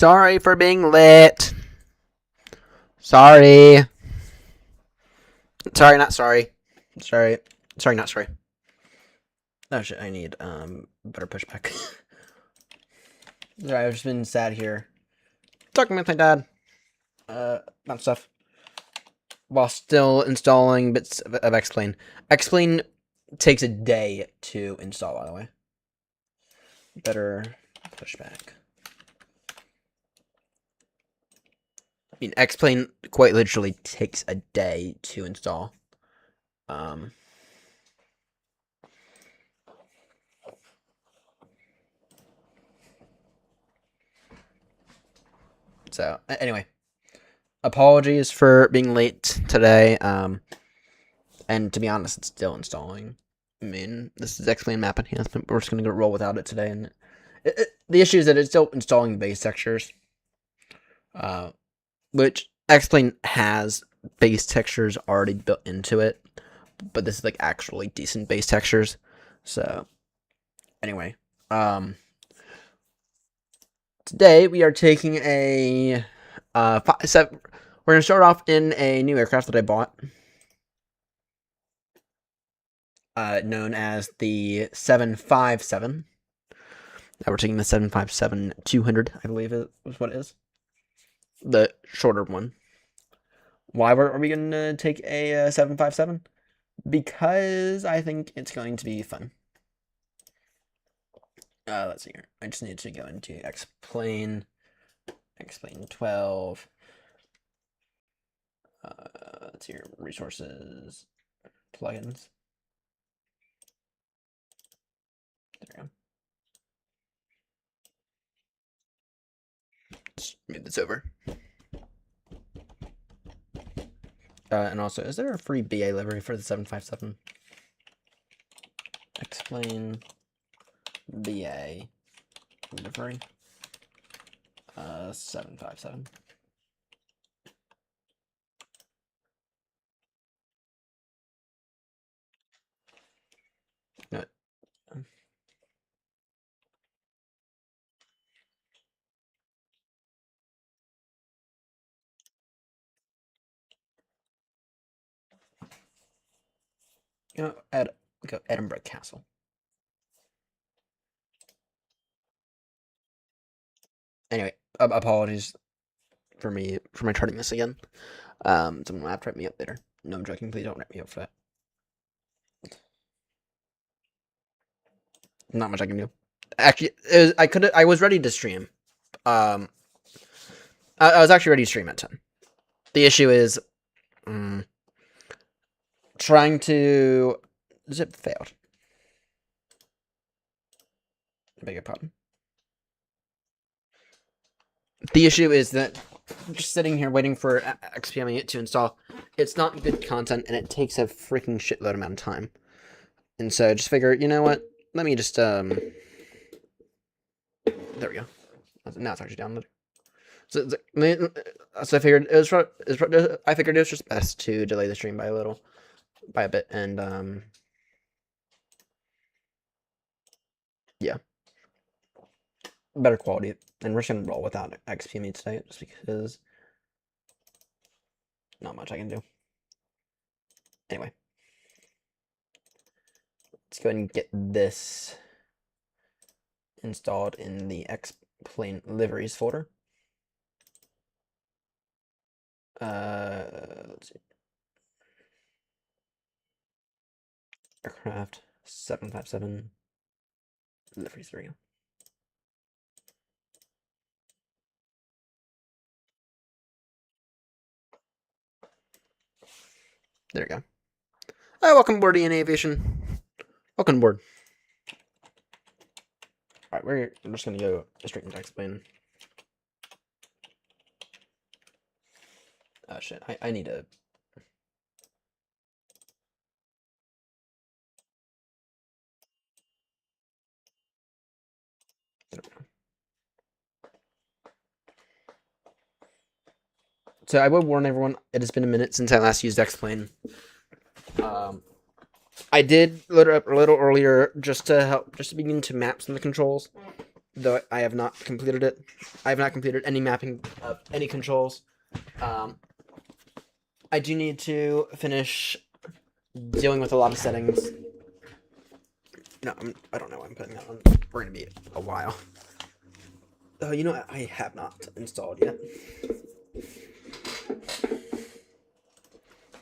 Sorry for being late. Sorry. Sorry, not sorry. Sorry. Sorry, not sorry. Oh shit, I need better pushback. Sorry, I've just been sat here talking with my dad about stuff while still installing bits of xPlane. xPlane takes a day to install, by the way. Better pushback. I mean, xPlane quite literally takes a day to install. So, anyway. Apologies for being late today. And to be honest, it's still installing. I mean, this is xPlane map enhancement, but we're just going to roll without it today. And the issue is that it's still installing base textures. Which xPlane has base textures already built into it, but this is like actually decent base textures. So anyway, today we are taking a we're gonna start off in a new aircraft that I bought, known as the 757. Now we're taking the 757-200, I believe is what it is. The shorter one. Why are we going to take a 757? Because I think it's going to be fun. Let's see here. I just need to go into xPlane12. Let's see here. Resources, plugins. There we go. Let's move this over. And also, is there a free BA livery for the 757? xPlane BA livery. 757. No. You know, go Edinburgh Castle. Anyway, apologies for my charting this again. Someone will have to write me up later. No, I'm joking. Please don't write me up for that. Not much I can do. Actually, I was ready to stream. I was actually ready to stream at 10. The issue is, trying to zip failed. I beg your pardon. The issue is that just sitting here waiting for xPlane to install, it's not good content and it takes a freaking shitload amount of time. And so I just figure, you know what? Let me just there we go. Now it's actually downloaded. So I figured it was just best to delay the stream by a bit, and yeah, better quality. And we're just gonna roll without xPlane today, just because not much I can do. Anyway, let's go ahead and get this installed in the xPlane liveries folder. Let's see. Aircraft 757 liveries. There we go. There we go. Welcome aboard, EN Aviation. Welcome aboard. Alright, we're just gonna go straight into xPlane. Oh shit, I need to... So I would warn everyone, it has been a minute since I last used xPlane. I did load it up a little earlier just to begin to map some of the controls. though I have not completed it. I have not completed any mapping of any controls. I do need to finish dealing with a lot of settings. No, I don't know why I'm putting that on. We're going to be a while. Oh, you know what? I have not installed yet.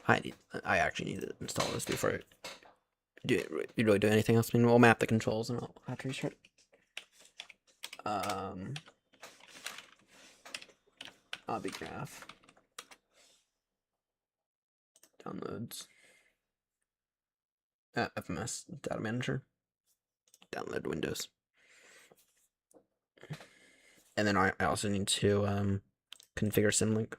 I actually need to install this before I do it. You really do anything else? I mean, we'll map the controls and I'll have to restart. Obby graph. Downloads. FMS data manager. Download Windows. And then I also need to configure Symlink.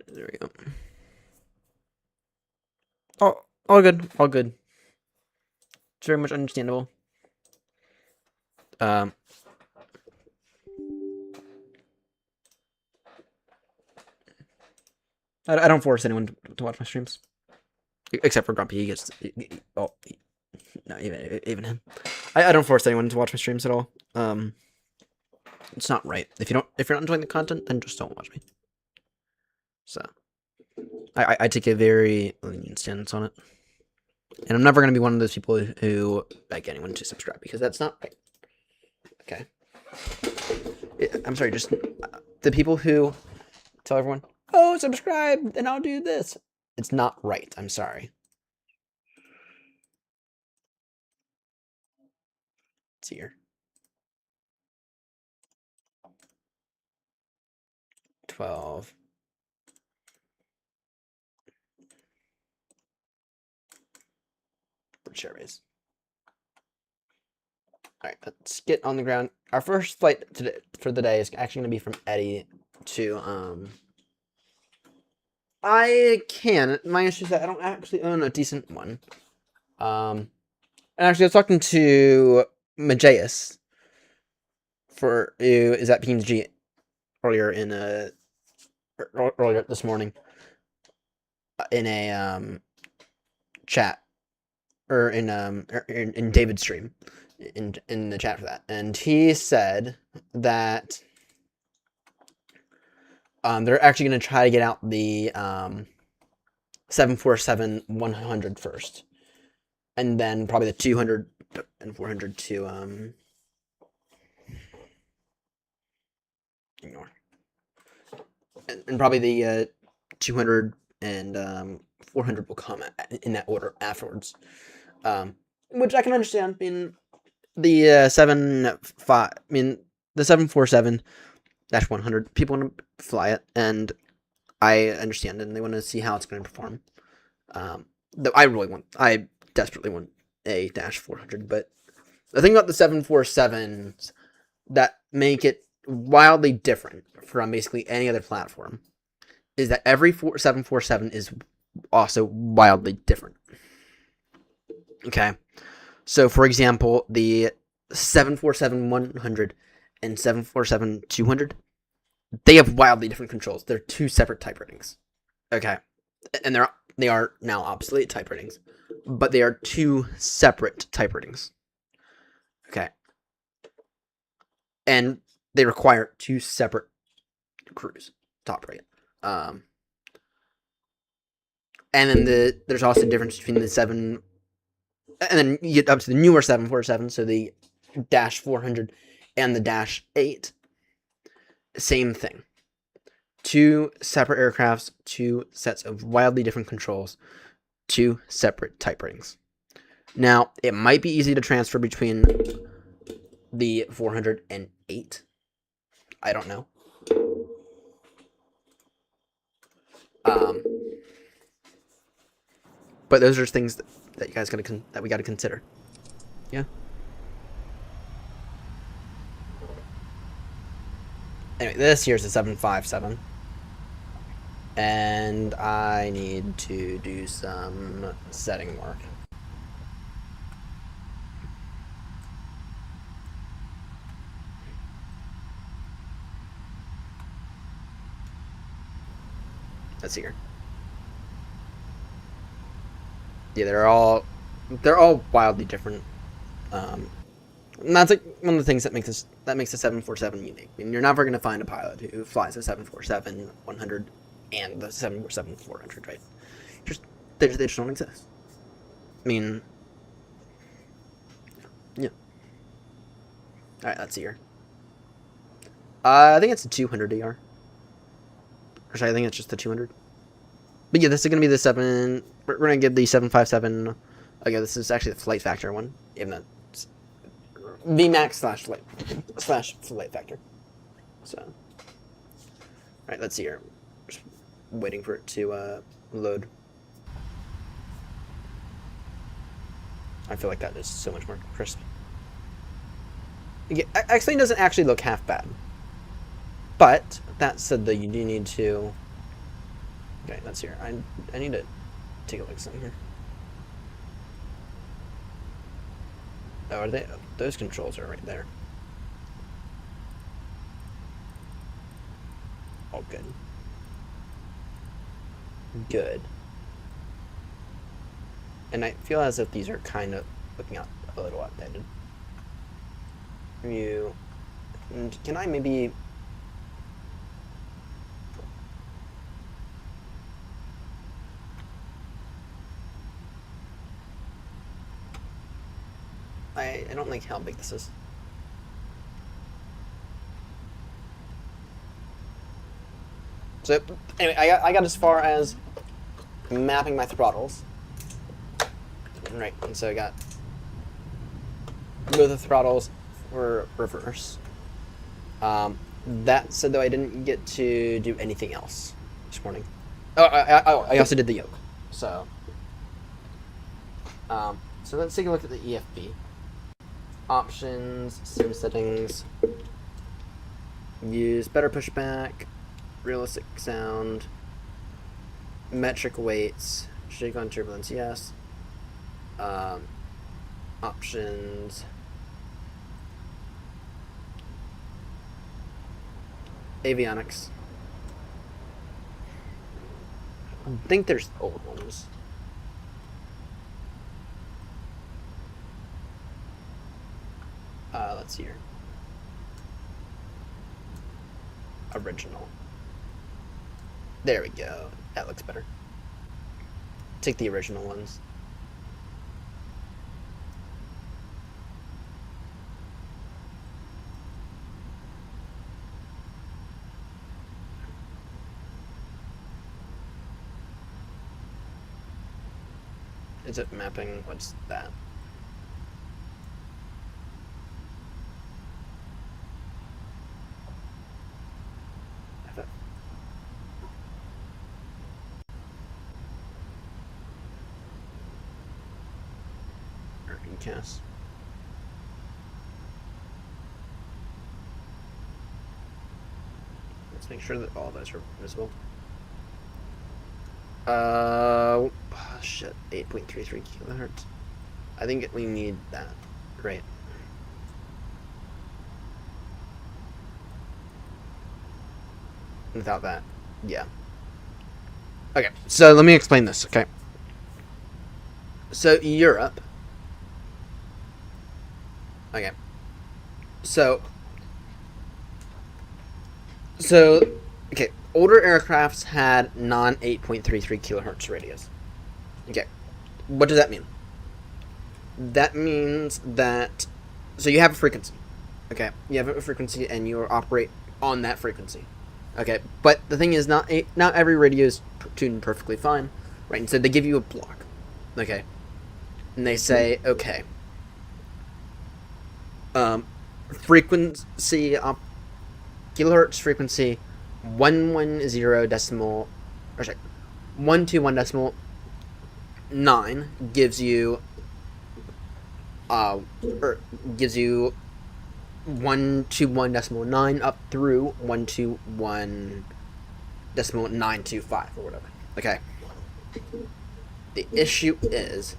There we go. Oh, all good. All good. It's very much understandable. I don't force anyone to watch my streams, except for Grumpy. He gets. No, even him. I don't force anyone to watch my streams at all. It's not right. If you're not enjoying the content, then just don't watch me. So, I take a very lenient stance on it, and I'm never gonna be one of those people who beg anyone to subscribe because that's not right. Okay. I'm sorry. Just the people who tell everyone, "Oh, subscribe, and I'll do this." It's not right. I'm sorry. It's here. 12. Share base. Alright, let's get on the ground. Our first flight for the day is actually going to be from Eddie to, I can. My issue is that I don't actually own a decent one. And actually, I was talking to Majeus who is at PNG earlier this morning in a, chat. Or in David's stream, in the chat for that, and he said that they're actually going to try to get out the 747-100 first, and then probably the 200 and 400 to ignore, and probably the 200 and 400 will come in that order afterwards. Which I can understand. I mean, the the 747-100, people want to fly it, and I understand it, and they want to see how it's going to perform. Though I desperately want a -400, but the thing about the 747s that make it wildly different from basically any other platform is that every 747 is also wildly different. Okay, so for example, the 747-100 and 747-200, they have wildly different controls. They're two separate type ratings. Okay, and they are now obsolete type ratings, but they are two separate type ratings. Okay, and they require two separate crews to operate. And then there's also a difference between the 7. And then you get up to the newer 747, so the -400 and the -8. Same thing. Two separate aircrafts, two sets of wildly different controls, two separate type ratings. Now, it might be easy to transfer between the 408. I don't know. But those are things that you guys that we gotta consider. Yeah. Anyway, this here's the 757. And I need to do some setting work. Let's see here. Yeah, they're all wildly different. And that's like one of the things that makes the 747 unique. I mean, you're never going to find a pilot who flies a 747-100 and the 747-400, right? They just don't exist. I mean, yeah. All right, let's see here. I think it's a 200 DR. Actually, I think it's just the 200. But yeah, this is going to be the 7... We're going to give the 757... Okay, this is actually the flight factor one. Even though it's VMAX / flight factor. So... Alright, let's see here. Just waiting for it to load. I feel like that is so much more crisp. Yeah, xPlane doesn't actually look half bad. But, that said, though, you do need to... Okay, let's hear. I need to take a look at something here. Oh, are they? Those controls are right there. Oh, good. Good. And I feel as if these are kind of looking out a little outdated. And can I maybe... I don't like how big this is. So, anyway, I got as far as mapping my throttles. Right, and so I got both the throttles were reverse. That said, though, I didn't get to do anything else this morning. Oh, I also did the yoke. So let's take a look at the EFB. Options, sim settings, use better pushback, realistic sound, metric weights, shake on turbulence, yes. Options, avionics. I think there's old ones. Let's see here. Original. There we go. That looks better. Take the original ones. Is it mapping? What's that? Cast. Let's make sure that all of those are visible. Shit, 8.33 kilohertz. I think we need that, right? Without that, yeah. Okay, so let me explain this, okay? So, Europe. Okay. So, okay, older aircrafts had non-8.33 kilohertz radios. Okay, what does that mean? That means that, so you have a frequency, okay? You have a frequency and you operate on that frequency, okay? But the thing is, not every radio is tuned perfectly fine, right? And so they give you a block, okay? And they say, okay, frequency, kilohertz frequency, 110 decimal, or sorry, 121.9 gives you, or gives you 121.9 up through 121.9, 0.925 or whatever. Okay. The issue is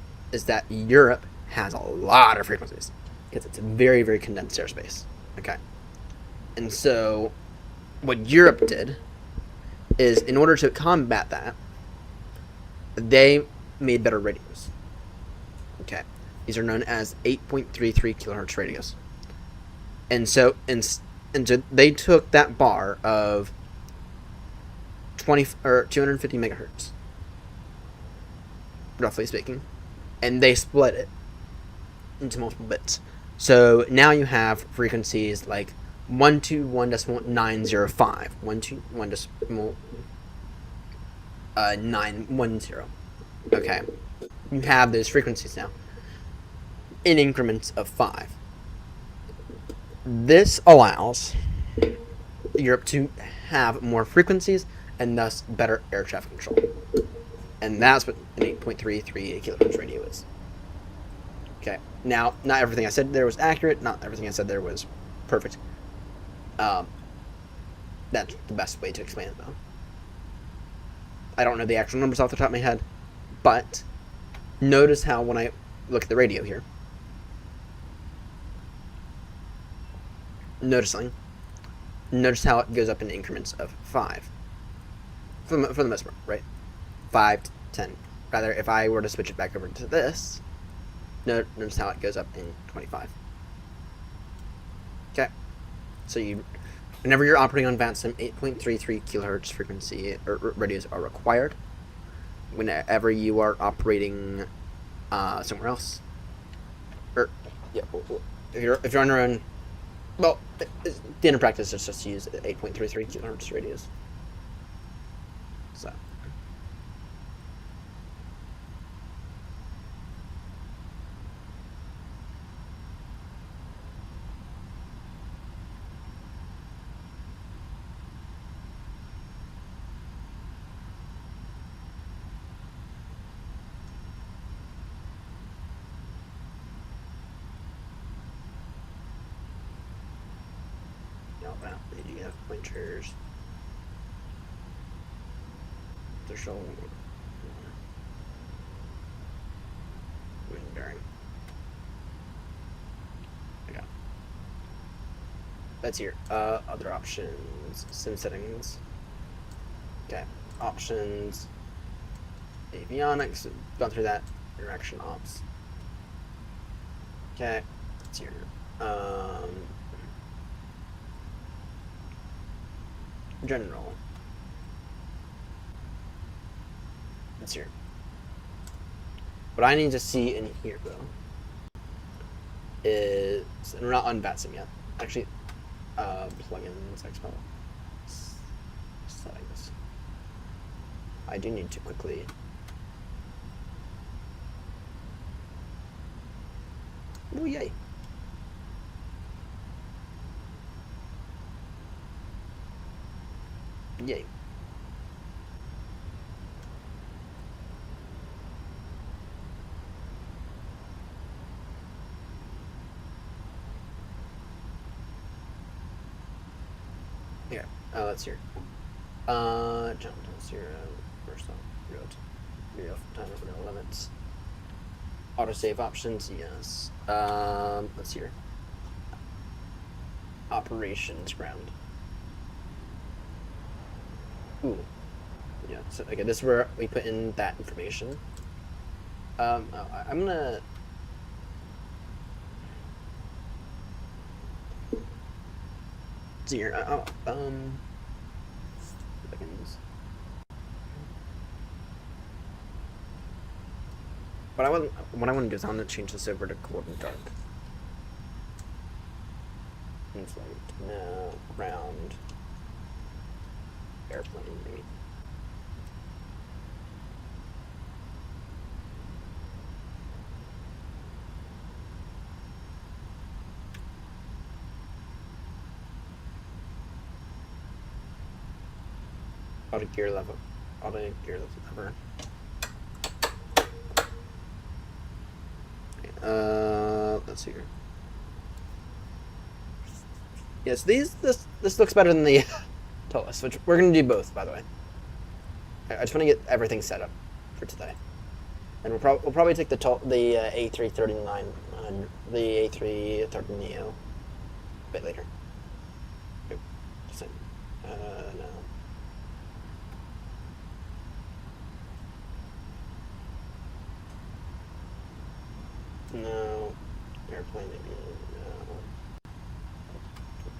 that Europe has a lot of frequencies because it's a very, very condensed airspace. Okay. And so what Europe did is, in order to combat that, they made better radios. Okay. These are known as 8.33 kilohertz radios. And so they took that bar of 250 megahertz, roughly speaking, and they split it into multiple bits. So now you have frequencies like 121.905, 121.910. Okay, you have those frequencies now in increments of 5. This allows Europe to have more frequencies and thus better air traffic control. And that's what an 8.33 kilohertz radio is. Okay, now, not everything I said there was accurate, not everything I said there was perfect. That's the best way to explain it, though. I don't know the actual numbers off the top of my head, but notice how when I look at the radio here, notice how it goes up in increments of 5. For the most part, right? 5 to 10. Rather, if I were to switch it back over to this, notice how it goes up in 25. Okay. So whenever you're operating on VATSIM, 8.33 kilohertz frequency or radios are required. Whenever you are operating somewhere else, or if you're on your own, well, the end of practice is just to use 8.33 kilohertz radios. So. You have pointers. They're showing bearing. Okay. That's here. Other options. Sim settings. Okay. Options. Avionics. Gone through that. Interaction ops. Okay. That's here. General. It's here. What I need to see in here, though, is, and we're not on VATSIM yet. Actually, plugins, xPlane settings. I do need to quickly. Oh yay! Yay. Yeah, that's here. Jump to 0, first on, real time over no limits. Autosave options, yes. Let's see here. Operations ground. Ooh. Yeah, so okay, this is where we put in that information. I'm gonna see here. What I want to do is I want to change this over to cold and dark. Inflate now, ground, airplane maybe. Auto gear lever. Let's see here. Yes, this looks better than the TOLUS, which we're gonna do both, by the way. I just want to get everything set up for today, and we'll probably take the A339 and the A330 Neo a bit later. Oop, no. No. Airplane maybe.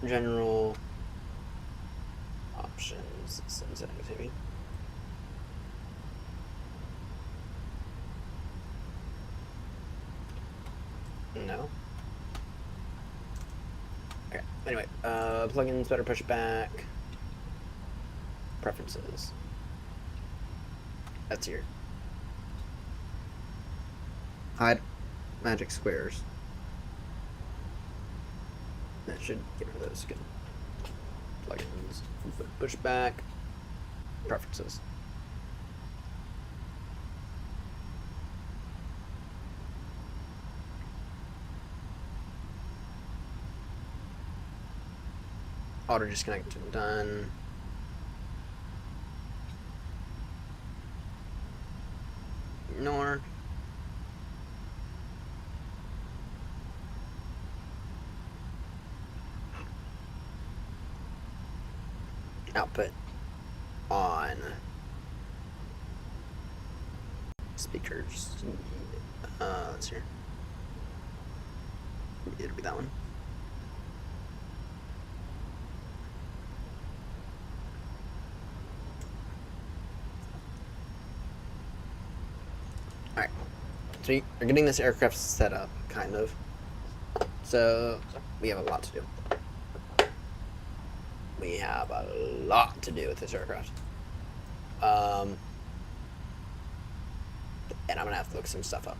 No. General options. Settings maybe. No. Okay. Anyway, plugins, better pushback. Preferences. That's here. Hide magic squares. That should get rid of those. Good. Plugins, pushback, preferences. Auto disconnect done. Ignore. Output on. Speakers. Let's see. It'll be that one. Alright. So you're getting this aircraft set up, kind of. So we have a lot to do. We have a lot to do with this aircraft. And I'm gonna have to look some stuff up.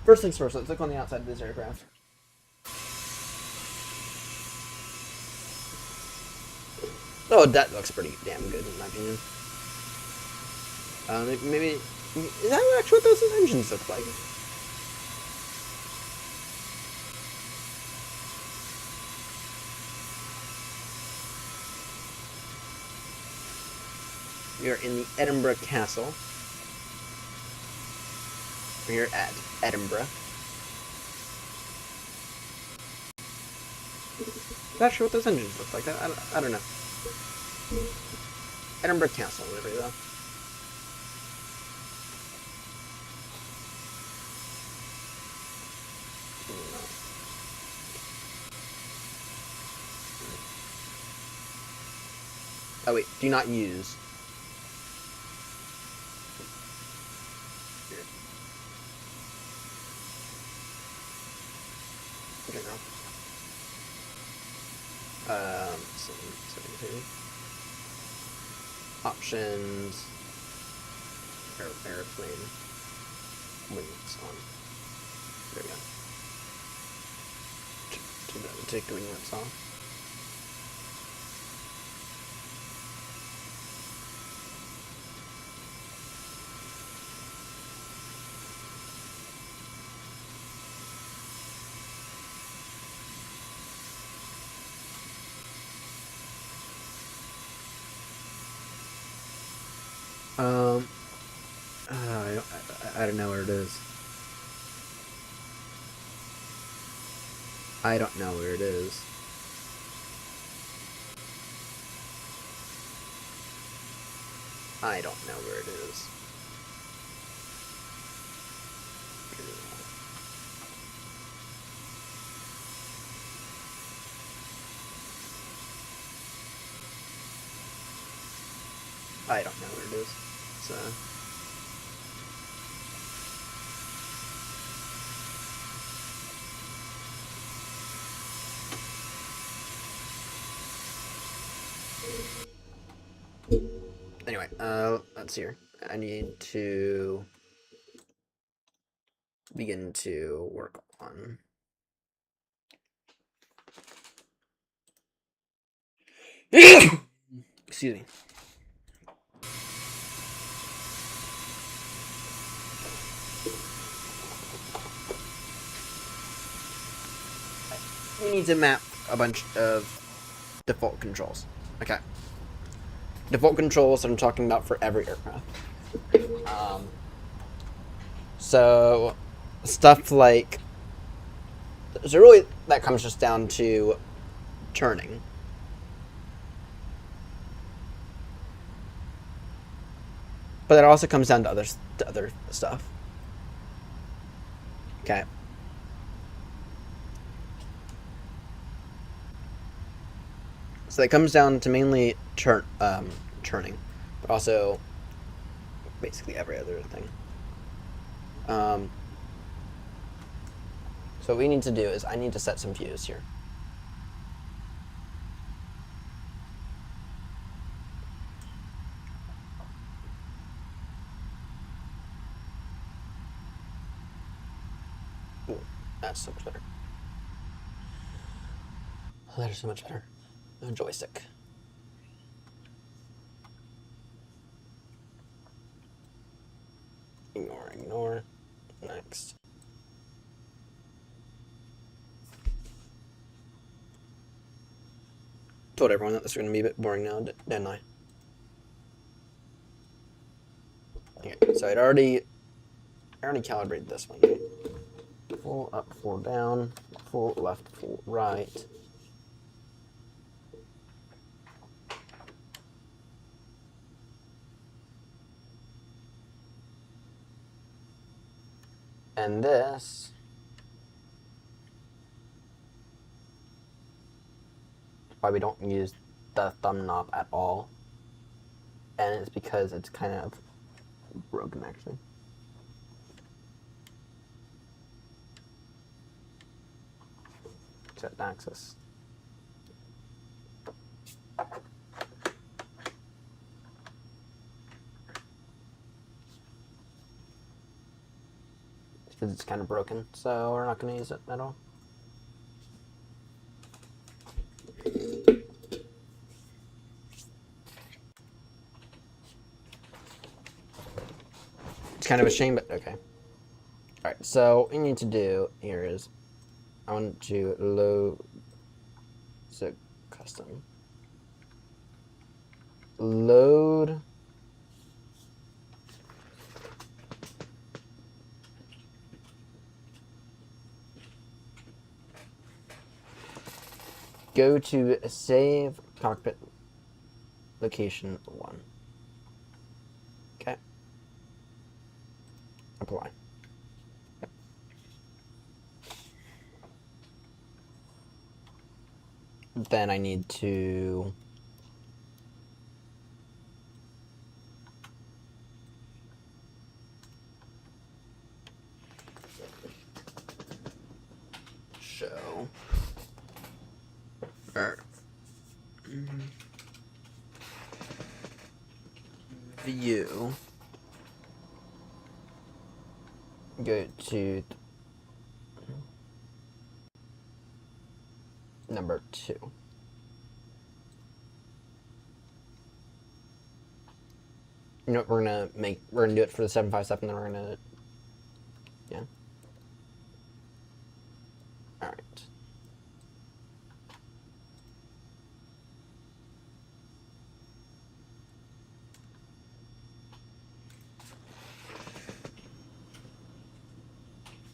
First things first, let's look on the outside of this aircraft. Oh, that looks pretty damn good in my opinion. Maybe, is that actually what those engines look like? We are in the Edinburgh Castle. We're here at Edinburgh. Not sure what those engines look like. I don't know. Edinburgh Castle, whatever though. Oh wait, do not use. Okay, girl. Settings. Options. Airplane. Wings on. There we go. Take the wing lights off. I don't know where it is. I don't know where it is. I don't know where it is. I don't know where it is. So. Anyway, let's see here. I need to begin to work on excuse me. We need to map a bunch of default controls. Okay. default controls that I'm talking about for every aircraft. So stuff like, so really that comes just down to turning. But it also comes down to other stuff. Okay. So it comes down to mainly turning, but also basically every other thing. So what we need to do is I need to set some views here. Ooh, that's so much better. That is so much better. No joystick. Ignore. Next. Told everyone that this is going to be a bit boring now, didn't I? Okay, so I'd already calibrated this one. Full up, full down, full left, full right. And this why we don't use the thumb knob at all. And it's because it's kind of broken actually. Set axis. Because it's kind of broken, so we're not going to use it at all. It's kind of a shame, but okay. Alright, so what we need to do here is I want to load the custom. Load go to save cockpit location 1. Okay. Apply. Yep. Then I need to show view, go to number 2. You know what we're gonna do it for the 757, then we're gonna, yeah. All right.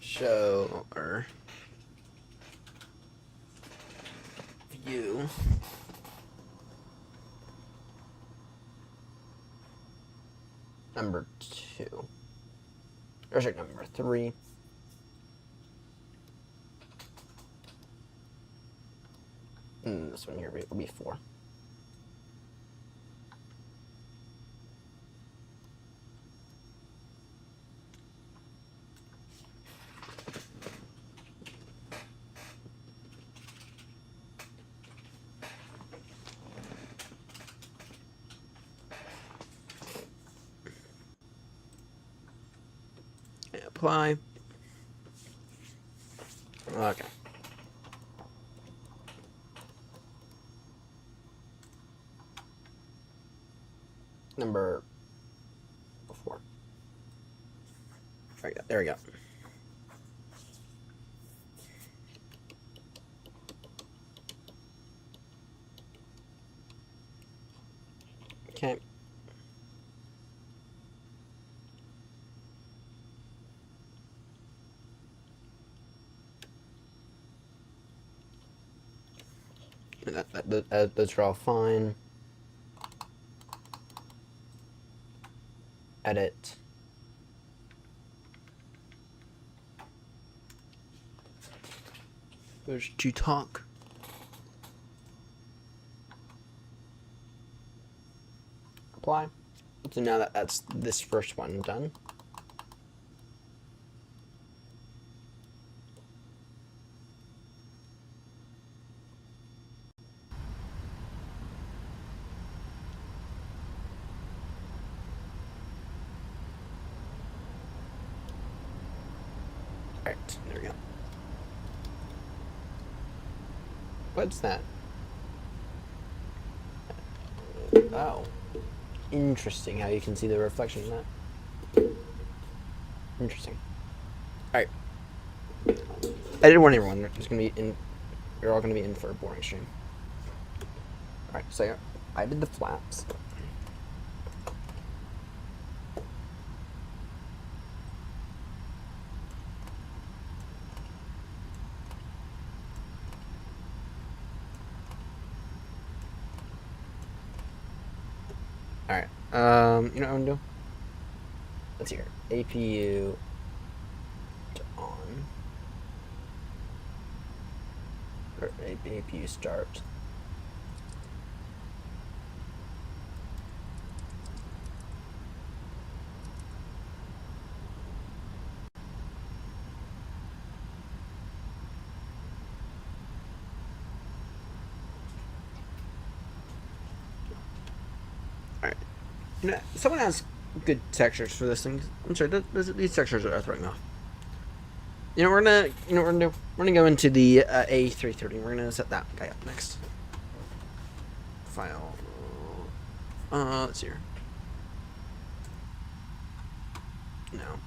Show or view number 2. Or sorry, number 3. And this one here will be 4. Apply. Okay. Number 4. There we go. Okay. Those are all fine. Edit. There's to talk. Apply. So now that's this first one done. Alright, there we go. What's that? Oh. Interesting how you can see the reflection in that. Interesting. Alright. I did warn everyone, there's gonna be in you're all gonna be in for a boring stream. Alright, so I did the flaps. Alright, you know what I'm gonna do? Let's hear APU to on. Or APU start. Alright. You know, someone has good textures for this thing. I'm sorry, these textures are throwing off. You know, we're gonna do? We're gonna go into the A330. We're gonna set that guy up next. File. Let's see here. No.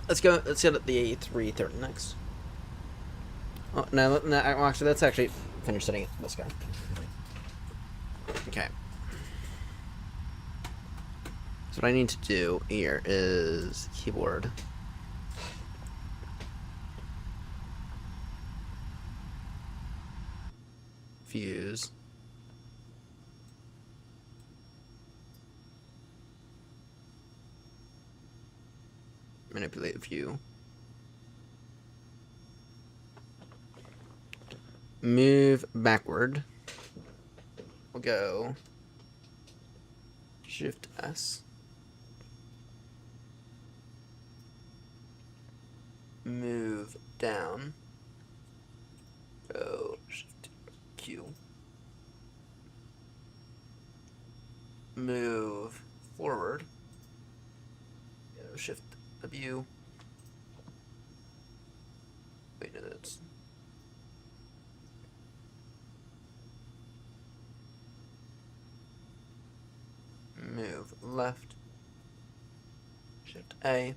Let's go at the A330 next. Oh, no, actually, let's actually finish setting this guy. Okay. So what I need to do here is keyboard. Fuse. Manipulate view. Move backward. We'll go Shift S. Move down. Go Shift Q. Move forward. Go Shift W. Wait, no, that's. Move left. Shift A.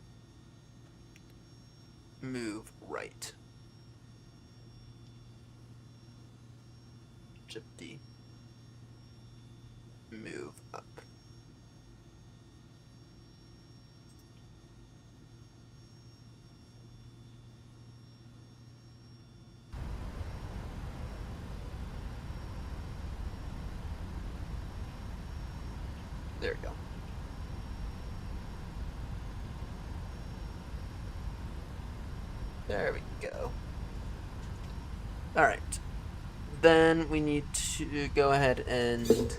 Move right. Shift D. Move up. There we go. There we go. Alright. Then we need to go ahead and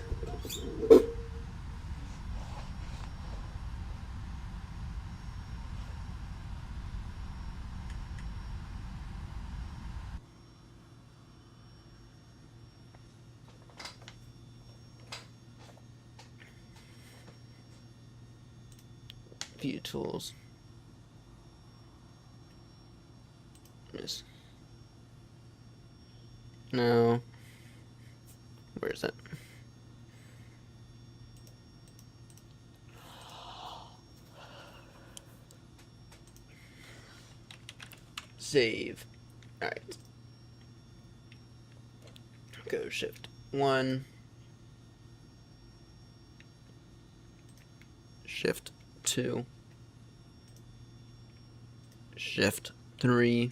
view tools. Miss. No. Where is it? Save. Alright. Go Shift 1. Shift 2, Shift 3,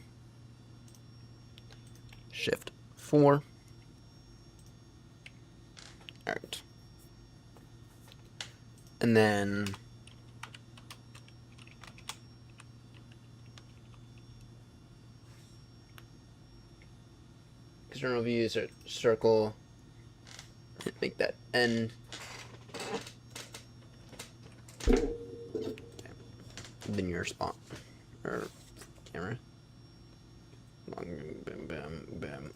Shift 4. Alright. And then external views are circle, make that N. Then your spot or camera. Boom, boom, boom,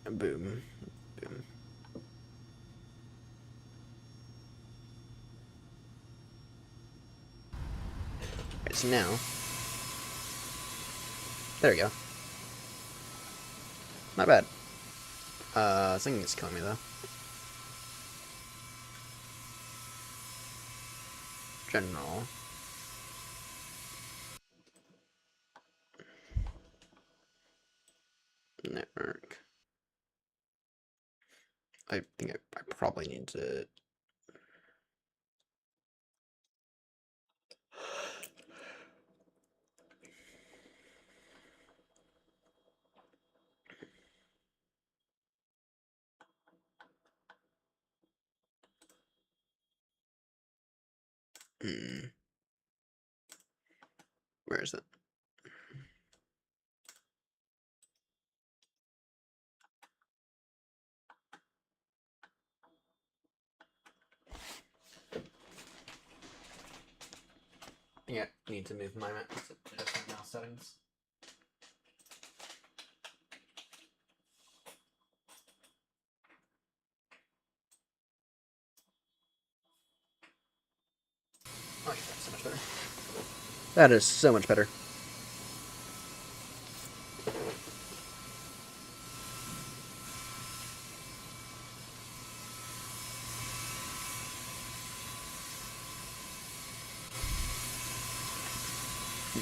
boom, boom. Alright, so now, there we go. Not bad. Something is killing me though. General. Network. I think I probably need to. Where is it? Yeah, need to move my mouse to different mouse settings. Oh, yeah, that's so much better. That is so much better.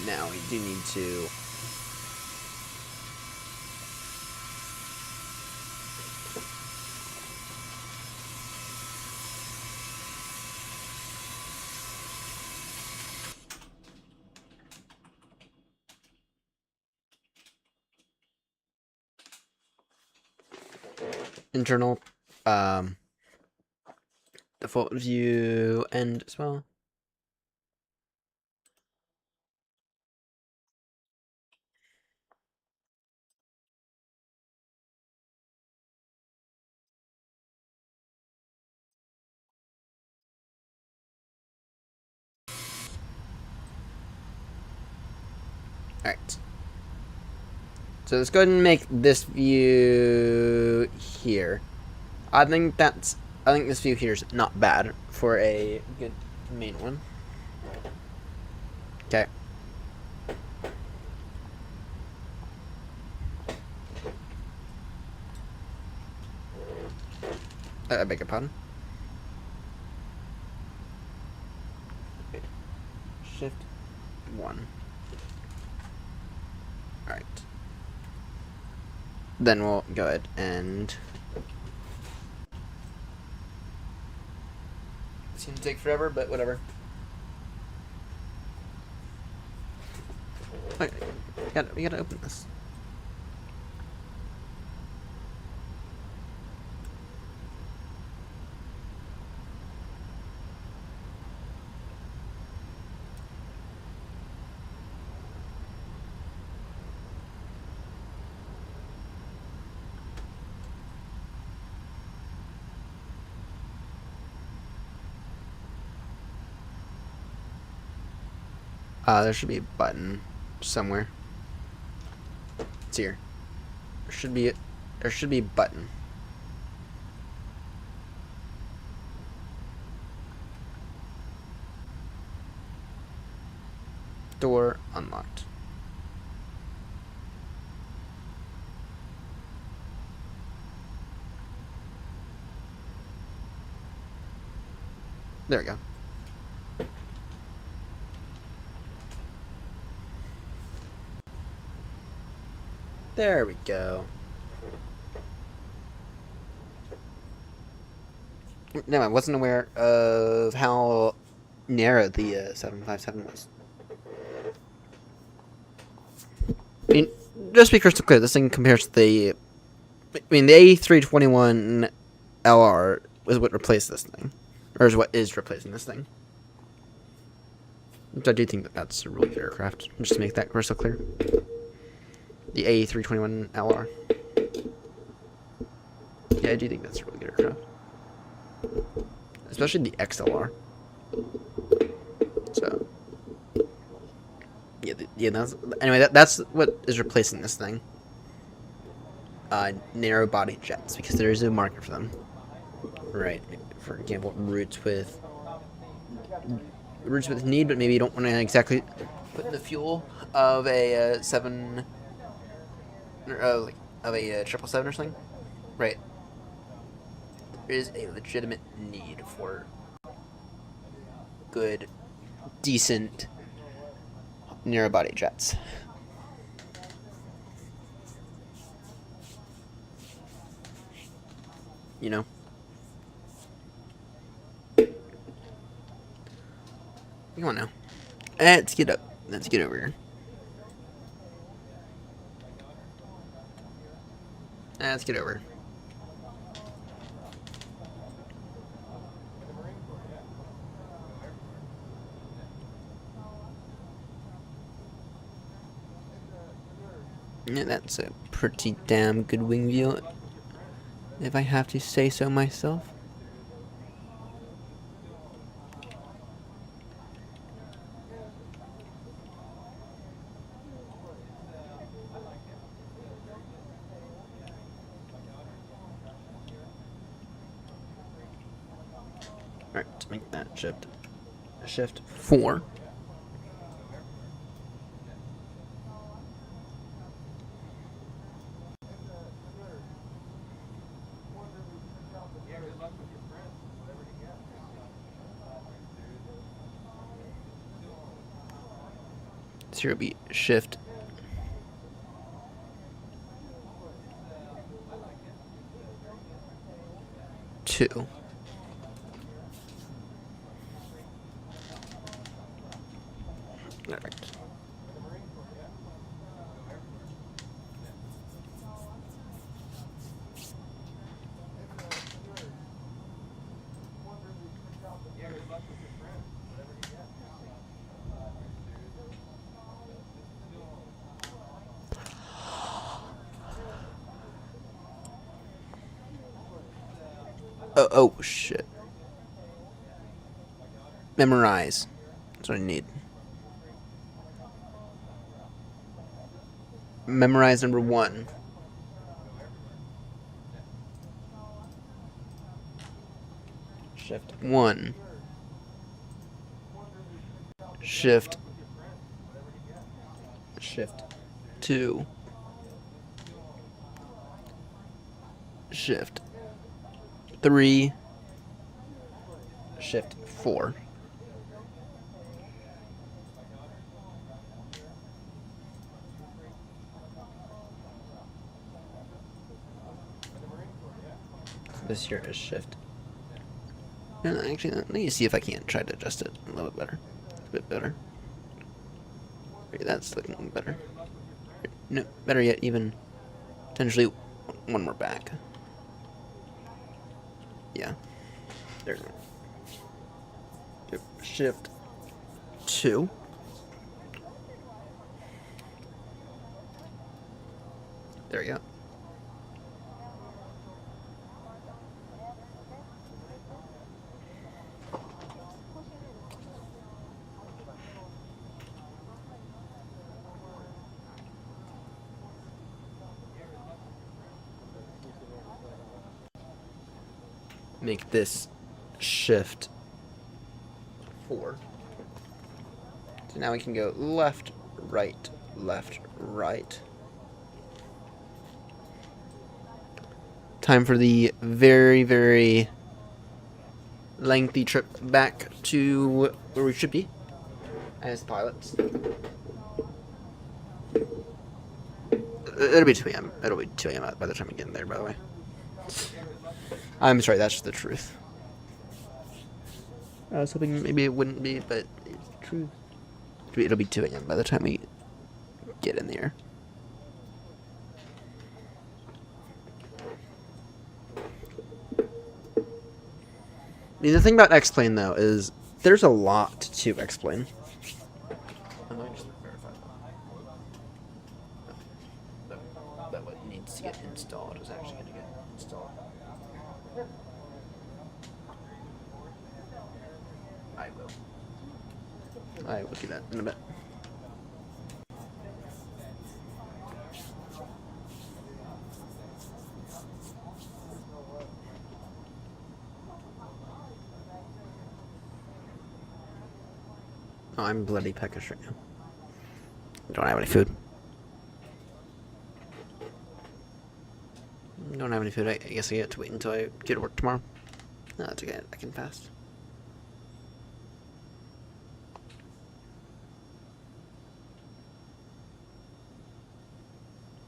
Now we do need to internal default view end as well. Alright. So let's go ahead and make this view here. I think this view here is not bad for a good main one. Okay. I beg your pardon. Shift 1. Alright. Then we'll go ahead and it's gonna take forever, but whatever. Okay, we gotta open this. There should be a button somewhere. It's here. There should be a button. Door unlocked. There we go. There we go. No, I wasn't aware of how narrow the 757 was. I mean, just to be crystal clear, this thing compares to the A321 LR was what replaced this thing, or is what is replacing this thing. So I do think that that's a really good aircraft, just to make that crystal clear. The A321 LR. Yeah, I do think that's a really good aircraft. Especially the XLR. So, yeah, that's what is replacing this thing. Narrow body jets, because there is a market for them. Right. For example, routes with need, but maybe you don't want to exactly put in the fuel of a 777 or something. Right. There is a legitimate need for good, decent narrow body jets. You know? Come on now. Let's get up. Let's get over here. Let's get over. Yeah, that's a pretty damn good wing view, if I have to say so myself. Alright, to make that shift 4. So here will be shift 2. Alright. Oh shit. Memorize. That's what I need. Memorize number 1. Shift 1. Shift 2. Shift 3. Shift 4. This here is shift. And actually, let me see if I can't try to adjust it a little bit better. A bit better. Okay, that's looking better. No, better yet, even potentially one more back. Yeah. There we go. Shift 2. There we go. Make this shift 4. So now we can go left, right, left, right. Time for the very, very lengthy trip back to where we should be as pilots. It'll be 2 a.m. It'll be 2 a.m. by the time we get in there, by the way. I'm sorry, that's the truth. I was hoping maybe it wouldn't be, but it's true. It'll be 2 a.m. by the time we get in the air. The thing about xPlane, though, is there's a lot to xPlane. I'm going to just verify that what needs to get installed is actually going to get installed. I will do that in a bit. Oh, I'm bloody peckish right now. Don't have any food. Don't have any food. I guess I get to wait until I get to work tomorrow. No, that's okay. I can fast.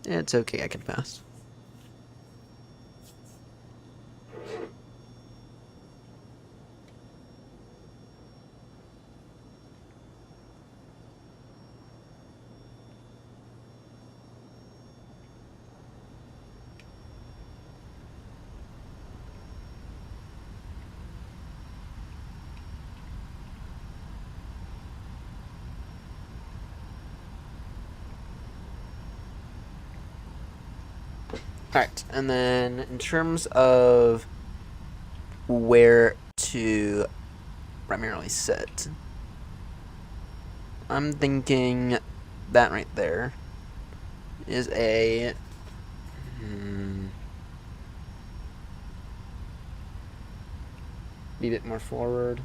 It's okay. I can fast. Alright, and then in terms of where to primarily sit, I'm thinking that right there is a be a bit more forward.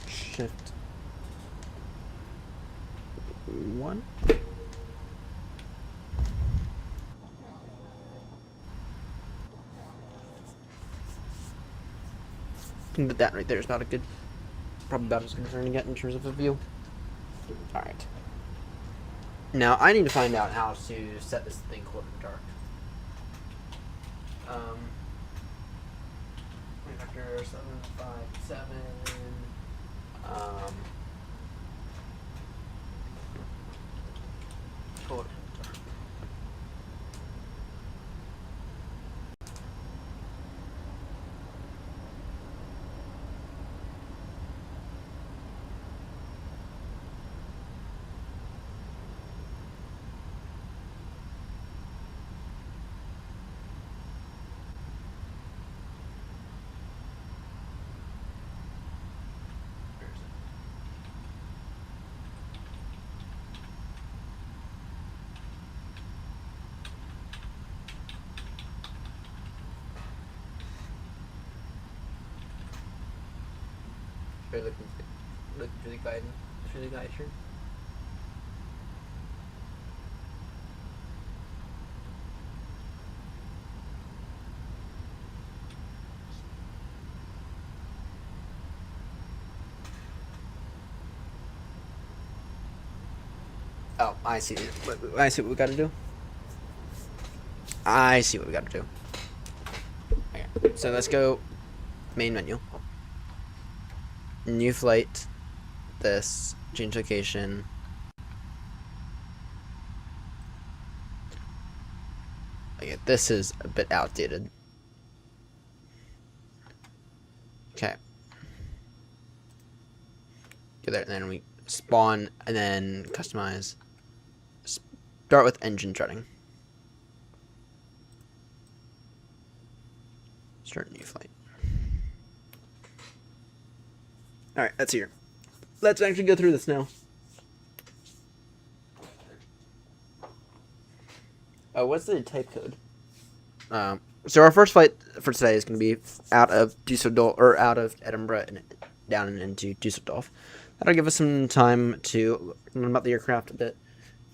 Shift 1. I think that right there is about a good, probably about as good as we're gonna get in terms of a view. Alright. Now I need to find out how to set this thing quarter dark. Vector 757. Quarter dark. Look through the guide here. Oh, I see. I see what we got to do. I see what we got to do. Okay, so let's go main menu. New flight. This. Change location. Okay, this is a bit outdated. Okay. Go there, and then we spawn, and then customize. Start with engine threading. Start new flight. Alright, that's here. Let's actually go through this now. Oh, what's the type code? So our first flight for today is going to be out of Dusseldorf, or out of Edinburgh and down and into Dusseldorf. That'll give us some time to learn about the aircraft a bit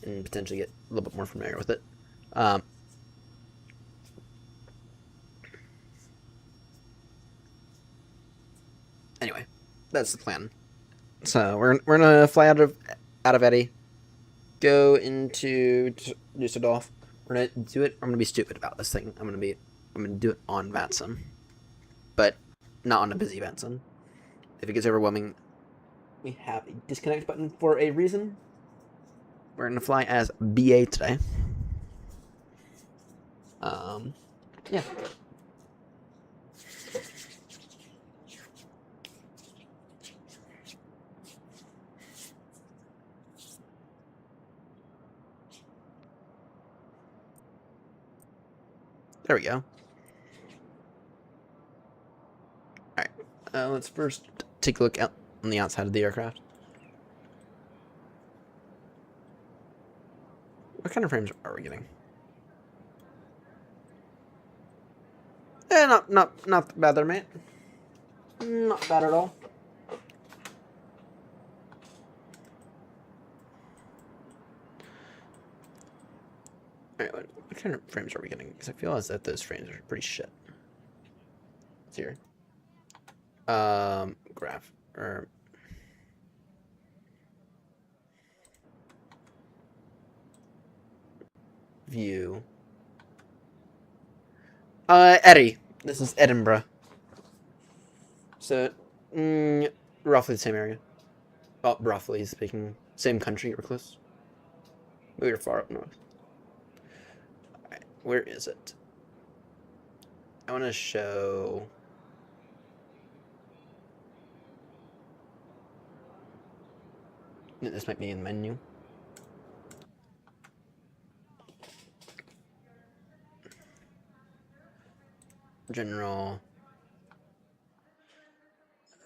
and potentially get a little bit more familiar with it. Anyway, that's the plan. So we're gonna fly out of Eddie, go into Düsseldorf. We're gonna do it. I'm gonna be stupid about this thing. I'm gonna do it on Vatson, but not on a busy Vatson. If it gets overwhelming, we have a disconnect button for a reason. We're gonna fly as BA today. Yeah. There we go. Alright. Let's first take a look out on the outside of the aircraft. What kind of frames are we getting? Not bad there, mate. Not bad at all. Alright, what kind of frames are we getting? Because I feel as if those frames are pretty shit. It's here. Graph or view. Eddie. This is Edinburgh. So, roughly the same area. Well, roughly speaking, same country or close. We were far up north. Alright, where is it? I want to show. This might be in the menu. General.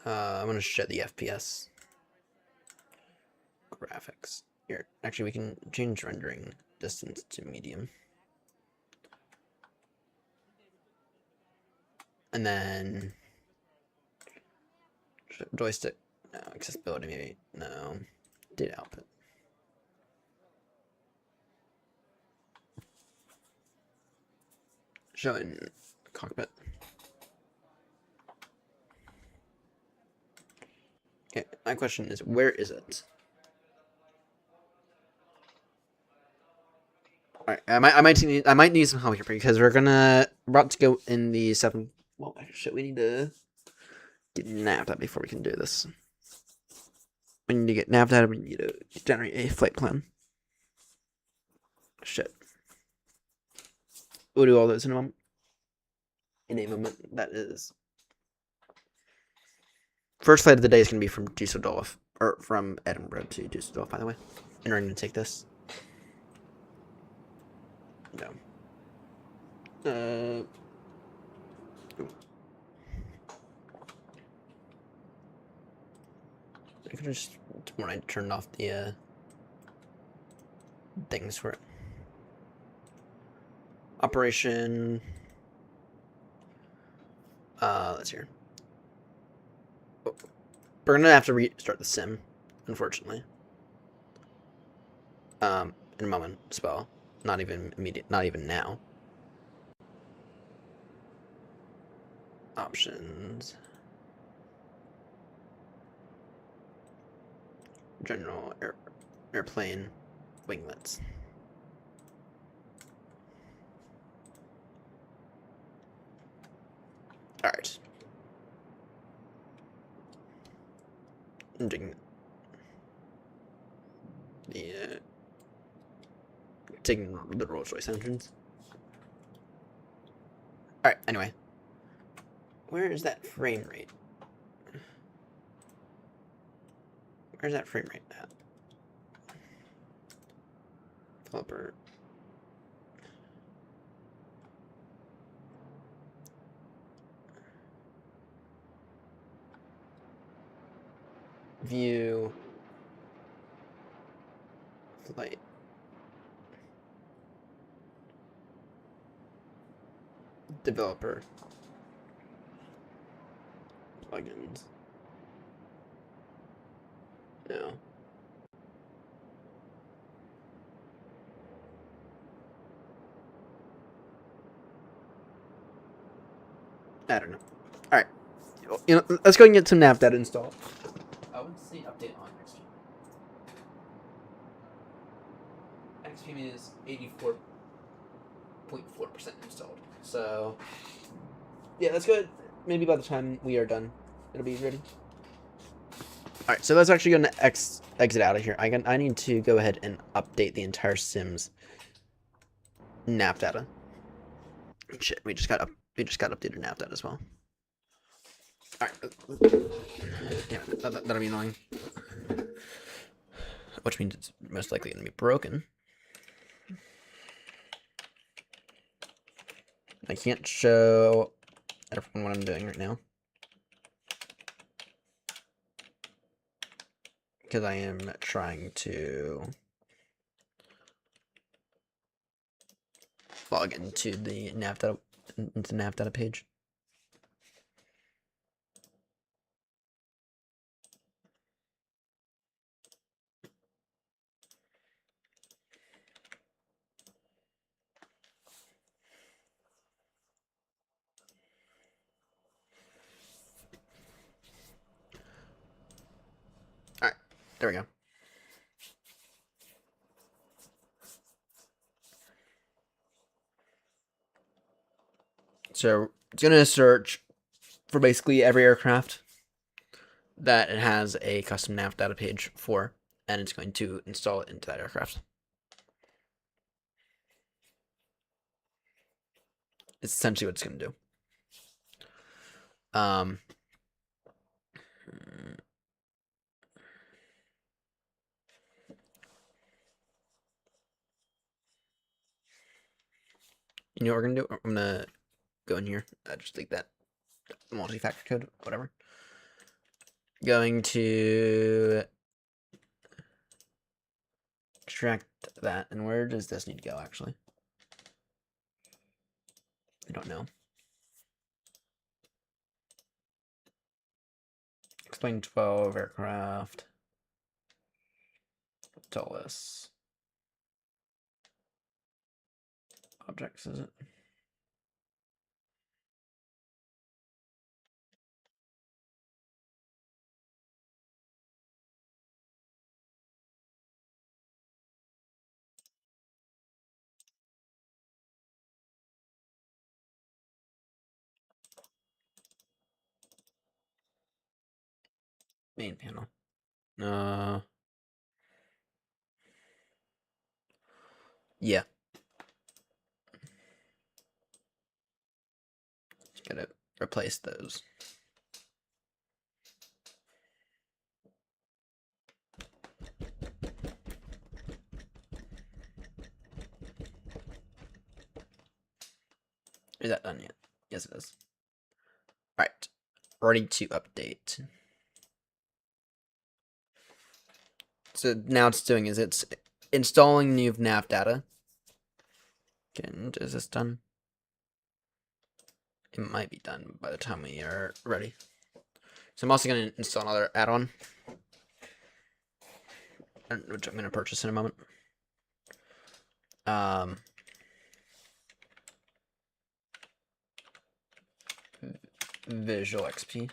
I'm going to show the FPS. Graphics. Here, actually, we can change rendering distance to medium. And then joystick. No, accessibility maybe. No. Data output. Show in cockpit. Okay, my question is, where is it? Alright, I might need some help here because we're about to go in the 7. Well, shit, we need to get napped out before we can do this. We need to get napped out. We need to generate a flight plan. Shit. We'll do all those in a moment. In a moment, that is. First flight of the day is going to be from Düsseldorf, or from Edinburgh to Düsseldorf, by the way. And we're going to take this. No. I could just, when I turned off the things for it. Operation. Let's hear. Oh, we're gonna have to restart the sim, unfortunately. In a moment, spell. Not even immediate. Not even now. Options. General airplane winglets. All right. I'm taking the Rolls-Royce engines. All right. Anyway, where is that frame rate? Where's that frame rate at? Developer. View. Flight. Developer. Plugins. No. I don't know. Alright. Let's go and get some nav data installed. I would say update xPlane is 84.4% installed. So yeah, that's good. Maybe by the time we are done, it'll be ready. All right, so that's actually going to exit out of here. I need to go ahead and update the entire Sims nav data. Shit, we just got updated nav data as well. All right, yeah, that'll be annoying. Which means it's most likely going to be broken. I can't show everyone what I'm doing right now because I am trying to log into the nav data page. All right, there we go. So it's gonna search for basically every aircraft that it has a custom nav data page for, and it's going to install it into that aircraft. It's essentially what it's going to do. You know what we're going to do? I'm going to go in here. Just take that multi-factor code, whatever. Going to extract that. And where does this need to go, actually? I don't know. xPlane12 aircraft. What's all this? Objects, is it? Main panel. Yeah. Just gotta replace those. Is that done yet? Yes, it is. All right. Ready to update. So now it's doing is it's installing new nav data. Again, is this done? It might be done by the time we are ready. So I'm also going to install another add-on, which I'm going to purchase in a moment. Visual XP.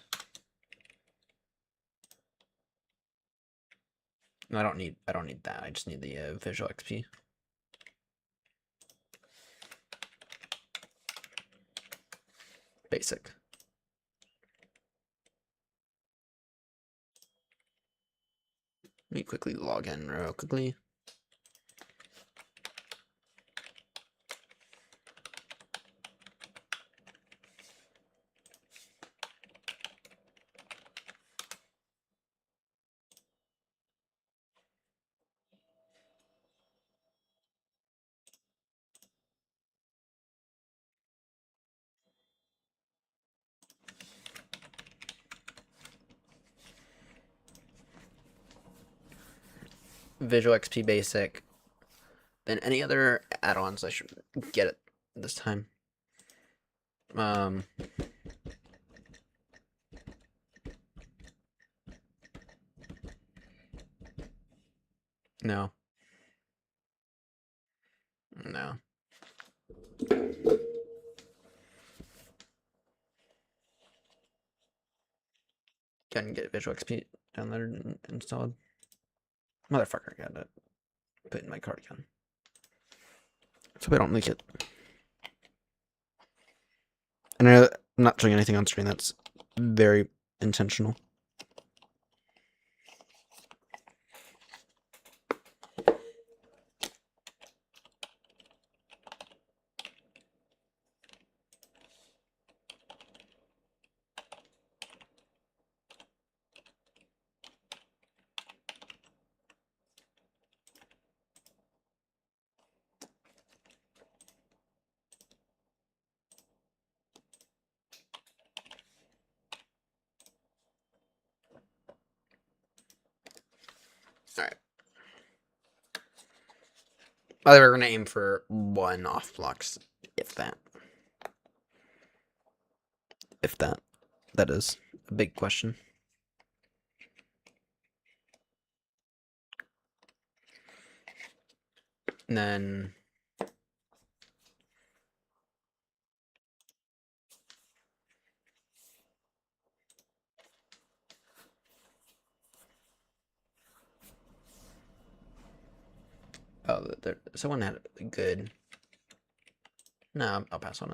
No, I don't need that. I just need the Visual XP. Basic. Let me quickly log in real quickly. Visual XP basic. Then any other add-ons I should get it this time. No. No. Can get Visual XP downloaded and installed. Motherfucker, I got to put in my card again. so we don't leak it. And I'm not showing anything on screen that's very intentional. Alright. Either we're going to aim for 1 off blocks, if that. If that. That is a big question. And then... Oh, someone had a good... No, I'll pass on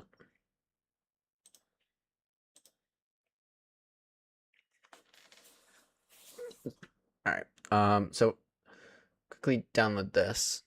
it. Alright, so quickly download this.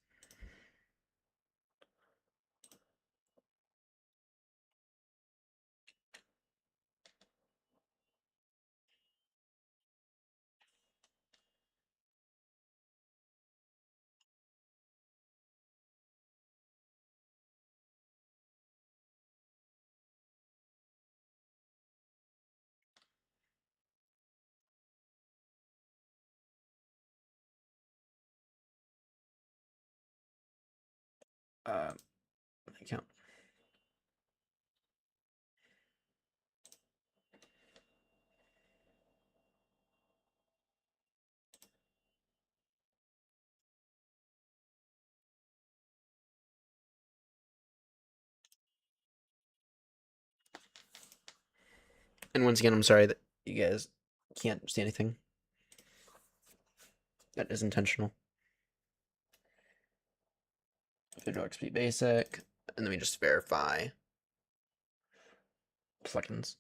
Account. And once again, I'm sorry that you guys can't see anything. That is intentional. Visual XP basic, and then we just verify plugins.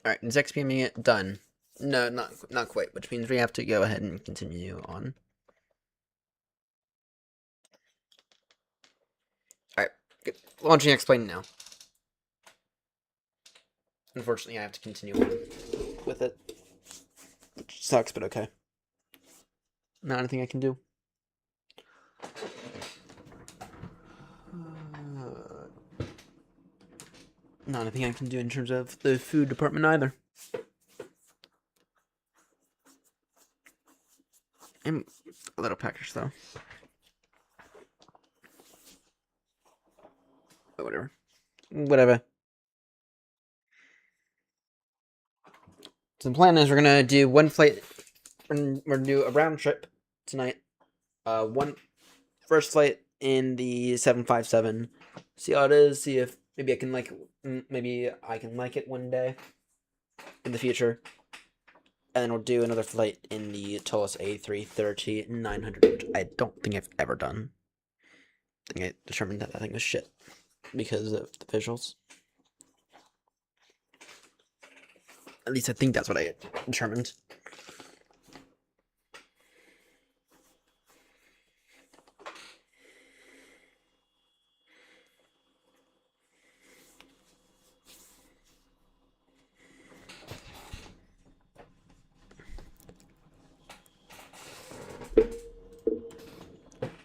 Alright, is XPMing it done? No, not quite, which means we have to go ahead and continue on. Alright, launching xPlane now. Unfortunately, I have to continue on with it. Which sucks, but okay. Not anything I can do. Not anything I can do in terms of the food department either. I'm a little peckish though. But whatever. Whatever. So the plan is we're gonna do one flight. We're gonna do a round trip tonight. One first flight in the 757. See how it is. See if maybe I can like it one day in the future. And then we'll do another flight in the Tullis A330-900, which I don't think I've ever done. I think I determined that thing was shit because of the visuals. At least I think that's what I determined.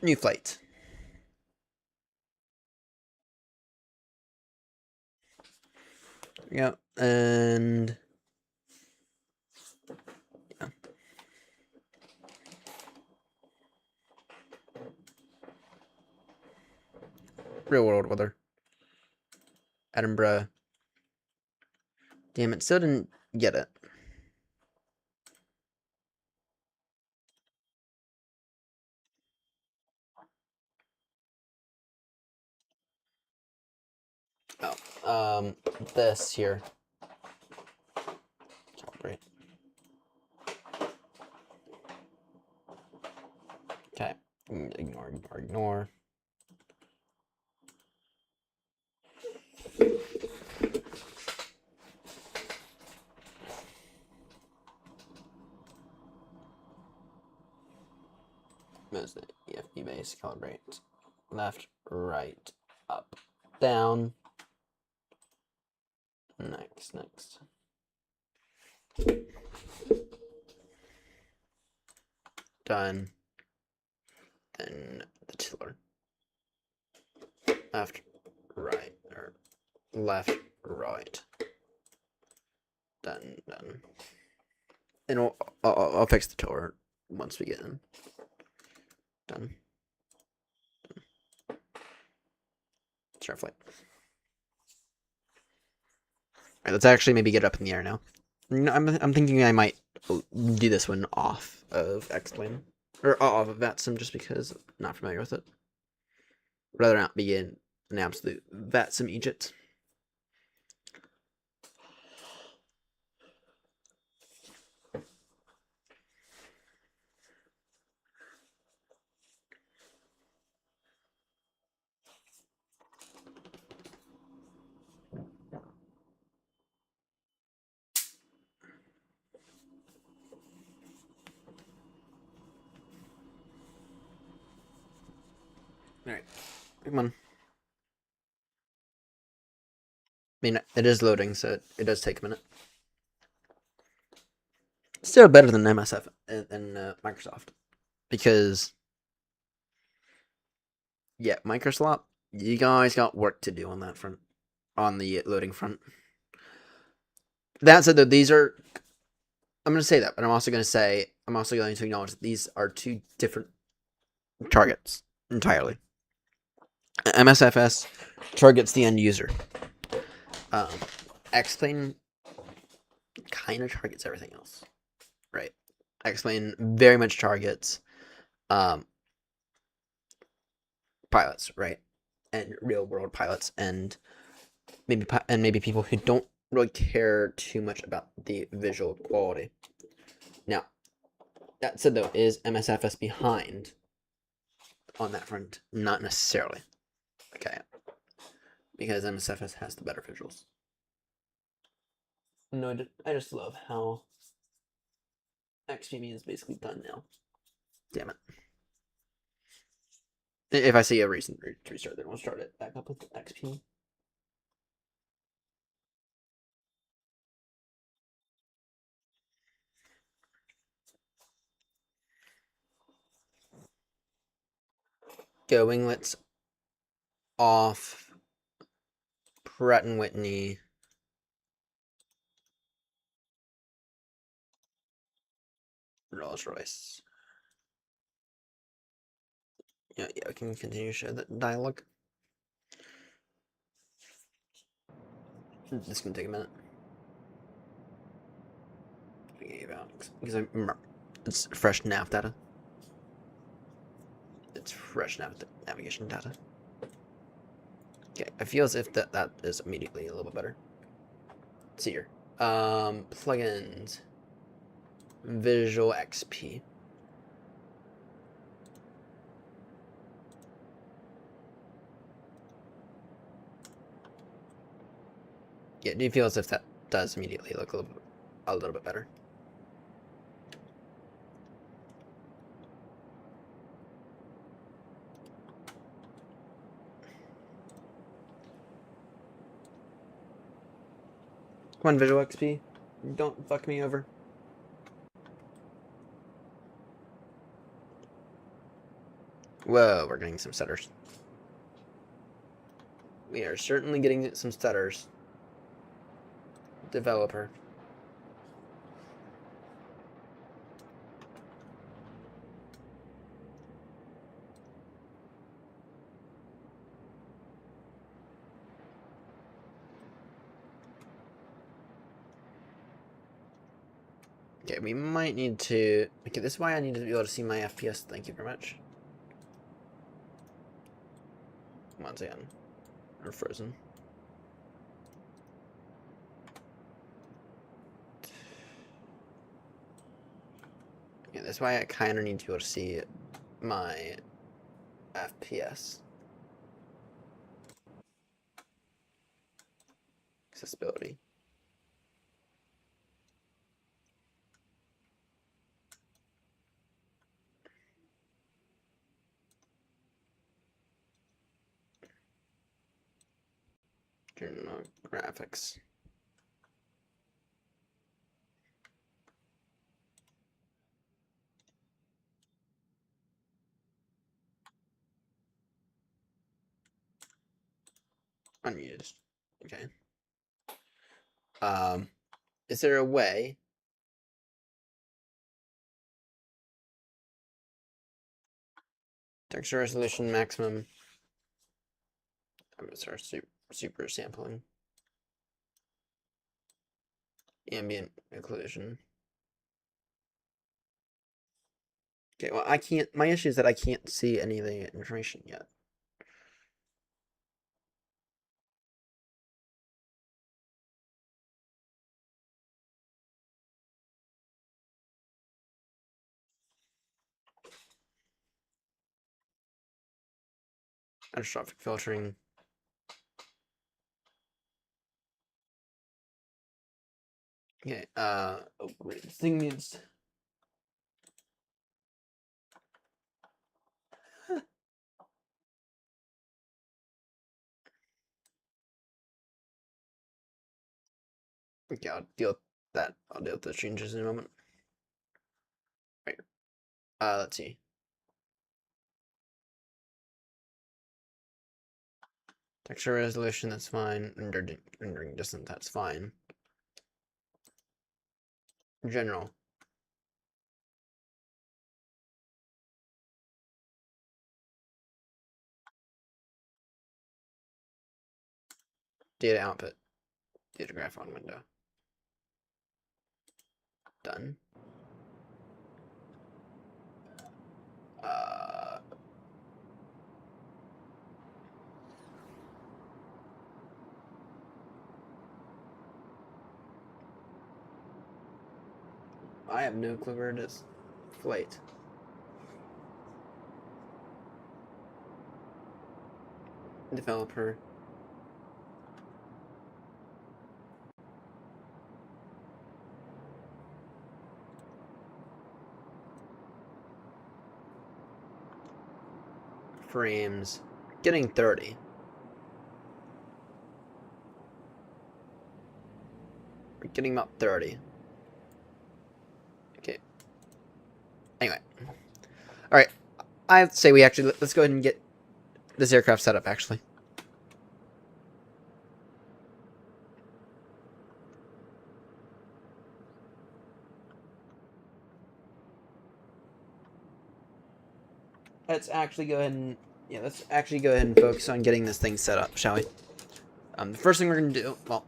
New flight. Yeah, and yeah. Real world weather. Edinburgh, Damn it, still didn't get it. Oh, this here. Calibrate. Okay, ignore. Where's the EFB base? Calibrate. Left, right, up, down. Next. Done. Then the tiller. Left, right, or left, right. Done. And I'll fix the tiller once we get in. Done. Start flight. Alright, let's actually maybe get up in the air now. I'm thinking I might do this one off of xPlane. Or off of VATSIM just because I'm not familiar with it. Rather not be in an absolute VATSIM Egypt. Alright, come on. I mean, it is loading, so it does take a minute. Still better than MSF and Microsoft. Because, yeah, Microsoft, you guys got work to do on that front. On the loading front. That said, though, these are... I'm going to say that, but I'm also going to acknowledge that these are two different targets entirely. MSFS targets the end user. xPlane kind of targets everything else, right? xPlane very much targets pilots, right, and real world pilots, and maybe people who don't really care too much about the visual quality. Now, that said, though, is MSFS behind on that front? Not necessarily. Okay, because MSFS has the better visuals. No, I just love how XGB is basically done now. Damn it. If I see a reason to restart, then we'll start it back up with XP. Go winglets off. Pratt and Whitney. Rolls Royce. Yeah, we can continue to show that dialogue. This can take a minute. Because I remember it's fresh nav data. It's fresh navigation data. Okay, I feel as if that is immediately a little bit better. Let's see here. Plugins. Visual XP. Yeah, do you feel as if that does immediately look a little bit better? Come on, Visual XP. Don't fuck me over. Whoa, we're getting some stutters. We are certainly getting some stutters. Developer. Okay, we might need to... Okay, this is why I need to be able to see my FPS. Thank you very much. Once again. Or frozen. Okay, that's why I kind of need to be able to see my FPS. Accessibility. General graphics. Unused. Okay. Is there a way? Texture resolution maximum. I'm gonna start super sampling. Ambient occlusion. Okay, well, I can't. My issue is that I can't see any of the information yet. Anisotropic filtering. Okay, oh, wait, this thing needs... Okay, I'll deal with that. I'll deal with those changes in a moment. Right. Let's see. Texture resolution, that's fine. Rendering distance, that's fine. General. Data output. Data graph on window. Done. I have no clue where it is. Wait. Developer. Frames. Getting 30. We're getting about 30. Okay. Anyway. Alright. I'd say we actually... Let's go ahead and get this aircraft set up, actually. Let's actually go ahead and... Yeah, let's actually go ahead and focus on getting this thing set up, shall we? The first thing we're going to do... Well,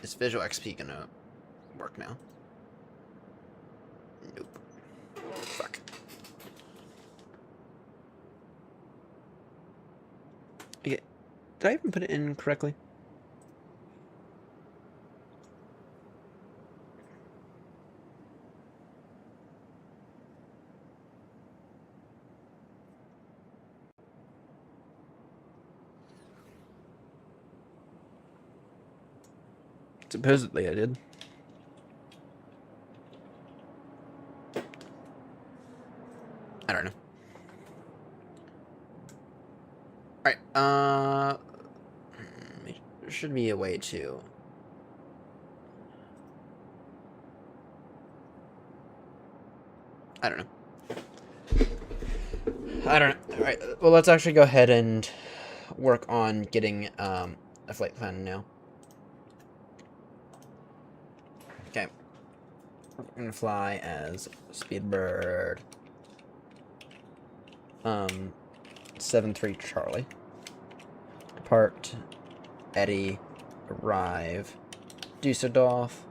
is Visual XP going to work now? Nope. Fuck. Okay. Did I even put it in correctly? Supposedly I did. I don't know. Alright, there should be a way to... I don't know. I don't know. Alright, well, let's actually go ahead and work on getting, a flight plan now. Okay. We're gonna fly as Speedbird 73 Charlie. Depart, Eddie, arrive, Dusseldorf,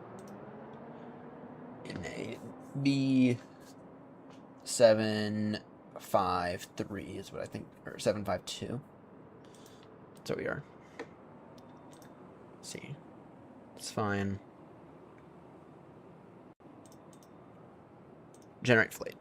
in a B753 is what I think, or 752. That's what we are. Let's see. It's fine. Generate flight.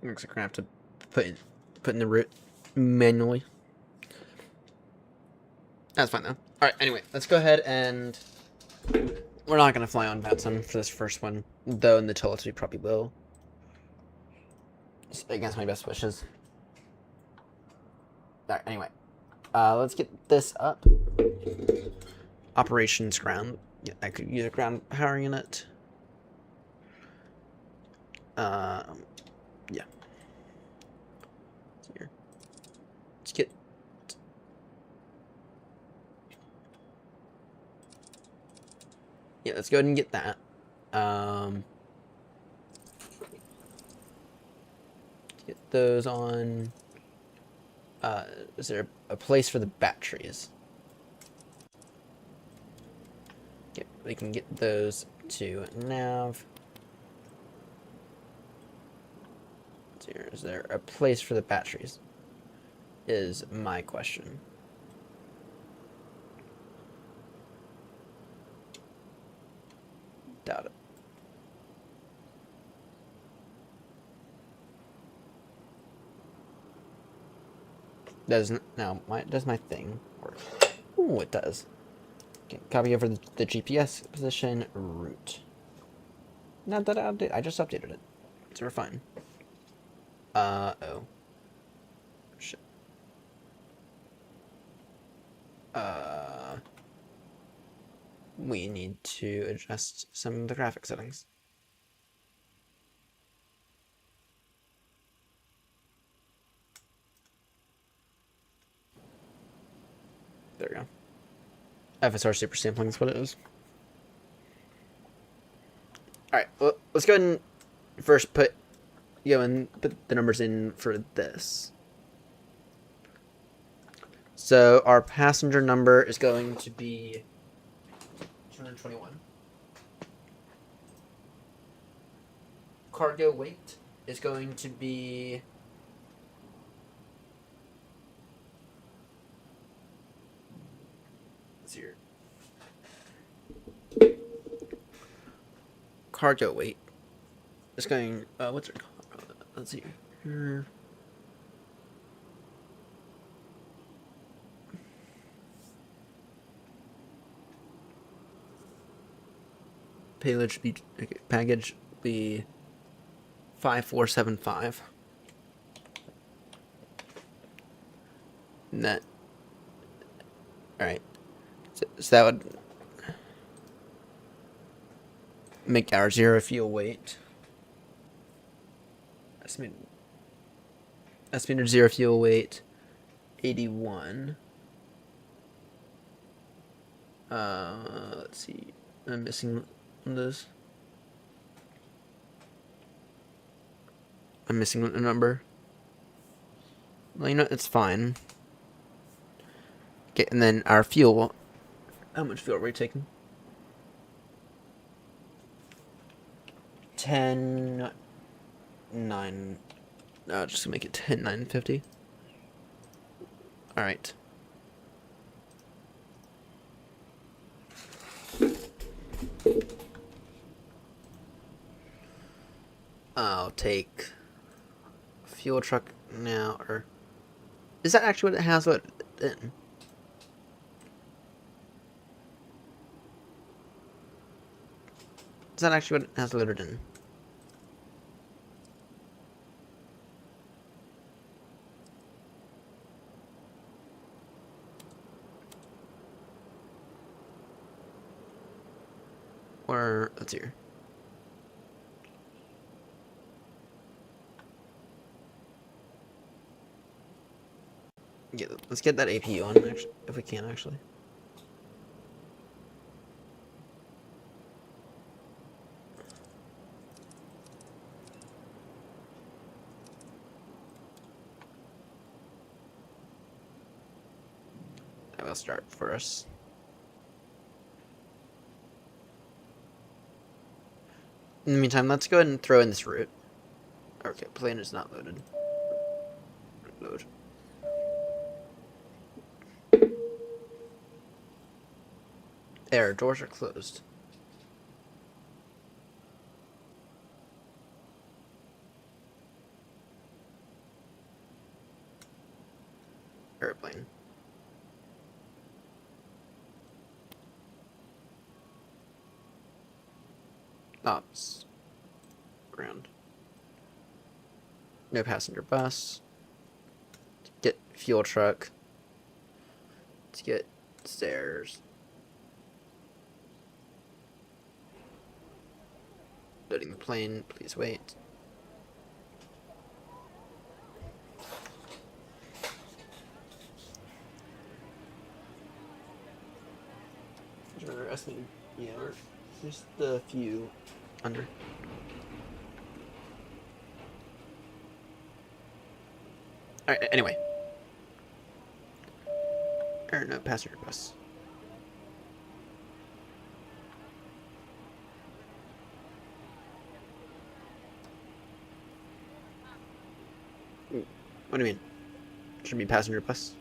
Looks like we're gonna have to put in the route manually. That's fine though. Alright, anyway, let's go ahead and we're not gonna fly on Batson for this first one, though in the toilets we probably will. Just against my best wishes. Alright, anyway. Let's get this up. Operations ground. Yeah, I could use a ground power unit. Yeah. Here. Let's get. Yeah, let's go ahead and get that. Get those on. Is there a place for the batteries? Okay, we can get those to nav. Is there a place for the batteries? Is my question. Doubt it. Does my thing work? Ooh, it does. Okay, copy over the GPS position route. Not that I just updated it, so we're fine. Oh. Shit. We need to adjust some of the graphic settings. There we go. FSR super sampling is what it is. Alright, well, let's go ahead and first put the numbers in for this. So our passenger number is going to be 221. Cargo weight is going to be here. Cargo weight is going. What's it called? Let's see here. Package be 5475. Net. Alright. So that would make our zero fuel weight. Estimated zero fuel weight 81. Let's see. I'm missing this. I'm missing a number. Well, you know, it's fine. Okay, and then our fuel. How much fuel are we taking? 10 9. Just to make it 10 950. All right. I'll take fuel truck now, or is that actually what it has loaded in? Is that actually what it has loaded in? Or let's see here. Yeah, let's get that APU on actually, if we can actually. I will start for us. In the meantime, let's go ahead and throw in this route. Okay, plane is not loaded. Load. Error, doors are closed. Airplane. Ops. Ground. No passenger bus. Get fuel truck. Let's get stairs. Loading the plane. Please wait. Yeah, we're just a few under. Alright, anyway. Or no, passenger bus. What do you mean? Should be passenger bus.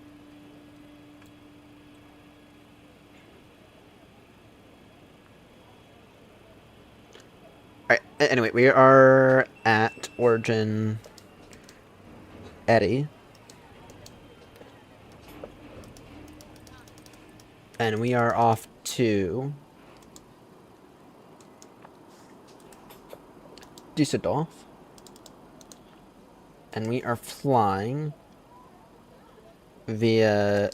Alright, anyway, we are at origin Eddie. And we are off to Düsseldorf. And we are flying via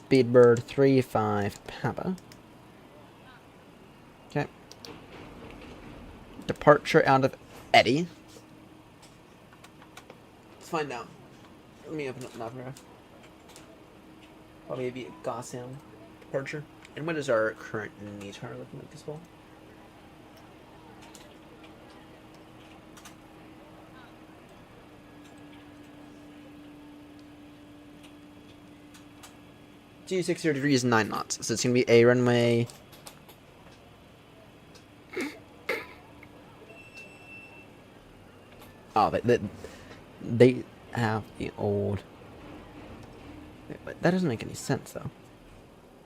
Speedbird 35 Papa. Okay. Departure out of Eddie. Let's find out. Let me open up the map here. Probably be a Gotham departure. And what is our current NETAR looking like as well? G60 degrees 9 knots. So it's gonna be a runway. Oh, they have the old. But that doesn't make any sense though.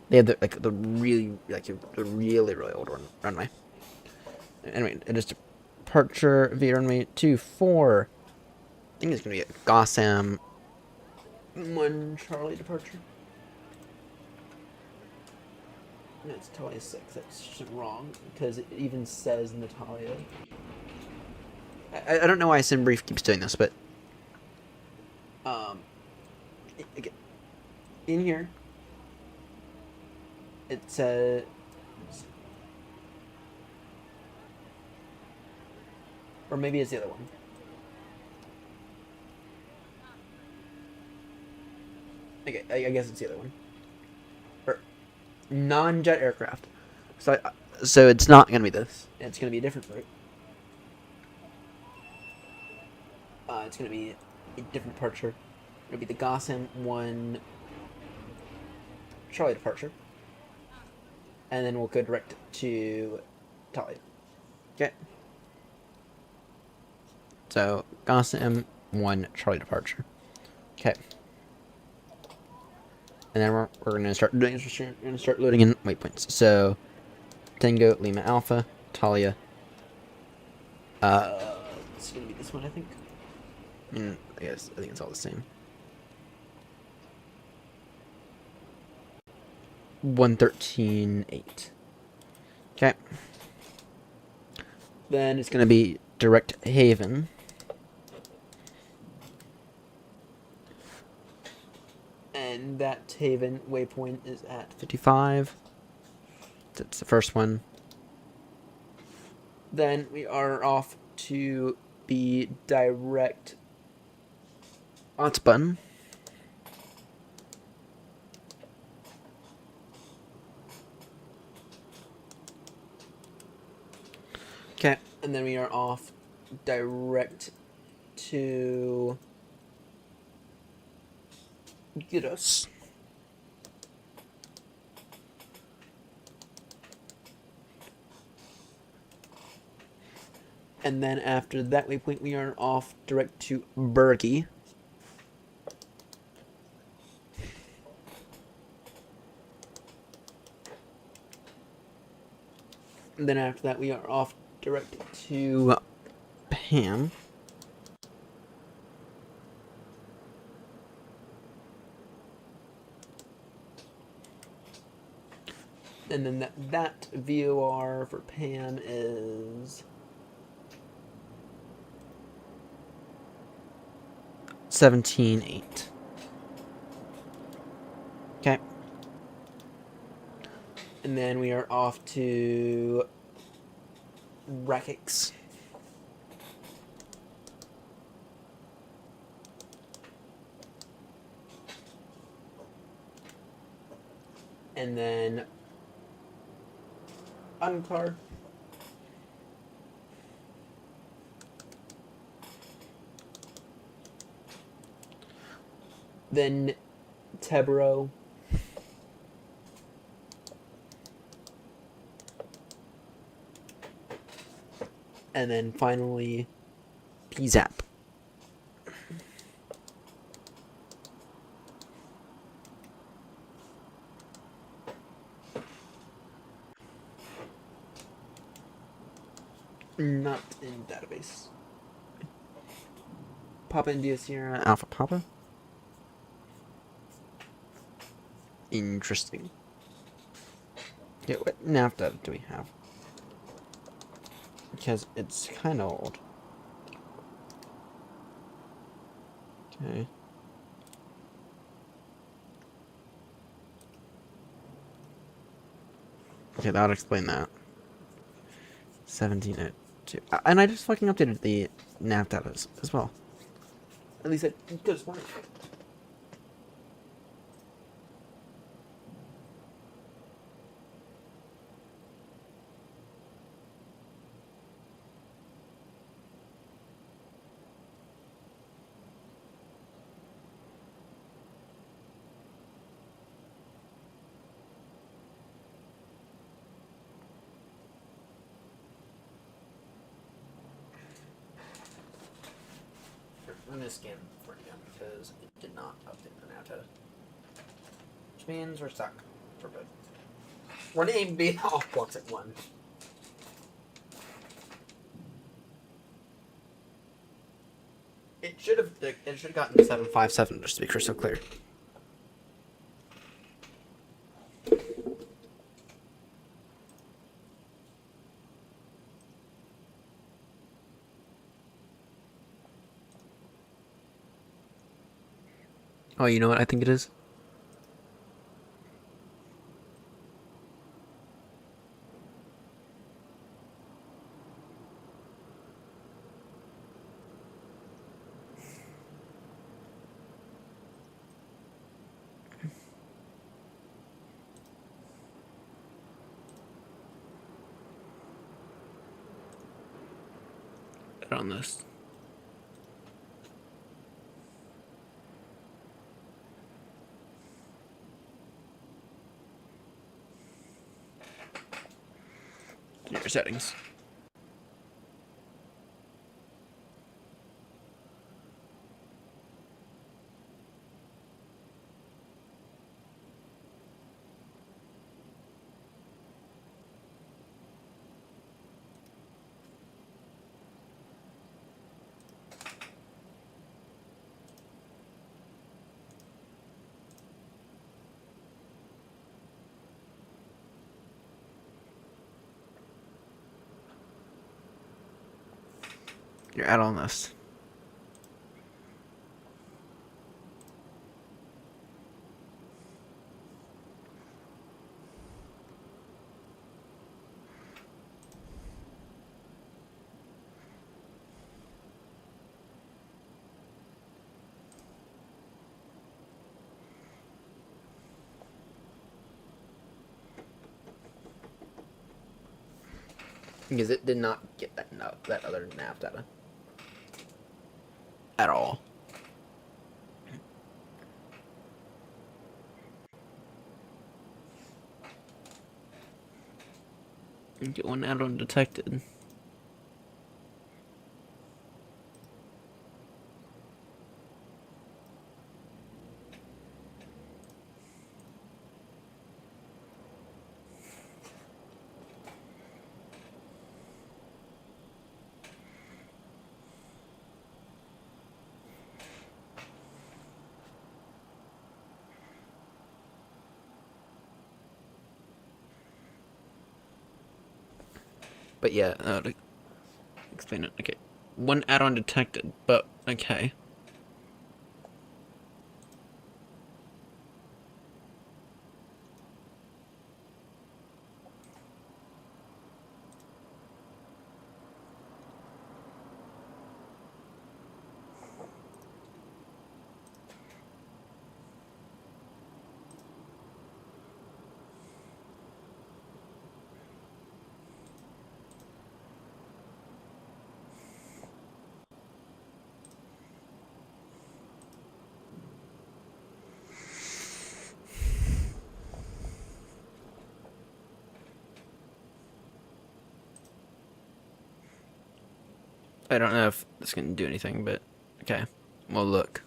They have the really really old runway. Anyway, it is departure via runway 24. I think it's gonna be a Gotham 1 Charlie departure. No, it's Talia 6. That's just wrong because it even says Natalia. I don't know why SimBrief keeps doing this, but in here it says or maybe it's the other one. Okay, I guess it's the other one. Or non-jet aircraft. So it's not gonna be this. It's gonna be a different route. It's gonna be a different departure. It'll be the Gotham 1 Charlie departure. And then we'll go direct to Talia. Okay. So Gotham 1 Charlie departure. Okay. And then we're gonna start doing this. We're gonna start loading in waypoints. So Tango Lima Alpha Talia. It's gonna be this one, I think. I think it's all the same. 113.8. Okay. Then it's gonna be direct Haven. And that Haven waypoint is at 55. That's the first one. Then we are off to be direct Otbun. Okay, and then we are off direct to get us. And then after that waypoint, we are off direct to Berkey. And then after that, we are off direct to Pam. And then that VOR for Pam is 17.8. Okay. And then we are off to Rakix. And then Unclar. Then Tebro. And then finally PZAP. Not in database. Papa India Sierra Alpha Papa. Interesting. Okay, what NAFTA do we have? Because it's kind of old. Okay. Okay, that would explain that. 17.2. And I just fucking updated the nav data as well. At least I could have morning. I'm gonna scan for it again because it did not update the nav data. Which means we're stuck for good. We're gonna even be off blocks at 1. It should have gotten 757 just to be crystal clear. Oh, you know what I think it is? On this. Your settings. Your add-on list. Because it did not get that other nav data at all. Get one add-on detected. But yeah, to explain it. Okay, one add-on detected, but okay. I don't know if this can do anything, but okay. We'll look.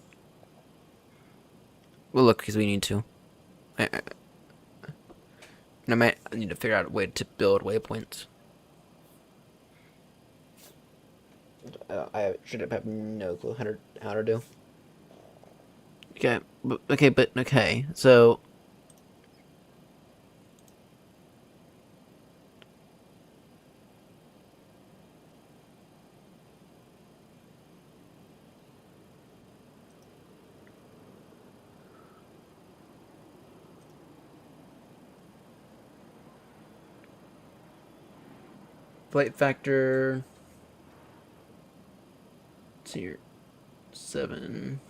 We'll look because we need to. I might need to figure out a way to build waypoints. I should have no clue how to do. Okay, but okay. So flight factor. Let's see here, 7.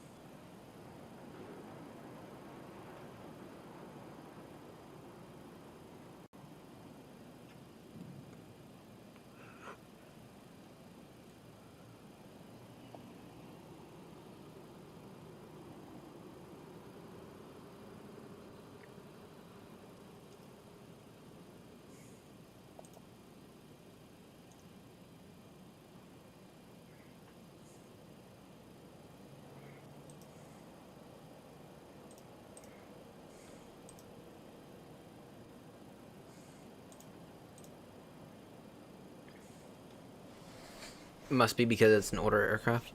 Must be because it's an older aircraft.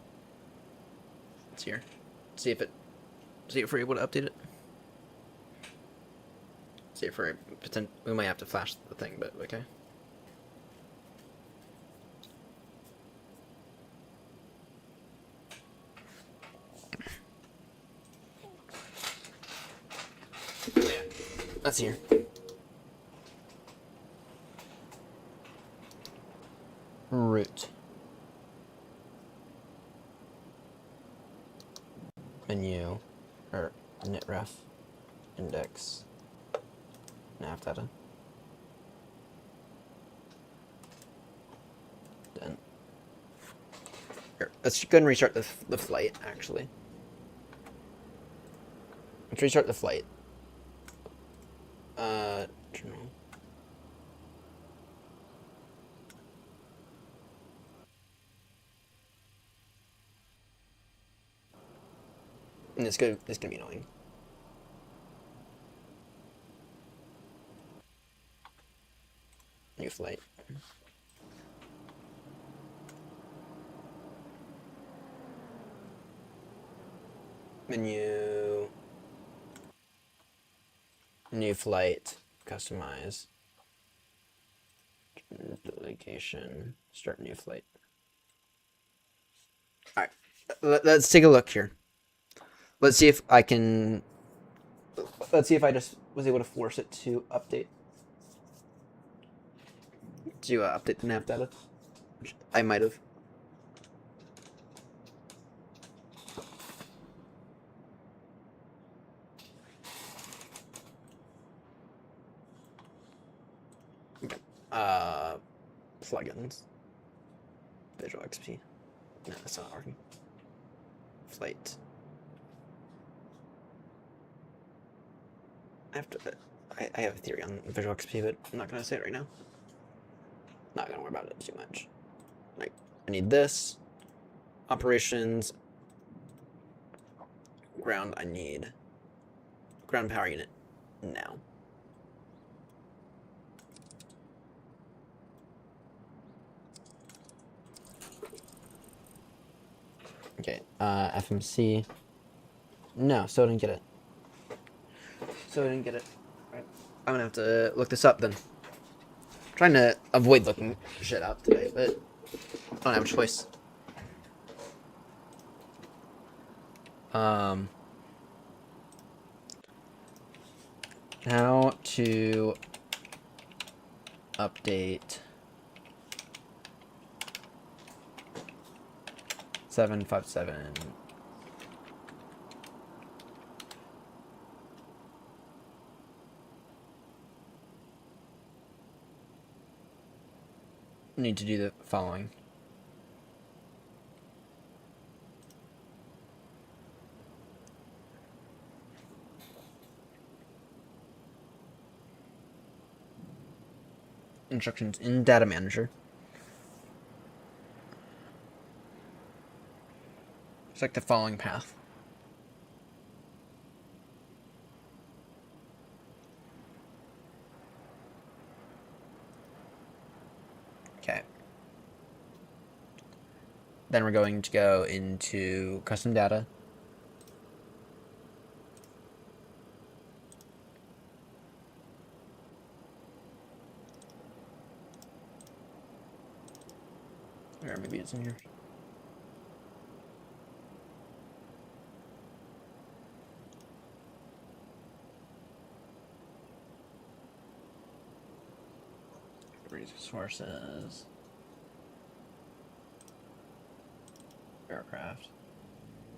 It's here. See if we're able to update it. See if we might have to flash the thing, but okay. Yeah, that's here. Root. Menu, or init-ref, index, nav data. Done. Here, let's go and restart the flight, actually. Let's restart the flight. Journal. And it's gonna be annoying. New flight. Menu. New flight. Customize. Delegation. Start new flight. Alright. Let's take a look here. Let's see if I can. Let's see if I just was able to force it to update. To update the nav data. Which I might have. Plugins. Visual XP. No, that's not working. Flight. I have a theory on Visual XP, but I'm not gonna say it right now. not gonna worry about it too much. Like, I need this. Operations. Ground, I need ground power unit now. Okay, FMC. No, so I didn't get it. Right. I'm gonna have to look this up then. I'm trying to avoid looking shit up today, but I don't have a choice. How to update 757. Need to do the following. Instructions in Data Manager. Select the following path. Okay. Then we're going to go into custom data. Or maybe it's in here. Resources. Aircraft.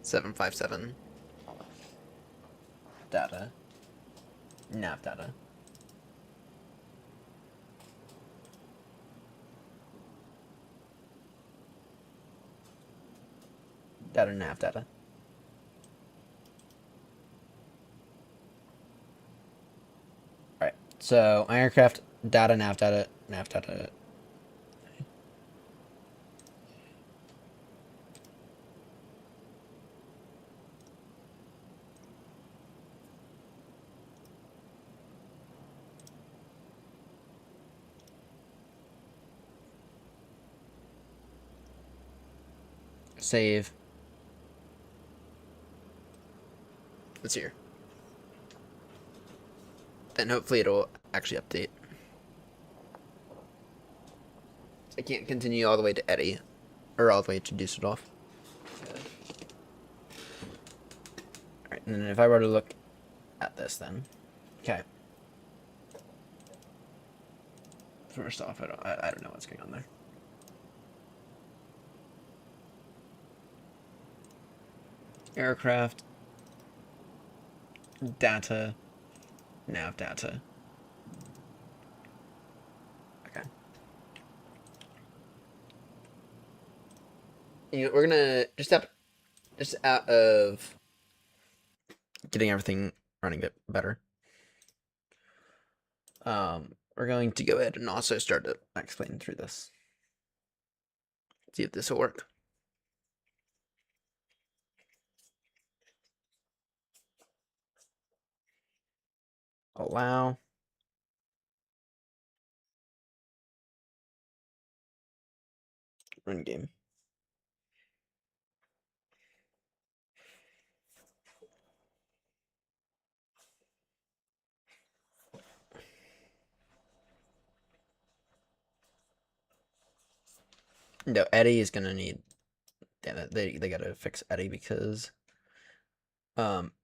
757. Data. Nav data. Data nav data. Alright, so aircraft data nav data nav data. Save. It's here. Then hopefully it'll actually update. I can't continue all the way to Eddie, or all the way to Dusseldorf. Alright, and then if I were to look at this then. Okay. First off, I don't know what's going on there. Aircraft. Data. Nav data. Okay. You know, we're gonna just out of getting everything running a bit better. We're going to go ahead and also start to explain through this. See if this will work. Allow. Run game. No, Eddie is gonna need. Damn it, they gotta fix Eddie because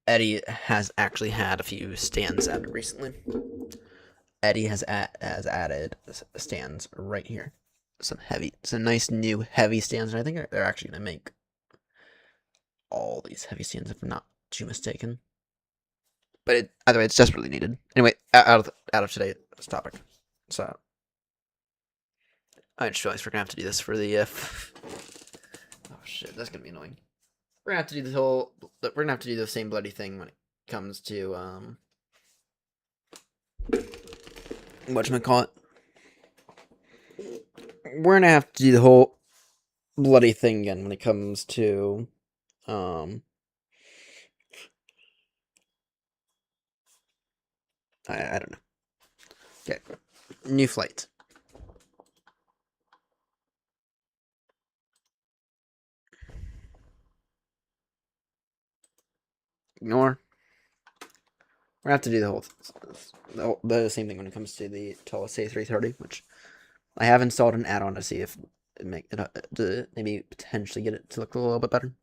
Eddie has actually had a few stands added recently. Eddie has added stands right here. Some nice new heavy stands, and I think they're actually gonna make all these heavy stands if I'm not too mistaken. But either way, it's desperately needed. Anyway, out of today's topic. So I just realized we're gonna have to do this for the oh shit, that's gonna be annoying. We're gonna have to do we're gonna have to do the same bloody thing when it comes to whatchamacallit. we're gonna have to do the whole bloody thing again when it comes to I don't know. Okay, new flight. Ignore. We're gonna have to do the same thing when it comes to the Tulsa A330, which I have installed an add-on to see if it make it to maybe potentially get it to look a little bit better.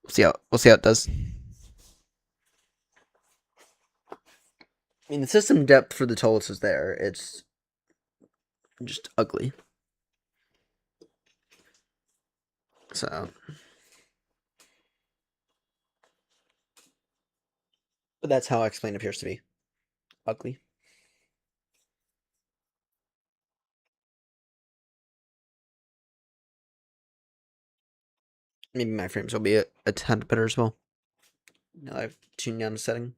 We'll see how it does. I mean, the system depth for the Tulsa is there. It's just ugly. So, but that's how xPlane appears to be. Ugly. Maybe my frames will be a tad better as well. Now I've tuned down the setting.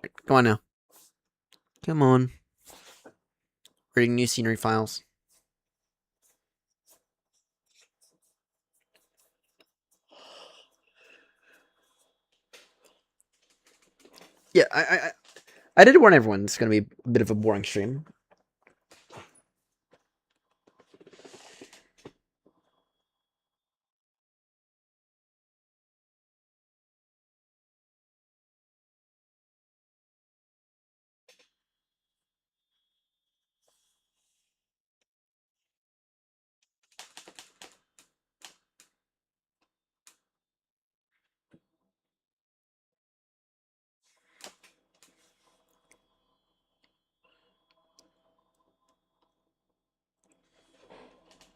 Right, come on now. Come on. Creating new scenery files. Yeah, I did warn everyone it's going to be a bit of a boring stream.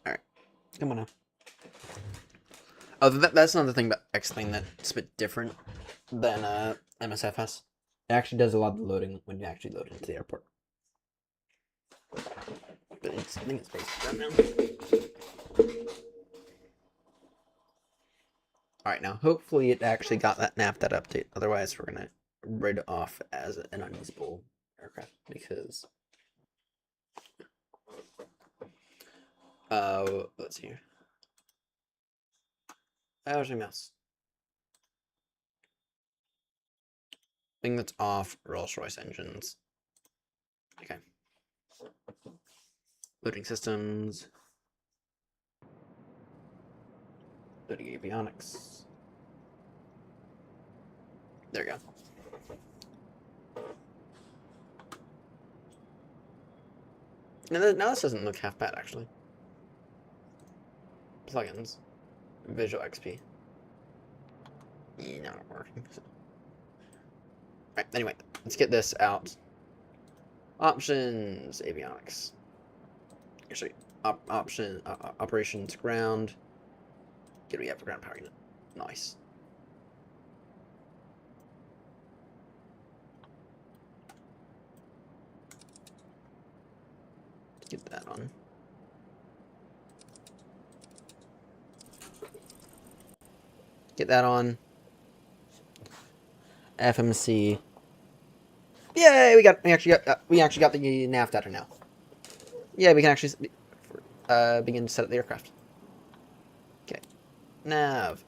Alright, come on now. Oh, that's another thing about xPlane that's a bit different than MSFS. It actually does a lot of the loading when you actually load into the airport. But I think it's basically done now. Alright, now hopefully it actually got that update. Otherwise, we're gonna write it off as an unusable aircraft because let's see here. How's my mouse? Thing that's off, Rolls-Royce engines. Okay. Loading systems. Loading avionics. There we go. Now this doesn't look half bad, actually. Plugins. Visual XP. Yeah, not working. Right, anyway, let's get this out. Options, avionics. Actually, operations, ground. Get we have a ground power unit. Nice. Let's get that on. Get that on. FMC. Yay! We actually got the nav data now. Yeah, we can actually begin to set up the aircraft. Okay. Nav.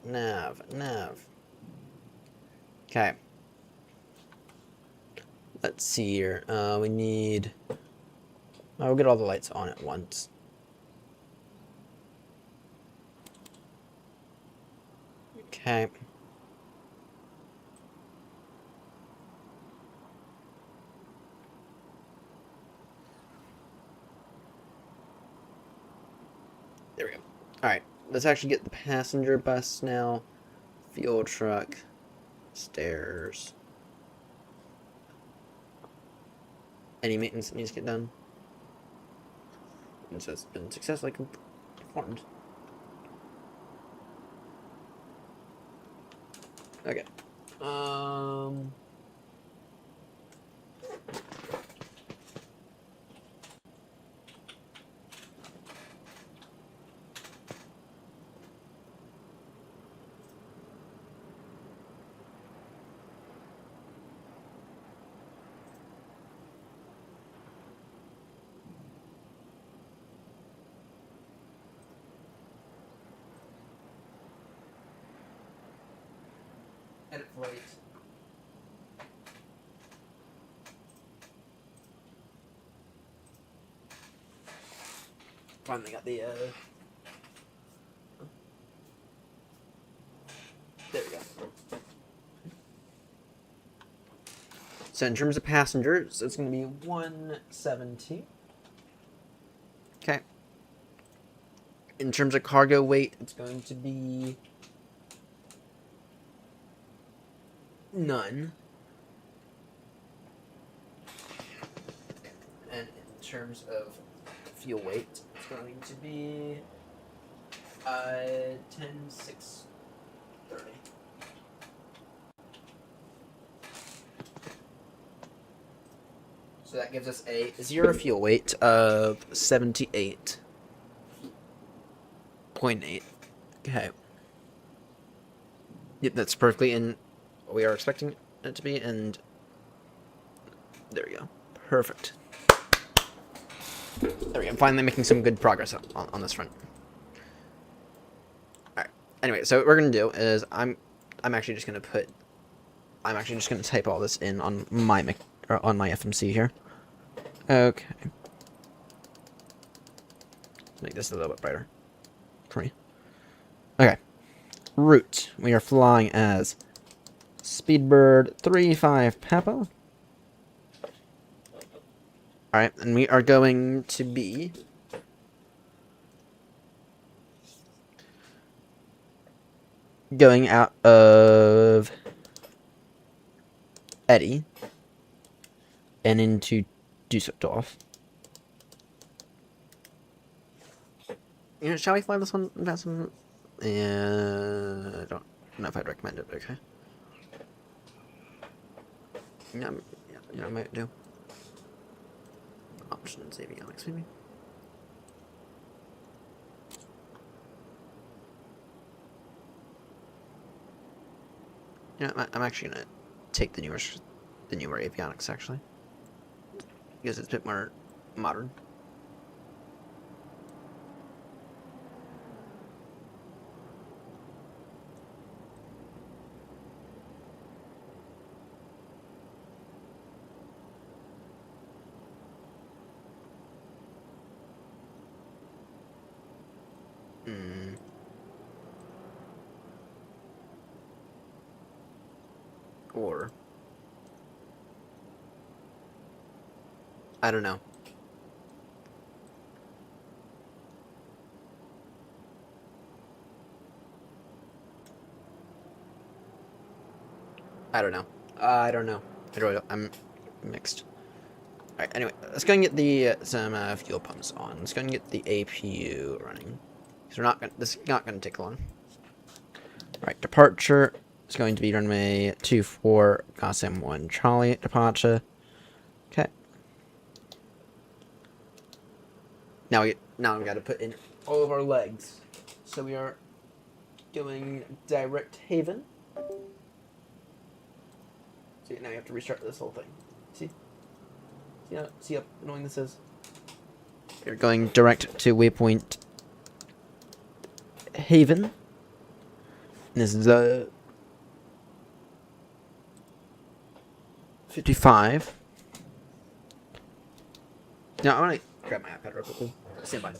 Okay. Let's see here. We need. Oh, we'll get all the lights on at once. Okay. There we go. Alright, let's actually get the passenger bus now. Fuel truck. Stairs. Any maintenance that needs to get done. And so it's been successfully performed. Okay. Edit flight. Finally got the, there we go. So in terms of passengers, it's going to be 170. Okay. In terms of cargo weight, it's going to be none. And in terms of fuel weight, it's going to be 10,630. So that gives us a zero fuel weight of 78.8. Okay. Yep, that's perfectly in what we are expecting it to be, and there we go. Perfect. There we go. I'm finally making some good progress on this front. Alright. Anyway, so what we're gonna do is I'm actually just gonna type all this in on my FMC here. Okay. Make this a little bit brighter for me. Okay. Route. We are flying as Speedbird 35 Papa. Alright, and we are going to be going out of Eddie and into Dusseldorf. You know, shall we fly this one? I don't know if I'd recommend it, okay. Yeah, I might do. Options, avionics, maybe. Yeah, I'm actually gonna take the newer avionics actually, because it's a bit more modern. Or I don't know. I don't know. I don't know. I'm mixed. Alright, anyway, let's go and get the some fuel pumps on. Let's go and get the APU running. Because this is not gonna take long. Alright, departure is going to be runway 24 Gotham 1 Charlie departure. Okay. Now we gotta put in all of our legs. So we are going direct Haven. See, now you have to restart this whole thing. See how annoying this is? You're going direct to waypoint Haven. This is 55. Now, I want to grab my iPad real quickly. Stand by.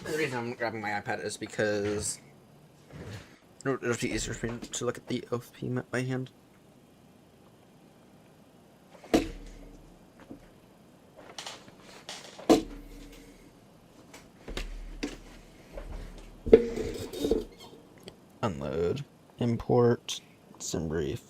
The reason I'm grabbing my iPad is because it'll be easier for me to look at the OFP map by hand. Unload, import, sim brief.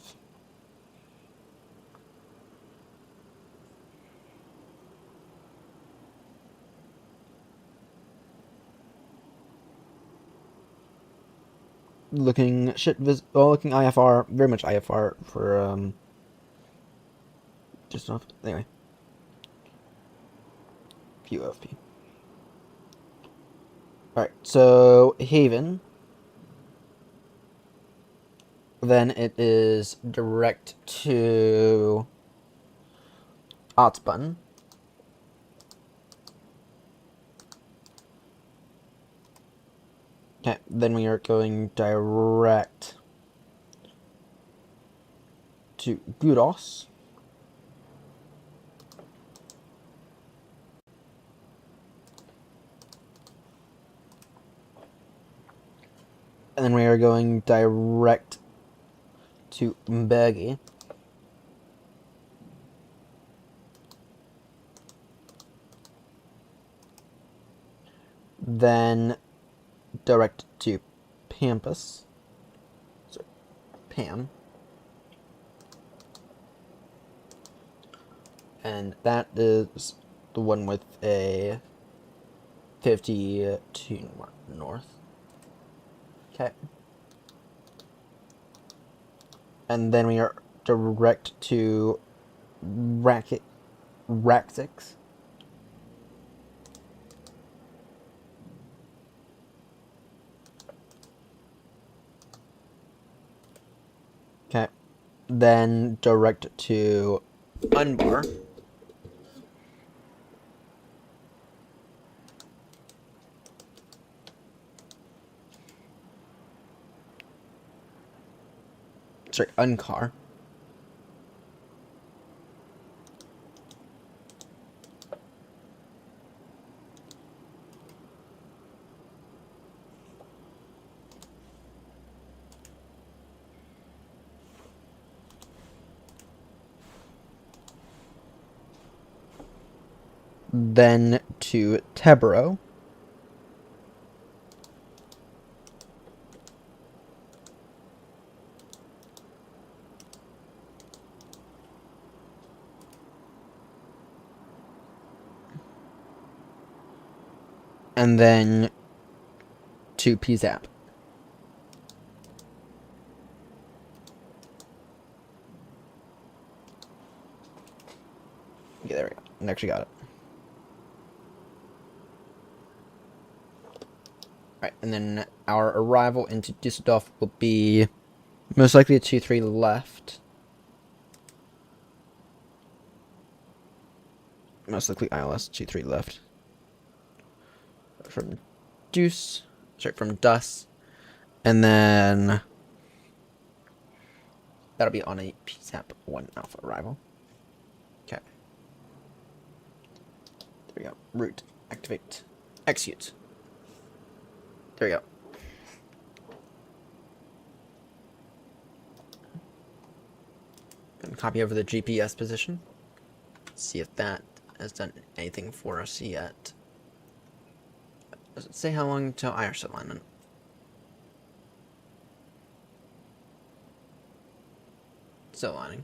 Looking looking IFR, very much IFR for just off anyway. Few OFP. Alright, so Haven. Then it is direct to Otsbun. Okay, then we are going direct to Gudos. And then we are going direct to Mbegi. Then direct to Pampas. Sorry, Pam. And that is the one with a 52 north. Okay. And then we are direct to Rackix. Okay. Then direct to Unbar. Sorry, Uncar. Then to Tebro. And then to PZAP. Okay, there we go. I actually got it. Alright, and then our arrival into Dusseldorf will be most likely a 2-3 left. Most likely ILS 2-3 left. From from Dus. And then that'll be on a PSAP 1 Alpha arrival. Okay. There we go. Route. Activate. Execute. There we go. And copy over the GPS position. See if that has done anything for us yet. Does it say how long until IRS alignment? Still aligning.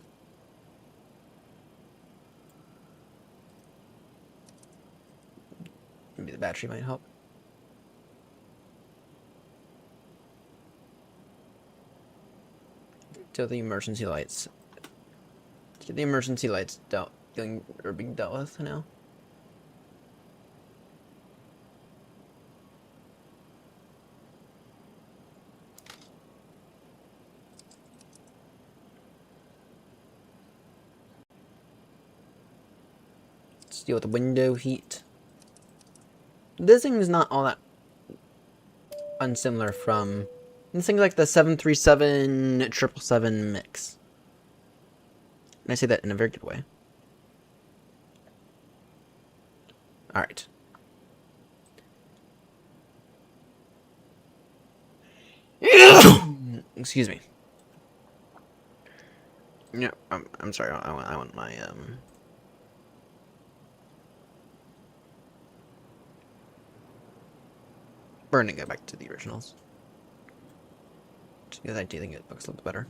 Maybe the battery might help. Till the emergency lights. Get the emergency lights being dealt with now. Let's deal with the window heat. This thing is not all that unsimilar from this thing's like the 737 777 mix. And I say that in a very good way. Alright. Excuse me. Yeah, I'm sorry. I want my we're gonna go back to the originals. Just because I do think it looks a little better.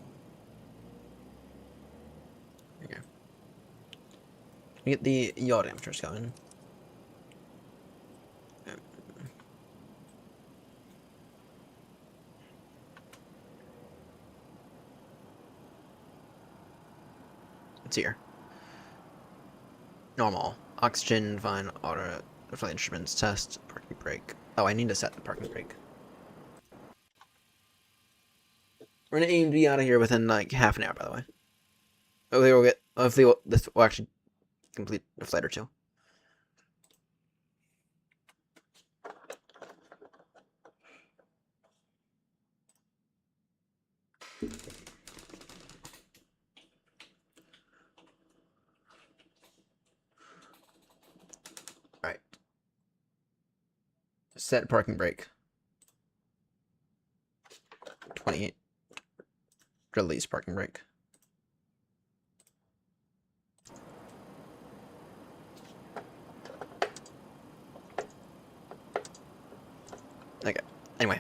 There you go. We get the yaw dampers going. It's here. Normal. Oxygen, fine. Auto flight instruments, test, parking brake. Oh, I need to set the parking brake. We're gonna aim to be out of here within like half an hour, by the way. Hopefully this will actually complete a flight or two. Alright. Set parking brake. 28. Release parking brake. Okay. Anyway.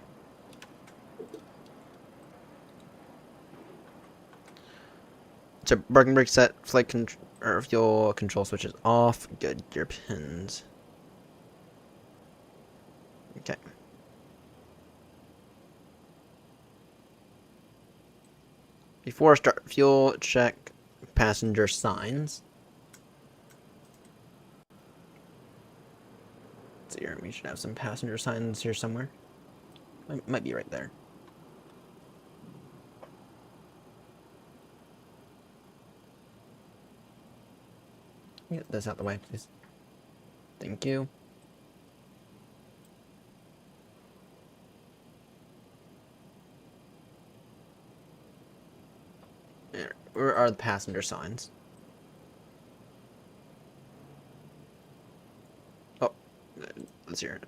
So parking brake set, flight or fuel control switches off. Good gear pins. Okay. Before start fuel, check passenger signs. Let's see here, we should have some passenger signs here somewhere. Might be right there. Get this out the way, please. Thank you. Where are the passenger signs? Oh, let's hear it.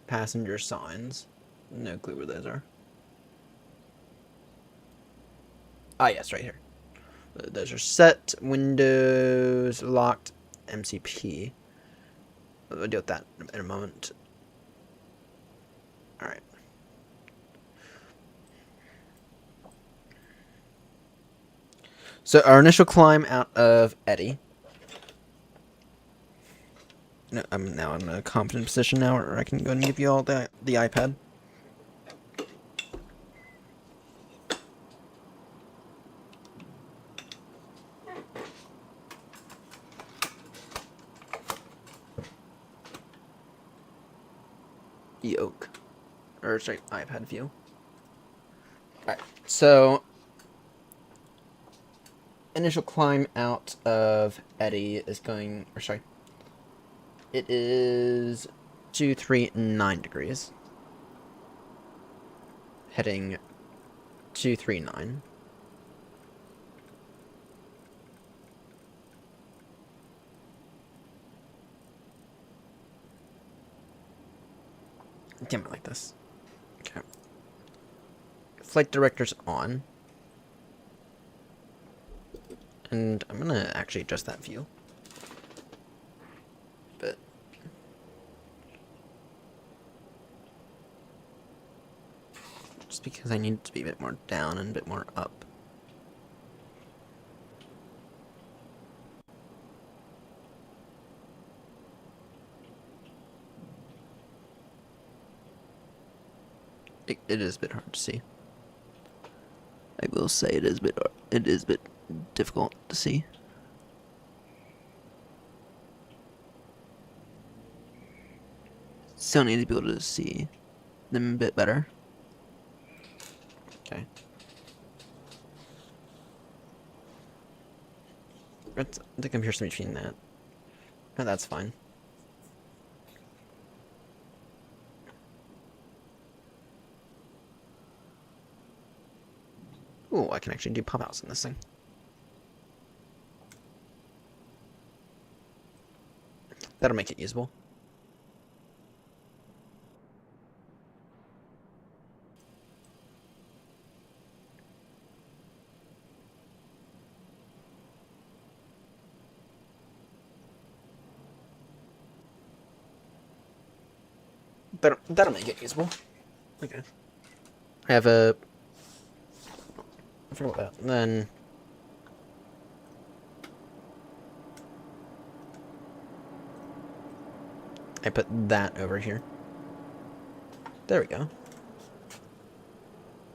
Passenger signs. No clue where those are. Ah, yes, right here. Those are set, windows, locked, MCP. We'll deal with that in a moment. Alright. So our initial climb out of Eddy. No, I'm now in a confident position now where I can go and give you all the iPad. Yoke. Or sorry, iPad view. Alright, so initial climb out of Eddy is going, or sorry, it is 239 degrees. Heading 239. Damn it, like this. Okay. Flight director's on. And I'm gonna actually adjust that view. But just because I need it to be a bit more down and a bit more up. It is a bit hard to see. I will say it is a bit difficult to see. Still need to be able to see them a bit better. Okay. What's the comparison between that? Oh, that's fine. Ooh, I can actually do pop-outs in this thing. That'll make it usable. That'll make it usable. Okay. I have a... I forgot about that. Then... I put that over here. There we go.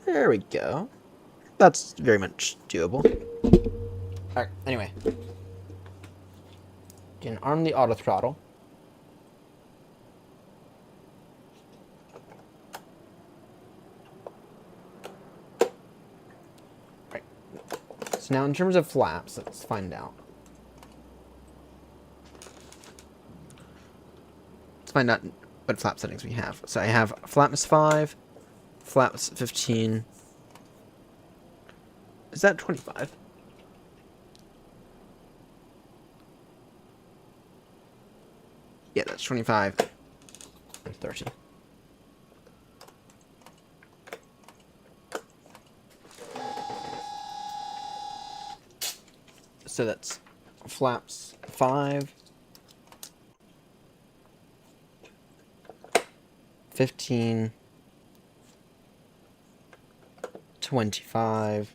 There we go. That's very much doable. Alright, anyway. You can arm the auto throttle. So now in terms of flaps, let's find out. Let's find out what flap settings we have. So I have flaps 5, flaps 15. Is that 25? Yeah, that's 25 and 30. So that's flaps 5, 15, 25,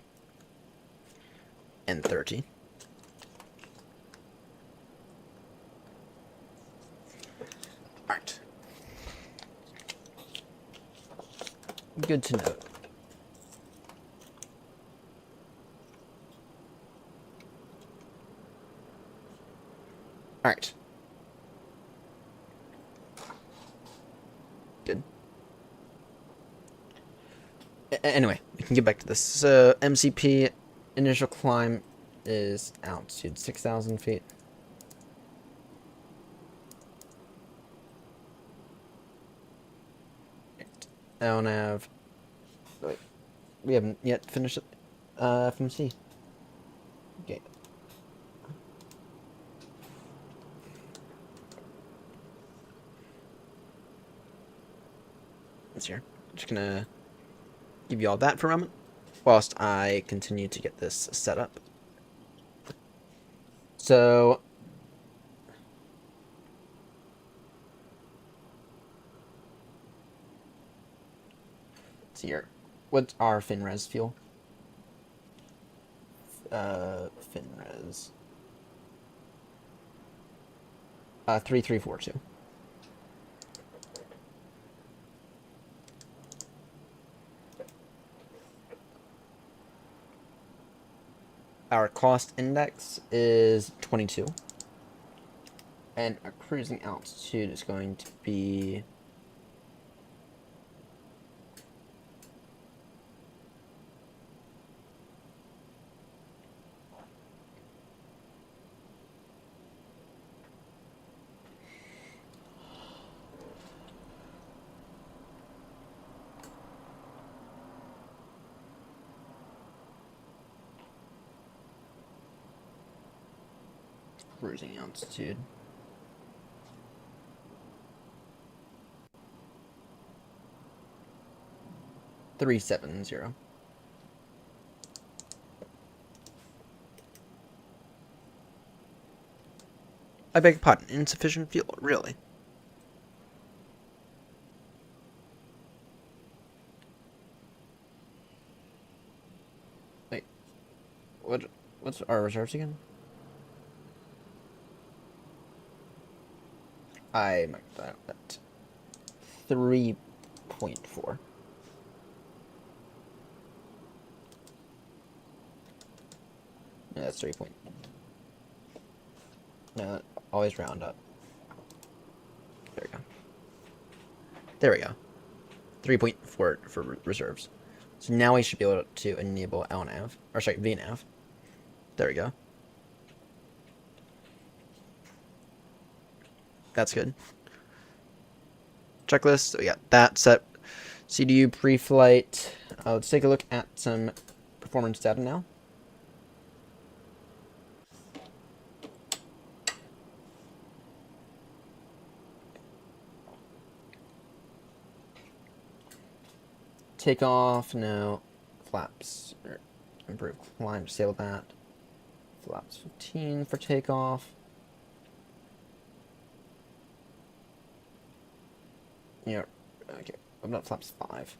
and 30. Alright. Good to note. Alright. Good. Anyway, we can get back to this. So, MCP initial climb is altitude 6,000 feet. LNAV. Wait, we haven't yet finished it. FMC. Okay. It's here. Just gonna give you all that for a moment, whilst I continue to get this set up. So, let's see here. What's our FinRes fuel? FinRes. 3342. Our cost index is 22. And our cruising altitude is going to be... cruising altitude. $370. I beg your pardon, insufficient fuel, really? Wait, what's our reserves again? I marked that at 3.4. No, that's 3 point. No, always round up. There we go. There we go. 3.4 for reserves. So now we should be able to enable LNAV, or sorry, VNAV. There we go. That's good. Checklist, so we got that set. CDU pre-flight. Let's take a look at some performance data now. Takeoff, no. Flaps, improve climb, disable that. Flaps 15 for takeoff. Yeah, okay. I'm not flaps 5.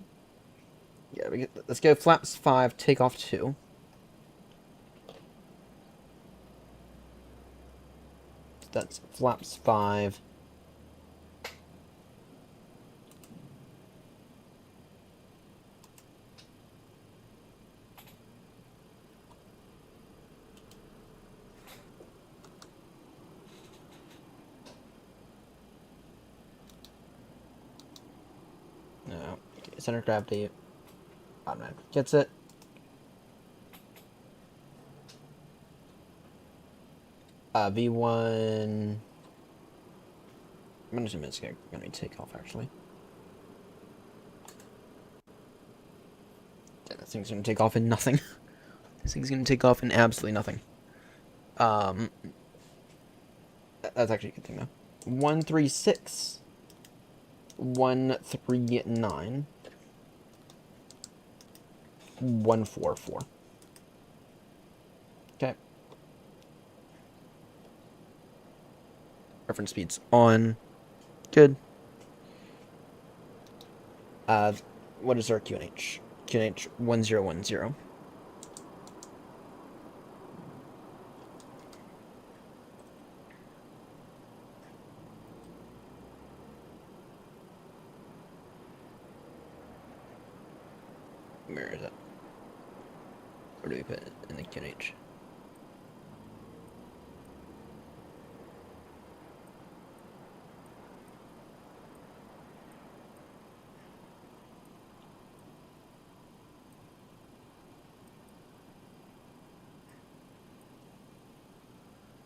Yeah, let's go flaps 5, takeoff 2. That's flaps 5. No, okay, center of gravity automatically gets it. V1. I'm gonna assume it's gonna take off actually. Yeah, that thing's gonna take off in nothing. This thing's gonna take off in absolutely nothing. That's actually a good thing though. 136. 139. 144. Okay. Reference speed's on. Good. What is our QNH? QNH 1010. Where is it? Where do we put it in the QNH?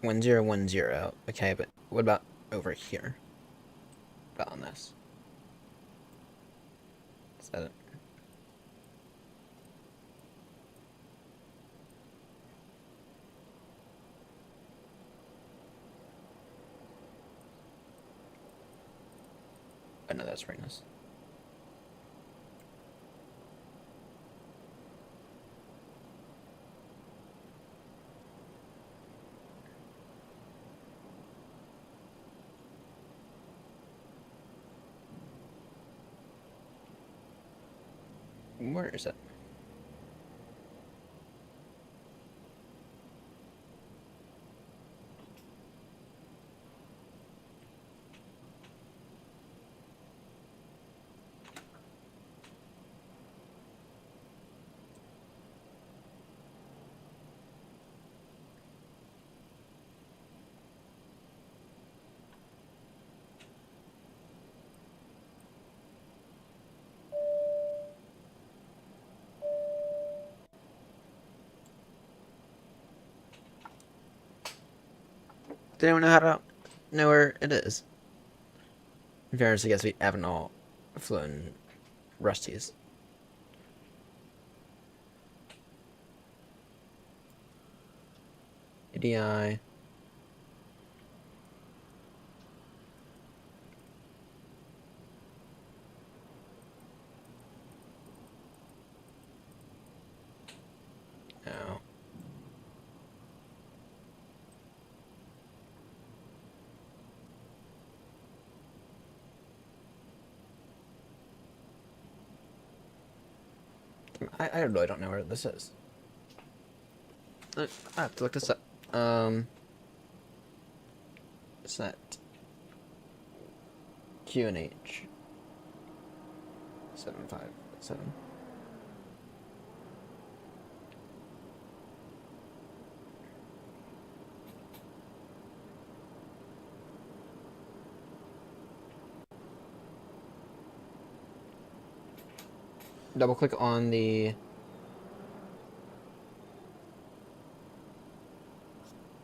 One zero one zero. Okay, but what about over here? About on this? Is that it? Oh no, that's brightness. Where is it? Does anyone know how to know where it is? In fairness, I guess we haven't all flown Rusties. ADI. No. I really don't know where this is. I have to look this up. Set QNH 757. Double click on the.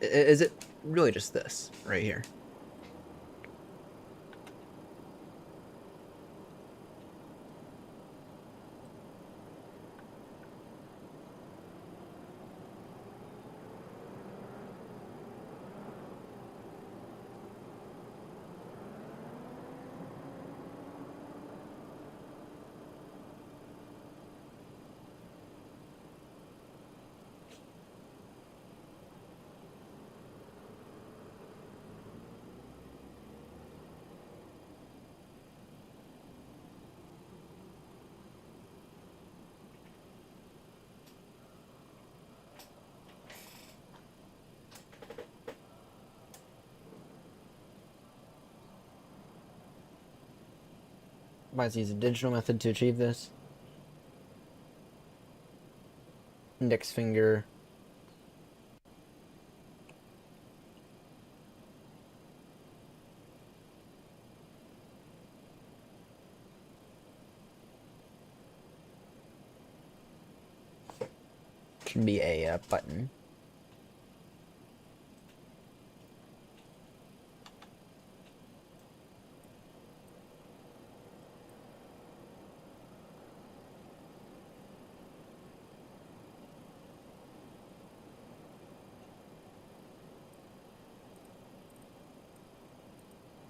Is it really just this right here? Might use a digital method to achieve this. Index finger. Should be a button.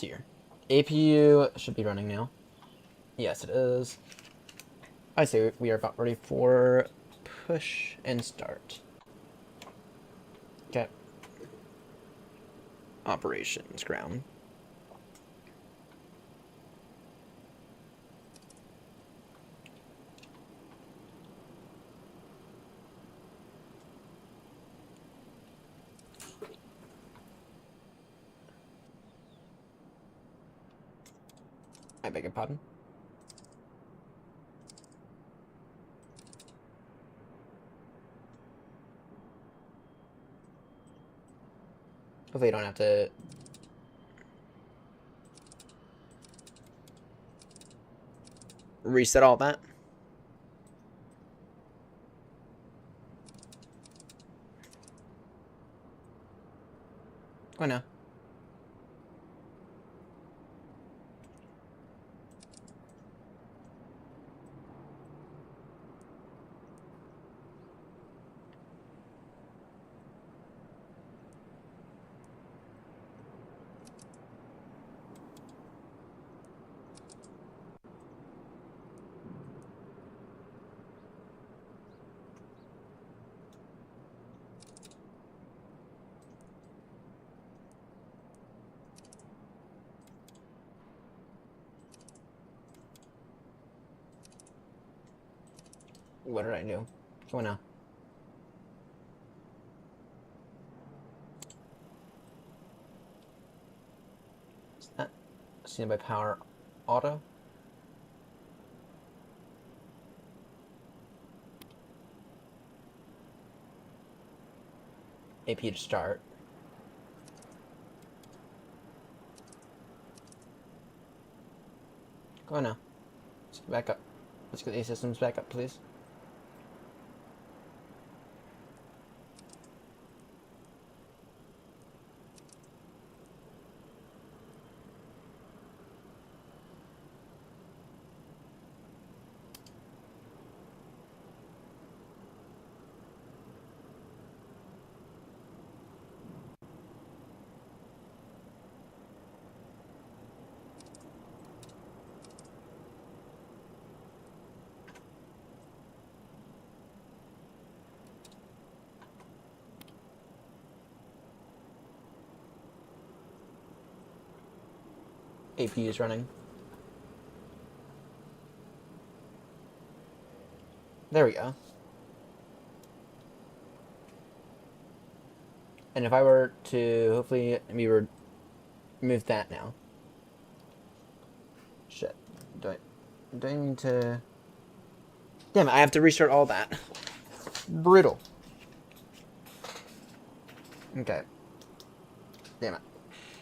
see here. APU should be running now. Yes, it is. I say we are about ready for push and start. Okay. Operations ground. I beg your pardon. Hopefully you don't have to reset all that. Oh no. What did I do? Come on now. Is that standby power auto? AP to start. Go on now. Let's get back up. Let's get these systems back up, please. AP is running. There we go. And if I were to hopefully maybe remove that now. Shit. Do I need to... Damn it, I have to restart all that. Brutal. Okay. Damn it.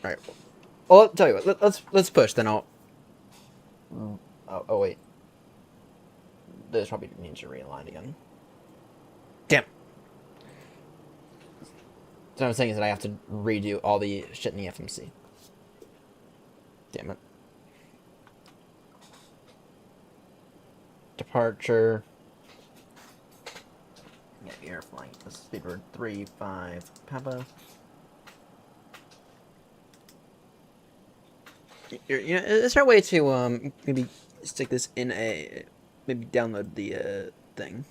Alright. Well, I'll tell you what, let's push, then I'll... Oh, wait. This probably needs to realign again. Damn. So what I'm saying is that I have to redo all the shit in the FMC. Damn it. Departure. Yeah, air flight. This is speedbird 3-5 Papa. You know, is there a way to maybe stick this in a maybe download the thing?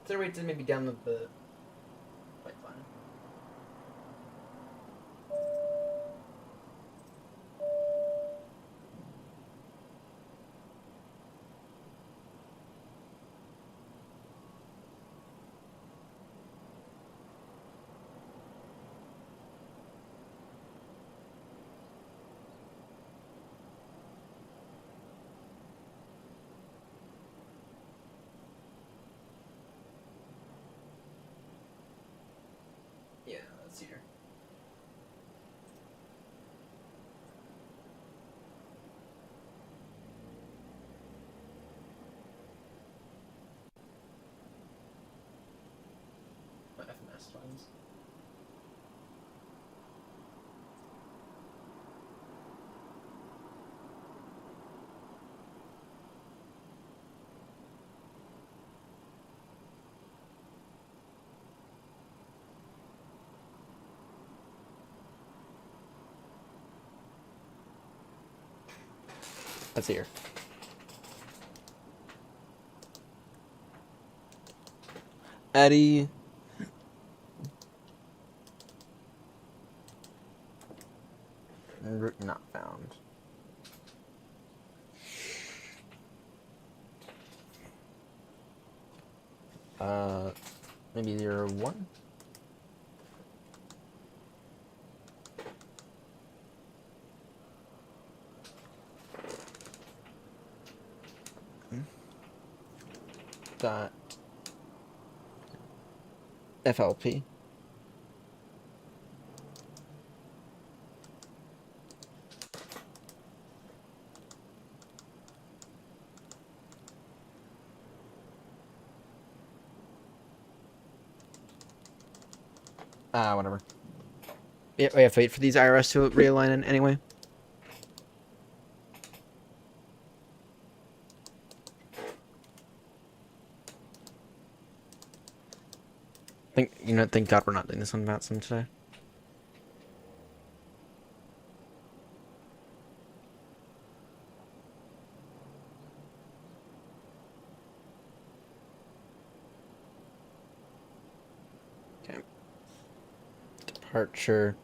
Is there a way to maybe download the pipeline? Yeah, let's see here. My FMS funds. Let's see here. Eddie. Route not found. Maybe 0-1. Dot FLP. Whatever. Yeah, we have to wait for these IRS to realign in anyway. Thank God we're not doing this on Matson today. Okay. Departure.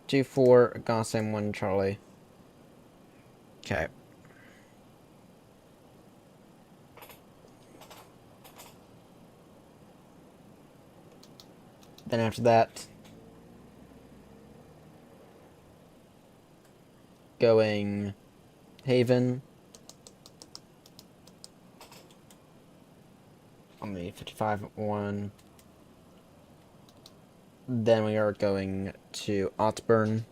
2-4, Gotham 1 Charlie. Okay. Then after that, going Haven on the 55-1. Then we are going to Otburn.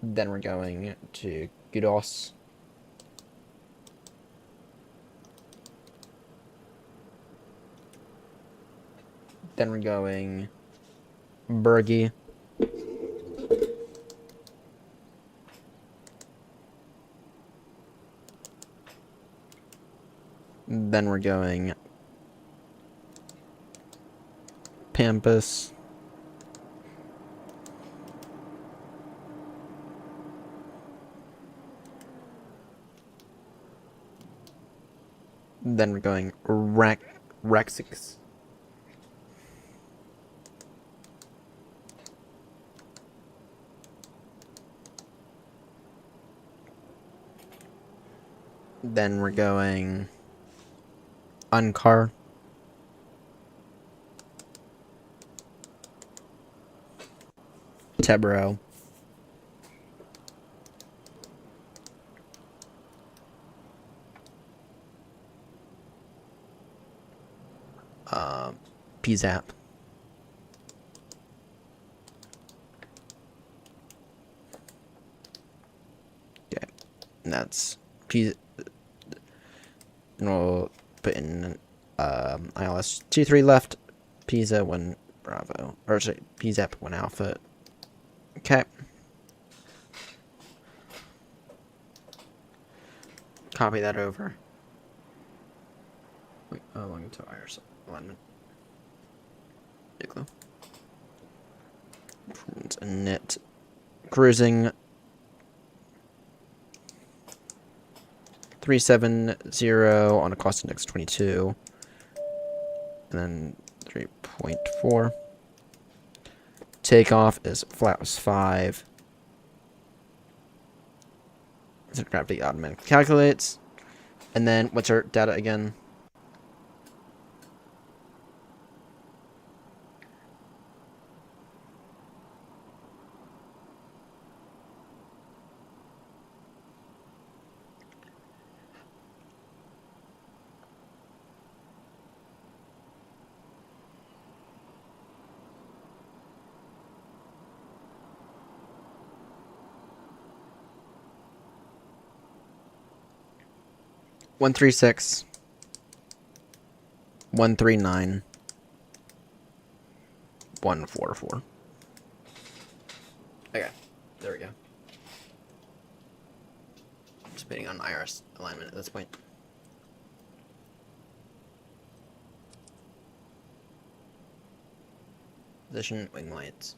Then we're going to Gudos. Then we're going Bergie. Then we're going Pampas. Then we're going Rexix. Then we're going Uncar. Tebro. PZAP. Okay. And that's P. And we'll put in ILS 2-3 left. Pisa 1 Bravo. Or sorry, PZAP 1 Alpha. Okay. Copy that over. Wait, along to IRS alignment. Igloo. Net cruising 370 on a cost index 22, and then 3.4. Takeoff is flat was 5. Center gravity automatically calculates, and then what's our data again? One 136 139 144. Okay, there we go. Just waiting on IRS alignment at this point. Position wing lights.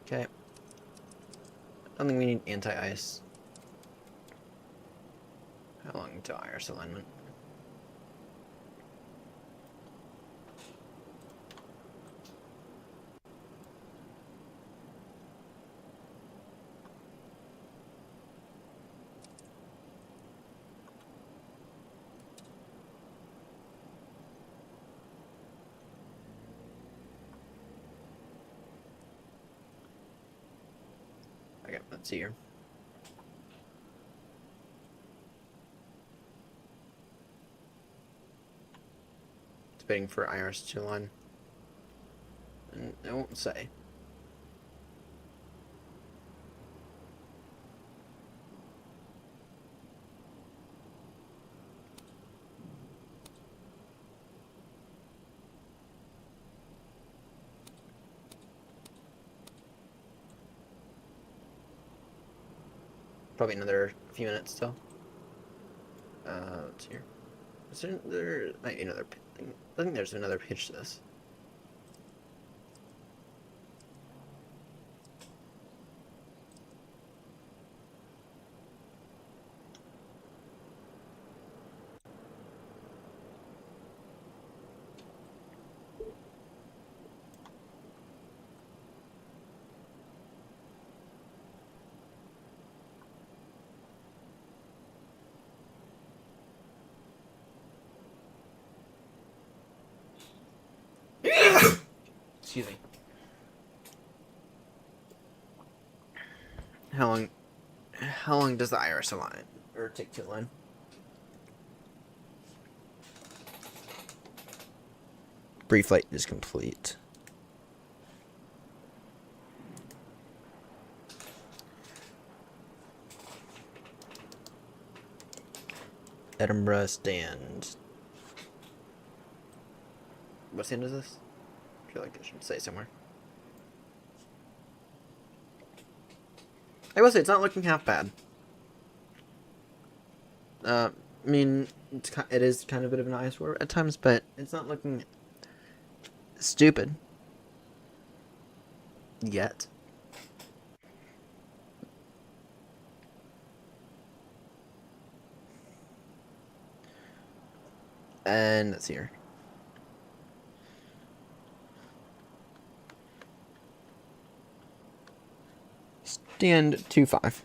Okay. I don't think we need anti-ice. How long to iris alignment? Okay, let's see here. It's waiting for iris to align. And it won't say. Probably another few minutes still. Let's see here. Is there might be another thing? I think there's another pitch to this. Excuse me. How long does the iris align or take to align? Brief light is complete. Edinburgh stand. What stand is this? I feel like I should say somewhere. I will say it's not looking half bad. I mean, it is kind of a bit of an eyesore at times, but it's not looking stupid yet. And let's see here. Stand 2.5.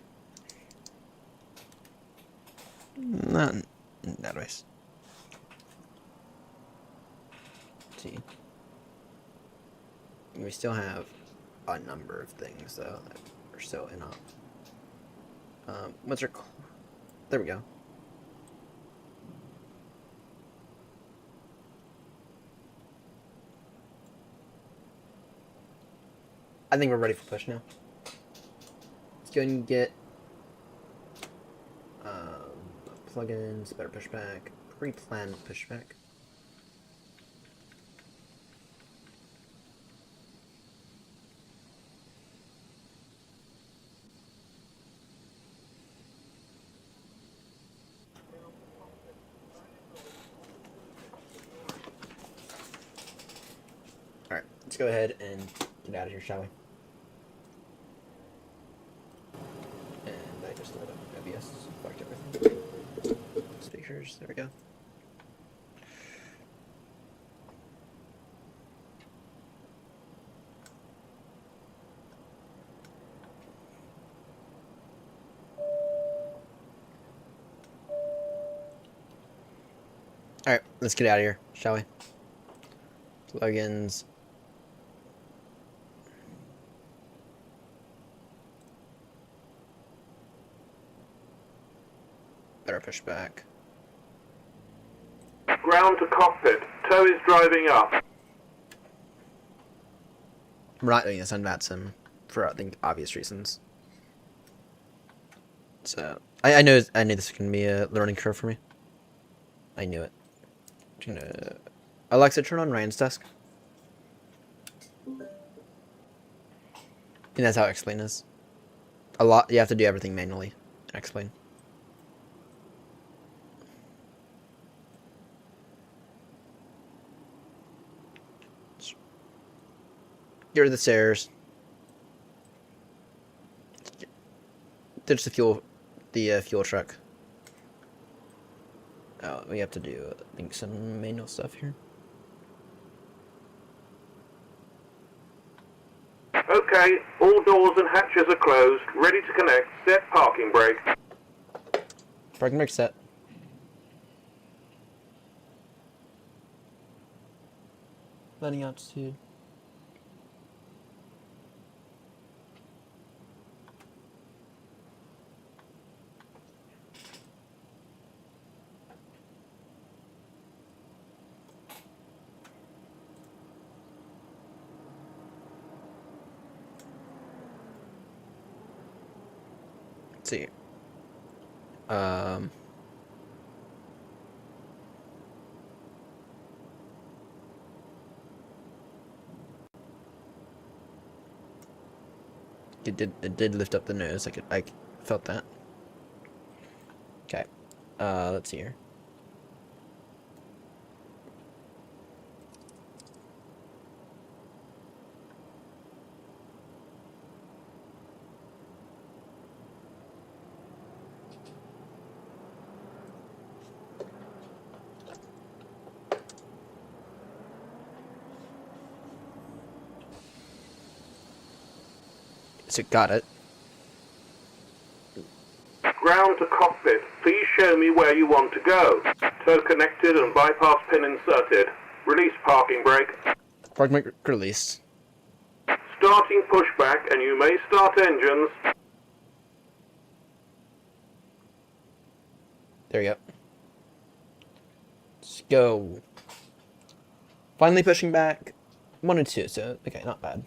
Not in that ways. Let's see. We still have a number of things though that are still in up. What's our? There we go. I think we're ready for push now. Let's go and get plugins, better pushback, pre-planned pushback. Alright, let's go ahead and get out of here, shall we? And I just let up OBS, select everything. Speakers, there we go. Alright, let's get out of here, shall we? Plugins. Better pushback. Ground to cockpit. Tow is driving up. We're not doing this on VATSIM for, I think, obvious reasons. So, I knew this can be a learning curve for me. I knew it. Alexa, turn on Ryan's desk. And that's how xPlane is. You have to do everything manually in xPlane. Get rid of the stairs. ditch the fuel truck. Oh, we have to do, I think, some manual stuff here. Okay, all doors and hatches are closed. Ready to connect. Set parking brake. Parking brake set. Landing altitude. Let's see. It did lift up the nose. I felt that. Okay. Let's see here. So got it. Ground to cockpit. Please show me where you want to go. Tow connected and bypass pin inserted. Release parking brake. Parking brake released. Starting pushback, and you may start engines. There you go. Let's go. Finally pushing back. 1 and 2, so okay, not bad.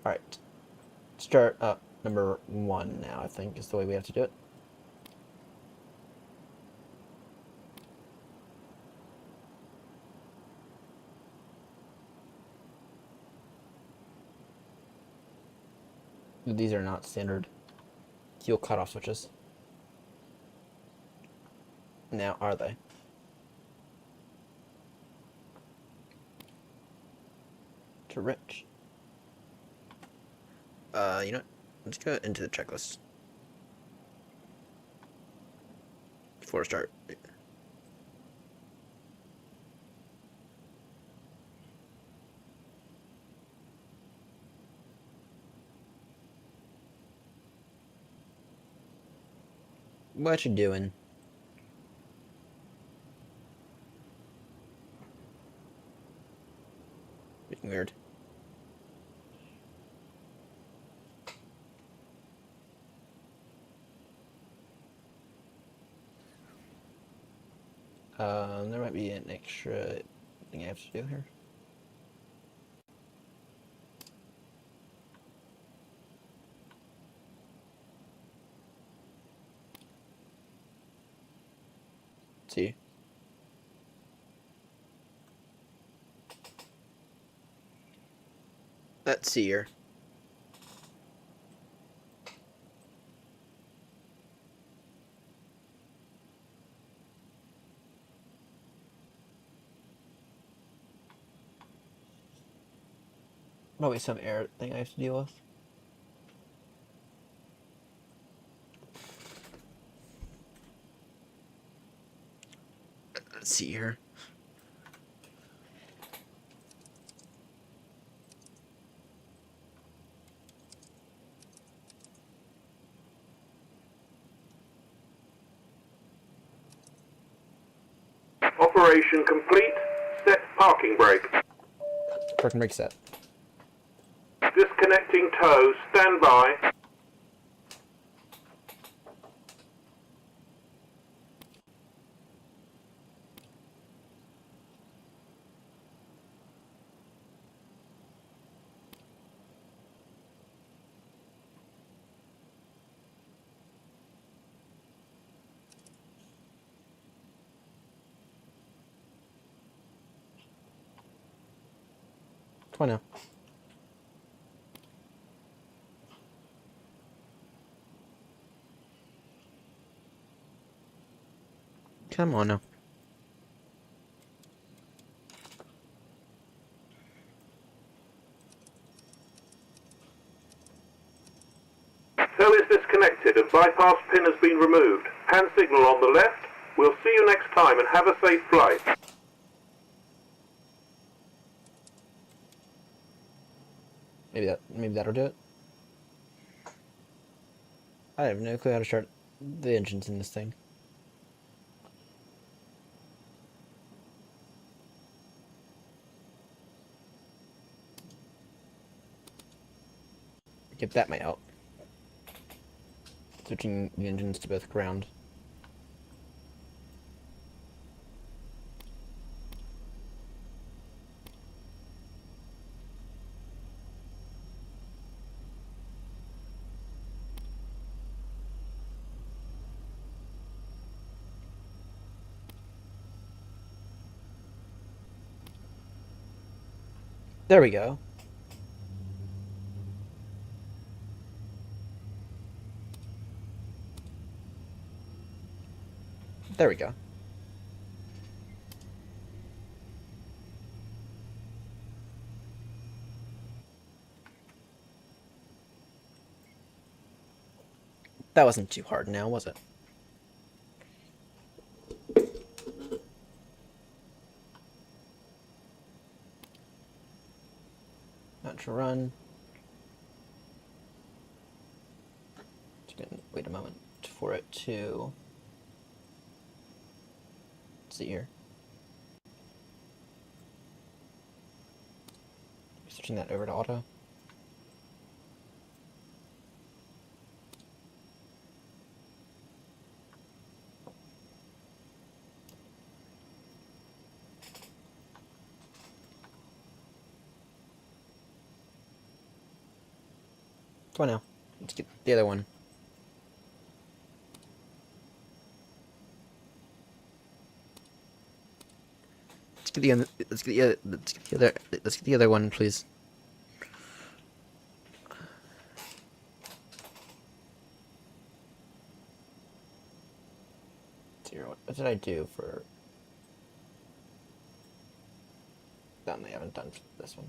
Alright. Start up number 1 now, I think, is the way we have to do it. These are not standard fuel cutoff switches. Now, are they? To rich. You know what? Let's go into the checklist. Before we start. What you doing? Being weird. There might be an extra thing I have to do here. Let's see. Let's see here. Probably some error thing I have to deal with. Let's see here. Operation complete. Set parking brake. Parking brake set. Disconnecting tow. Stand by. Come on now. Come on now. connected and bypass pin has been removed. Hand signal on the left. We'll see you next time and have a safe flight. Maybe that'll do it. I have no clue how to start the engines in this thing. Yep, that might help. Switching the engines to both ground. There we go. There we go. That wasn't too hard now, was it? Not to run. Just gonna wait a moment for it to... Let's see here. Switching that over to auto. Come on now. Let's get the other one. Let's get the other one, please. What did I do for... Done, I haven't done for this one.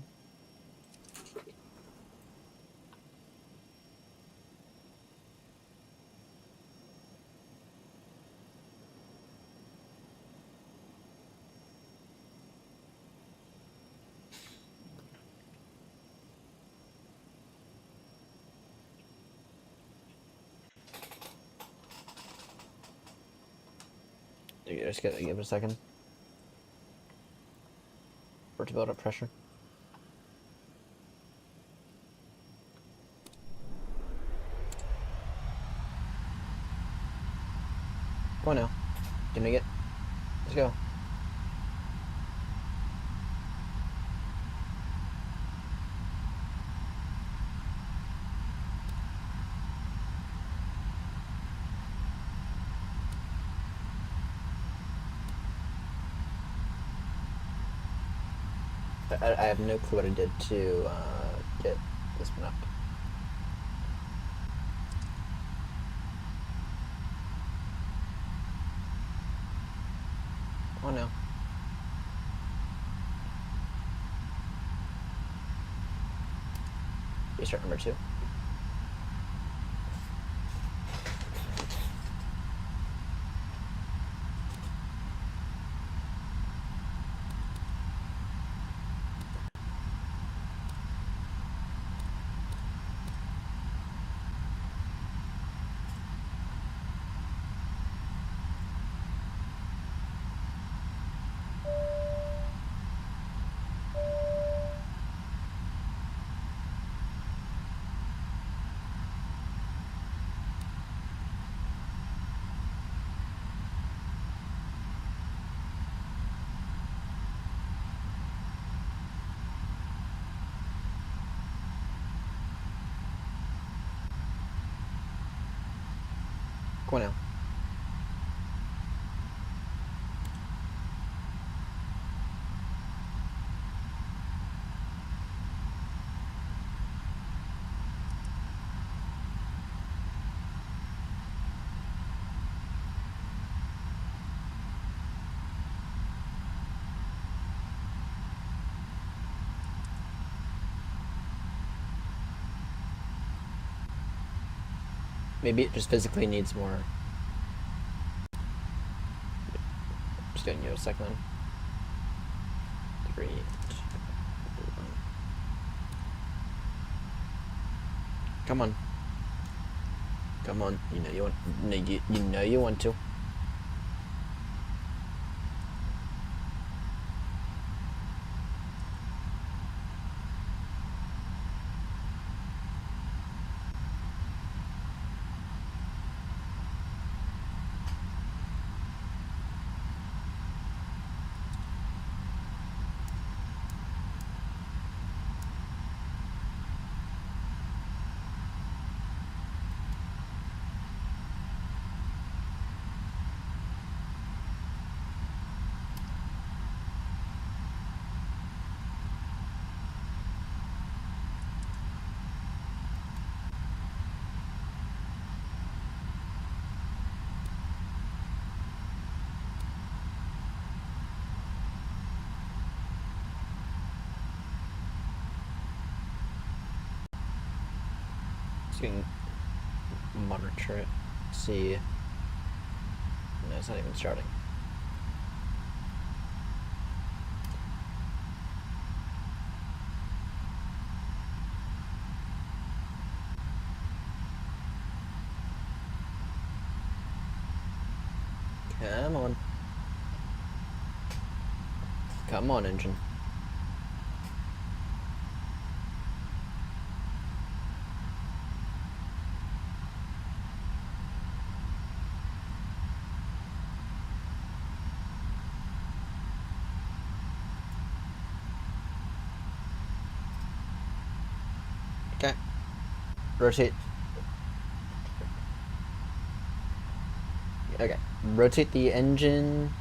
You just give it a second for it to build up pressure. Come on now. Doing it. Let's go. I have no clue what I did to get this one up. Oh no. Restart number 2. Come on now. Maybe it just physically needs more. Just gonna give it a second then. 3, 2, 1. Come on. Come on. You know you want. You know you want to. So you can monitor it. See. No, it's not even starting. Come on. Come on, engine. Okay. Rotate. Okay. Rotate the engine.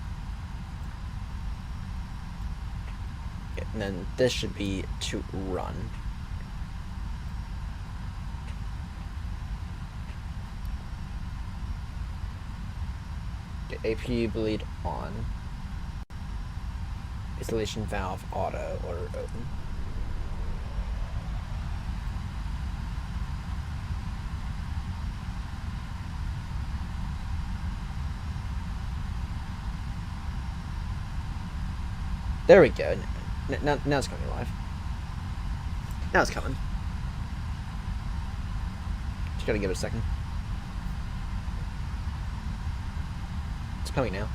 Okay, and then this should be to run. Okay, APU bleed on. Installation valve auto or open. There we go. Now it's coming live. Now it's coming. Just gotta give it a second. It's coming now.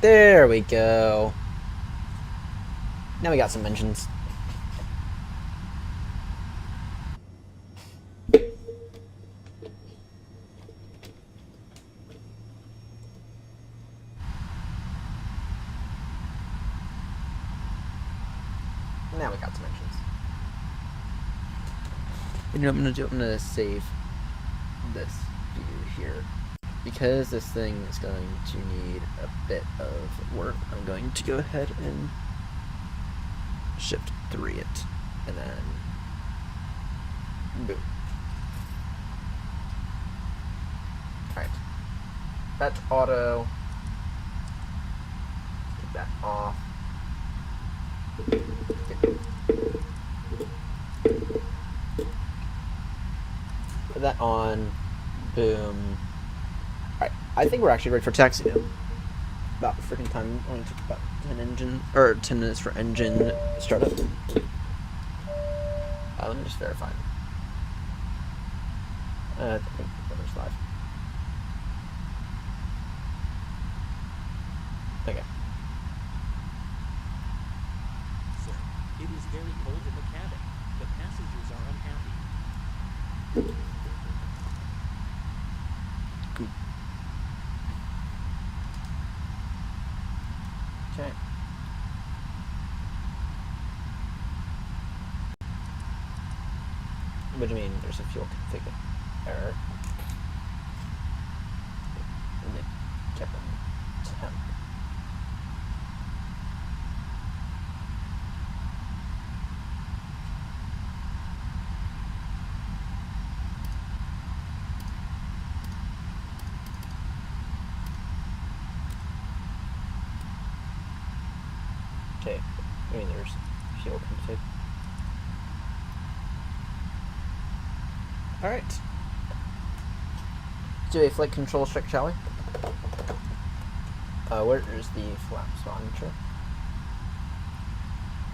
There we go. Now we got some engines. Now we got some engines. You know what I'm gonna do? I'm gonna save this view here. Because this thing is going to need a bit of work, I'm going to go ahead and Shift 3 it, and then boom. Alright. That's auto. Take that off. Put that on. Boom. Alright, I think we're actually ready for taxi now. About freaking time. Only took about 10 minutes for engine startup. Let me just verify. I think it's live. Okay. Sir, it is very cold in the cabin. The passengers are unhappy. Cool. Okay. What do you mean there's a fuel config error? And it kept on temp. I mean, there's fuel config. Alright. Let's do a flight control check, shall we? Where is the flaps monitor?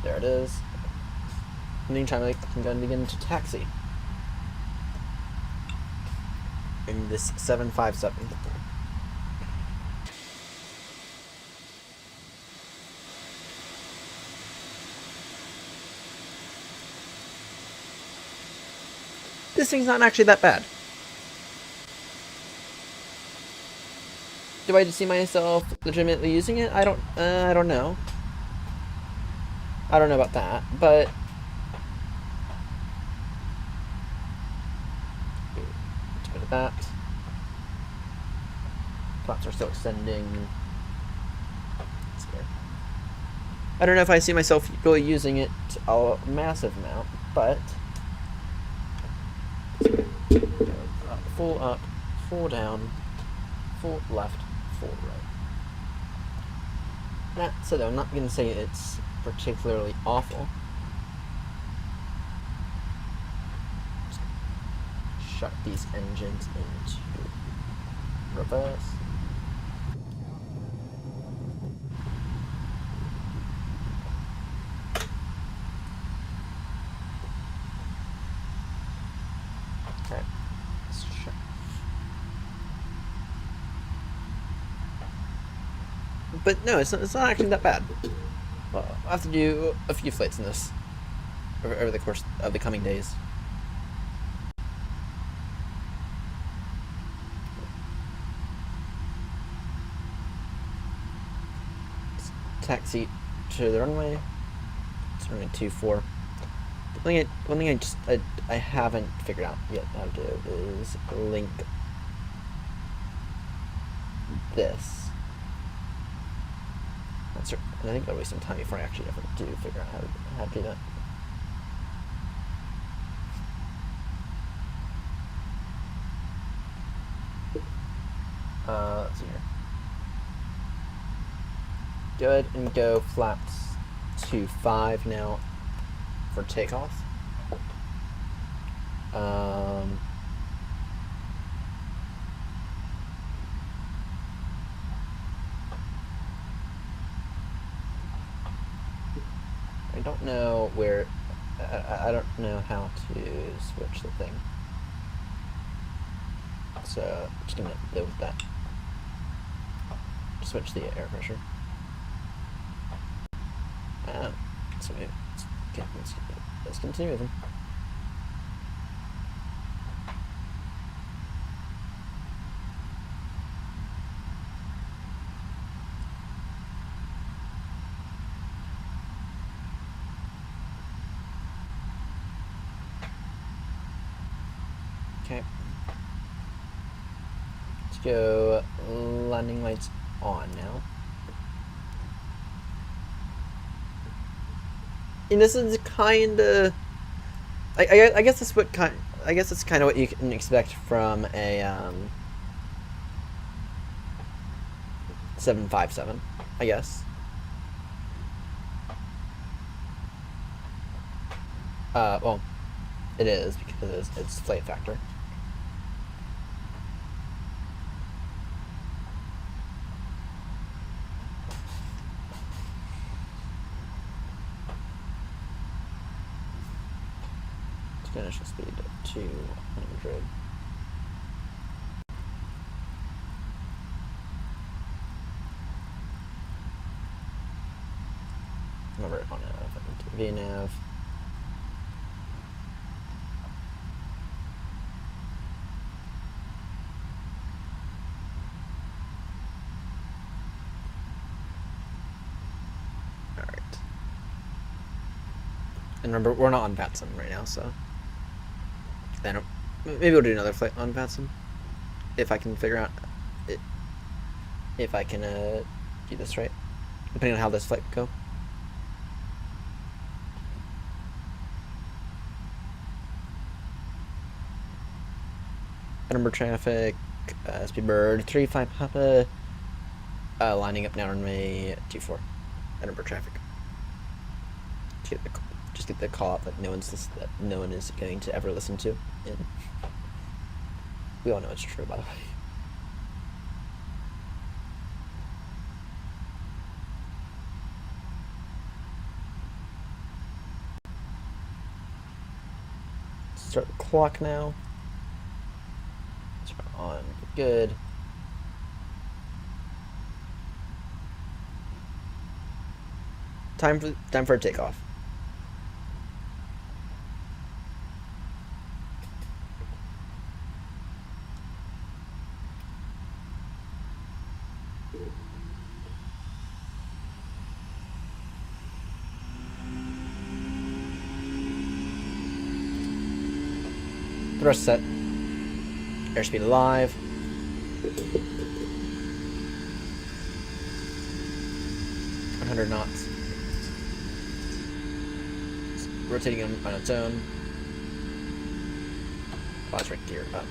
There it is. In the meantime, I can go and begin to taxi. In this 757. This thing's not actually that bad. Do I just see myself legitimately using it? I don't know. I don't know about that, but let's go to that. Plots are still extending. I don't know if I see myself really using it a massive amount, but full up, full down, full left, full right. That said, I'm not going to say it's particularly awful. Just shut these engines into reverse. Okay. Let's check. But no, it's not actually that bad. Well, I'll have to do a few flights in this over the course of the coming days. Let's taxi to the runway. It's runway 24. One thing I haven't figured out yet how to do is link this. And I think that'll waste some time before I actually ever do figure out how to do that. Let's see here. Go ahead and go flaps to 5 now for takeoff. I don't know where. I don't know how to switch the thing. So I'm just gonna live with that. Switch the air pressure. So maybe let's continue with them. Okay. Let's go landing lights on now. And this is kinda I guess that's what I guess it's kinda what you can expect from a 757, I guess. Well, it is because it's flight factor. Initial speed of 200. Remember on VNav. Alright. And remember, we're not on VATSIM right now, so then maybe we'll do another flight on VATSIM if I can figure out if I can do this right, depending on how this flight go. Edinburgh traffic, Speedbird 35 Papa, lining up now runway 24, Edinburgh traffic. just get the call out that no one is going to ever listen to. And we all know it's true, by the way. Start the clock now. Turn on. Good. Time for a takeoff. Thrust set. Airspeed alive. knots. It's rotating on its own. Quadrant gear up.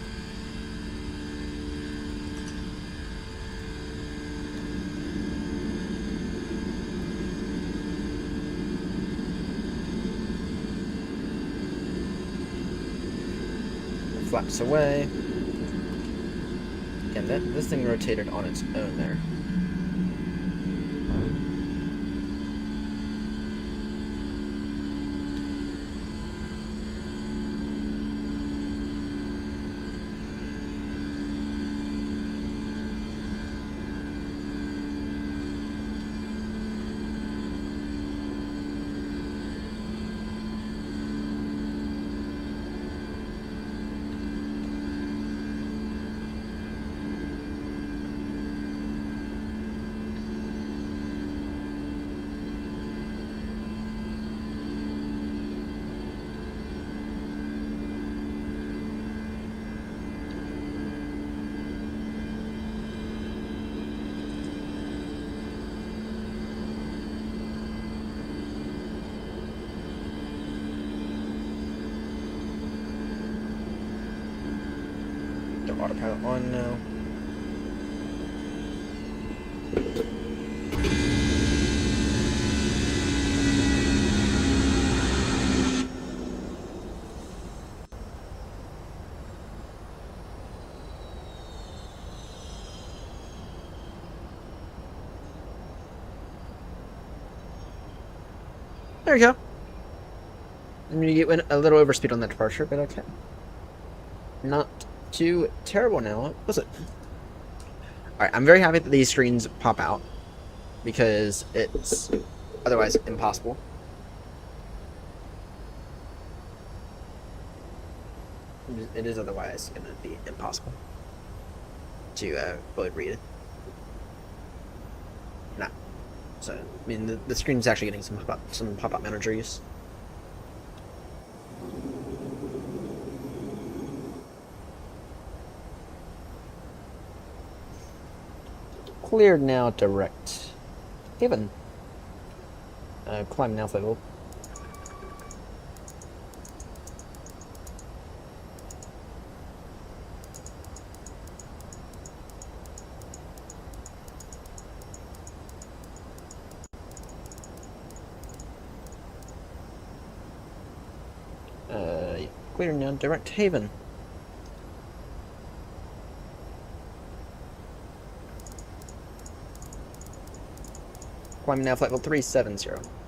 Flaps away. Again, this thing rotated on its own there. Autopilot on now. There we go. I mean, you went a little overspeed on that departure, but okay. Not too terrible now, was it? Alright, I'm very happy that these screens pop out, because it's otherwise impossible. It is otherwise going to be impossible to fully read it. No. So, I mean, the screen's actually getting some pop-up manager use. Cleared now, direct. Haven. Climb now, level. Clear now, direct Haven. Climbing now, flight level 370.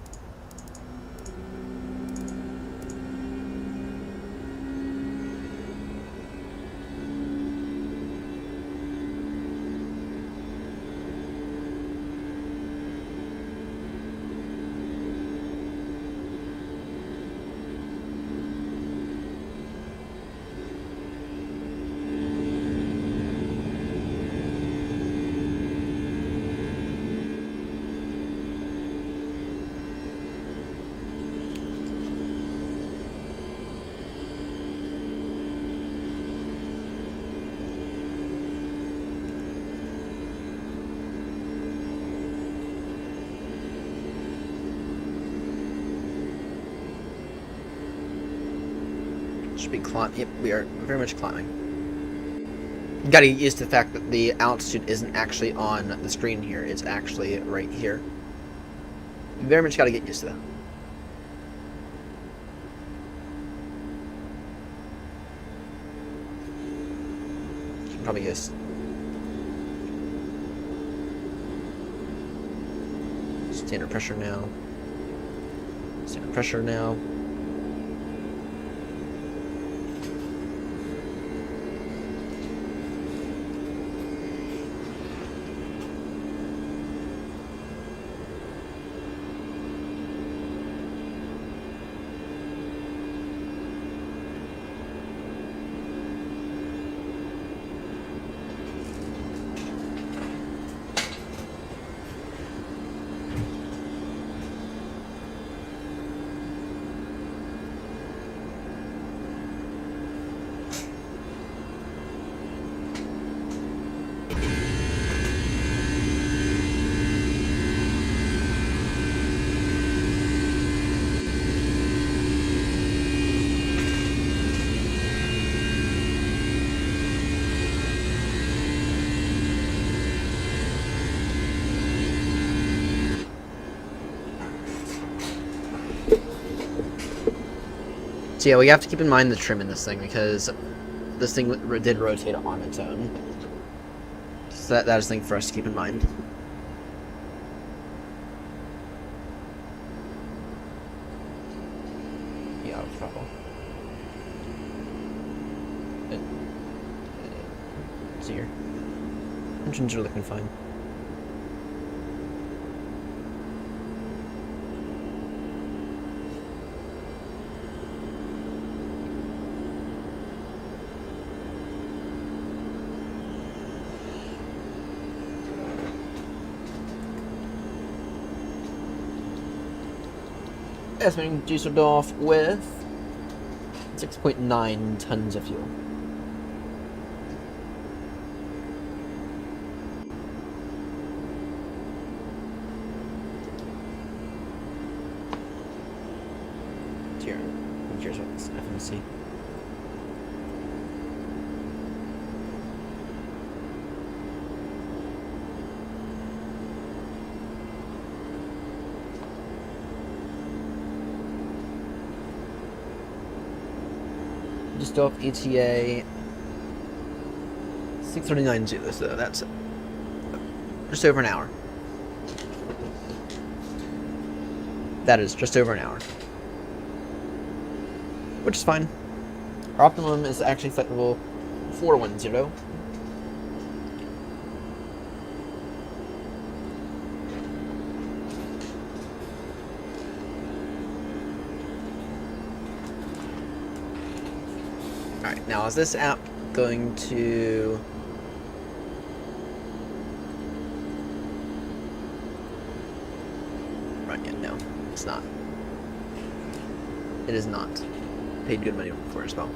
Should be climbing. Yep, we are very much climbing. You gotta get used to the fact that the altitude isn't actually on the screen here. It's actually right here. You very much gotta get used to that. probably go standard pressure now. Standard pressure now. So yeah, we have to keep in mind the trim in this thing because this thing did rotate on its own. So that is a thing for us to keep in mind. Yeah, trouble. See here. Engines are looking fine. Estimating Dusseldorf with 6.9 tons of fuel. Here, here's what this FMC. Dusseldorf ETA 639.0, so that's just over an hour. That is just over an hour. Which is fine. Our optimum is actually flexible 410. Alright, now is this app going to... run yet? No, it's not. It is not. Paid good money for it as well.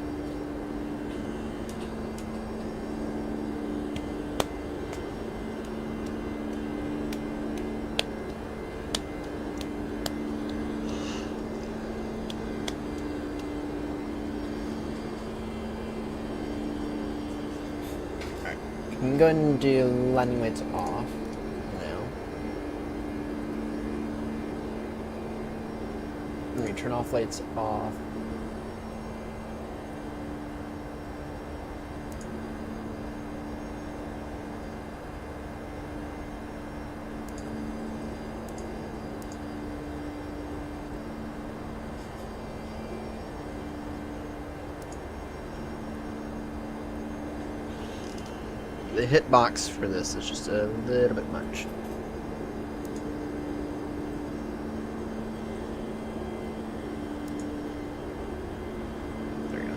Alright, you can go ahead and do landing lights off now. Let me turn off lights off. The hitbox for this is just a little bit much. There we go.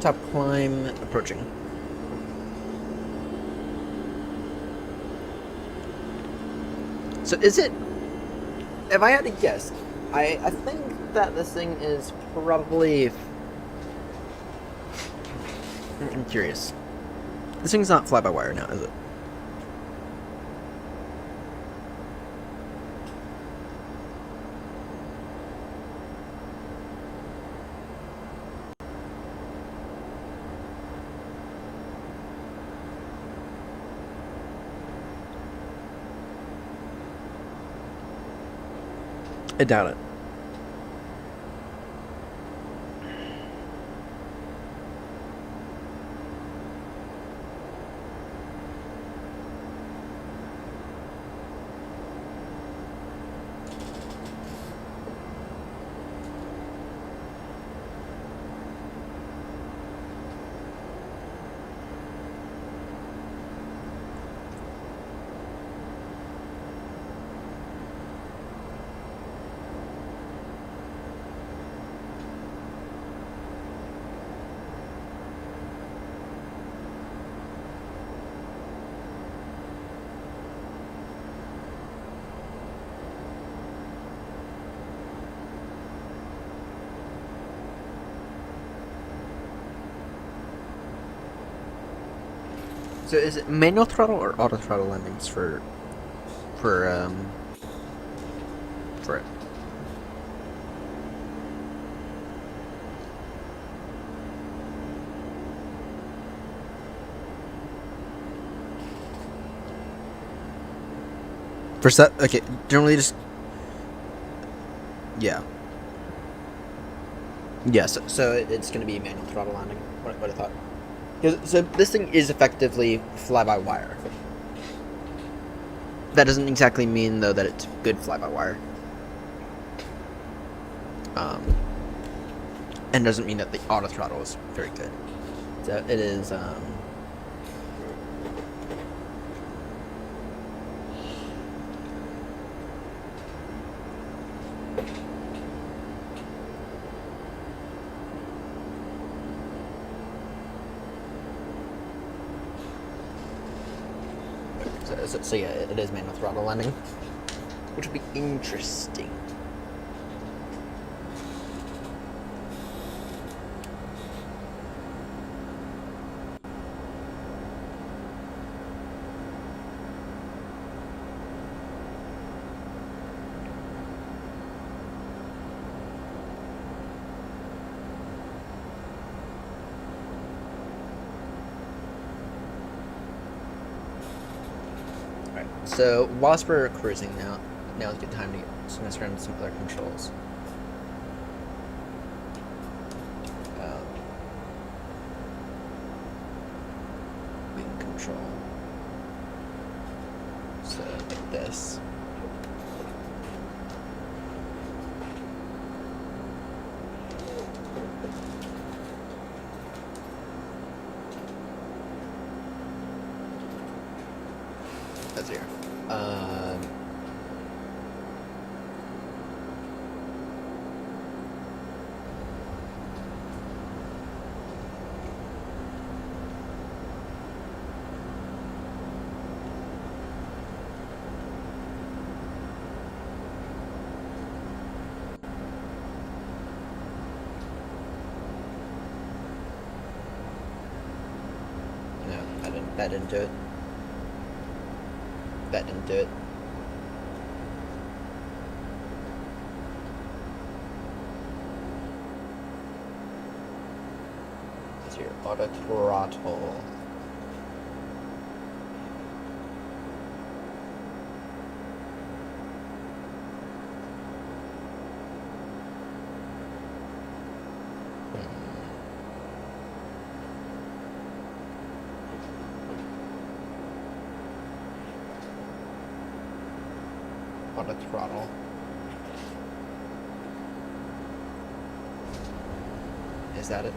top climb approaching. So is it, if I had to guess, I think that this thing is probably, I'm curious. This thing's not fly-by-wire now, is it? I doubt it. So is it manual throttle or auto throttle landings for it? For set, okay, generally just, yeah. Yes, so it's going to be manual throttle landing, what I thought. So this thing is effectively fly-by-wire. That doesn't exactly mean, though, that it's good fly-by-wire. And doesn't mean that the auto throttle is very good. So it is, so yeah, it is manual throttle landing, which would be interesting. So whilst we're cruising now is a good time to mess around with some other controls. Wing control. So like this. That's here. No, that didn't do it. That didn't do it. That's your auto throttle. Auto throttle. Is that it?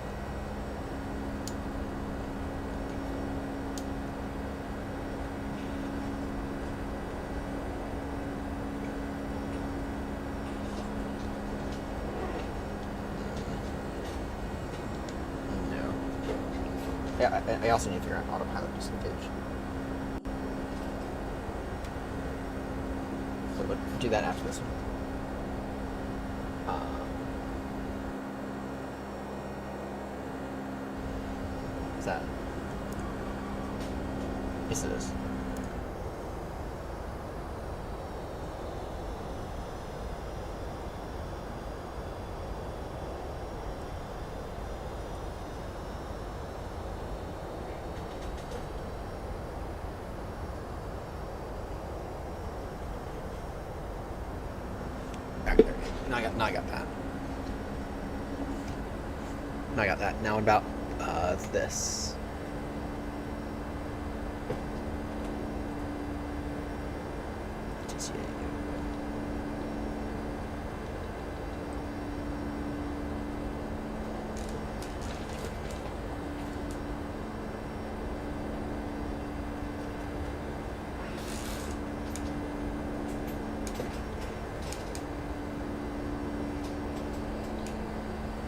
No. yeah, I also need to figure out autopilot disengage. So we'll do that after this one. Is that? Yes, it is. Now I got that. Now I got that. Now about this.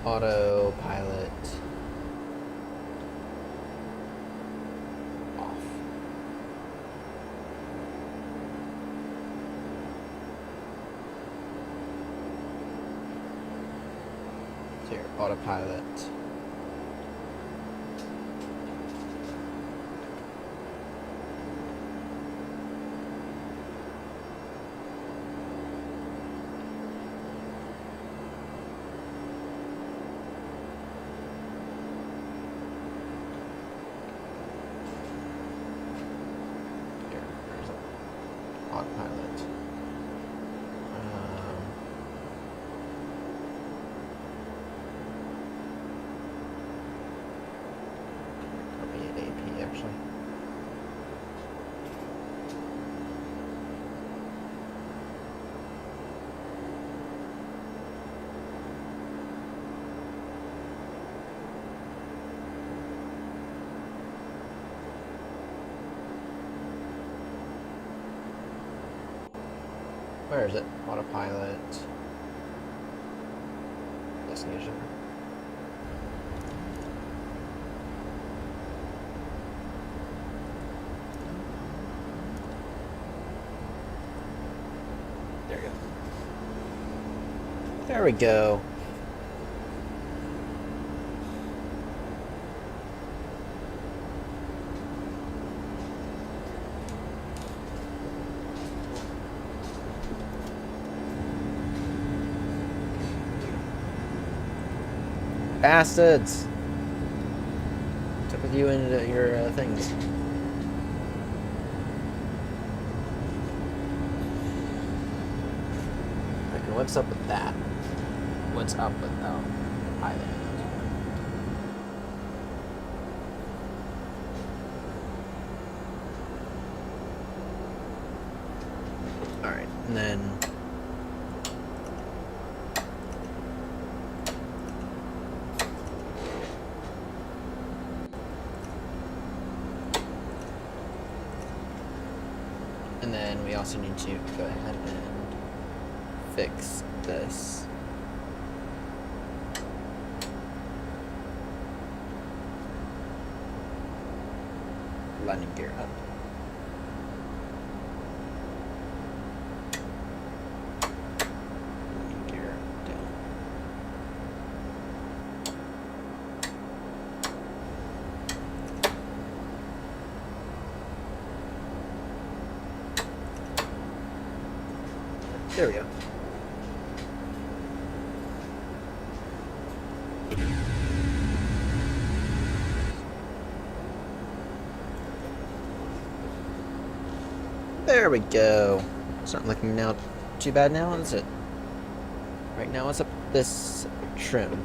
Autopilot off. So here, autopilot. Autopilot. Probably an AP actually. Where is it? Autopilot. Destination. There we go. There we go. Bastards! Took with you into your things. Okay, what's up with that? What's up with pilot? Alright, and then we also need to go ahead and fix this. Landing gear up. Landing gear down. There we go. There we go. It's not looking now too bad now, is it? Right now, what's up this trim?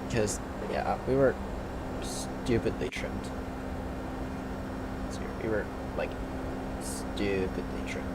Because, yeah, we were stupidly trimmed. So we were, like, stupidly trimmed.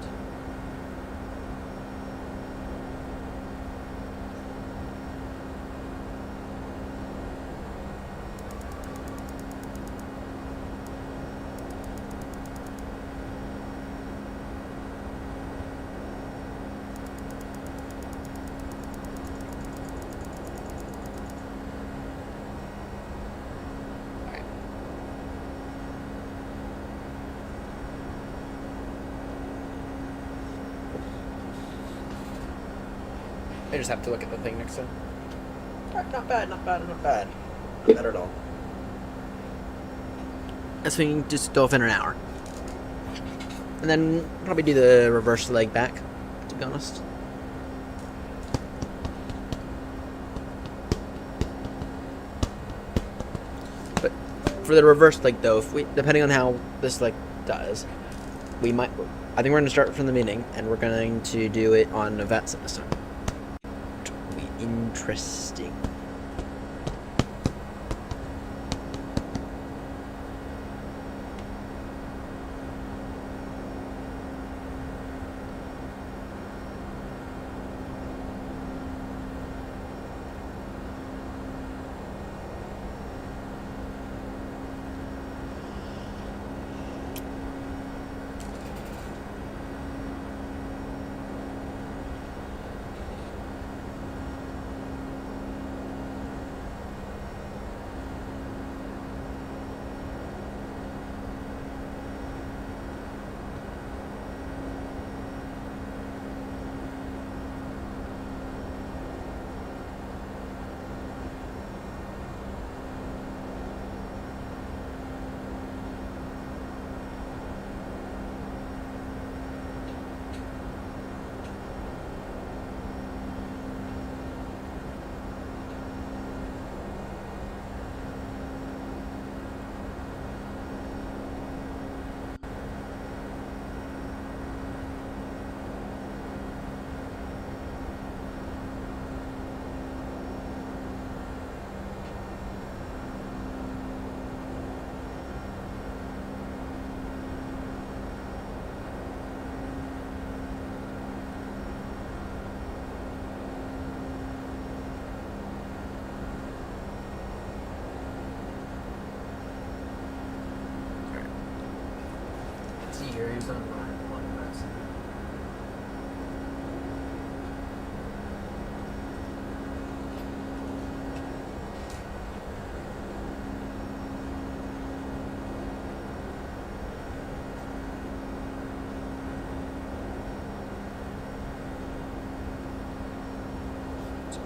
I just have to look at the thing next to him. Alright, not bad, not bad, not bad. Not bad at all. Guess we can just go within an hour. And then probably do the reverse leg back, to be honest. But for the reverse leg though, if we, depending on how this leg does, we might, I think we're going to start from the beginning, and we're going to do it on vets this time. It'll be interesting.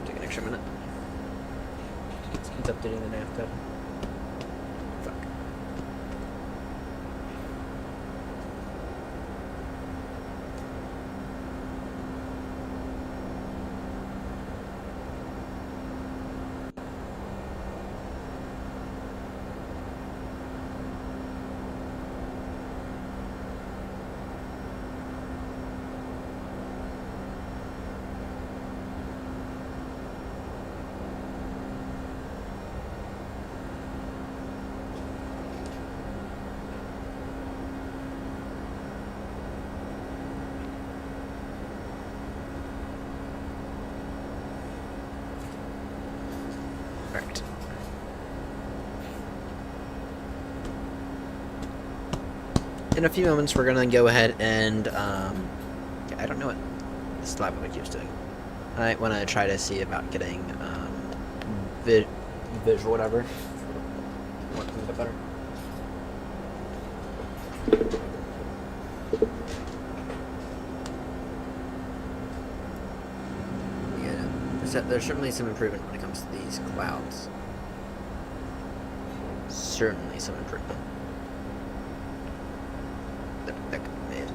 Take an extra minute. It's updating the nav tab. Fuck. Alright. In a few moments, we're gonna go ahead and, I don't know what this live mic keeps doing. I want to try to see about getting, visual whatever. Want to make it better. Yeah, there's certainly some improvement when it comes to these clouds. Certainly some improvement that could be made.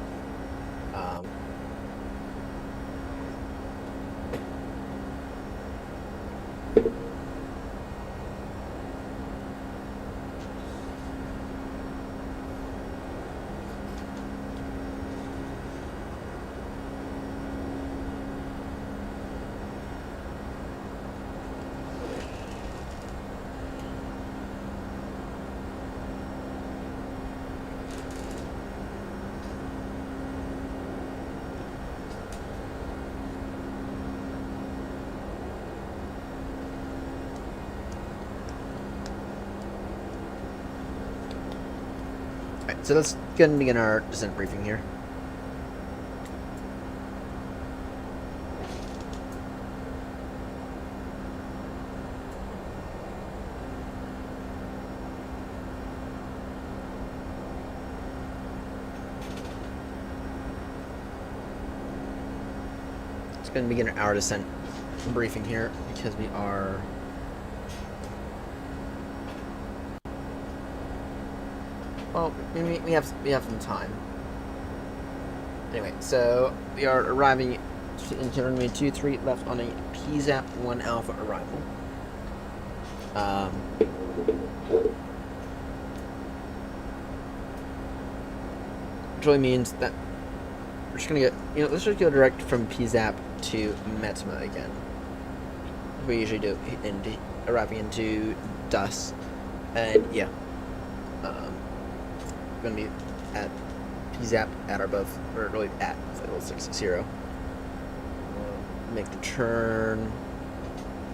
Alright, so let's go ahead and begin our descent briefing here. It's going to begin our descent briefing here because we are. Well, we have some time. Anyway, so we are arriving in runway 23 left on a PZAP 1 Alpha arrival. Which really means that we're just gonna get, let's just go direct from PZAP to Metma again. We usually do, and arriving into DUS, and yeah, gonna be at PZAP at or above, or really at level 60. Make the turn,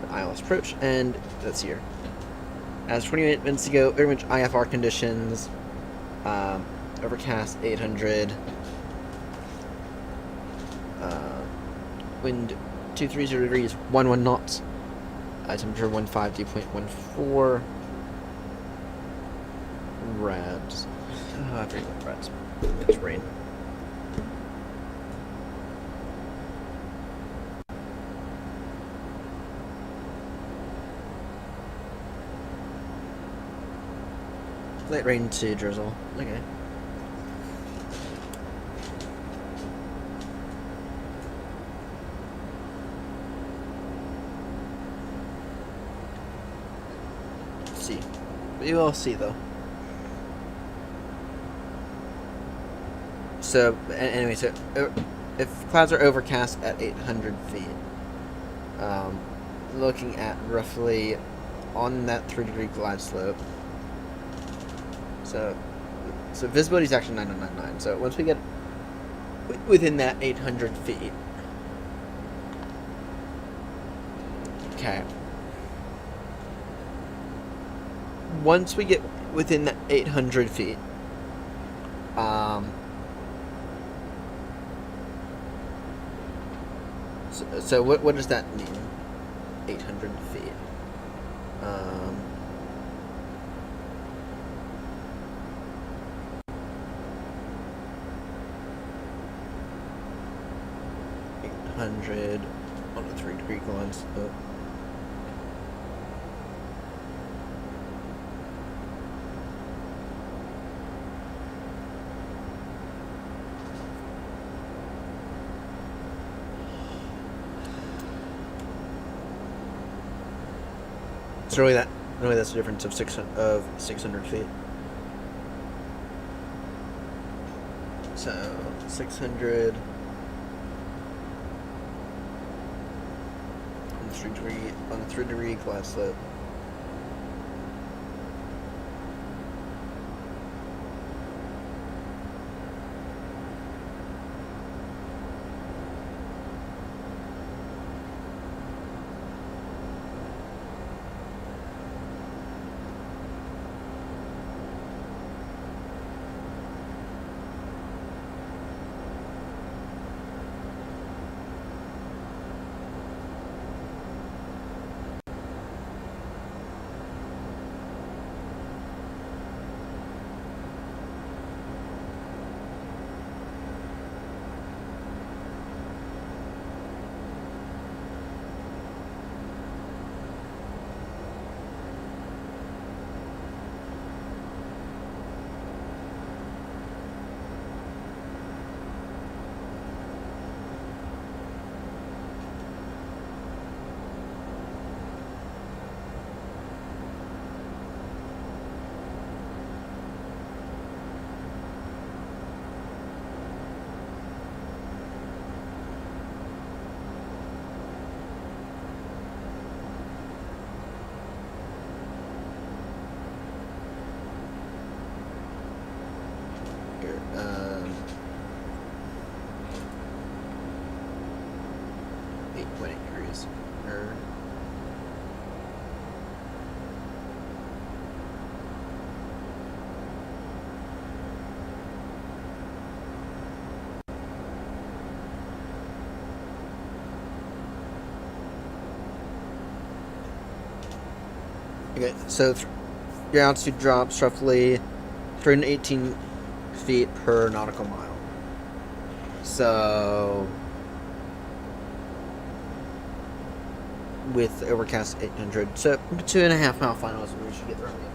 the ILS approach, and that's here. As 28 minutes ago, very much IFR conditions, overcast 800, wind 230 degrees, 11 knots, temperature 150.14, rads, I forget what rads, it's rain. Light rain to drizzle. Okay. Let's see. We will see though. So anyway, so if clouds are overcast at 800 feet, looking at roughly on that 3-degree glide slope. So visibility is actually 999. So once we get within that 800 feet, okay. Once we get within that 800 feet, so what does that mean? 800 feet. 800 on a 3-degree glide slope. So really that's a difference of 600 feet. So 600 on the 3-degree glide slope. Here, 8.8 degrees. Okay, so your altitude drops roughly 318 feet per nautical mile. So with Overcast 800. So 2.5 mile finals, we should get the running game.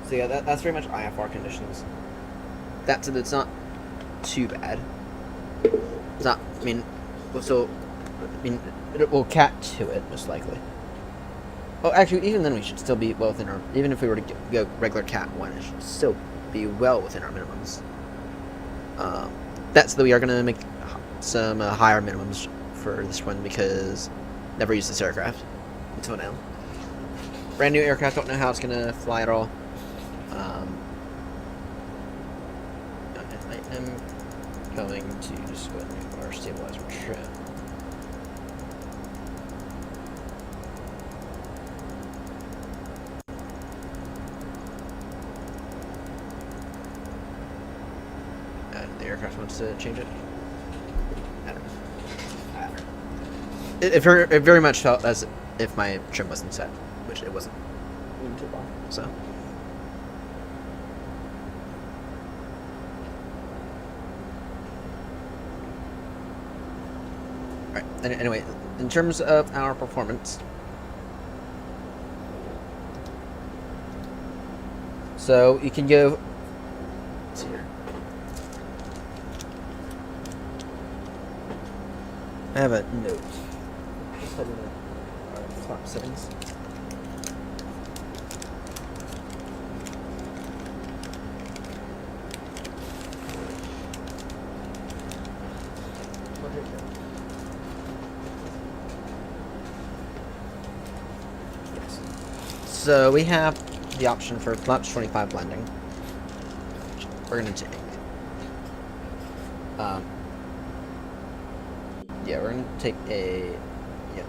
So yeah, that's very much IFR conditions. That's it's not too bad. It's not. I mean, we'll cat to it most likely. Oh, actually, even then we should still be well within our. Even if we were to go regular cat 1, it should still be well within our minimums. That's that we are gonna make some higher minimums for this one because never used this aircraft until now. Brand new aircraft, don't know how it's gonna fly at all. I am going to just go ahead and make our stabilizer trim. And the aircraft wants to change it. I don't know. It very much felt as if my trim wasn't set, which it wasn't too long, so. Alright, anyway, in terms of our performance, so you can go, let's see here. I have a note. Just head into our flap settings. Yes. So we have the option for flaps 25 blending, which we're gonna take. Yeah, we're gonna take a. Yeah.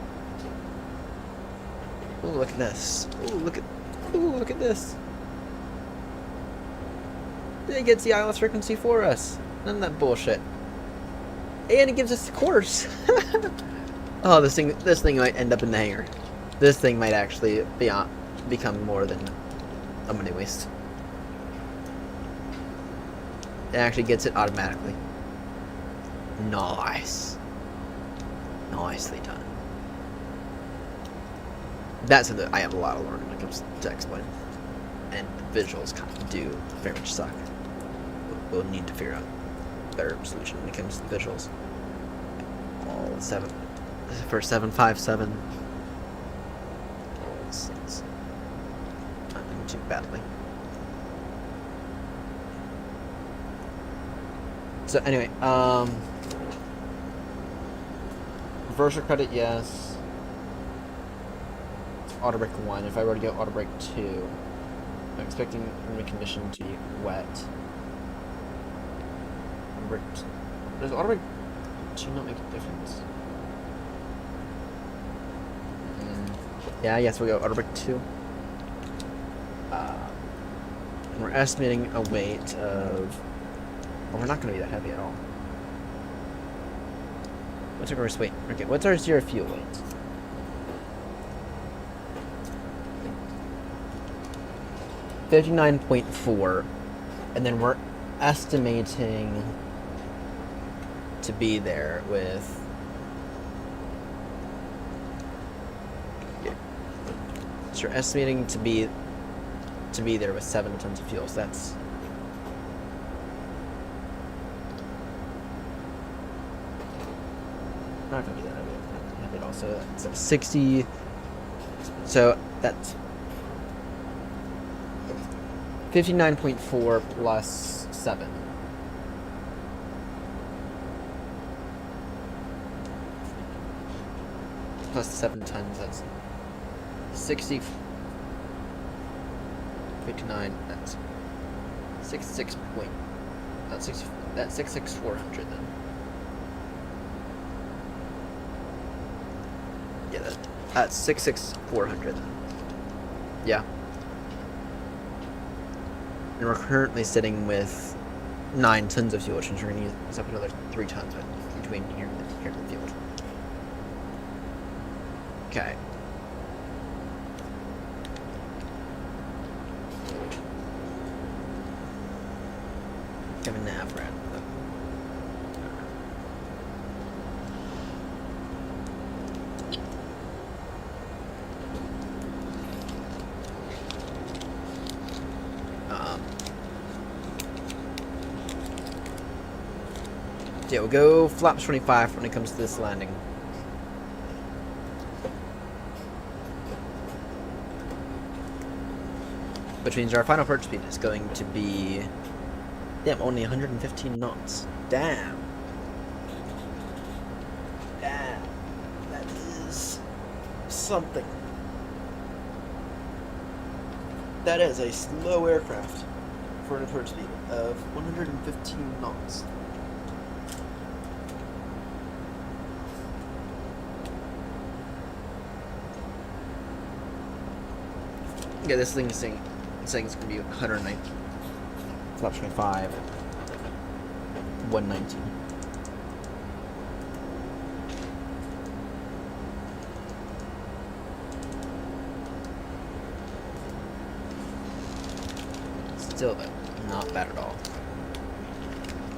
Ooh, look at this. Ooh, look at this. It gets the ILS frequency for us. None of that bullshit. And it gives us the course. Oh, this thing might end up in the hangar. This thing might actually become more than a money waste. It actually gets it automatically. Nice. Nicely done. That's something I have a lot of learning when it comes to xPlane. And the visuals kind of do very much suck. We'll need to figure out a better solution when it comes to the visuals. All 757. All these things. Not doing too badly. So anyway, reverser credit, yes. Auto brake 1. If I were to go auto brake 2, I'm expecting the condition to be wet. Does auto brake 2 not make a difference? Yeah, yes, we'll go auto brake 2. And we're estimating a weight of. Well, we're not going to be that heavy at all. What's our gross weight? Okay, what's our zero fuel weight? $59.4, and then we're estimating to be there with. So we're estimating to be there with 7 tons of fuel. So that's. Not gonna be that heavy at all. So it's a 60. So that's 59.4 plus 7. Plus 7 tons. That's 60. 59. That's 66 point. That's 60. That's 66400 then. Yeah, that's 66400. Yeah. And we're currently sitting with 9 tons of fuel, which means we're going to use up another 3 tons between here and the field. Okay. Kevin Navrat. Yeah, we'll go flaps 25 when it comes to this landing. Which means our final approach speed is going to be... Damn, only 115 knots. Damn. Damn. That is... something. That is a slow aircraft for an approach speed of 115 knots. Yeah, this thing is saying it's going to be 190. Flap 25. 119. Still, though, not bad at all.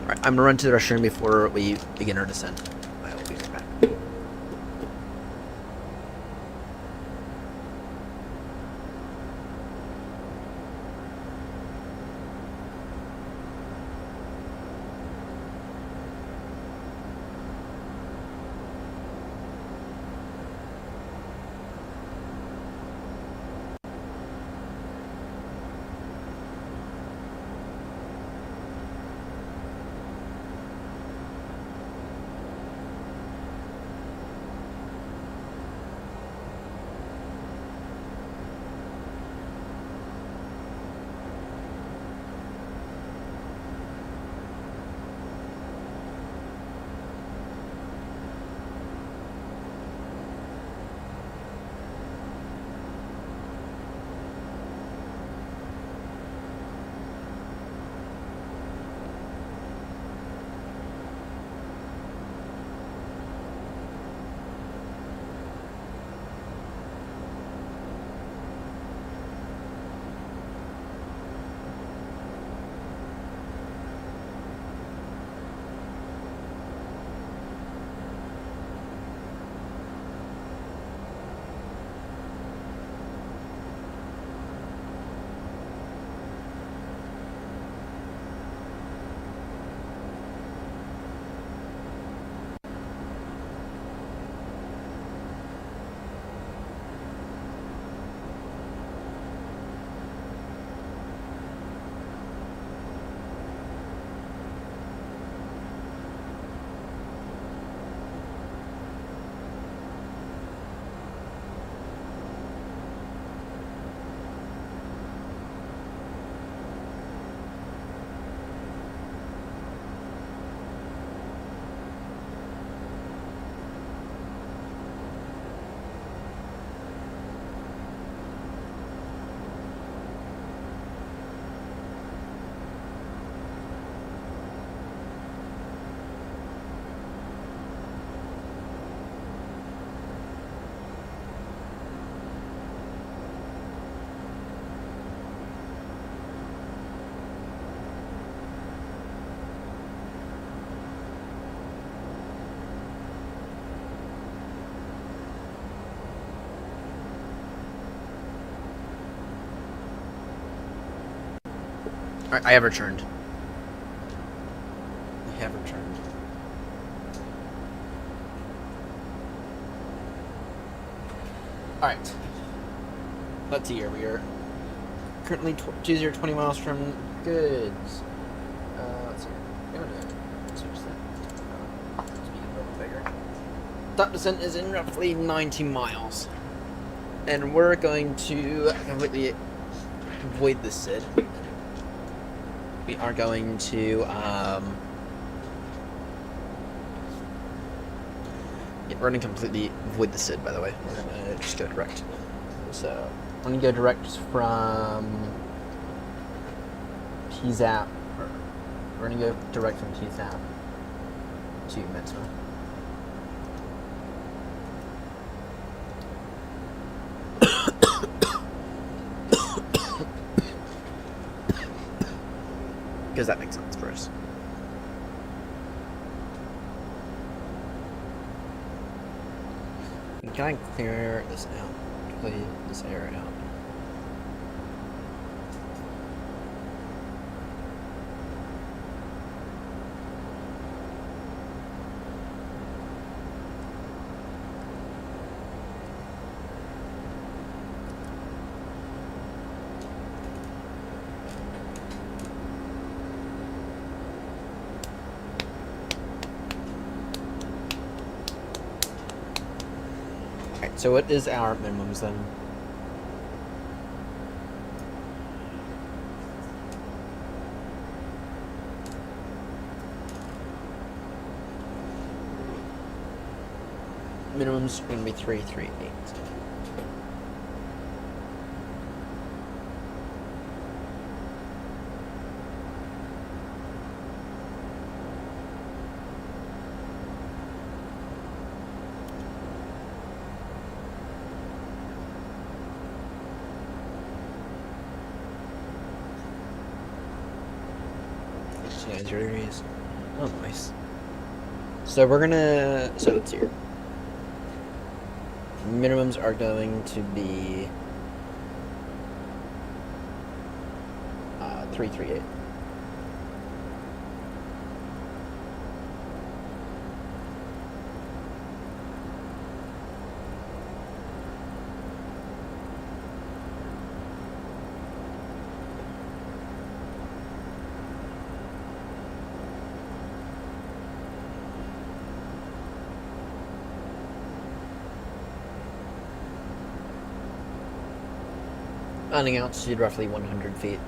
Alright, I'm gonna run to the restroom before we begin our descent. I will be right back. Alright, I have returned. I have returned. Alright. Let's see here. We are currently 20 miles from goods. Let's see. I'm gonna switch that. Speed a little bigger. Top descent is in roughly 90 miles. And we're going to completely avoid the SID. We are going to, yeah, we're going to completely avoid the SID, by the way. We're going to just go direct. So, we're going to go direct from PZAP. We're going to go direct from PZAP to Metzma. Because that makes sense for us. Can I clear this out? Play this area out. So what is our minimums then? Minimums are going to be 338. Yeah, 0 degrees. Oh, nice. So we're gonna. So let's see here. Minimums are going to be 338. Landing altitude roughly 100 feet.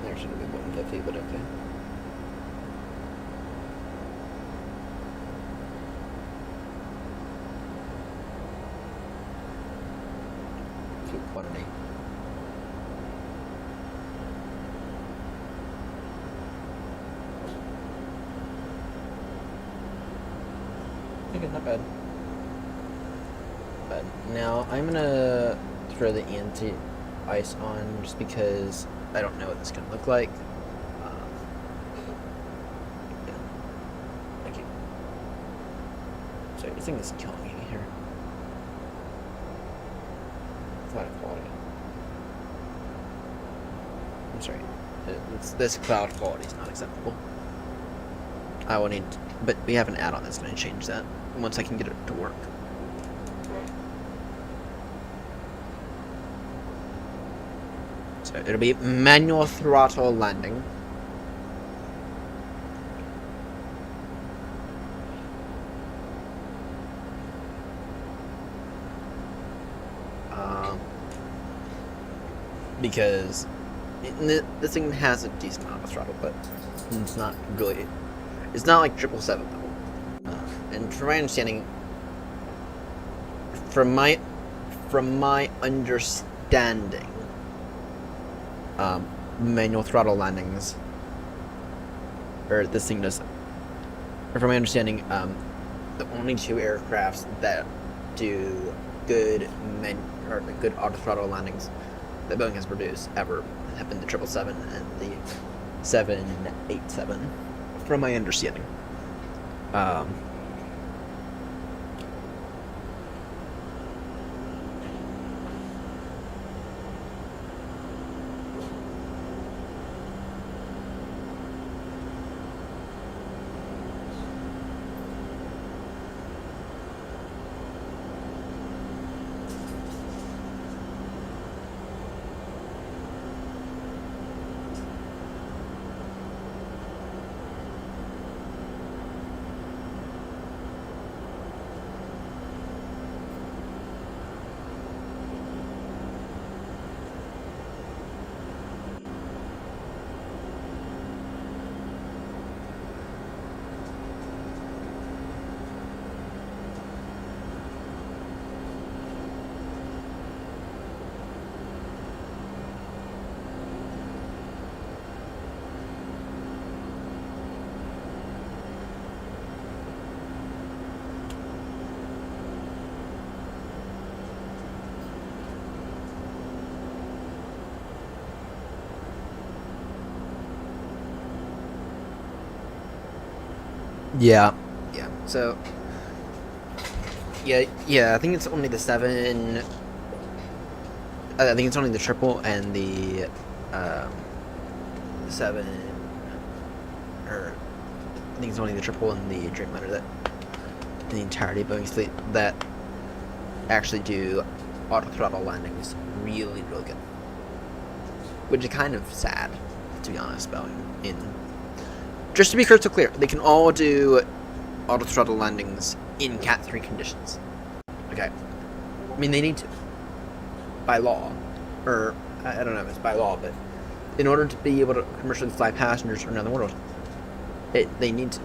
There should be 150, but okay. Fuel quantity. Okay, not bad. But now I'm gonna throw the anti-ice on just because I don't know what this is gonna look like. Yeah. Thank you. Sorry, this thing is killing me here. Cloud quality. I'm sorry. This cloud quality is not acceptable. I will need, but we have an add-on that's going to change that once I can get it to work. So it'll be manual throttle landing. Because this thing has a decent amount of throttle, but it's not really. It's not like 777 though. And from my understanding, from my understanding, manual throttle landings, or this thing does. Or from my understanding, the only two aircrafts that do good good auto throttle landings that Boeing has produced ever have been the 777 and the 787. From my understanding. Yeah. So. Yeah. I think it's only the 7. I think it's only the triple and the 7. Or I think it's only the triple and the Dreamliner that in the entirety of Boeing's fleet that actually do auto throttle landings really, really good. Which is kind of sad, to be honest, about in. Just to be crystal clear, they can all do auto throttle landings in Cat 3 conditions. Okay. I mean, they need to. By law. Or, I don't know if it's by law, but in order to be able to commercially fly passengers around the world, they need to.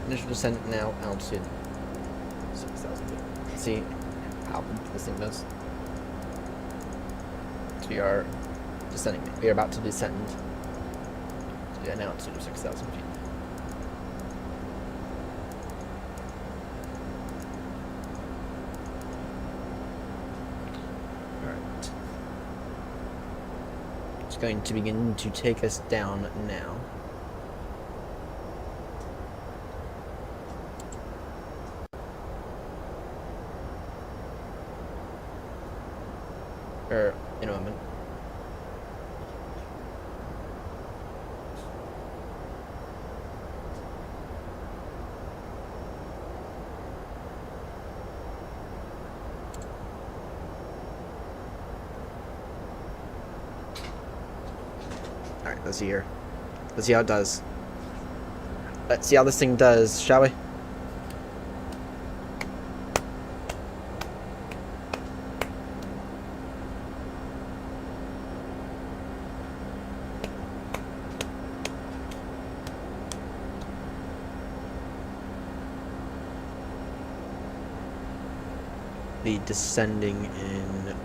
Initial descent now, altitude 6,000 feet. Let's see how this thing does. So we are descending. We are about to descend to an altitude of 6,000 feet. Alright. It's going to begin to take us down now. In a moment. Alright, let's see here. Let's see how it does. Let's see how this thing does, shall we? Be descending in.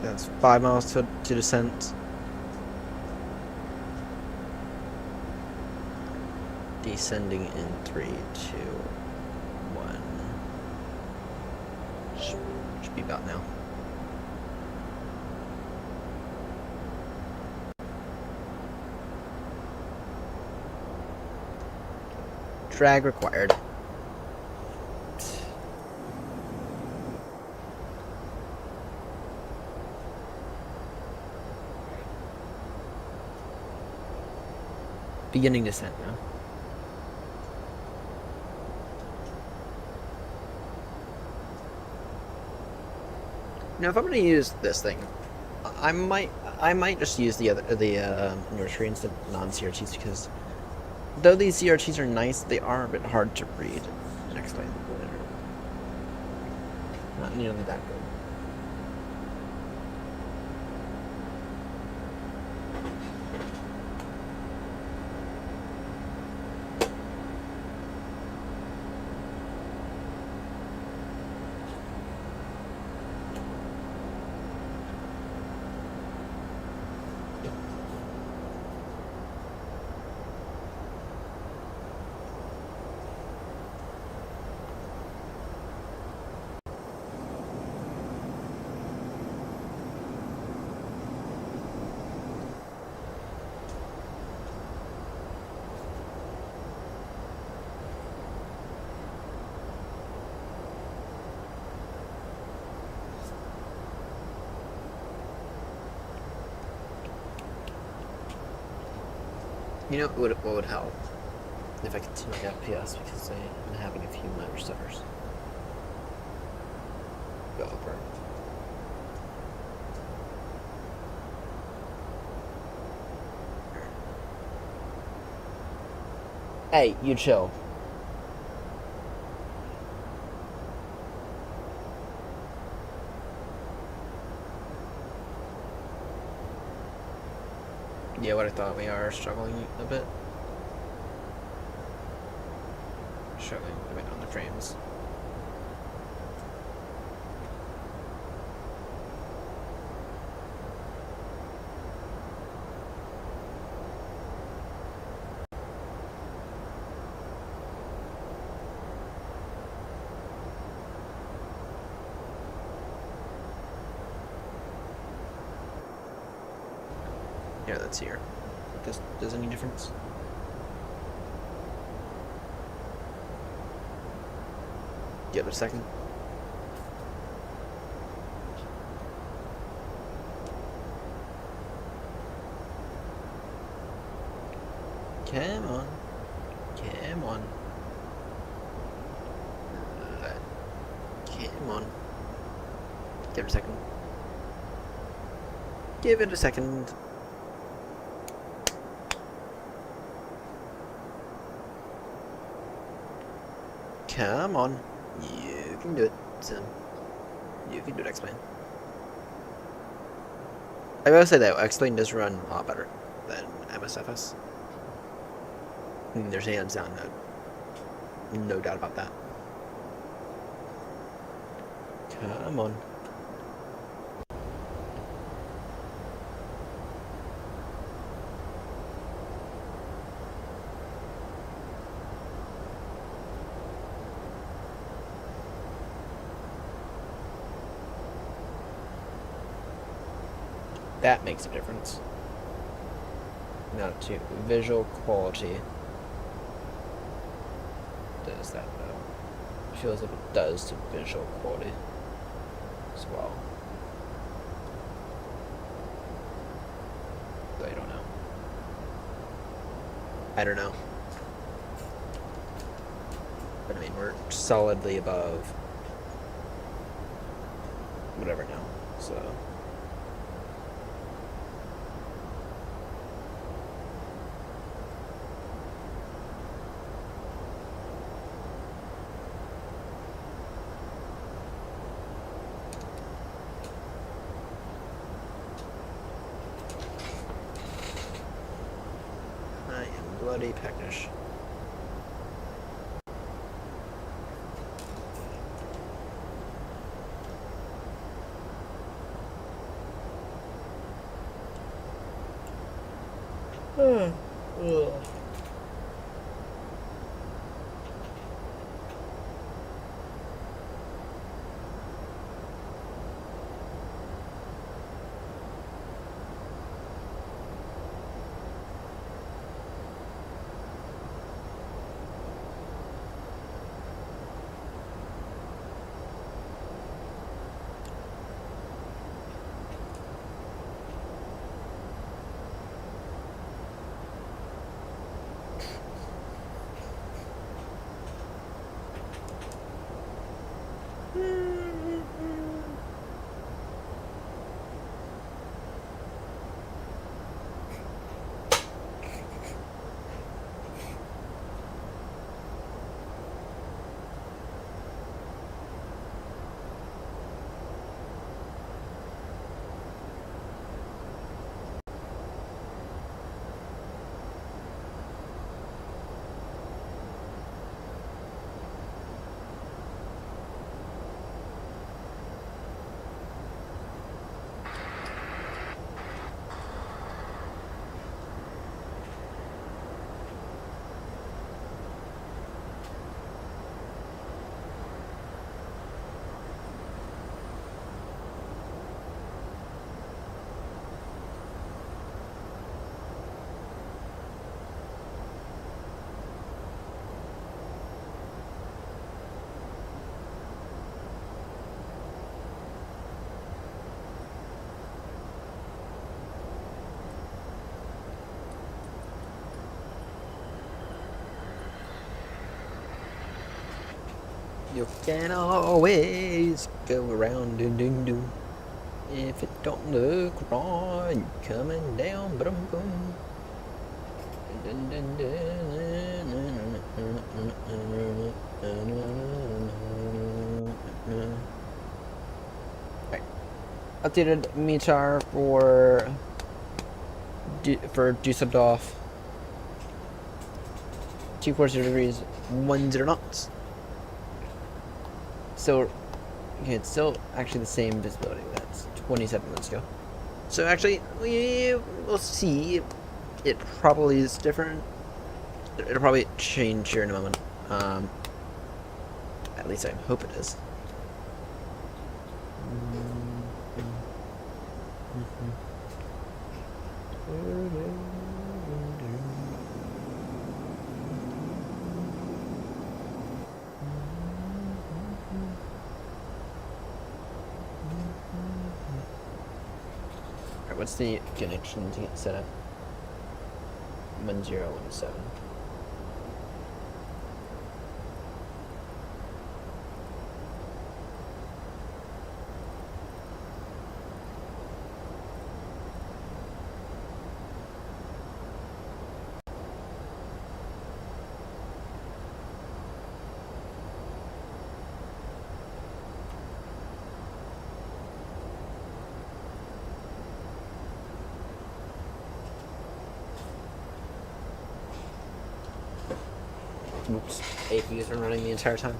That's 5 miles to descent. Descending in 3, 2, 1. Should be about now. Drag required. Beginning descent now. Now, if I'm going to use this thing, I might just use the nursery instead of non-CRTs, because though these CRTs are nice, they are a bit hard to read. Next line, not nearly that good. You know what would help? If I continue my FPS, because I'm having a few minor stutters. Go over. Hey, you chill. Yeah, what I thought, we are struggling a bit. Struggling a bit on the frames. Here, let's see here. If this does any difference. Give it a second. Come on. Come on. Come on. Give it a second. Give it a second. Come on. You can do it, Sim. You can do it, xPlane. I will say that xPlane does run a lot better than MSFS. There's hands down no doubt about that. Come on. That makes a difference. Not to visual quality. Does that though? Feels like it does to visual quality as well. Though I don't know. I don't know. But I mean, we're solidly above whatever now, so. Bloody peckish. Ugh. You can always go around ding ding doo. If it don't look right, coming down, boom boom. Right. Updated meter for Dusseldorf. 240 degrees, 10 knots. So, okay, it's still actually the same visibility. That's 27 minutes ago. So actually, we'll see. It probably is different. It'll probably change here in a moment. At least I hope it is. Alright, what's the connection to get set up? 1017. Oops, APU's been running the entire time.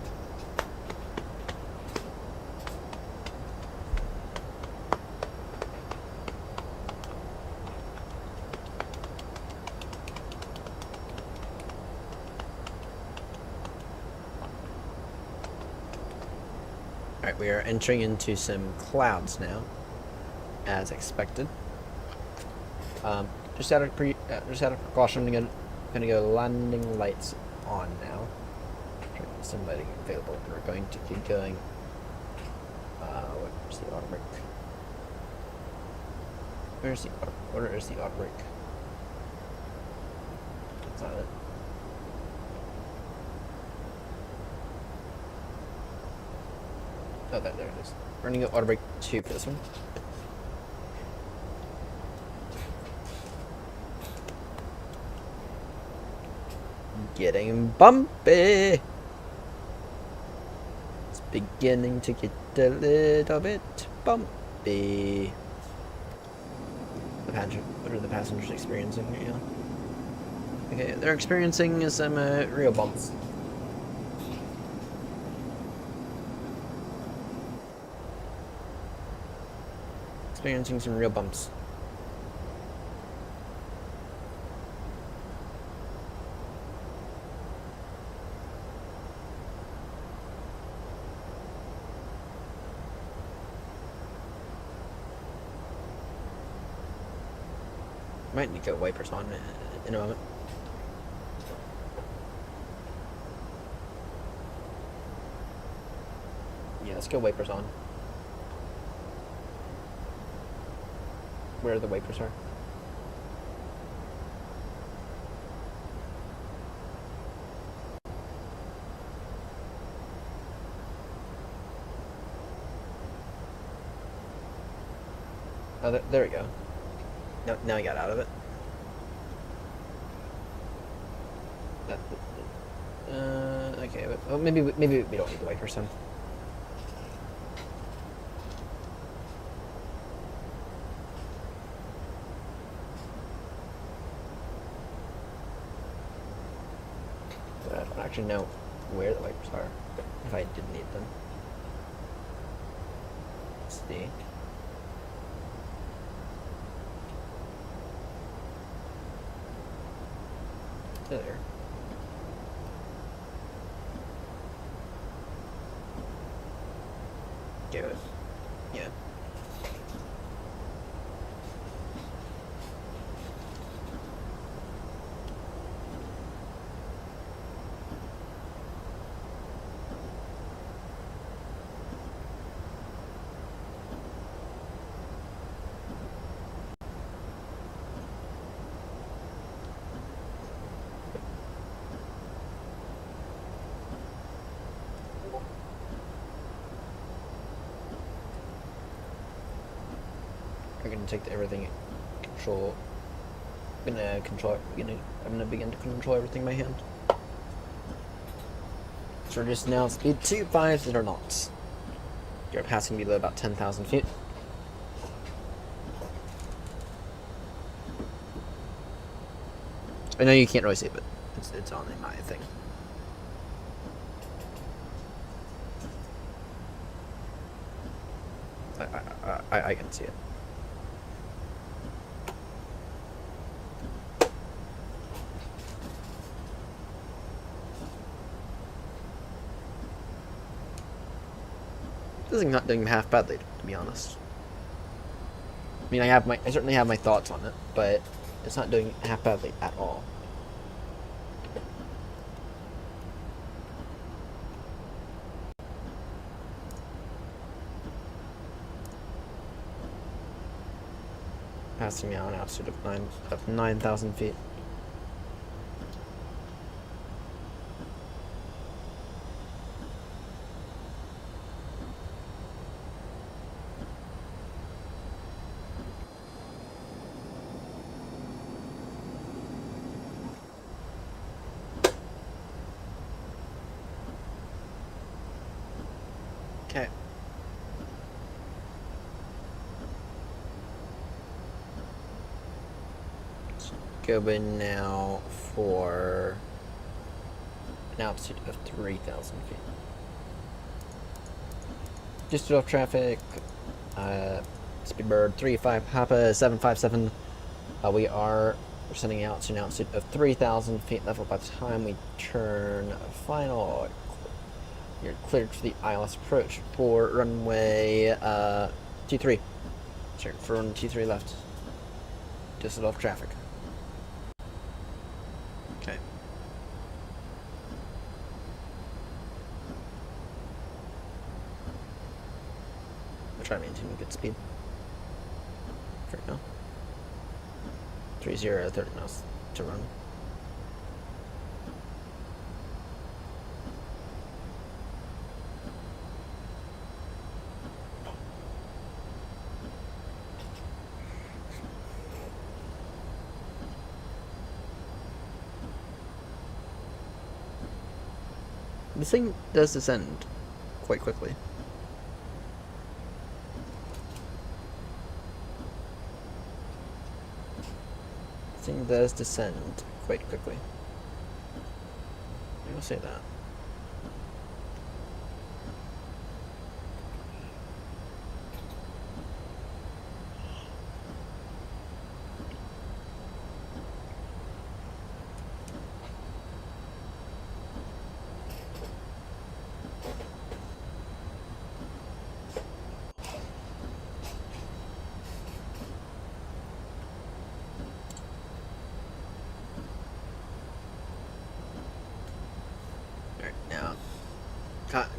Alright, we are entering into some clouds now, as expected. Just out of precaution, I'm gonna go landing lights on now. Try to get somebody available. We're going to keep going. Where's the auto brake? Where is the auto brake? That's not it. Oh, there it is. We're gonna go auto brake 2 for this one. Getting bumpy. It's beginning to get a little bit bumpy. What are the passengers experiencing right now? Okay, they're experiencing some real bumps. Experiencing some real bumps. Might need to go wipers on in a moment. Yeah, let's go wipers on. Where the wipers are. Oh, there we go. Now I got out of it. Okay, but well, maybe we don't need the wipers then. But I don't actually know where the wipers are, if I did need them. Let's see. There. Good. Yeah. I'm gonna take everything control. I'm gonna begin to control everything by hand. So we're just now speed 250 knots. You're passing below about 10,000 feet. I know you can't really see it, but it's on in my thing. I can see it. This is not doing half badly, to be honest. I mean, I certainly have my thoughts on it, but It's not doing half badly at all. Passing me on an altitude of 9,000 feet. Okay. Go in now for an altitude of 3,000 feet. Just off traffic. Speedbird 35 Papa 757. We're sending out to an altitude of 3,000 feet level by the time we turn final. You're cleared for the ILS approach for runway T3. Sorry, for runway T3 left. Just off traffic. Okay. I'll try to maintain a good speed for now. 30 miles to run. This thing does descend quite quickly. This thing does descend quite quickly. I will say that.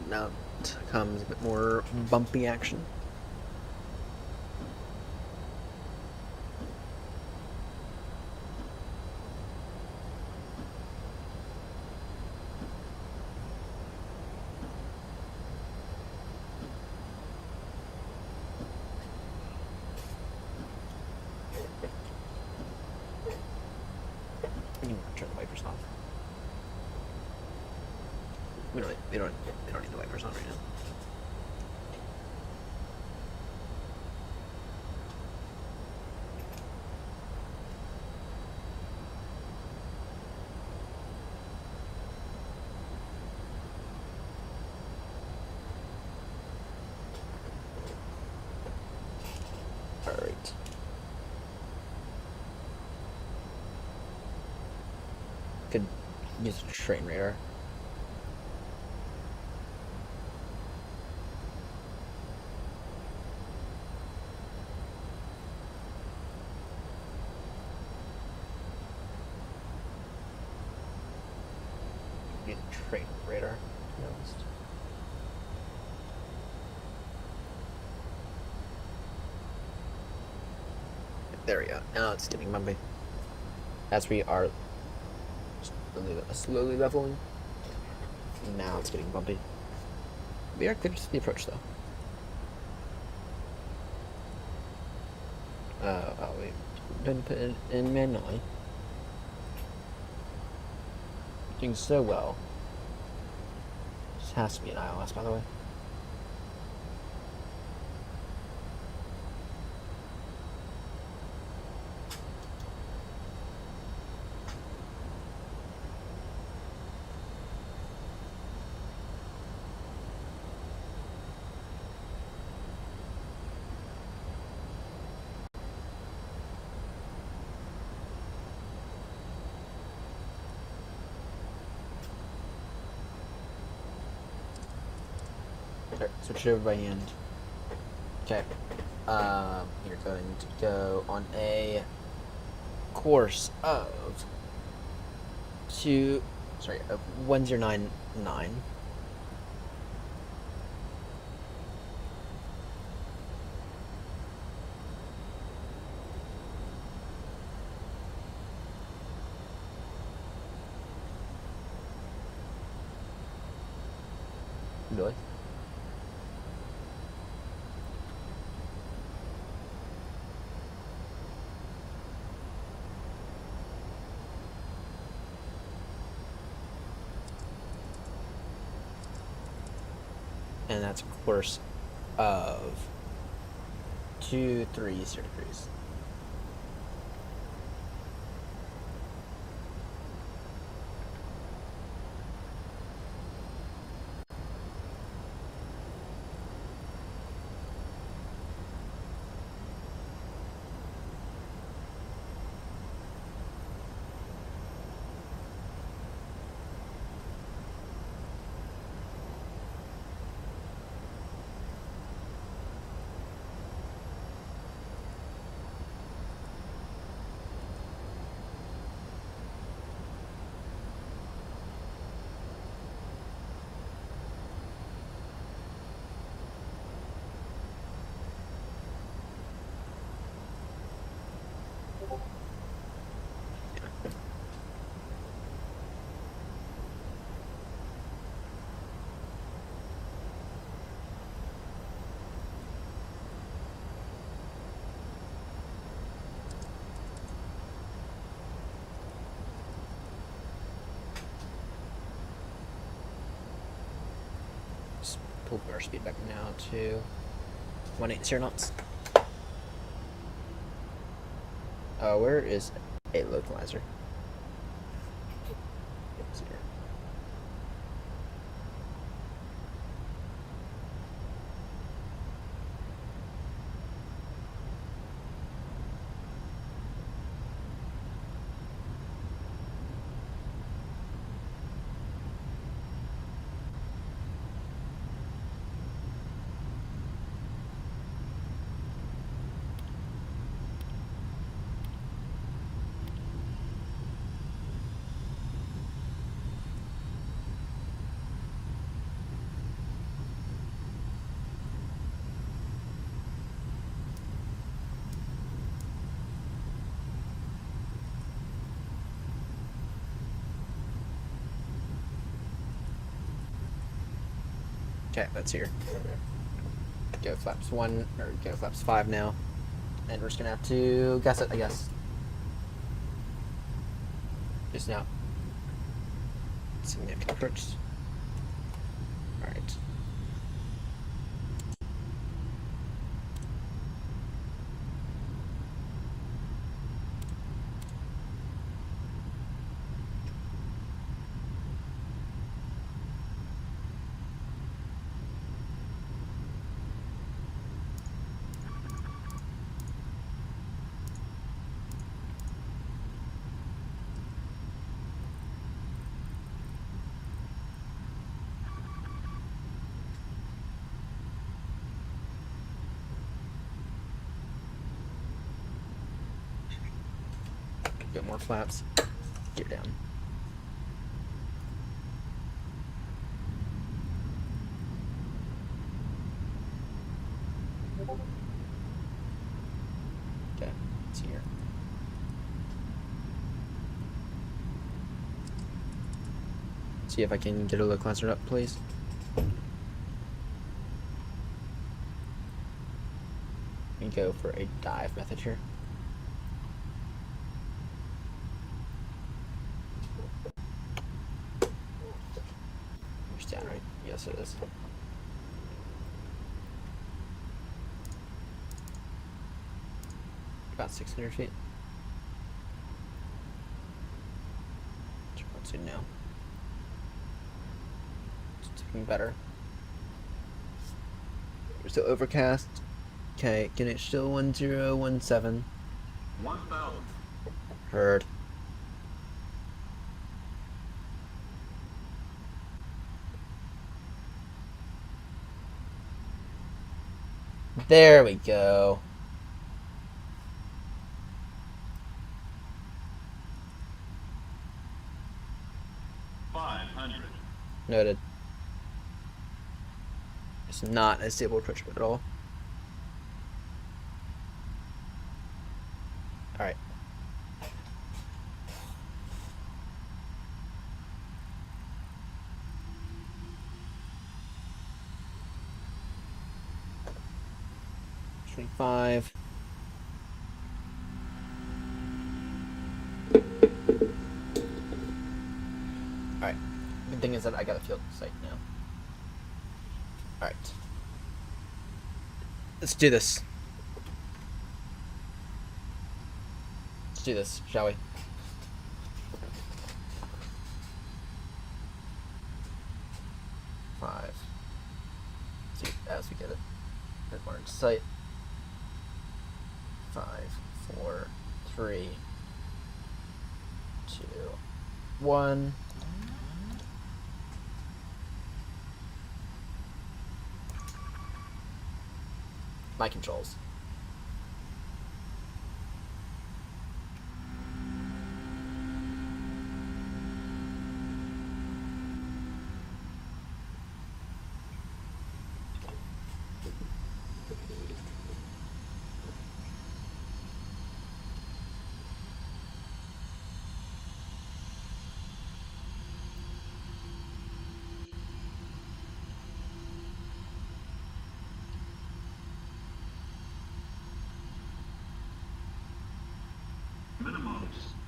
Now comes a bit more bumpy action. You can turn the wipers off. We don't need the wipers on right now. All right. Could use a train radar. Use a train radar, to be honest. There we go. Now it's getting bumpy. As we are slowly leveling. Now it's getting bumpy. We are clear to the approach though. We didn't put it in manually. Doing so well. This has to be an ILS, by the way. Switch it over by hand. Okay. You're going to go on a course of 1099. Really? And that's a course of 230 degrees. Just pull our speed back now to 180 knots. Where is a localizer? It's here. Okay, that's here. Go flaps 1, or go flaps 5 now. And we're just gonna have to guess it, I guess. Just now. Significant approach. Alright. Get more flaps. Gear down. Okay, it's here. See if I can get a localizer up, please. We go for a dive method here. It's down, right? Yes, it is. About 600 feet. Let's see now. It's looking better. We're still overcast. Okay, can it still 1017? 1000. Heard. There we go. Noted. It's not a stable approach at all. Alright. $25. Alright. The thing is that I got a field site now. Alright. Let's do this. Let's do this, shall we? Five. See, as we get it. Large site. 5, 4, 3, 2, 1. My controls.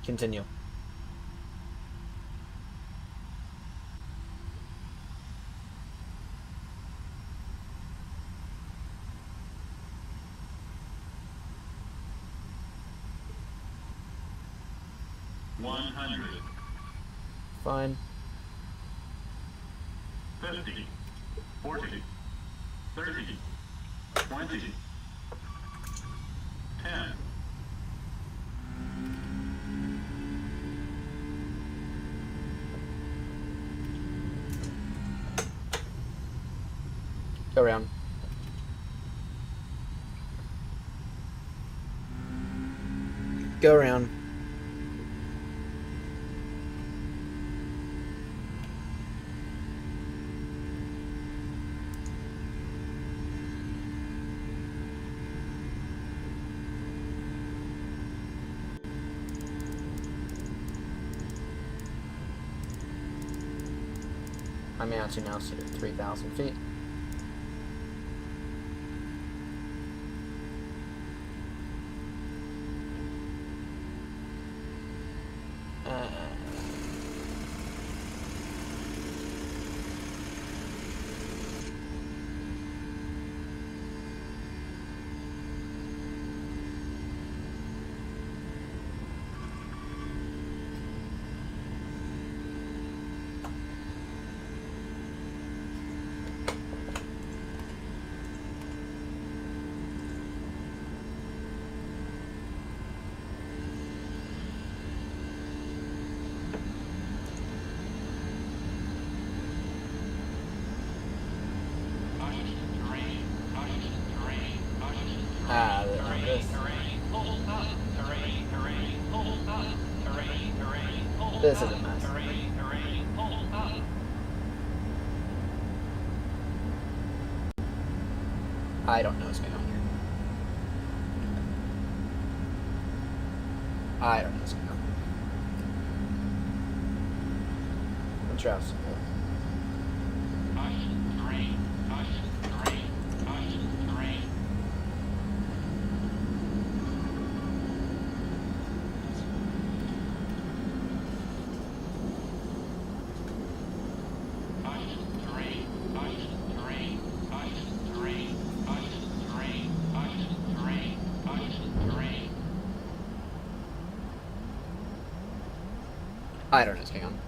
Continue. Fine. 50, 40, 30, 20, 10. Go around. Go around. I'm out now, so 3,000 feet. There it is. This is a mess. I don't know what's going on here. I don't know what's going on. Let's try some more. I don't know what's going on.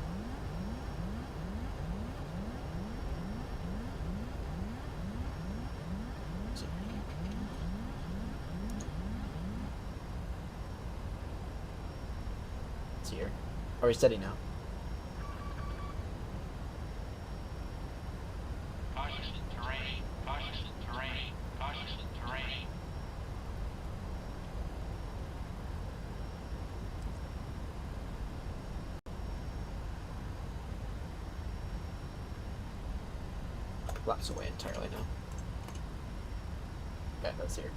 It's here. Are we steady now? collapse away entirely now. Okay, that's here.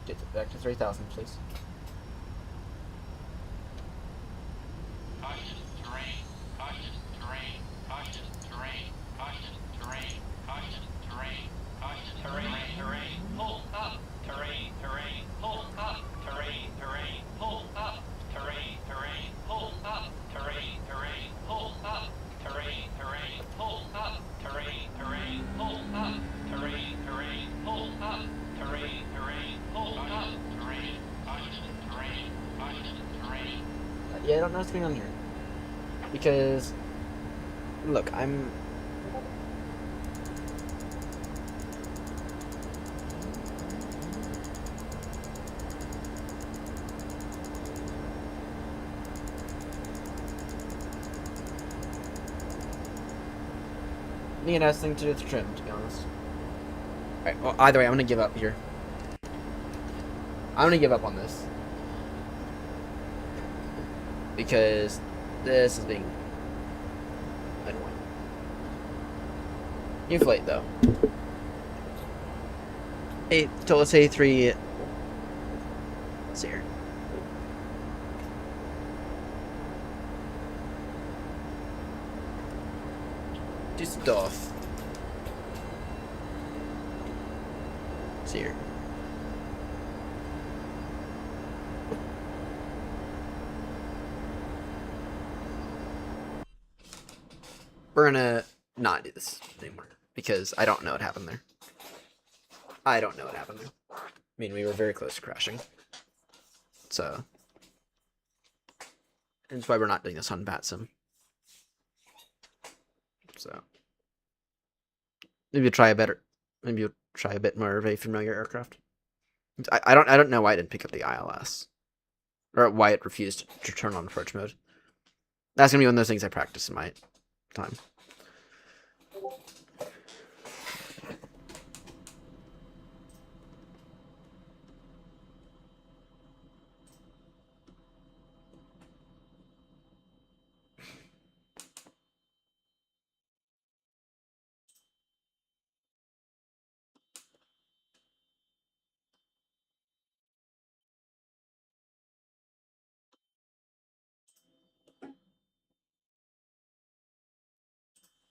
Get it back to 3,000, please. Caution, terrain, caution, terrain, caution, terrain, caution, terrain, caution, terrain, caution, terrain, terrain, pull up, terrain, terrain, pull up, terrain, terrain, pull up, terrain, terrain, pull up, terrain, terrain, pull up, terrain, terrain, pull up, terrain, terrain, pull up, terrain, terrain, pull up, terrain, terrain, pull up, terrain, caution, terrain, caution, terrain. Yeah, I don't know what's going on here. Because, look, I'm... I think it has something to do with trim, to be honest. Alright, well, either way, I'm gonna give up here. I'm gonna give up on this. Because this is being annoying. Inflate though. So let's say 3. Let's see here. Do stuff. Let's see here. We're gonna not do this anymore because I don't know what happened there. I don't know what happened there. I mean, we were very close to crashing. So that's why we're not doing this on VATSIM. So maybe we'll try a better. Maybe we'll try a bit more of a familiar aircraft. I don't know why it didn't pick up the ILS, or why it refused to turn on approach mode. That's gonna be one of those things I practice in my time.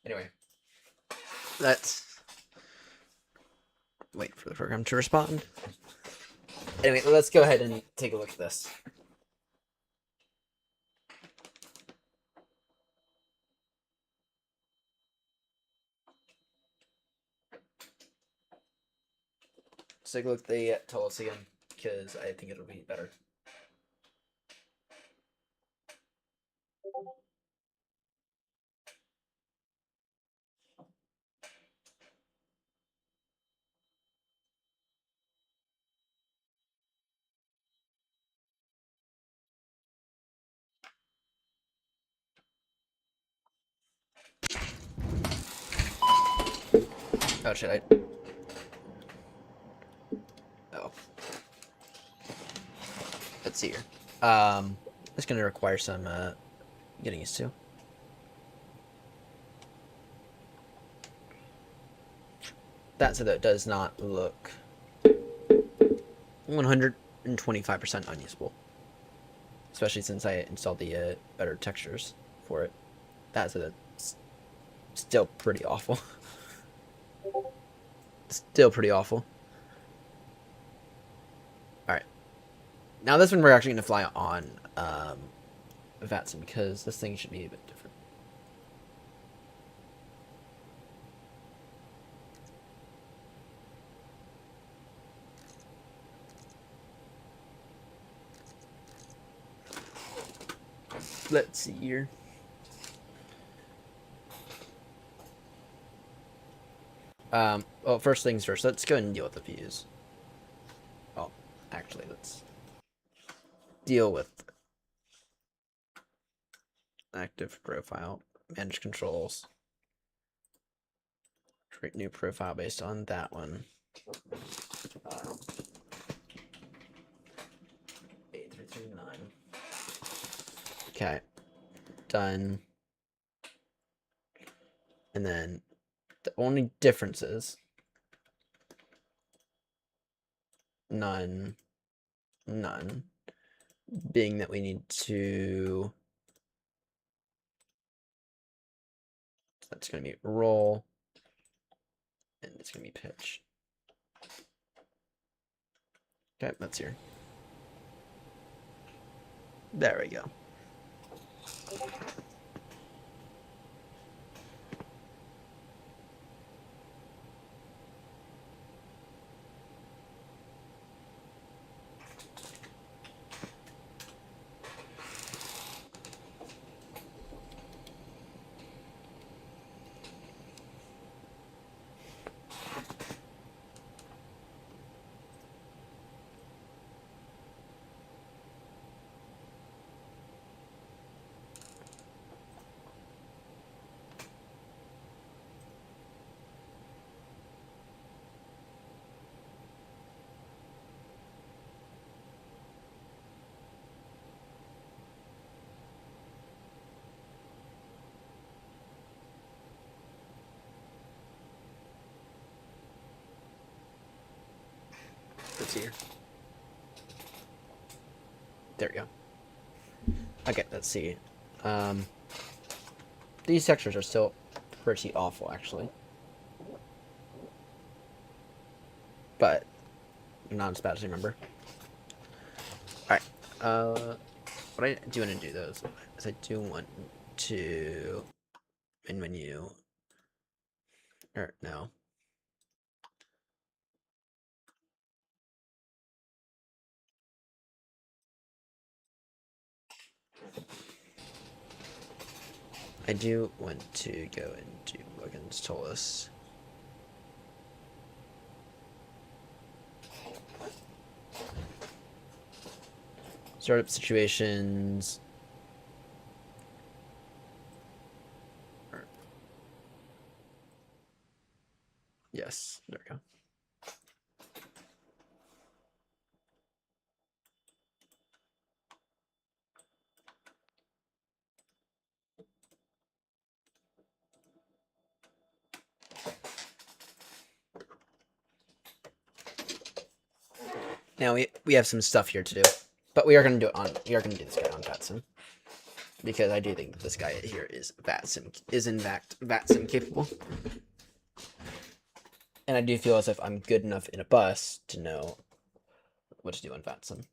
Anyway, let's wait for the program to respond. Anyway, let's go ahead and take a look at this. Let's take a look at the Tullis again, because I think it'll be better. Oh, should I? Oh. Let's see here. It's gonna require some getting used to. That so that it does not look 125% unusable. Especially since I installed the better textures for it. That's so that's still pretty awful. Still pretty awful. Alright. Now this one we're actually going to fly on VATSIM because this thing should be a bit different. Let's see here. Well, first things first, let's go ahead and deal with the views. Oh, actually, let's deal with active profile, manage controls, create new profile based on that one. 8339. Okay, done. And then The only difference is none, none, being that we need to, that's going to be roll, and it's going to be pitch. Okay, that's here. There we go. Let's see here. There we go. Okay, let's see. These textures are still pretty awful, actually. But not as bad as I remember. Alright. What I do want to do, though, is I do want to... in menu... or, no. I do want to go and do against Tolus. Startup situations. Yes, there we go. Now we have some stuff here to do, but we are going to do it on. We are going to do this guy on VATSIM because I do think that this guy here is in fact VATSIM capable, and I do feel as if I'm good enough in a bus to know what to do on VATSIM.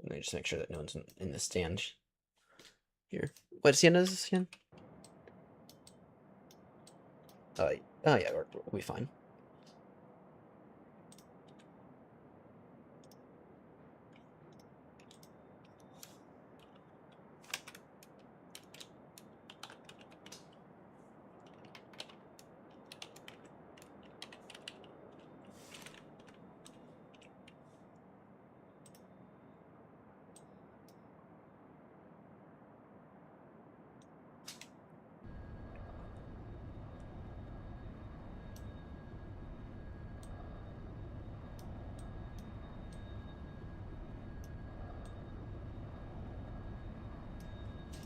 Let me just make sure that no one's in the stand here. What stand is this again? Oh yeah, we'll be fine.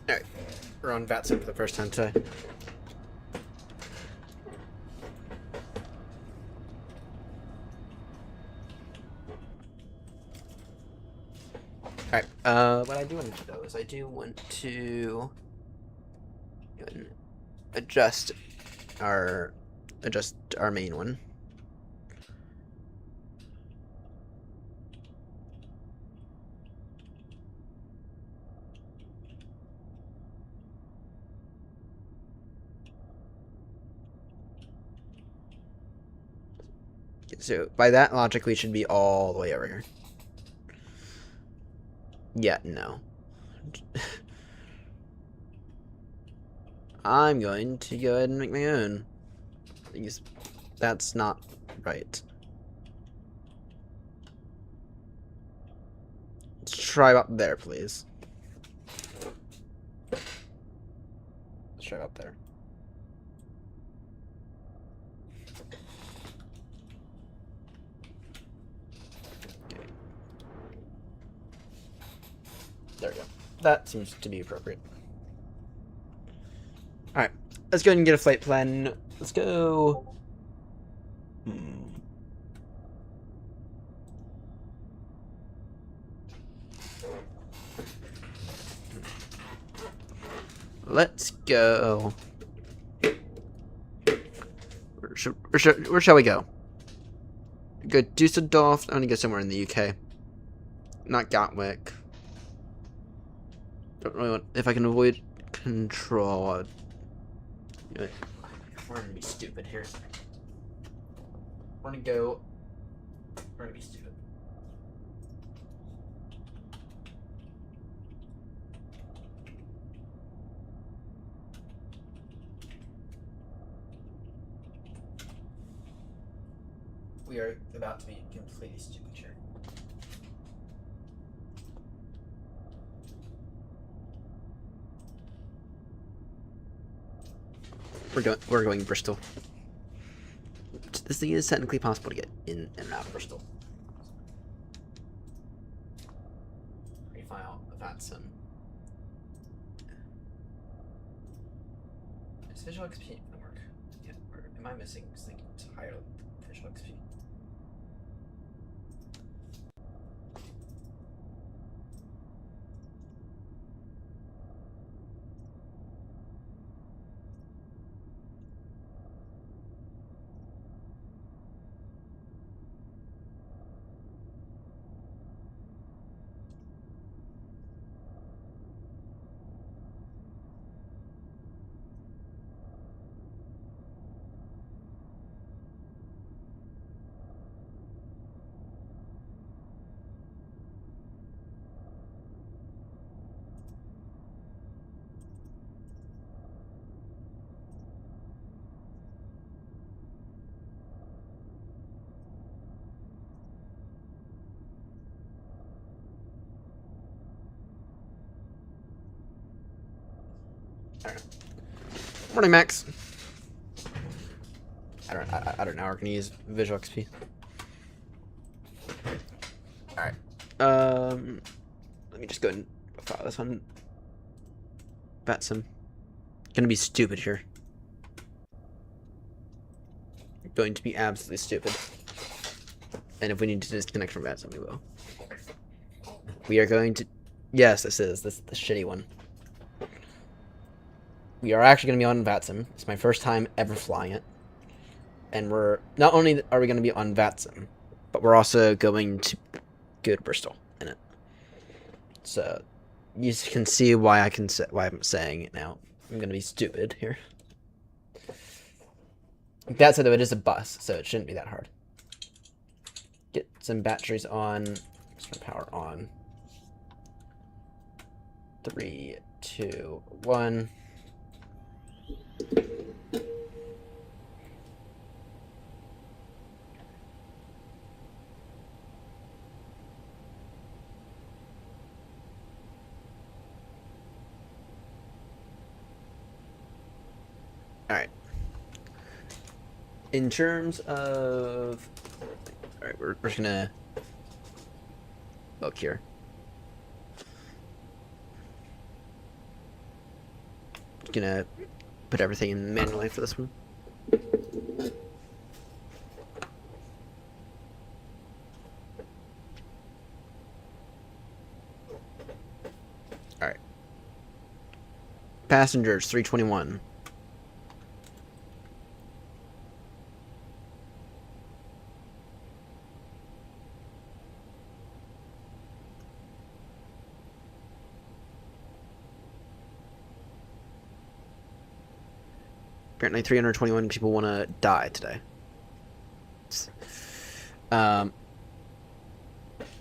Alright, we're on VATSIM for the first time today. Alright, what I do want to do though is I do want to adjust our main one. So by that logic, we should be all the way over here. Yeah, no. I'm going to go ahead and make my own. Because that's not right. Let's try up there, please. Let's try up there. Okay. There we go. That seems to be appropriate. Alright, let's go ahead and get a flight plan. Let's go. Let's go. Where shall we go? Go Dusseldorf. I'm gonna go somewhere in the UK. Not Gatwick. Don't really want. If I can avoid control. We're gonna be stupid here. We're gonna go. We're gonna be stupid. We are about to be completely stupid here. We're going Bristol. This thing is technically possible to get in and out of Bristol. Refile Vatson. Is visual XP gonna work? Yeah, or am I missing something entirely? Visual XP. Alright. Morning, Max. I don't know. We're gonna use visual XP. Alright. Let me just go and file this one. Vatson. Gonna be stupid here. Going to be absolutely stupid. And if we need to disconnect from Vatson, we will. We are going to. Yes, this is the shitty one. We are actually going to be on Vatson. It's my first time ever flying it. And we're not only are we going to be on Vatson, but we're also going to go to Bristol in it. So you can see why why I'm saying it now. I'm going to be stupid here. That said, though, it is a bus, so it shouldn't be that hard. Get some batteries on. Extra power on. 3, 2, 1. Alright. In terms of... Alright, we're just gonna look here. Just gonna put everything in manually for this one. Alright. Passengers, 321. Apparently 321 people want to die today.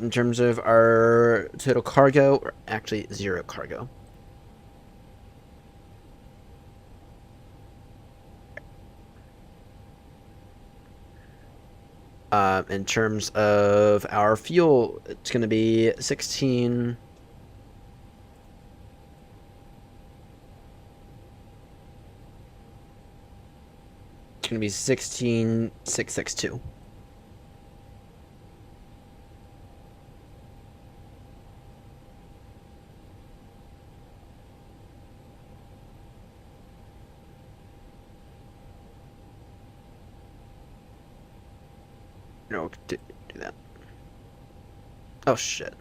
In terms of our total cargo, we're actually 0 cargo. In terms of our fuel, it's going to be 16... Going to be 16,662. No, do that. Oh shit.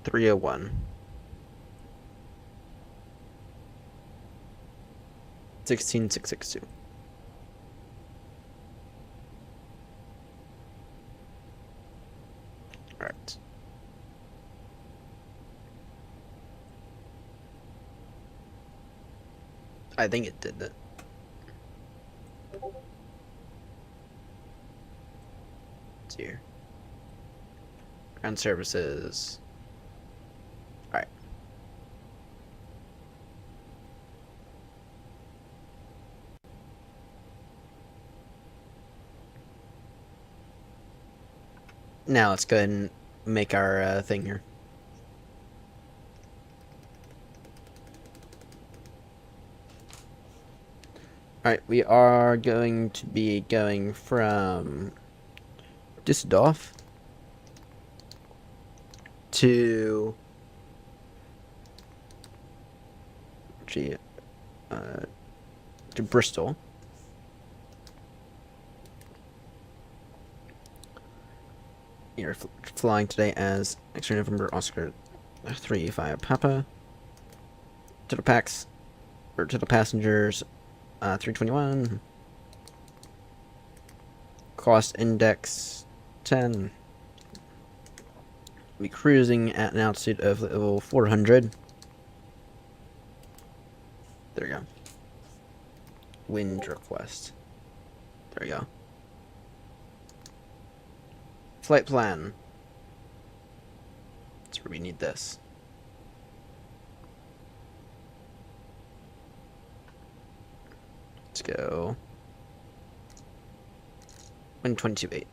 $301. 16662. Alright. I think it did that. Let's see here. Ground services. Alright. Now let's go ahead and make our thing here. Alright, we are going to be going from Düsseldorf to Bristol. You're flying today as X-ray November Oscar 35 Papa. Total packs or total passengers 321. Cost index 10. Be cruising at an altitude of level 400. There you go. Wind request. There you go. Flight plan. That's where we need this. Let's go. Wind 22.8.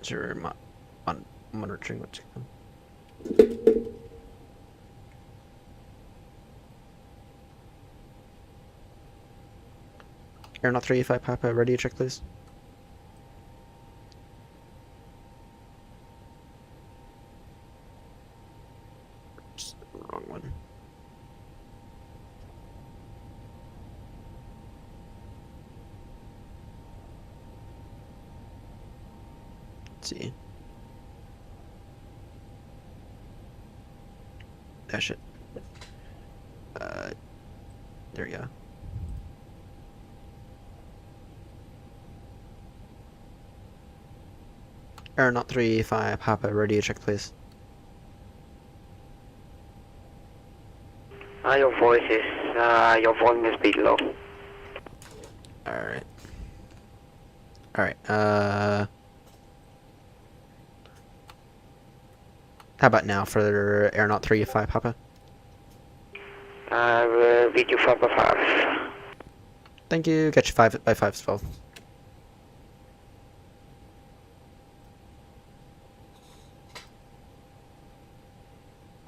Sure, monitoring what's going on. Aeronaut 385 Papa, ready to check, please. Oops, wrong one. Let's see. Dash it. There we go. Aeronaut 385 Papa, ready to check, please. Your voice is, your volume is a bit low. Alright. Alright, how about now for Aeronaut 385 Papa? Video 5x5. Thank you, got you 5x5 as well.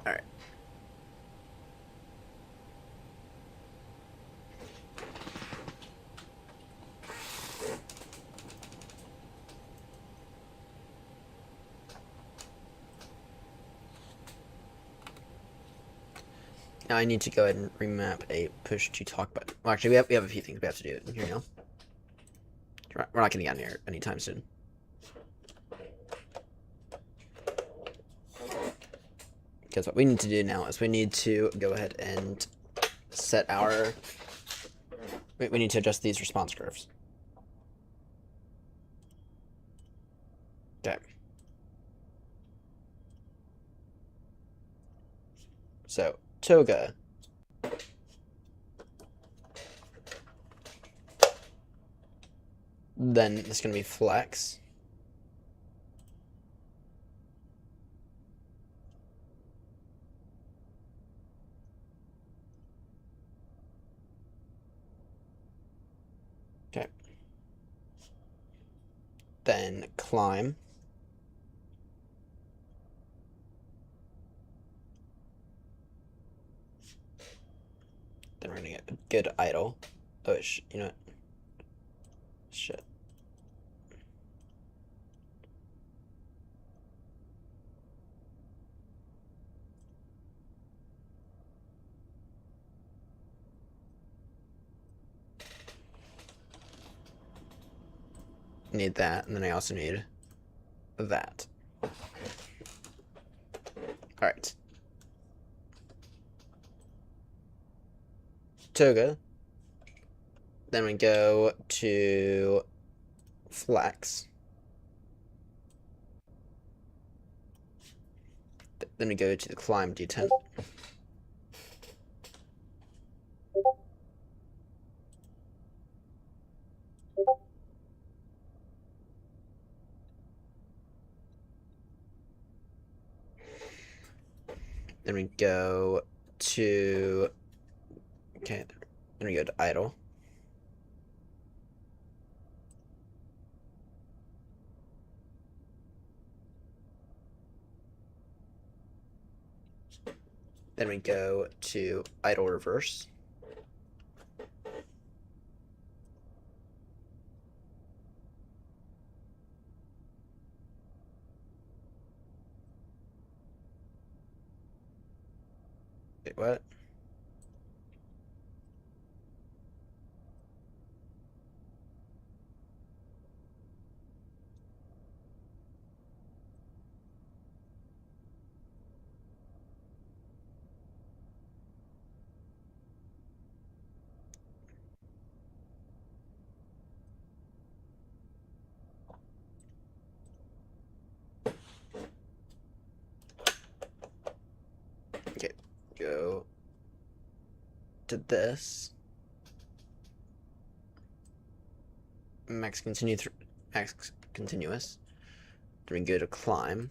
Alright. Now I need to go ahead and remap a push to talk button. Well, actually, we have a few things we have to do here now. We're not getting out here anytime soon. Because what we need to do now is we need to go ahead and set our... We need to adjust these response curves. Okay. So, Toga. Then it's going to be Flex. Okay. Then Climb. Then we're gonna get a good idle. Oh, you know what? Shit. need that, and then I also need that. Alright. Toga. Then we go to flex. Then we go to the climb detent. Then we go to, okay, then we go to idle. Then we go to idle reverse. Wait, what? Okay, go to this. Max continuous. Then we go to climb.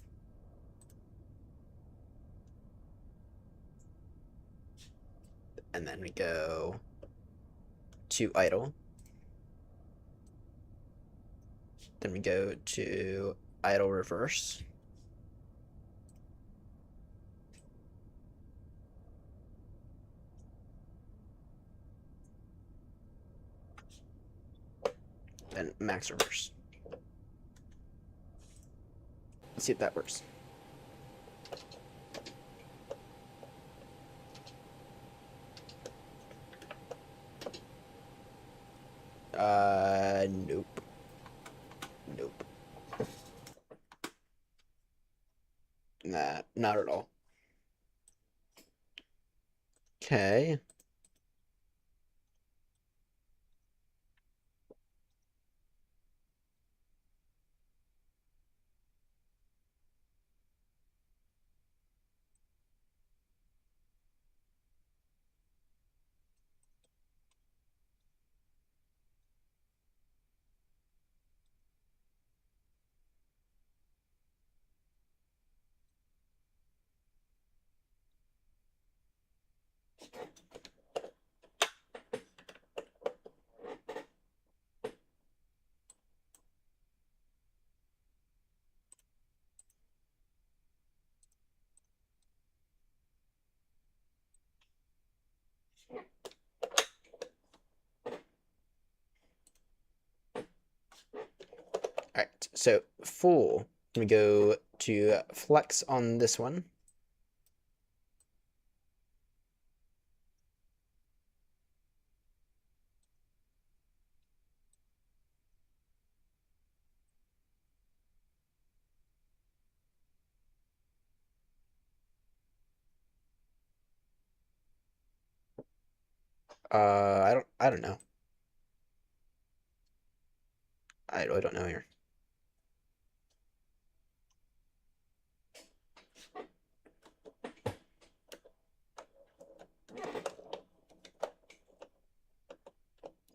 And then we go to idle. Then we go to idle reverse. Then max reverse. Let's see if that works. Nope. Nope. Nah, not at all. Okay. Alright, so full. We go to flex on this one. I don't know. I really don't know here.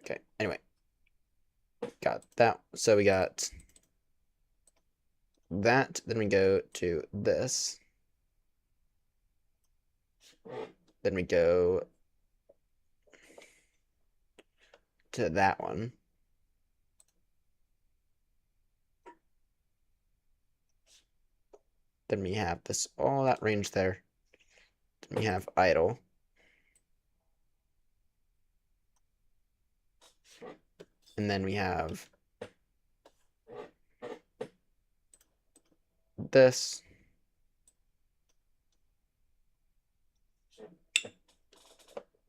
Okay, anyway. Got that. So we got that. Then we go to this. Then we go to that one. Then we have this, all that range there. Then we have idle. And then we have this.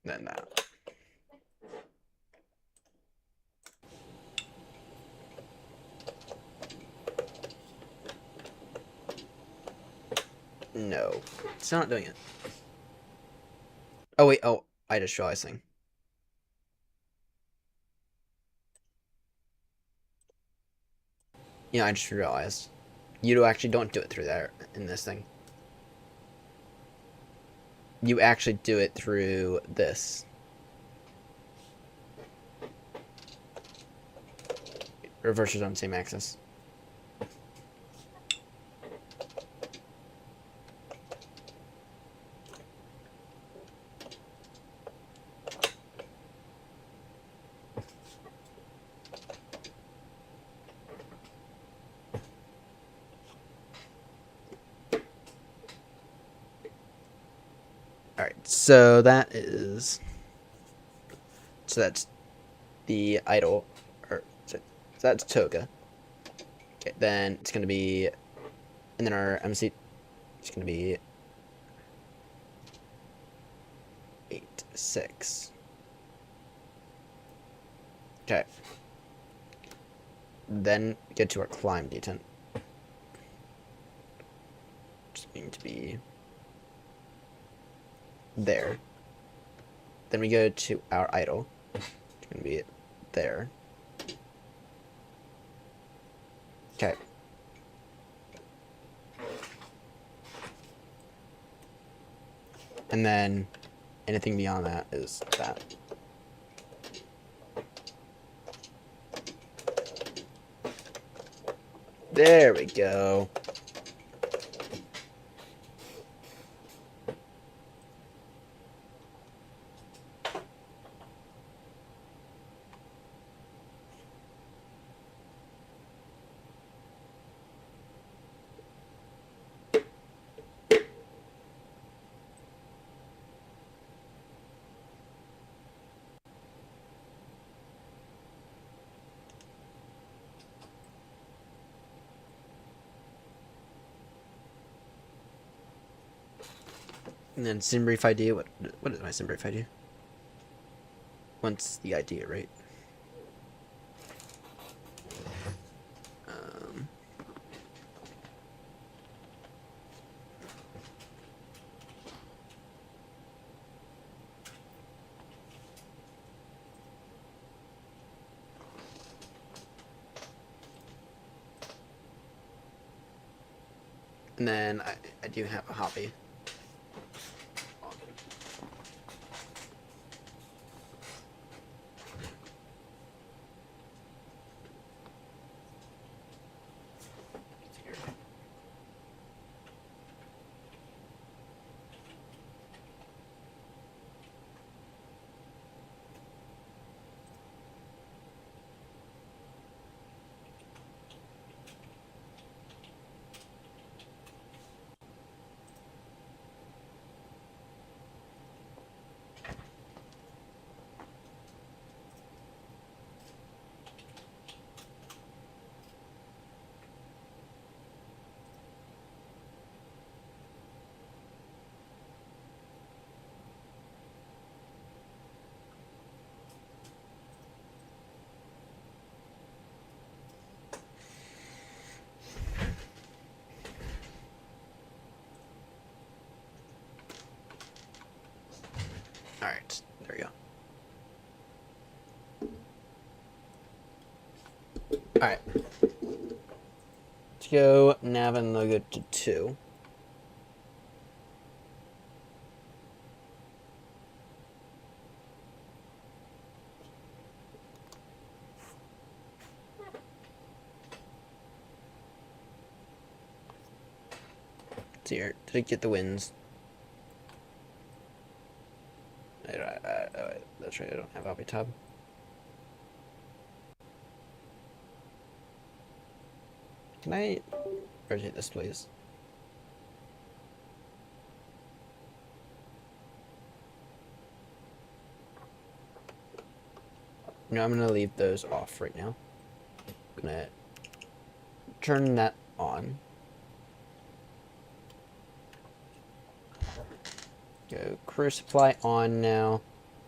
Then that. No, it's not doing it. Oh wait, oh, I just realized something. You know, I just realized. You actually don't do it through there in this thing. You actually do it through this. Reversers on the same axis. Alright, so that is... So that's the idle, or so that's toga. Okay, then it's going to be, and then our MC, it's going to be 8, 6. Okay. Then get to our climb detent. Just going to be there. Then we go to our idle. It's going to be there. Okay. And then anything beyond that is that. There we go. And then SimBrief ID, what is my SimBrief ID? Once the idea, right? And then I do have a hobby. Alright, there we go. Alright. Let's go nav and logo to 2. Let's see here. Did it get the wins? That's right, I don't have Hobby tab. Can I rotate this, please? No, I'm gonna leave those off right now. I'm gonna turn that on. Go crew supply on now.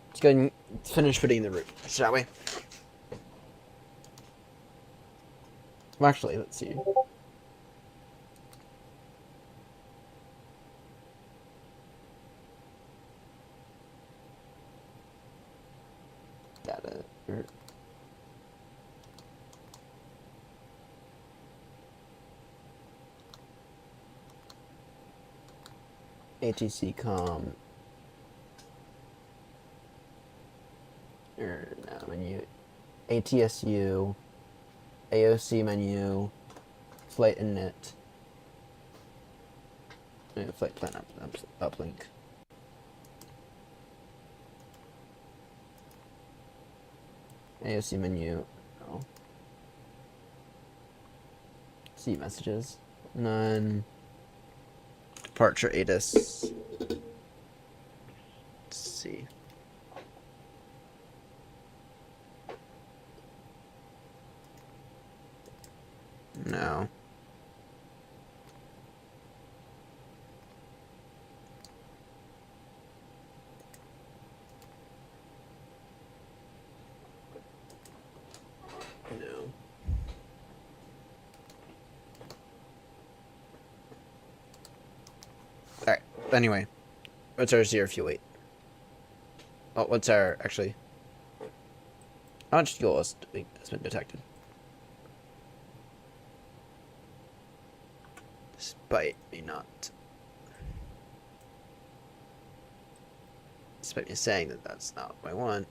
Let's go and finish putting the route, shall we? Well, actually, let's see. ATC com. Or no menu. ATSU. AOC menu. Flight init. Flight plan uplink. AOC menu. No. See messages. None. Departure ATIS. Let's see. No. No. Alright, anyway. What's our 0 fuel weight? Oh, what's our, actually... How much fuel has been detected? Despite me saying that that's not what I want.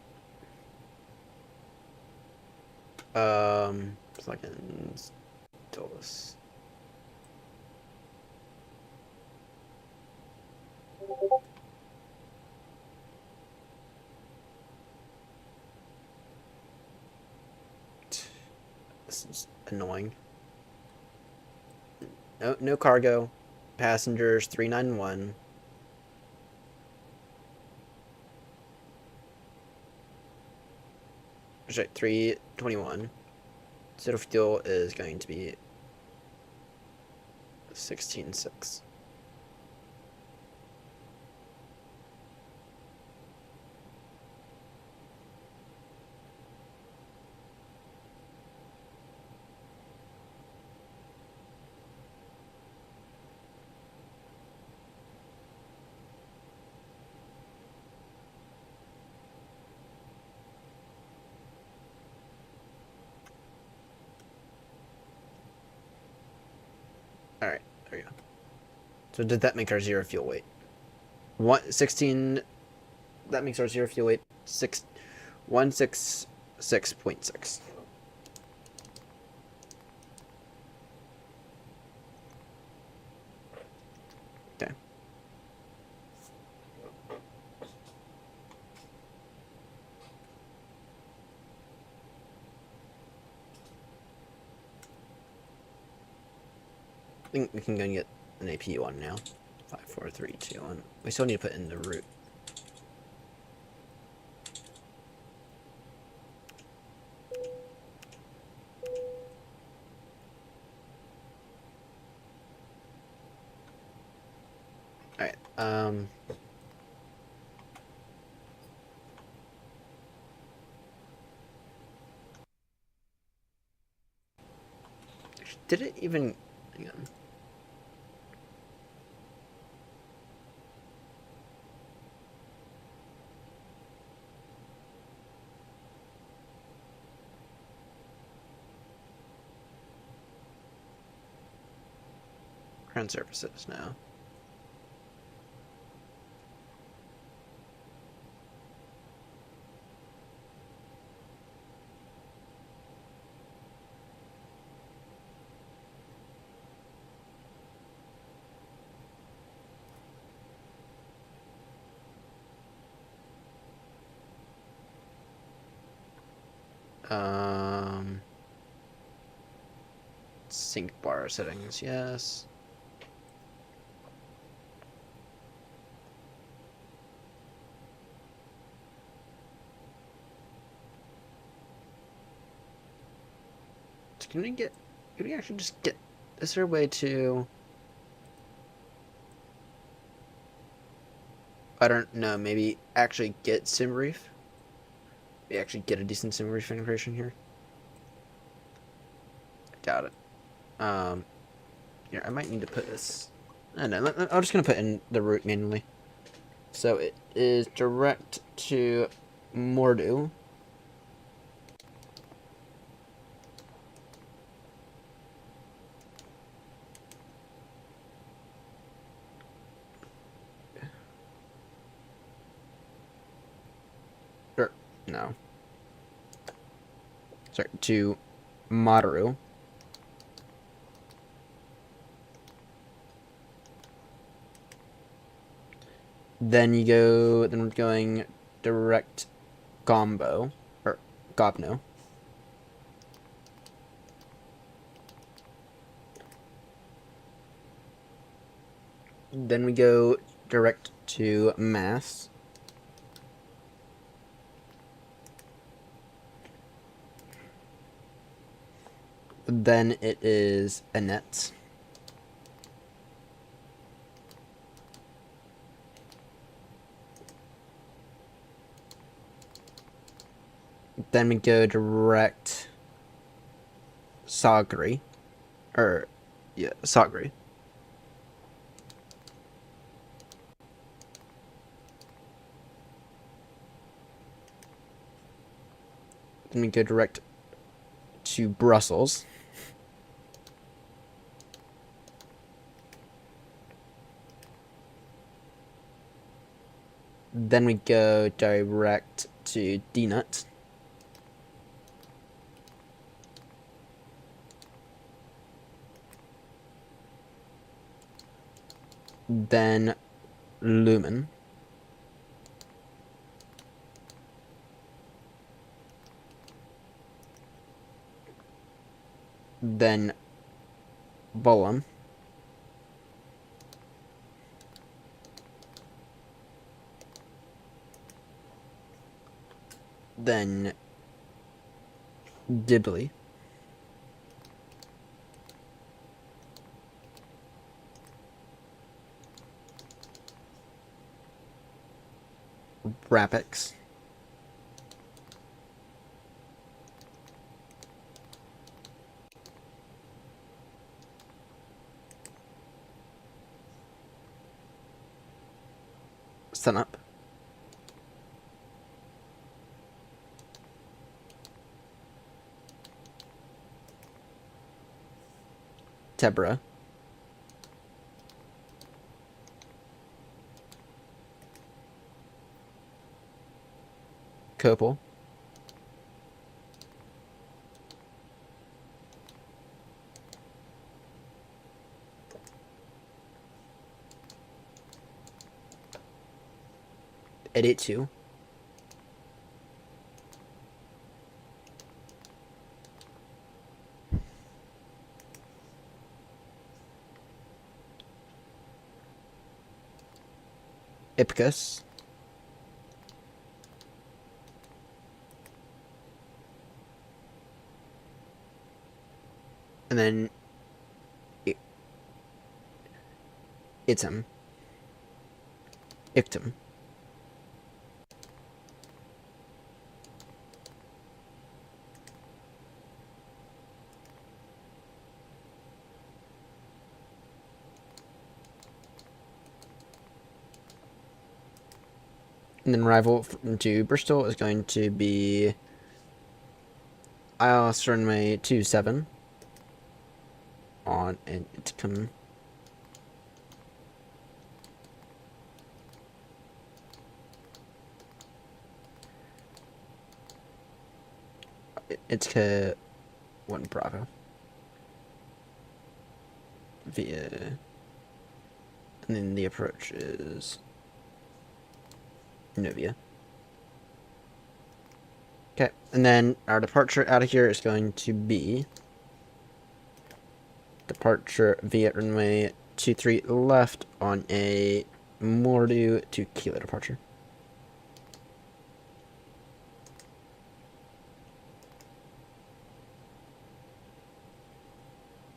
So I can do this. This is annoying. No cargo. Passengers 391. Sorry, 321. Total fuel is going to be 16.6. Alright, there we go. So did that make our 0 fuel weight? 16, that makes our 0 fuel weight 166.6. Okay. I think we can go and get an AP one now. 5, 4, 3, 2, 1. We still need to put in the route. Alright, did it even... Hang on. Ground services now. Sync bar settings, yes. Can we actually just get, is there a way to, I don't know, maybe actually get SimReef? Maybe actually get a decent SimReef integration here? I doubt it. Here, I might need to put this, I don't know, I'm just gonna put in the route manually. So it is direct to Mordu. No. Sorry, to Maru. Then we're going direct Gombo, or Gobno. Then we go direct to Mass. Then it is Annette. Then we go direct Sagri. Sagri. Then we go direct to Brussels. Then we go direct to D-Nut. Then Lumen. Then Bolum. Then Dibley. Rapix. Sunup. Tebra. Copal. Edit 2. Ipicus. And then Item. Ictum. And then rival to Bristol is going to be ILS runway 27 on an Ictum. It's 1 Bravo via, and then the approach is Novia. Okay, and then our departure out of here is going to be departure via runway 23 left on a Mordu to Kilo departure.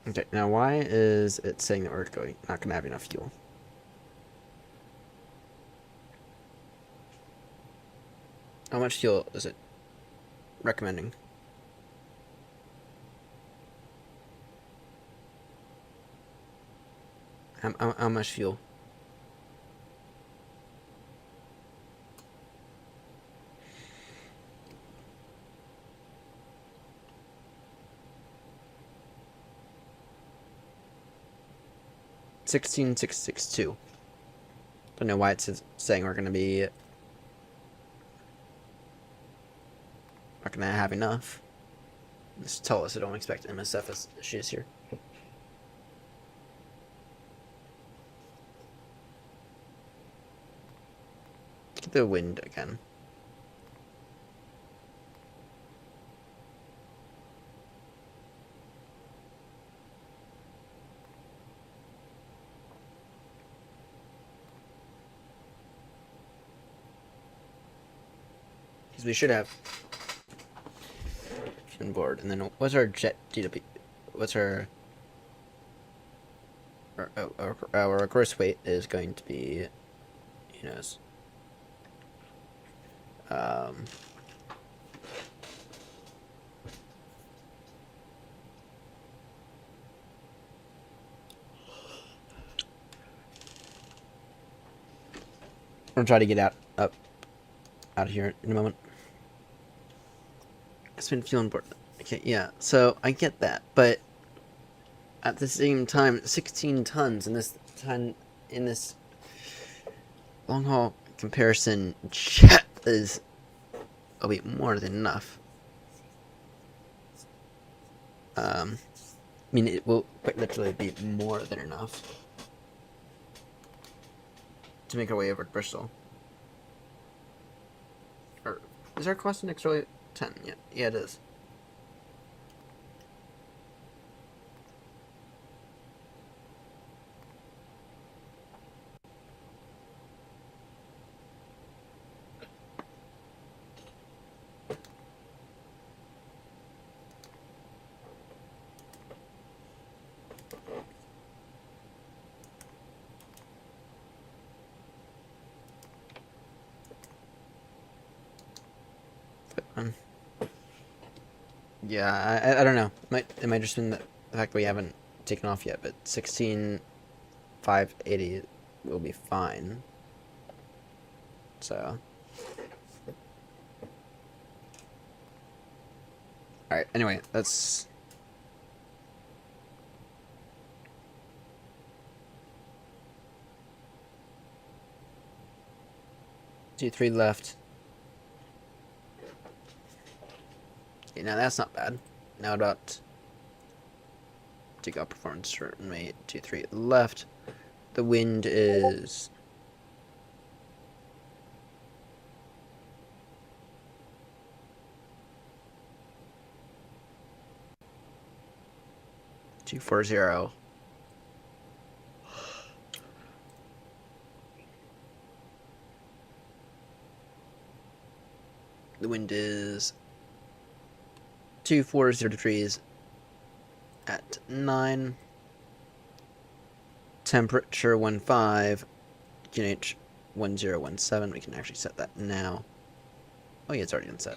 Okay, now why is it saying that we're not going to have enough fuel? How much fuel is it recommending? How much fuel? $16,662. Don't know why it's saying we're going to be gonna have enough. Just tell us I don't expect MSF issues here. Look at the wind again. Because we should have on board. And then what's our jet DW? What's our gross weight is going to be, who knows? I'm gonna try to get out of here in a moment. It's been feeling bored. Okay, yeah. So I get that, but at the same time, 16 tons in this long haul comparison jet is a bit more than enough. I mean, it will quite literally be more than enough to make our way over to Bristol. Or is our cost next really 10? Yeah, it is. Yeah, I don't know. It might just been the fact that we haven't taken off yet, but 16,580 will be fine. So. Alright, anyway, that's. T3 left. Okay, now that's not bad. Now about take out performance certain rate 2-3 left. The wind is 240. The wind is 240 degrees at 9. Temperature 15. QNH 1017. We can actually set that now. Oh yeah, it's already been set.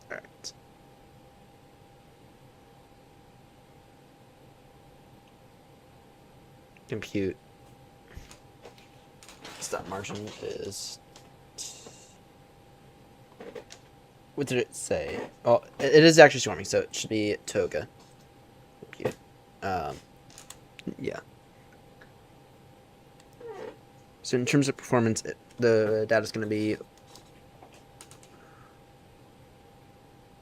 Alright. Compute. Stop margin is. What did it say? Oh, it is actually swarming, so it should be Toga. Compute. Yeah. So in terms of performance, the data is going to be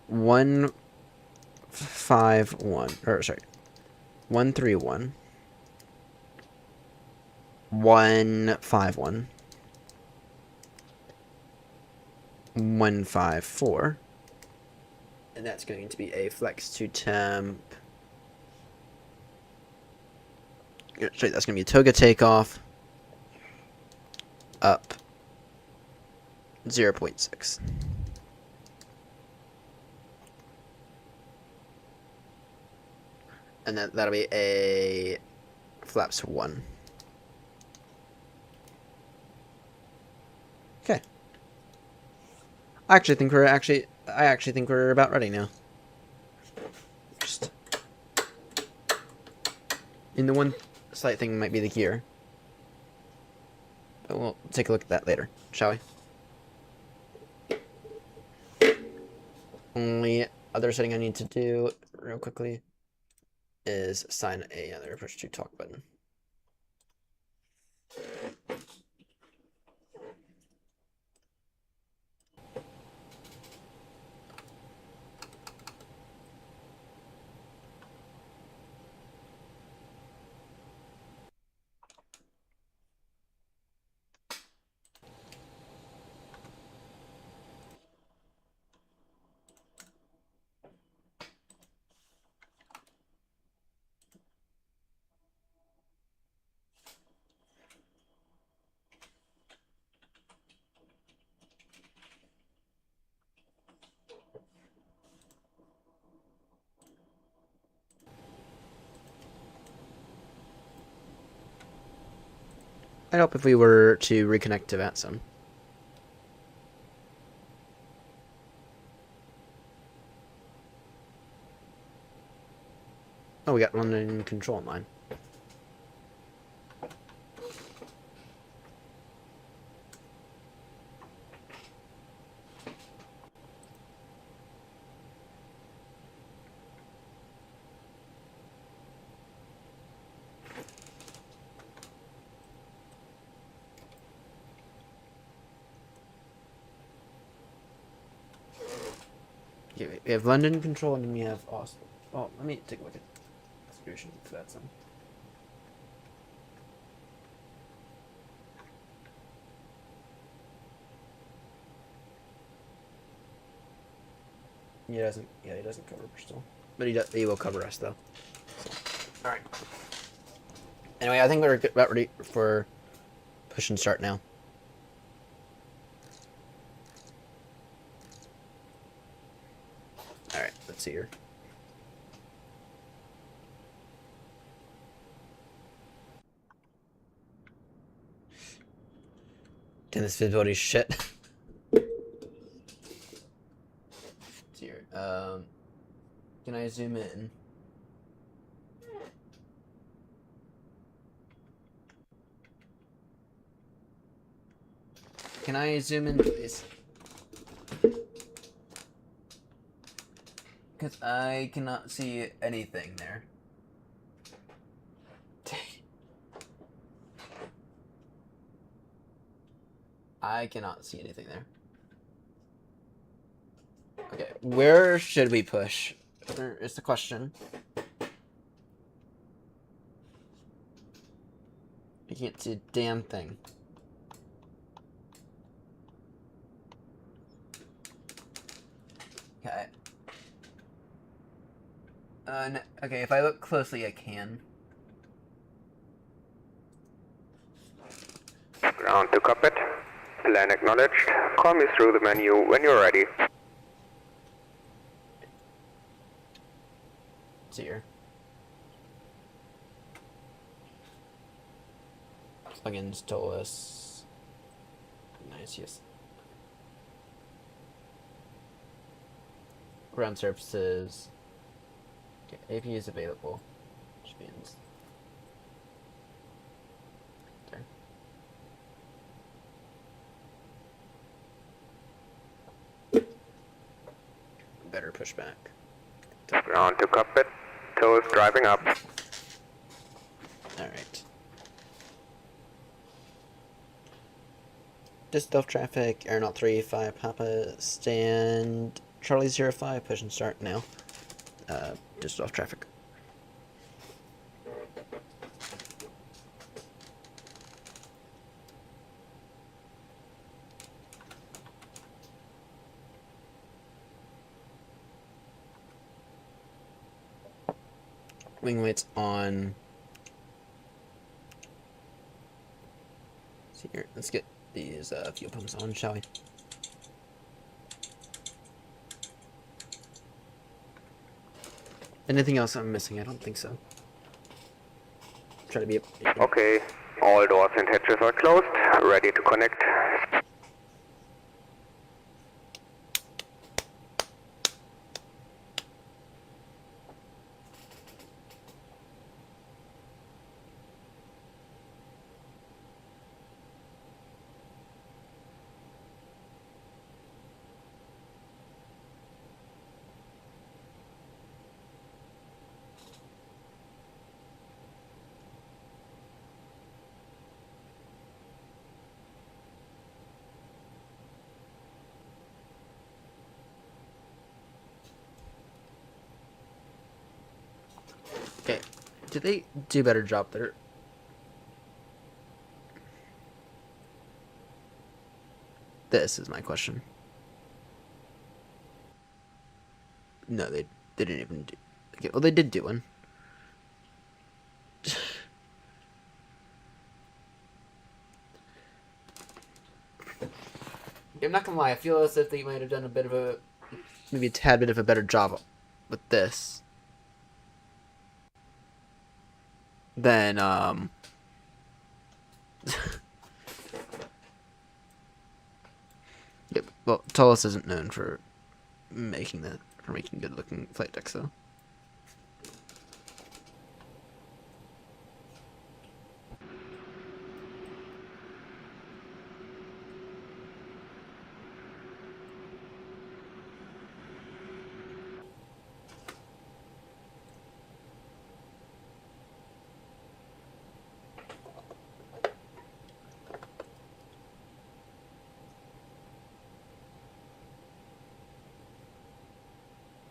151, or sorry, 131. 151. 154. And that's going to be a flex to temp. Sorry, that's going to be a Toga takeoff. Up 0.6. And that'll be a flaps 1. Okay. I actually think we're about ready now. Just in the one slight thing might be the gear. But we'll take a look at that later, shall we? Only other setting I need to do real quickly is assign another push to talk button. I'd help if we were to reconnect to that zone. Oh, we got London control online. Yeah, we have London control and then we have Austin. Oh, let me take a look at distribution for that zone. He doesn't. Yeah, he doesn't cover Bristol, but he will cover us though. So. All right. Anyway, I think we're about ready for push and start now. All right. Let's see here. Damn, this visibility shit. Let's see here. Can I zoom in? Can I zoom in, please? Because I cannot see anything there. I cannot see anything there. Okay, where should we push? Is the question. I can't see a damn thing. Okay. No, okay, if I look closely, I can. Ground to cockpit. Plan acknowledged. Call me through the menu when you're ready. It's here. Plugins told us. Nice, yes. Ground surfaces. Okay, AP is available. Which means. There. Better push back. Ground to cockpit. Toes driving up. Alright. Disk traffic, Aeronaut 3-5 Papa, stand Charlie 05, push and start now. Disk traffic. Wing weights on. Let's see here. Let's get these fuel pumps on, shall we? Anything else I'm missing? I don't think so. Try to be. Okay. All doors and hatches are closed. Ready to connect. Okay. Do they do a better job there? This is my question. No, they didn't even do. Okay, well, they did do one. I'm not gonna lie. I feel as if they might have done a bit of a, maybe a tad bit of a better job with this than Yep. Well, Tullus isn't known for making good looking flight decks though.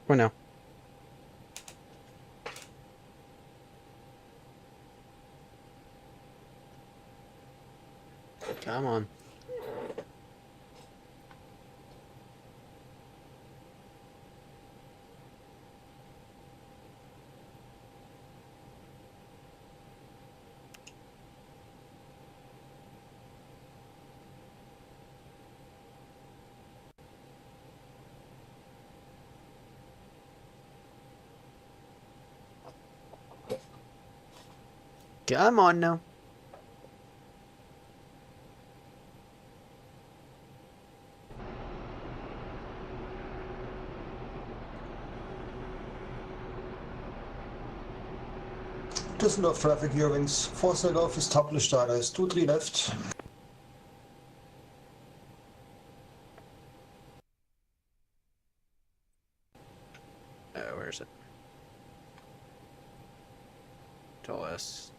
Or no. Come on. Come on now. Düsseldorf traffic Eurowings. Forster Golf is top status. 23 left. Where is it? Tullus.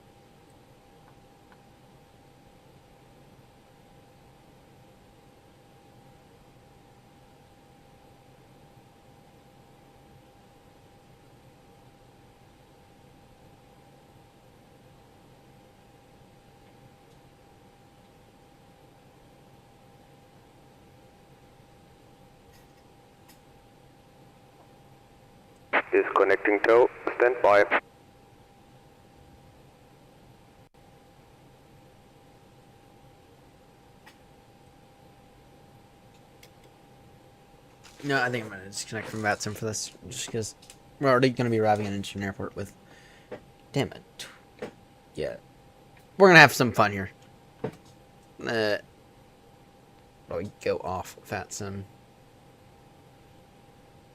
Disconnecting tow. Stand by. No, I think I'm gonna disconnect from Vatsim for this, just because we're already gonna be arriving at an airport with. Damn it. Yeah, we're gonna have some fun here. While we go off Vatsim.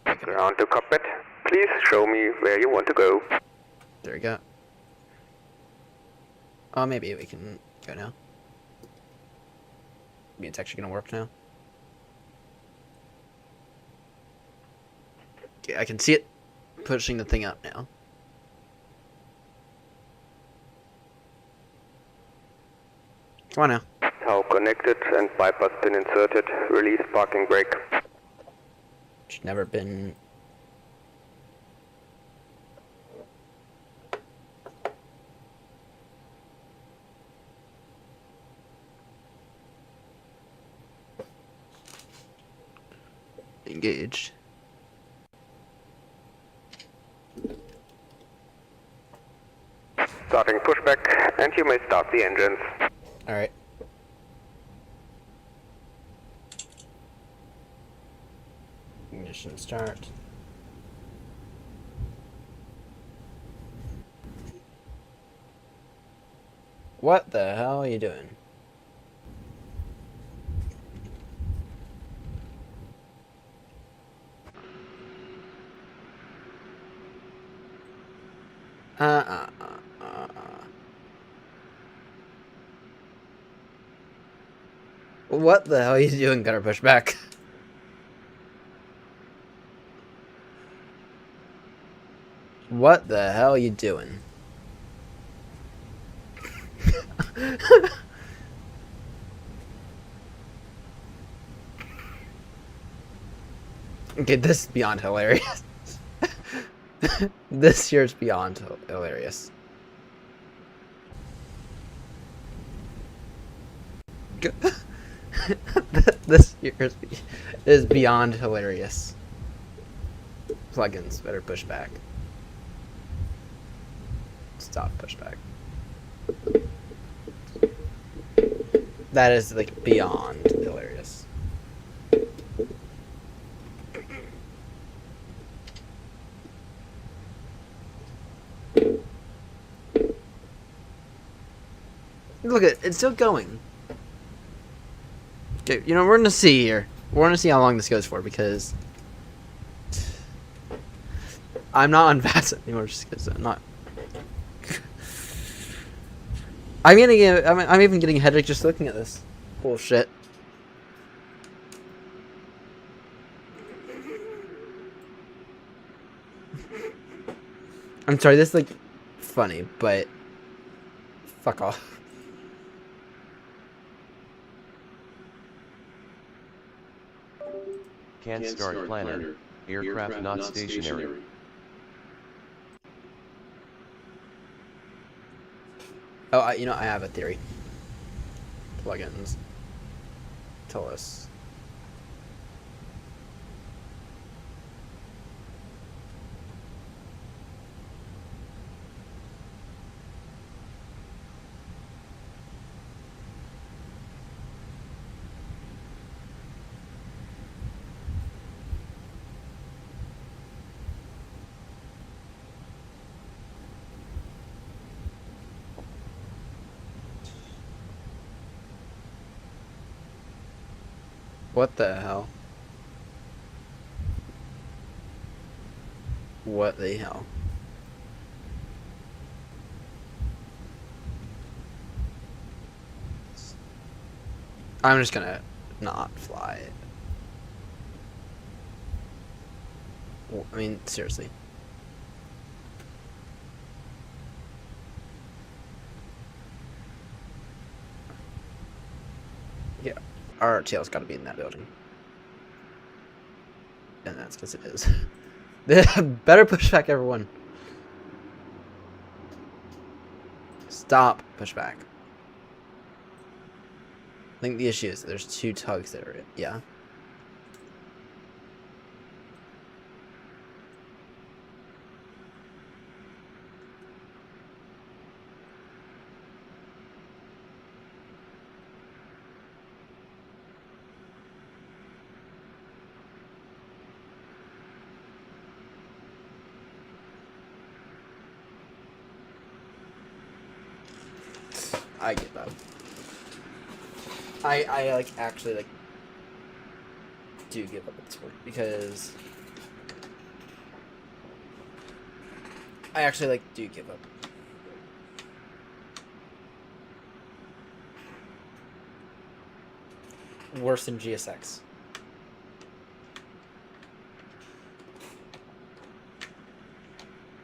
Ground to cockpit. Please show me where you want to go. There we go. Oh, maybe we can go now. Maybe it's actually gonna work now. Okay, I can see it pushing the thing up now. Come on now. Tow connected and bypass pin inserted. Release parking brake. It's never been. Engaged. Starting pushback, and you may start the engines. Alright. Ignition start. What the hell are you doing? What the hell are you doing, Gutter Pushback? What the hell are you doing? Okay, this is beyond hilarious. This year's beyond hilarious. This year is beyond hilarious. Plugins better push back. Stop pushback. That is like beyond hilarious. Look at it's still going. Okay, you know we're gonna see here. We're gonna see how long this goes for because I'm not on Vassat anymore just because I'm not. I'm even getting a headache just looking at this bullshit. I'm sorry, this is like funny, but fuck off. Can't start planner. Aircraft not stationary. Oh, I have a theory. Plugins. Tell us. What the hell? What the hell? I'm just gonna not fly it. Well, I mean, seriously. Yeah, our tail's gotta be in that building. And that's because it is. Better push back, everyone. Stop push back. I think the issue is there's two tugs that are in. Yeah. I get that. I like actually like do give up at this work because I actually like do give up. Worse than GSX.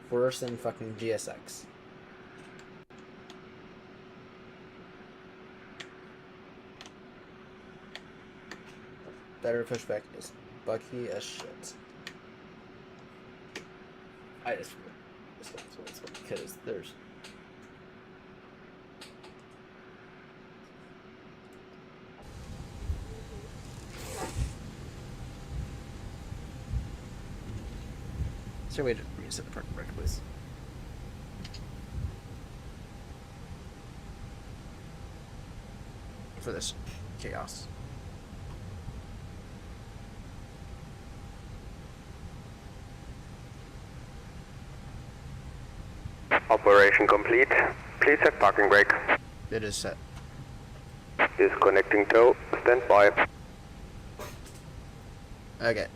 Worse than fucking GSX. Better pushback is buggy as shit. I just because there's is there a way for me to set the parking brake, please? For this chaos. Operation complete. Please set parking brake. It is set. Disconnecting tow. Stand by. Okay.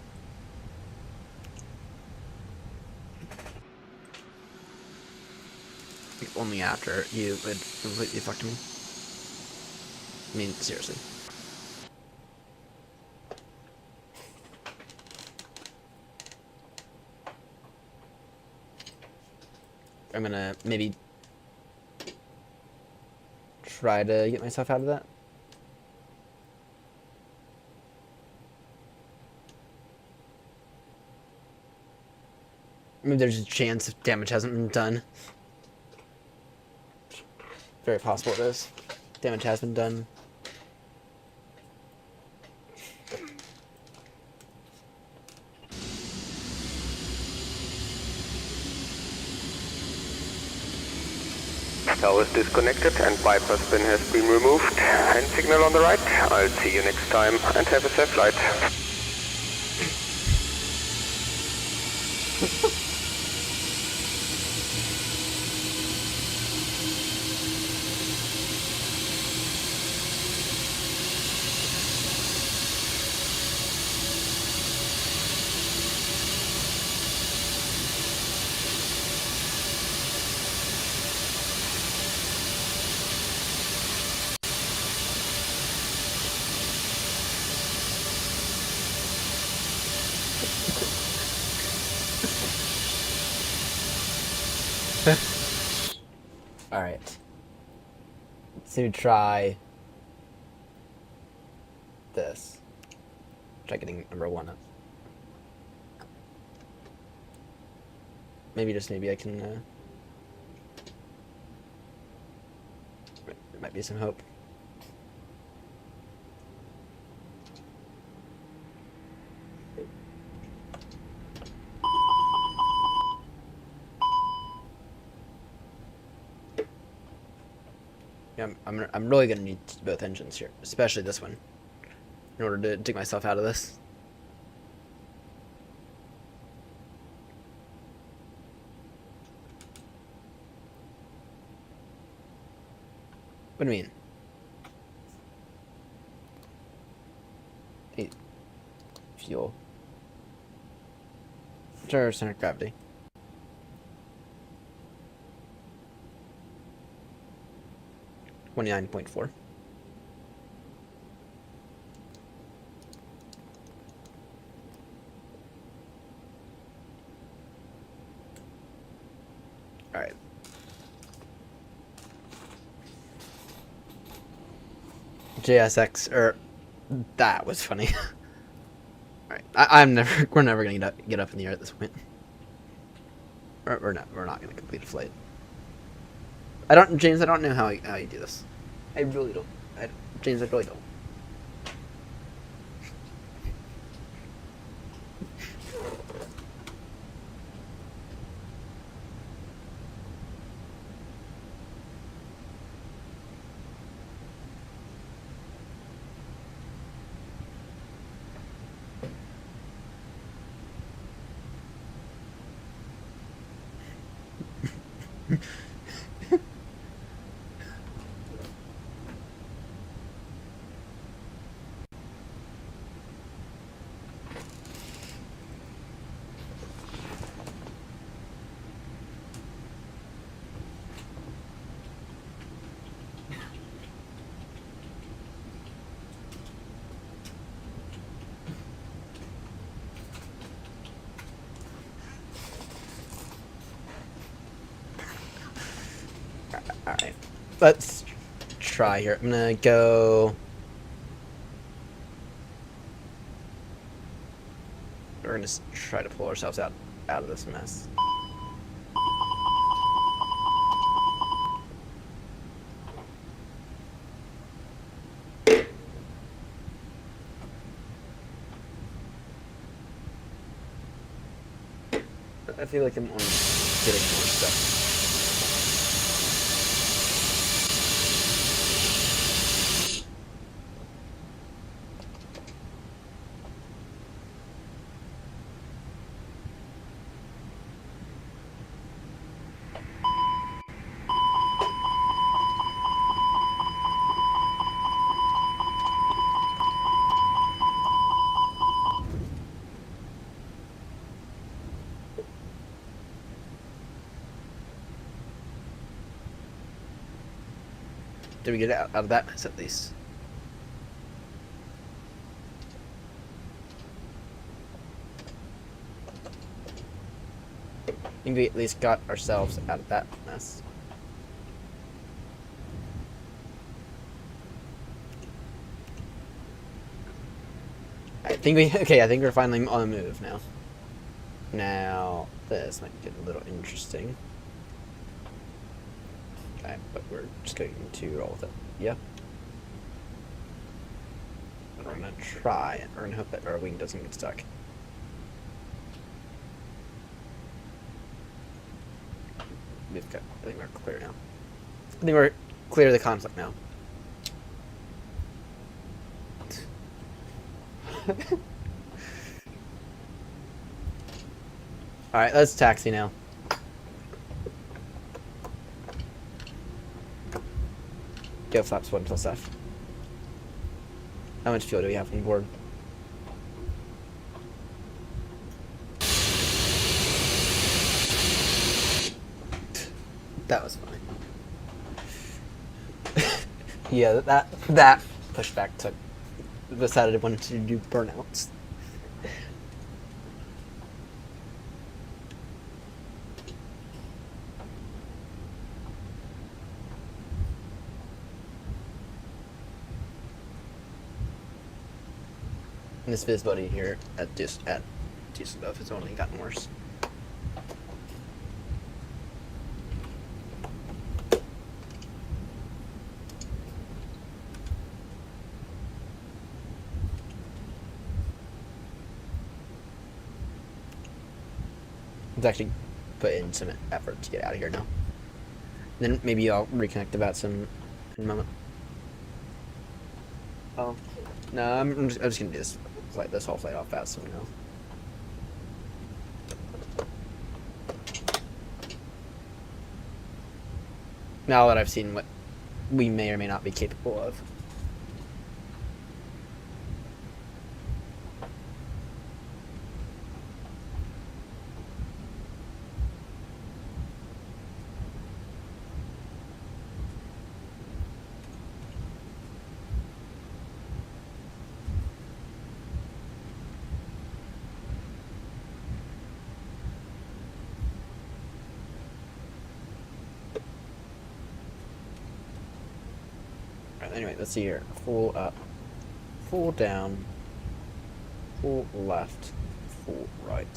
Only after you would completely fucked me. I mean, seriously. I'm gonna maybe try to get myself out of that. Maybe there's a chance if damage hasn't been done. Very possible it is. Damage has been done. Tower is disconnected and bypass pin has been removed. Hand signal on the right. I'll see you next time and have a safe flight. Alright. So try this. Try getting number 1 up. Maybe just maybe I can there might be some hope. Yeah, I'm really gonna need both engines here, especially this one, in order to dig myself out of this. What do you mean? Hey, fuel. Sure, center of gravity. $29.4. All right. JSX, that was funny. All right, we're never gonna get up in the air at this point. We're not gonna complete a flight. James, I don't know how you do this. I really don't. James, I really don't. Alright, let's try here. I'm gonna go... We're gonna try to pull ourselves out of this mess. I feel like I'm on getting more stuff. Did we get out of that mess at least? I think we at least got ourselves out of that mess. I think we're finally on the move now. Now, this might get a little interesting. Okay, but we're just going to roll with it. Yep. We're gonna try it. We're gonna hope that our wing doesn't get stuck. I think we're clear now. I think we're clear of the conflict now. Alright, let's taxi now. Go flaps 1 plus F. How much fuel do we have on board? That was fine. Yeah, that pushback took. Decided it wanted to do burnouts. And this visibility here at Düsseldorf has only gotten worse. Let's actually put in some effort to get out of here now. Then maybe I'll reconnect about some in a moment. Oh, no, I'm just gonna do this whole flight off fast so we know. Now that I've seen what we may or may not be capable of. Anyway, let's see here. Full up, full down, full left, full right.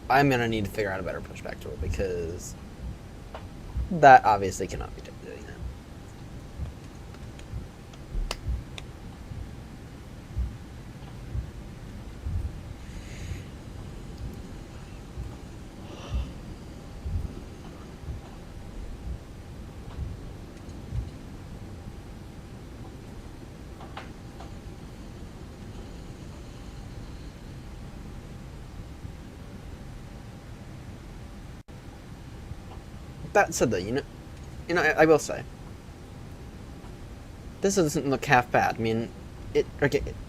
I'm gonna need to figure out a better pushback tool because that obviously cannot be doing that. That said, though, I will say, this doesn't look half bad. I mean, it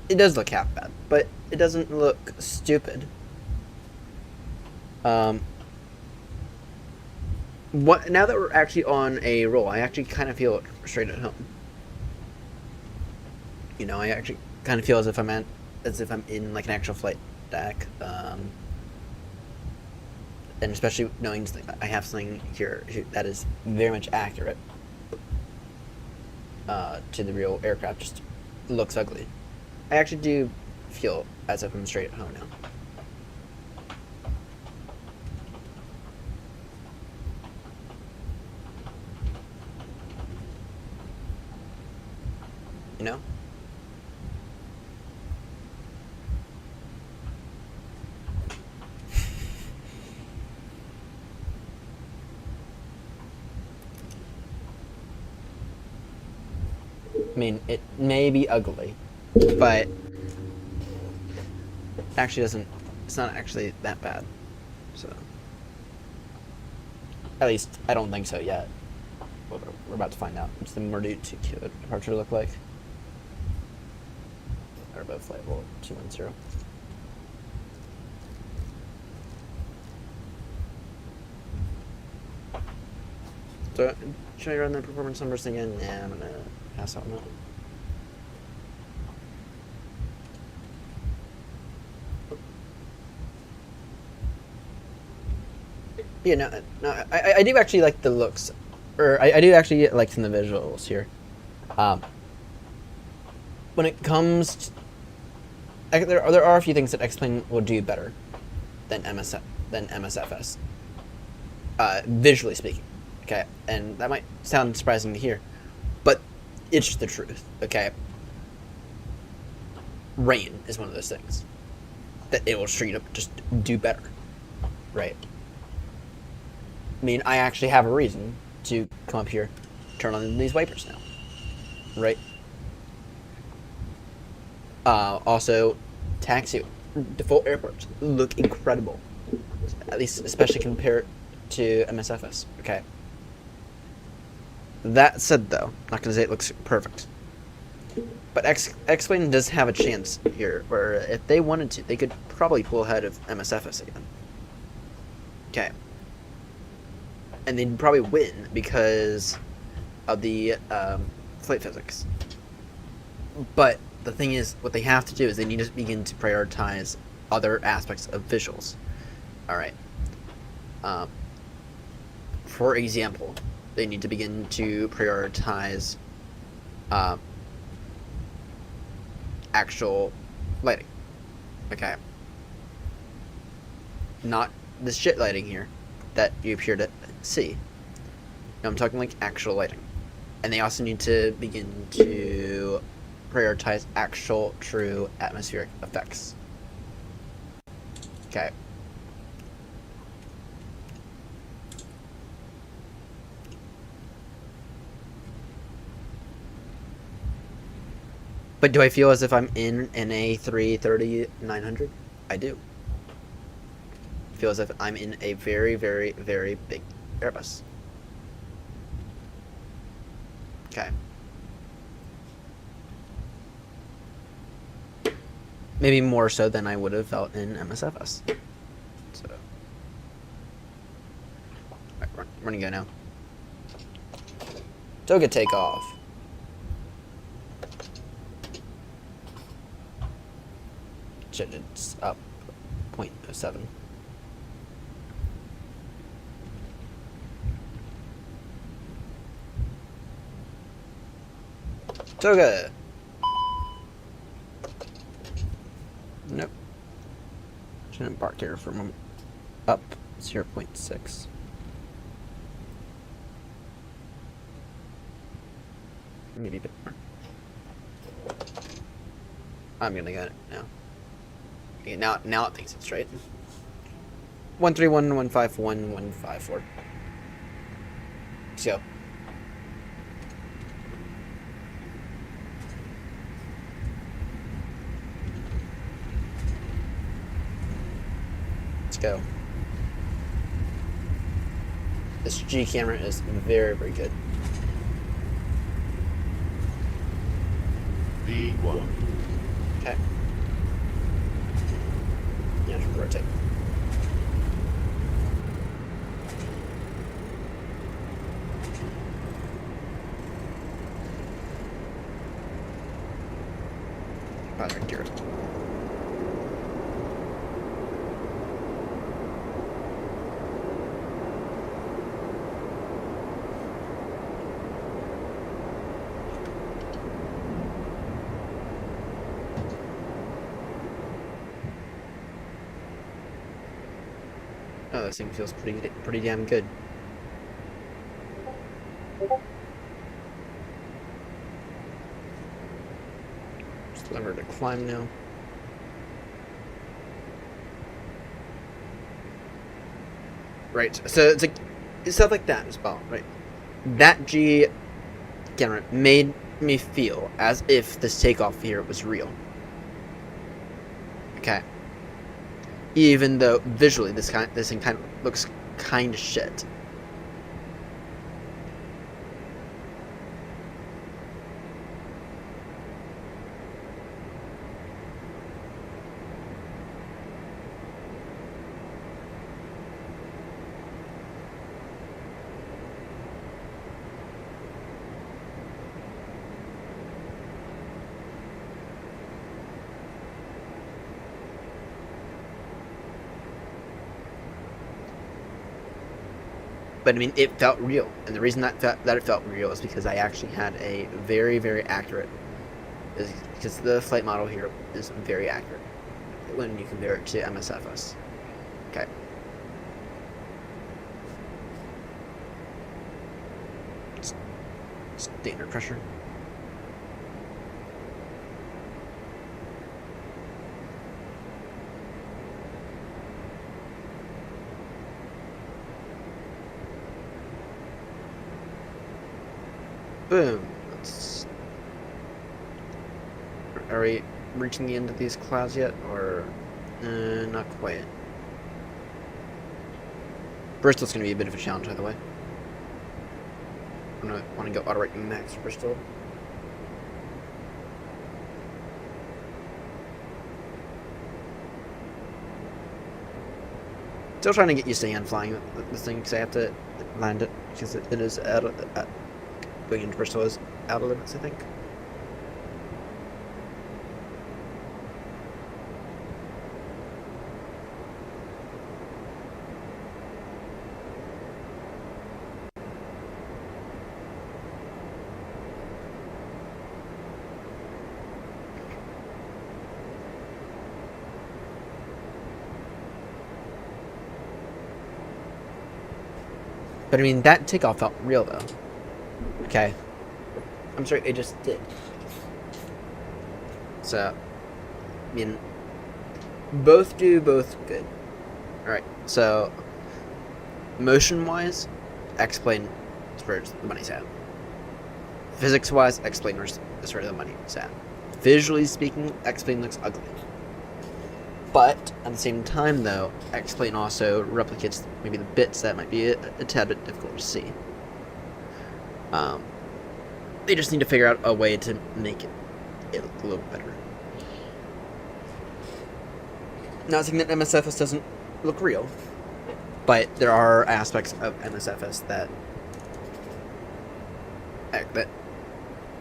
does look half bad, but it doesn't look stupid. Now that we're actually on a roll, I actually kind of feel straight at home. I actually kind of feel as if I'm in like an actual flight deck. And especially knowing I have something here that is very much accurate to the real aircraft, just looks ugly. I actually do feel as if I'm straight at home now. You know? I mean, it may be ugly, but actually doesn't. It's not actually that bad. So, at least I don't think so yet. Well, we're about to find out. What's the Mordu 2 departure look like? Airboat flight level 210. So, should I run the performance numbers again? Nah, I'm gonna pass on that. Yeah, no, I do actually like the looks, or I do actually like some of the visuals here. When it comes to, there are a few things that xPlane will do better than MSFS, visually speaking. Okay, and that might sound surprising to hear, but it's just the truth. Okay, rain is one of those things that it will straight up just do better, right? I mean, I actually have a reason to come up here, turn on these wipers now, right? Also, taxi default airports look incredible, at least especially compared to MSFS. Okay. That said, though, I'm not gonna say it looks perfect, but xPlane does have a chance here, where if they wanted to, they could probably pull ahead of MSFS again. Okay. And they'd probably win because of the flight physics. But the thing is, what they have to do is they need to begin to prioritize other aspects of visuals. Alright. For example, they need to begin to prioritize actual lighting. Okay. Not this shit lighting here that you appear to see. No, I'm talking like actual lighting. And they also need to begin to prioritize actual, true atmospheric effects. Okay. But do I feel as if I'm in an A330-900? I do. I feel as if I'm in a very, very, very big Airbus. Okay. Maybe more so than I would have felt in MSFS. So. Alright, we're gonna go now. Toga takeoff. Shit, it's up 0.07. Toga! Nope. Shouldn't park here for a moment. Up 0.6. Maybe a bit more. I'm gonna get it now. Okay, now it thinks it's straight. 131.151.154. Let's go. Let's go. This G camera is very, very good. V1. Okay. Yeah, just rotate. Project gear. Oh, this thing feels pretty damn good. Just lever to climb now. Right, so it's like stuff like that as well, right? That G camera made me feel as if this takeoff here was real. Okay. Even though visually this thing kind of looks kind of shit. But I mean, it felt real, and the reason that it felt real is because I actually had a very, very accurate. Because the flight model here is very accurate when you compare it to MSFS. Okay. Standard pressure. Boom. Are we reaching the end of these clouds yet, or not quite? Bristol's going to be a bit of a challenge, by the way. I'm going to want to go auto right max for Bristol. Still trying to get used to hand flying this thing because I have to land it because it is out of going into Bristol is out of limits, I think. But I mean, that takeoff felt real though. Okay. I'm sorry, it just did. So, I mean, both do both good. Alright, so, motion-wise, xPlane is where the money's at. Physics-wise, xPlane is where the money's at. Visually speaking, xPlane looks ugly. But, at the same time though, xPlane also replicates maybe the bits that might be a tad bit difficult to see. They just need to figure out a way to make it look a little better. Not saying that MSFS doesn't look real, but there are aspects of MSFS that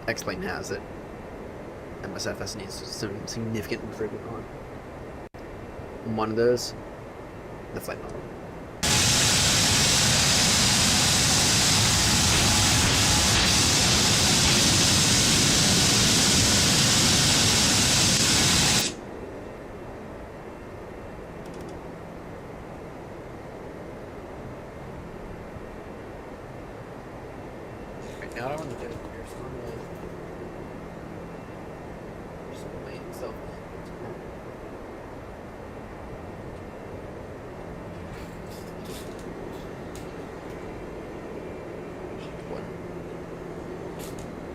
xPlane has that MSFS needs some significant improvement on. One of those, the flight model. Right now, I want to do it here. So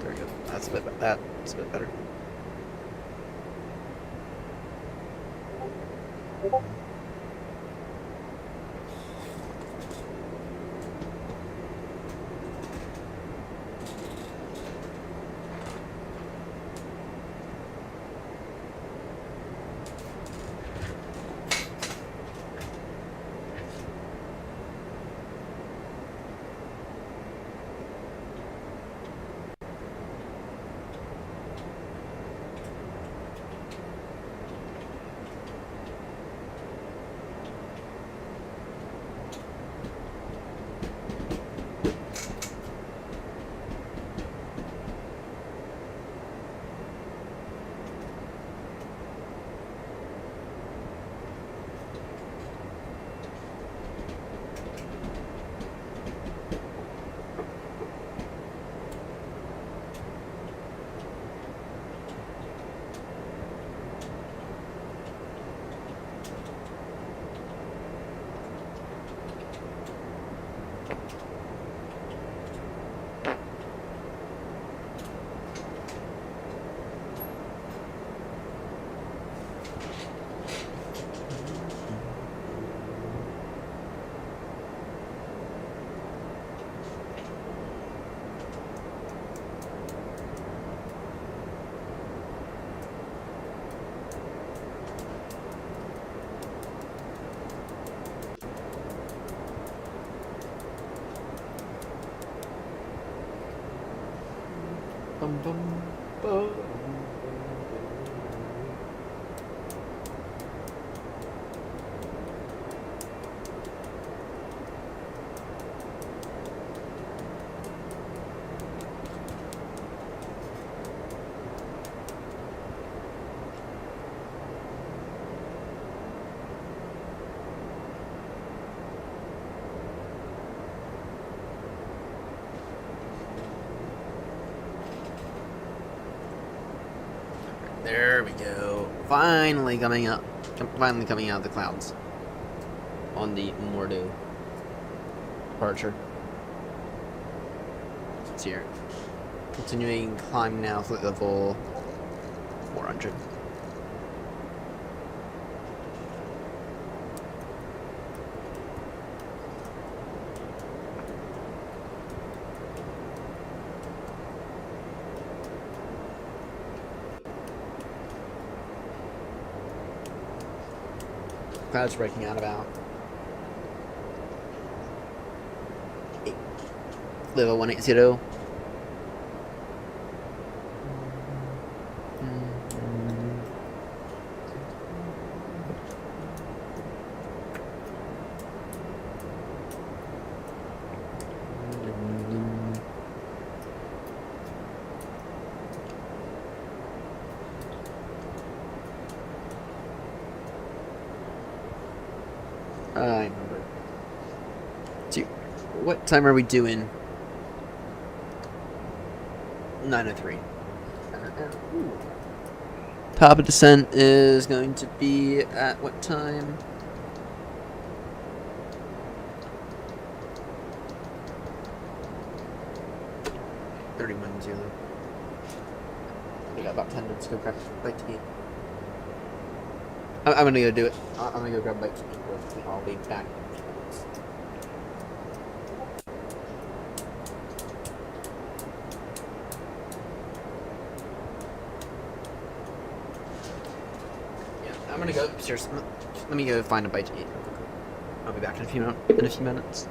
there we go. That's a bit better. bum, bum. There we go. Finally coming up. Finally coming out of the clouds. On the Mordo departure. It's here. Continuing climb now to level 400. Clouds breaking out about level 180. I remember. What time are we doing? 9:03. Top of descent is going to be at what time? $31.00. We got about 10 minutes to go grab a bite to eat. I'm gonna go do it. I'm gonna go grab a bite to eat. I'll be back in a few minutes. Yeah, I'm gonna go upstairs. Let me go find a bite to eat. I'll be back in a few minutes.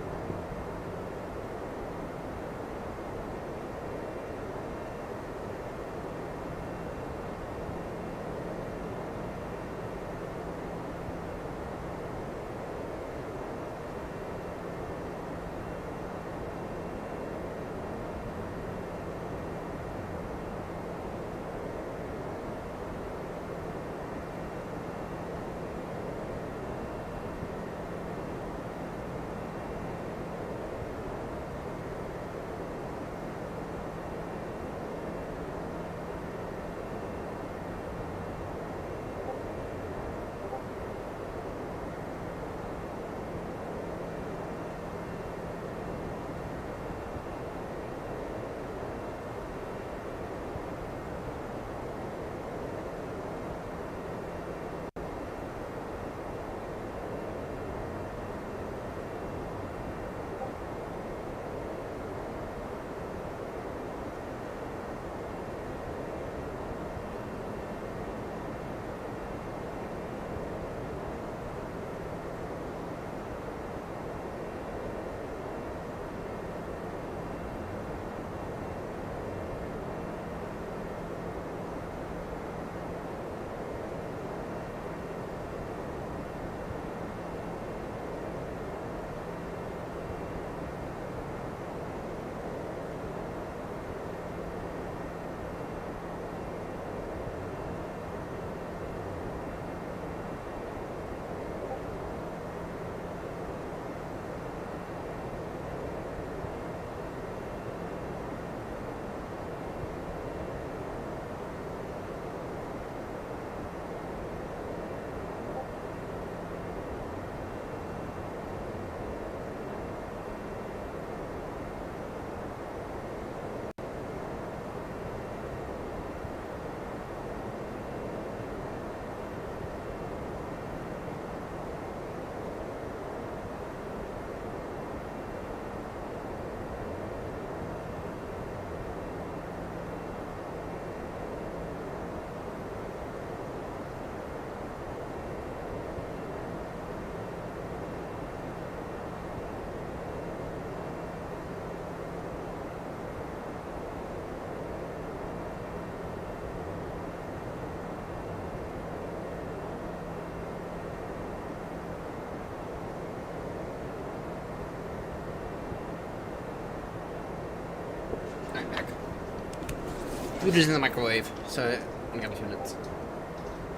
Food is in the microwave, so only got 2 minutes.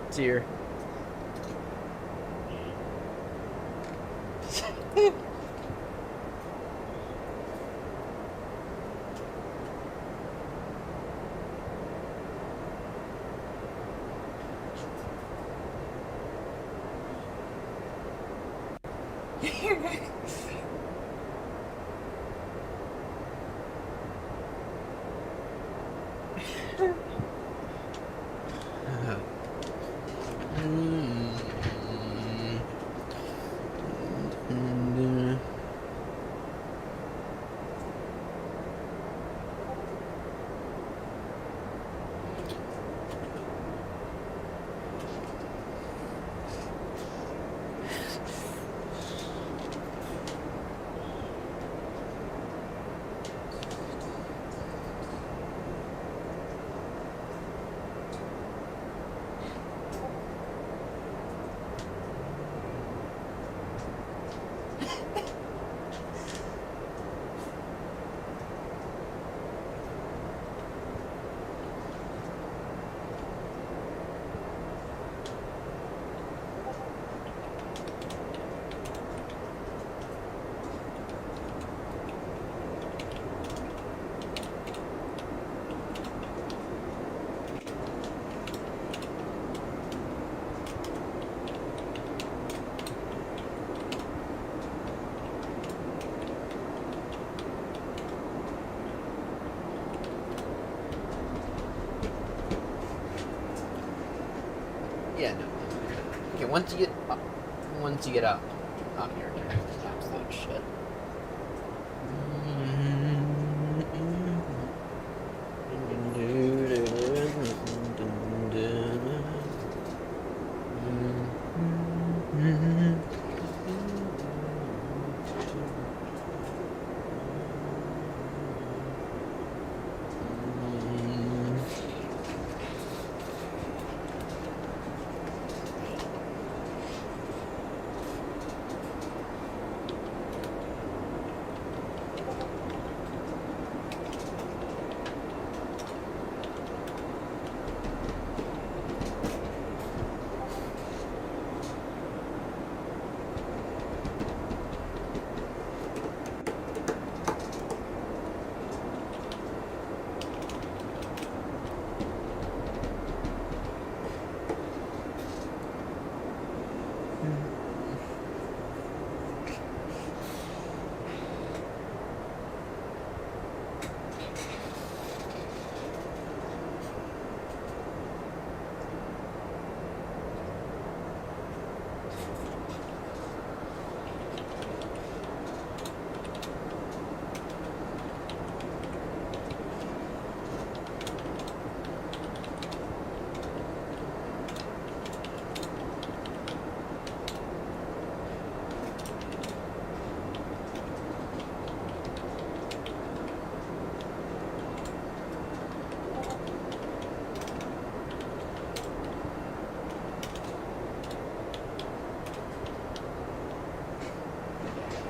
It's here. Yeah, no. Okay, once you get up here, it's absolute shit.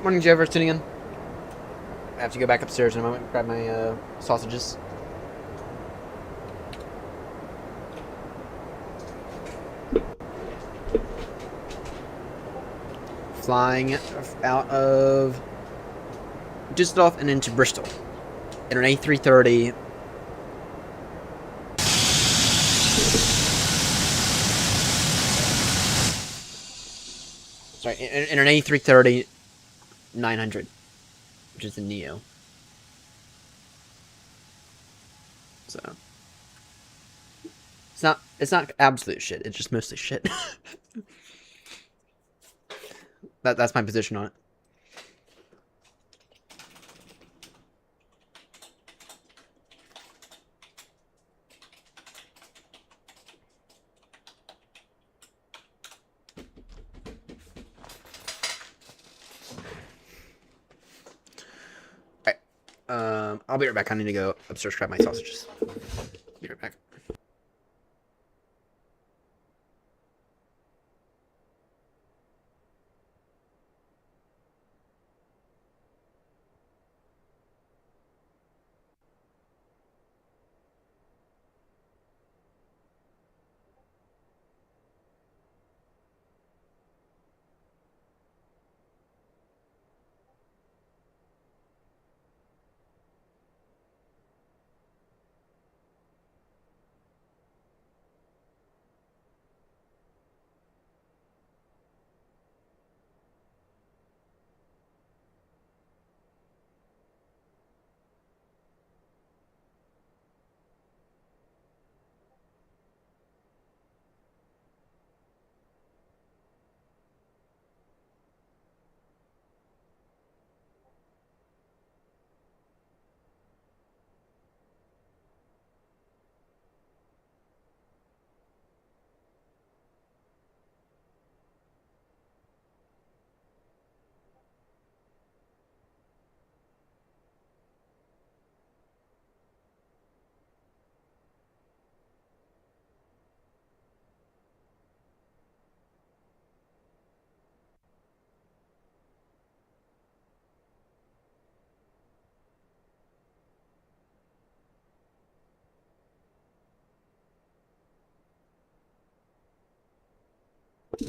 Morning, Jeff. Tuning in. I have to go back upstairs in a moment and grab my sausages. Flying out of Düsseldorf and into Bristol in an A330. Sorry, in an A330 900, which is a Neo. So it's not absolute shit. It's just mostly shit. That's my position on it. I'll be right back. I need to go upstairs grab my sausages. Be right back.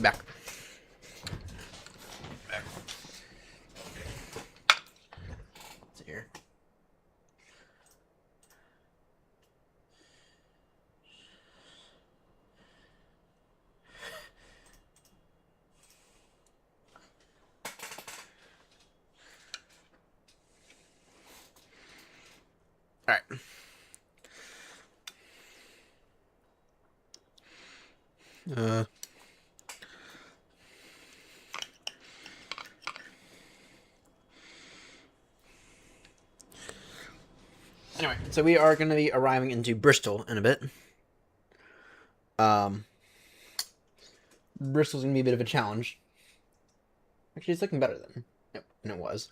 Back. It's here. All right. Anyway, so we are going to be arriving into Bristol in a bit. Bristol's going to be a bit of a challenge. Actually, it's looking better than it was.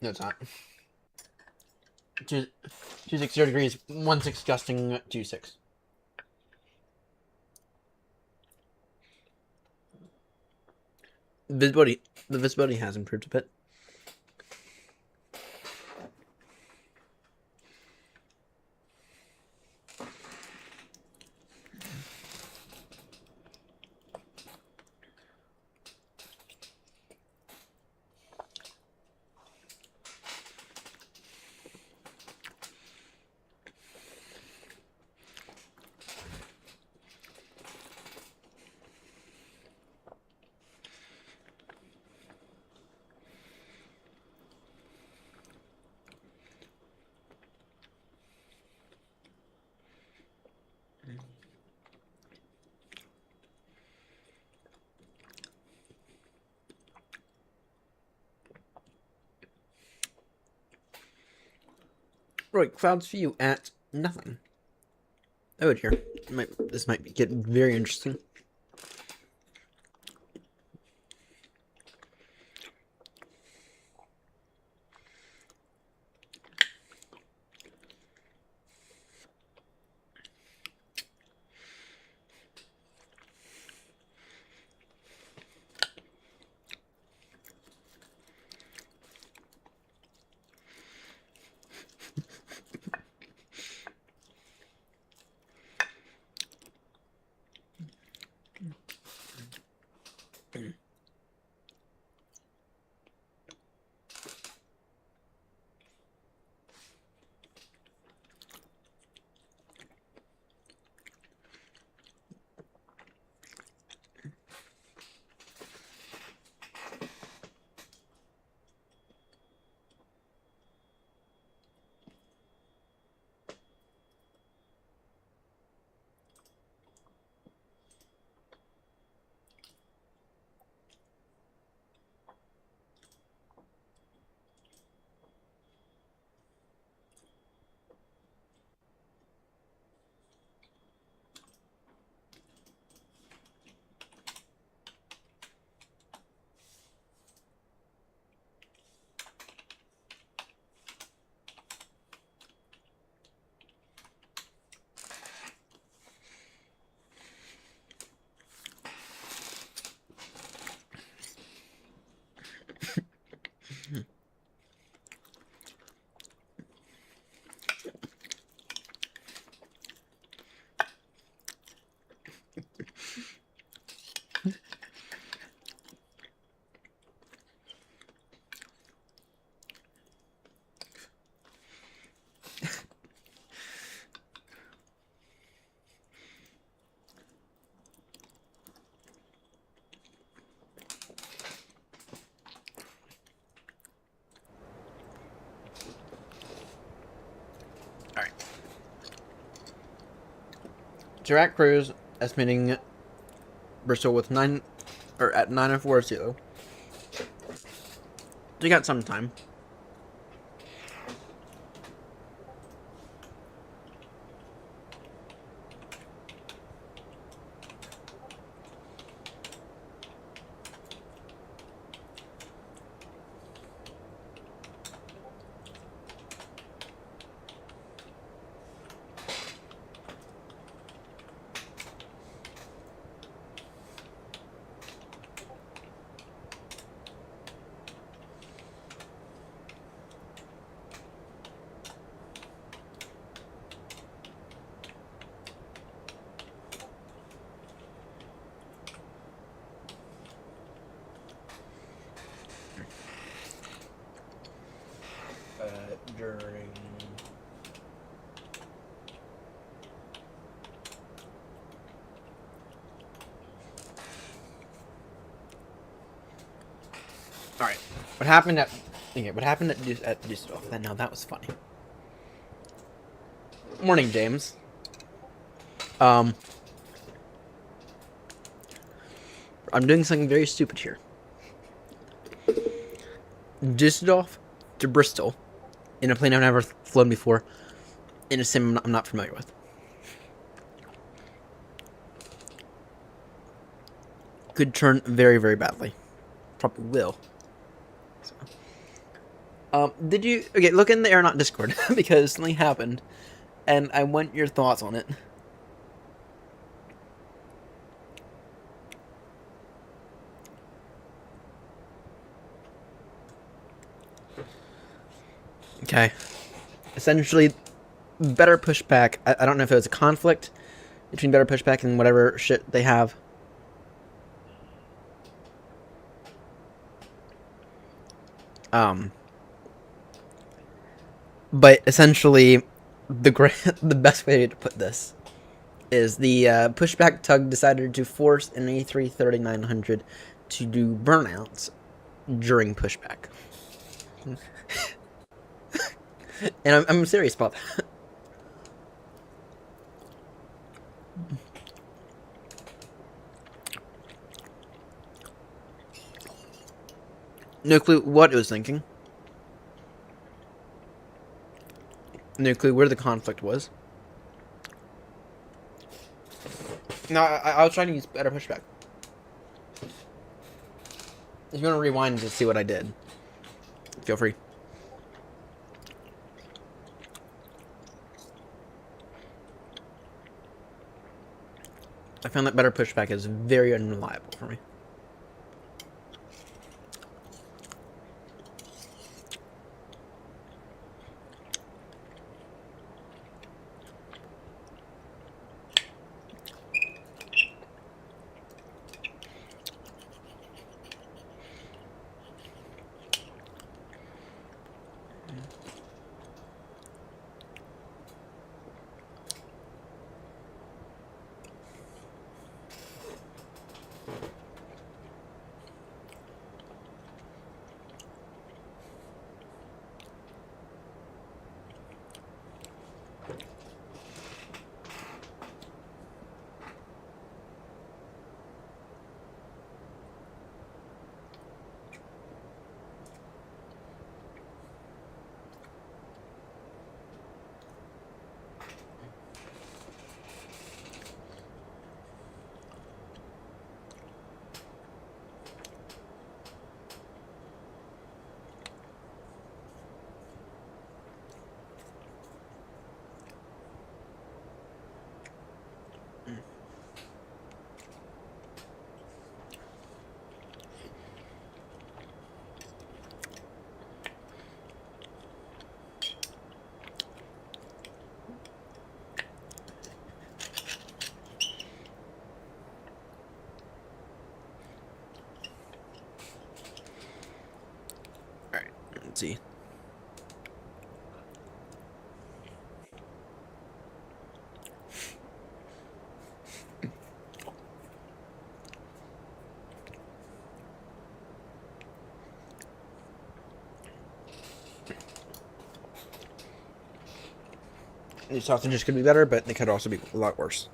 No, it's not. 260 degrees, 16 gusting 26. The visibility has improved a bit. Right, clouds view at nothing. Oh dear, this might get very interesting. Alright. Direct cruise estimating Bristol with at 9:40. So you got some time. Alright. What happened at... Okay, what happened at Dusseldorf? Now, that was funny. Morning, James. I'm doing something very stupid here. Dusseldorf to Bristol in a plane I've never flown before in a sim I'm not familiar with. Could turn very, very badly. Probably will. So. Did you... Okay, look in the Aeronaut Discord, because something happened, and I want your thoughts on it. Okay. Essentially, better pushback. I don't know if it was a conflict between better pushback and whatever shit they have. But essentially, the best way to put this is the pushback tug decided to force an A330-900 to do burnouts during pushback. And I'm serious about that. No clue what it was thinking. No clue where the conflict was. No, I was trying to use better pushback. If you want to rewind to see what I did, feel free. I found that better pushback is very unreliable for me. Let's see. These sausages could be better, but they could also be a lot worse.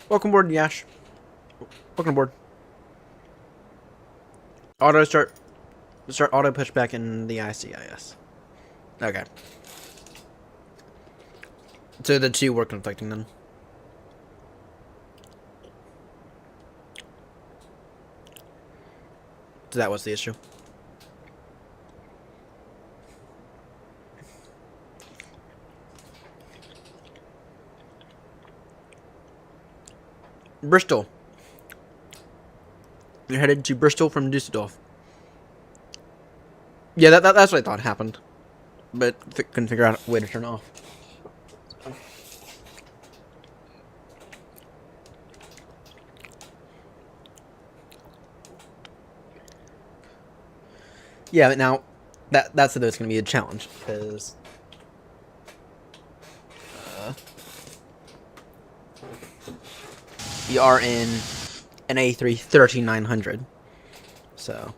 Welcome aboard, Yash. Welcome aboard. Start auto pushback in the ICIS. Okay. So the two were conflicting then. So that was the issue. Bristol. You're headed to Bristol from Dusseldorf. Yeah, that's what I thought happened. But couldn't figure out a way to turn it off. Yeah, but now that's going to be a challenge because we are in an A3 3900, so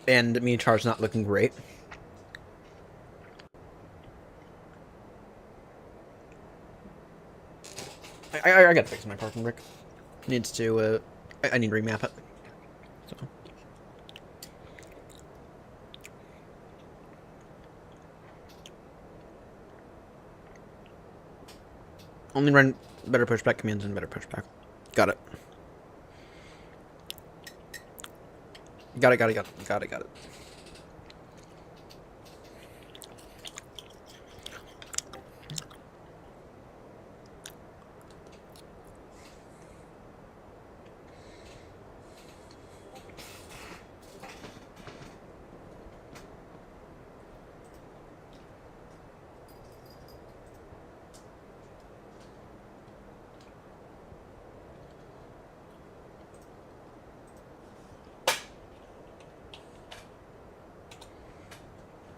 and me char's not looking great. I gotta fix my parking brake. Needs to I need to remap it. So. Only run better pushback commands and better pushback. Got it. Got it.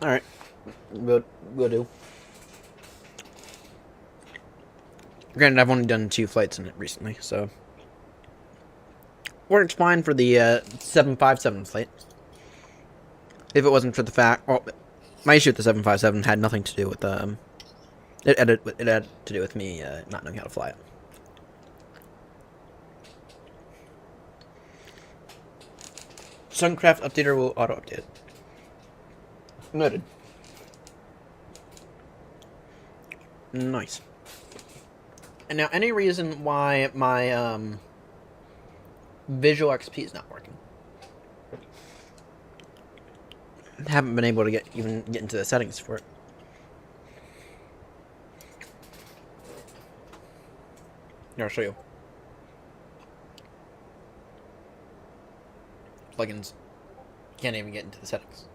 Alright. We'll do. Granted, I've only done 2 flights in it recently, so works fine for the 757 flight. If it wasn't for the fact, well, my issue with the 757 had nothing to do with it had to do with me not knowing how to fly it. Suncraft updater will auto update it. Noted. Nice. And now, any reason why my Visual XP is not working? Haven't been able to get into the settings for it. Here, I'll show you. Plugins. Can't even get into the settings.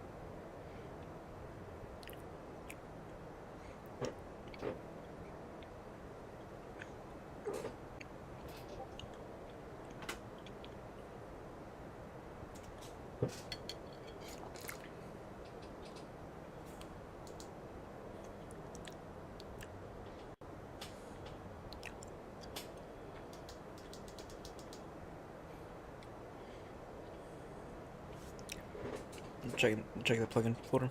Check the plugin folder.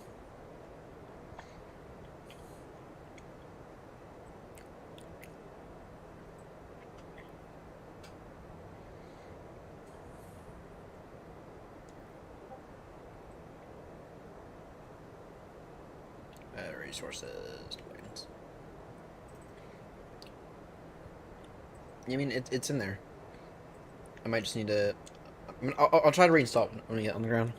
Resources, plugins. I mean, it's in there. I might just need to. I mean, I'll try to reinstall it when we get on the ground.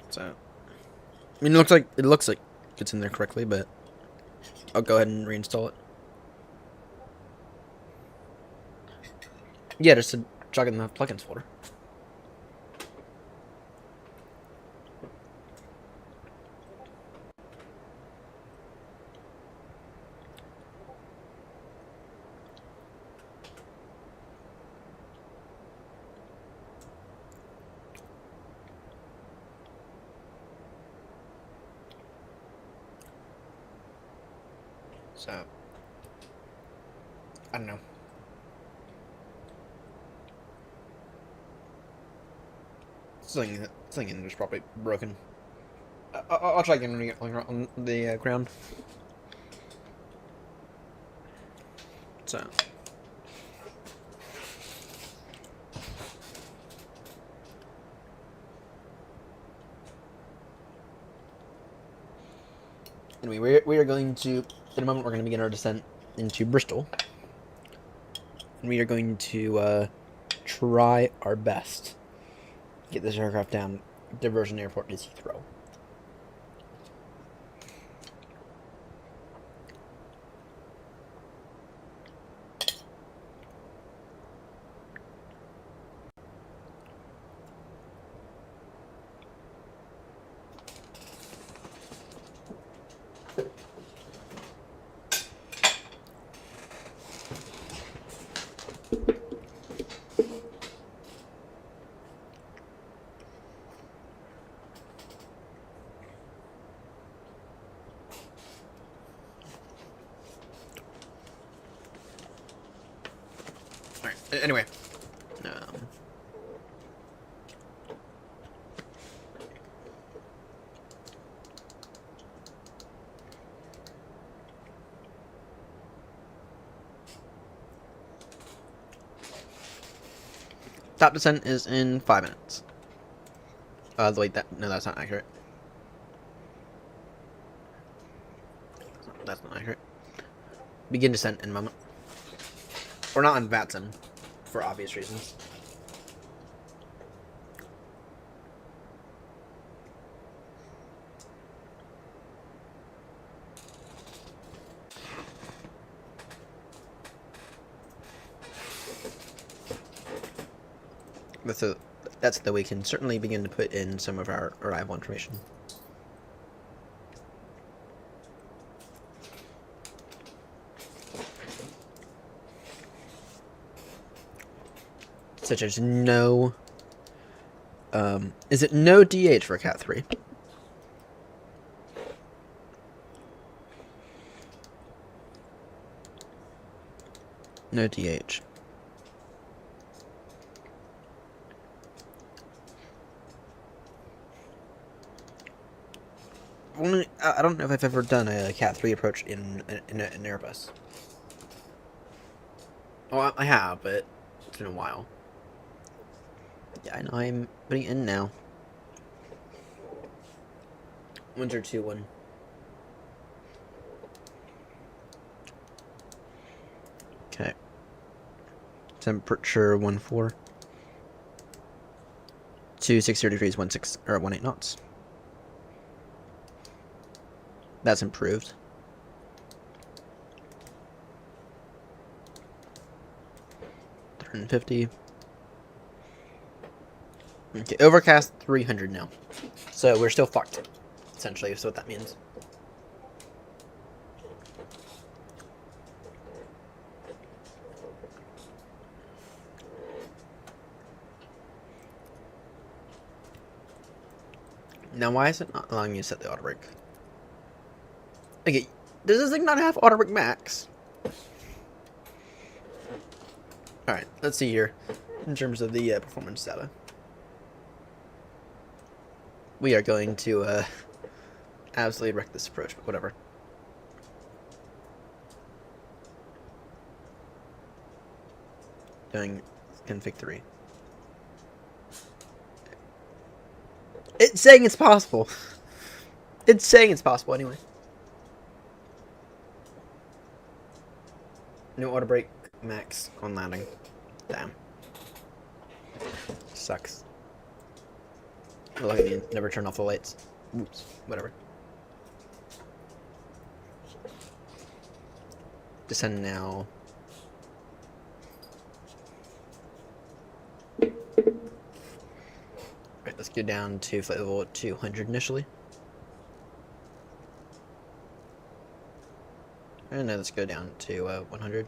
So, I mean, it looks like it's in there correctly, but I'll go ahead and reinstall it. Yeah, just to chuck it in the plugins folder. So, I don't know. Something is probably broken. I'll try again when we get on the ground. So. Anyway, we are going to, in a moment, we're going to begin our descent into Bristol. and we are going to try our best to get this aircraft down diversion airport to Heathrow. Alright, anyway. Top descent is in 5 minutes. Wait, that's not accurate. That's not accurate. Begin descent in a moment. We're not on Vatson, for obvious reasons. That's that we can certainly begin to put in some of our arrival information. Such as no... is it no DH for Cat 3? No DH. I don't know if I've ever done a Cat 3 approach in an Airbus. Well, I have, but it's been a while. Yeah, I know I'm putting it in now. Winter 2-1. Okay. Temperature 14. 260 degrees 18 knots. That's improved. $350. Okay, overcast 300 now. So we're still fucked, essentially, is what that means. Now, why is it not allowing me to set the auto brake? Okay, does this thing not have auto brake max? Alright, let's see here. In terms of the performance data. We are going to absolutely wreck this approach, but whatever. Doing config 3. It's saying it's possible. It's saying it's possible anyway. No auto brake max on landing. Damn. Sucks. Look at me, never turn off the lights. Oops, whatever. Descend now. Right, let's go down to flight level 200 initially. And now let's go down to 100.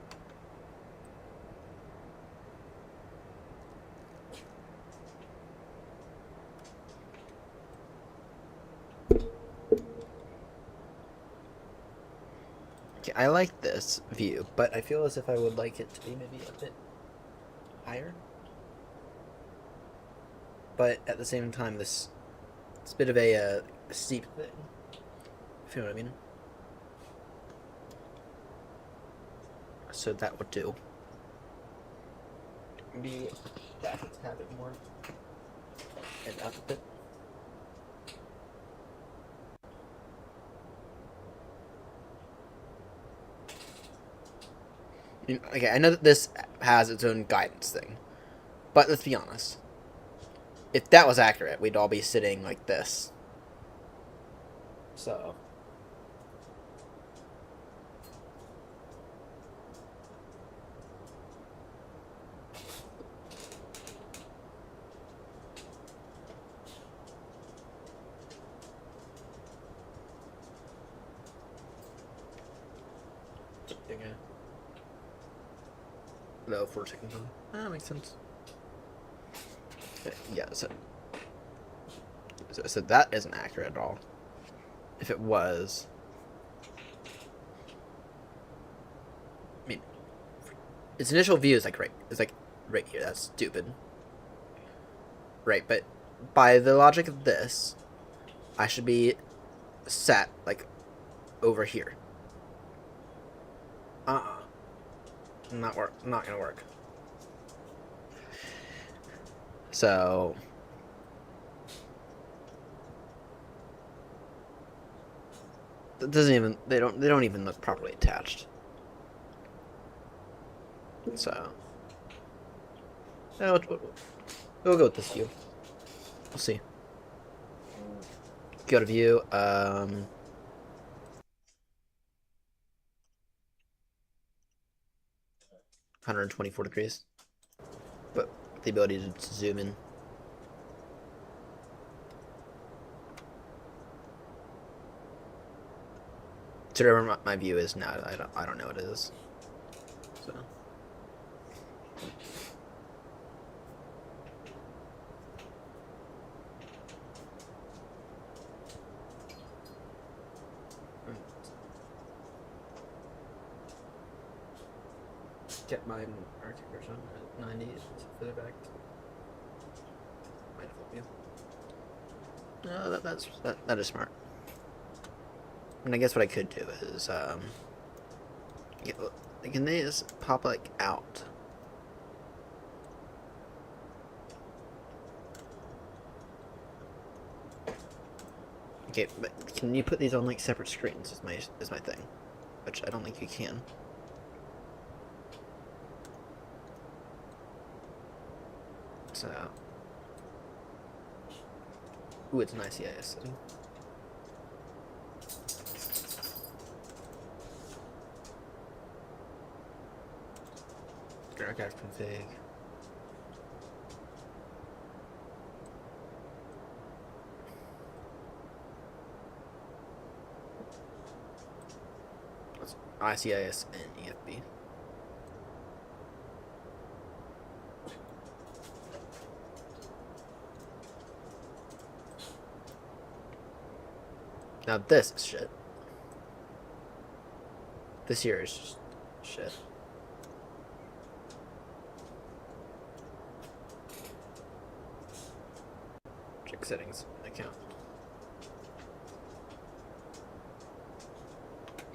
Okay, I like this view, but I feel as if I would like it to be maybe a bit higher. But at the same time, it's a bit of a steep thing, if you know what I mean. So that would do. Maybe that would have it more and up a bit. Okay, I know that this has its own guidance thing, but let's be honest. If that was accurate, we'd all be sitting like this. So. Okay. No, 4 seconds. That makes sense. Yeah, so that isn't accurate at all. If it was, I mean, its initial view is like right here. That's stupid. Right, but by the logic of this, I should be set like over here. Not gonna work. So it doesn't even they don't even look properly attached. So we'll go with this view. We'll see. Go to view. 124 degrees, but the ability to zoom in. So whatever my view is now, I don't know what it is. So. Get my Arctic version at 90 for the back. Might help you. No, that is smart. And I guess what I could do is can they just pop like out? Okay, but can you put these on like separate screens? Is my thing, which I don't think you can. So, ooh, it's an ICIS setting. Aircraft config. That's ICIS and EFB. Now this is shit. This here is just shit. Check settings. Account.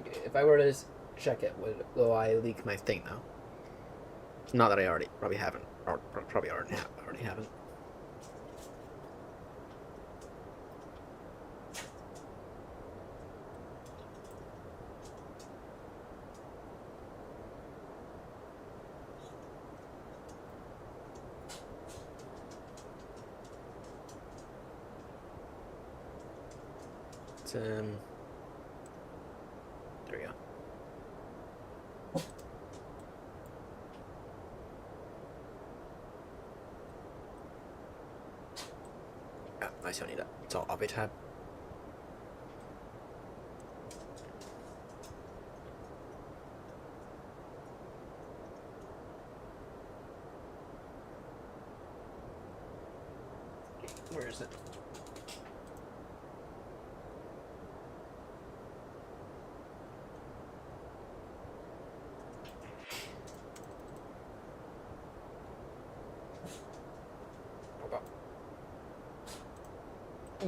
Okay, if I were to check it, will I leak my thing now? Not that I already probably haven't. Or probably already haven't. There we go. Yeah, I still need that. It's all obby tab. Where is it?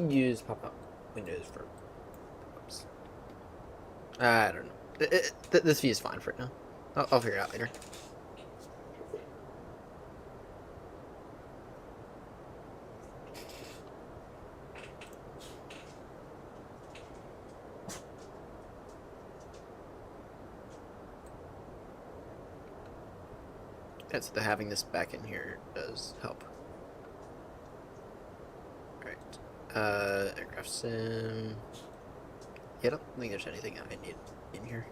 Use pop-up windows for pop-ups. I don't know. This view is fine for now. I'll figure it out later. That's the having this back in here does help. Alright. Aircraft sim. Yeah, I don't think there's anything I need in here.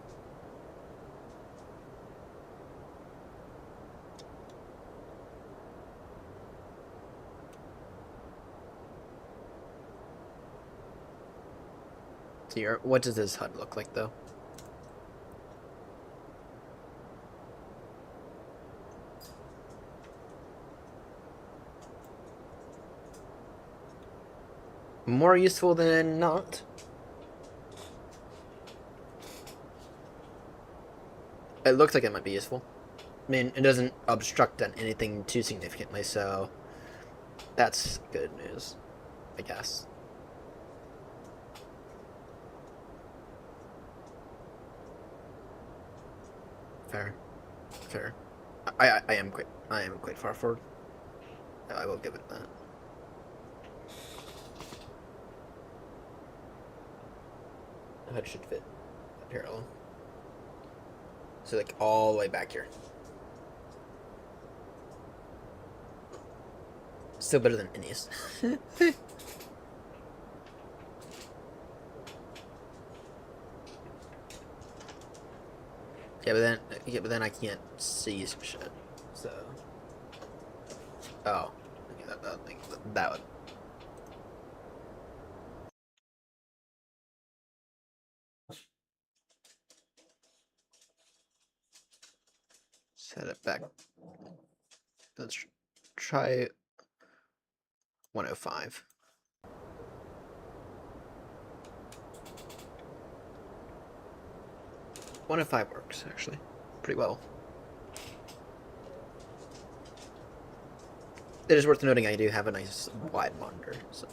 So what does this HUD look like, though? More useful than not. It looks like it might be useful. I mean, it doesn't obstruct on anything too significantly, so that's good news, I guess. Fair. Fair. I am quite far forward. I will give it that. HUD should fit parallel. So like all the way back here. Still better than Innies. Yeah, but then I can't see some shit. So, oh, okay, that would. Set it back. Let's try 105. One of 5 works actually pretty well. It is worth noting I do have a nice wide monitor, so.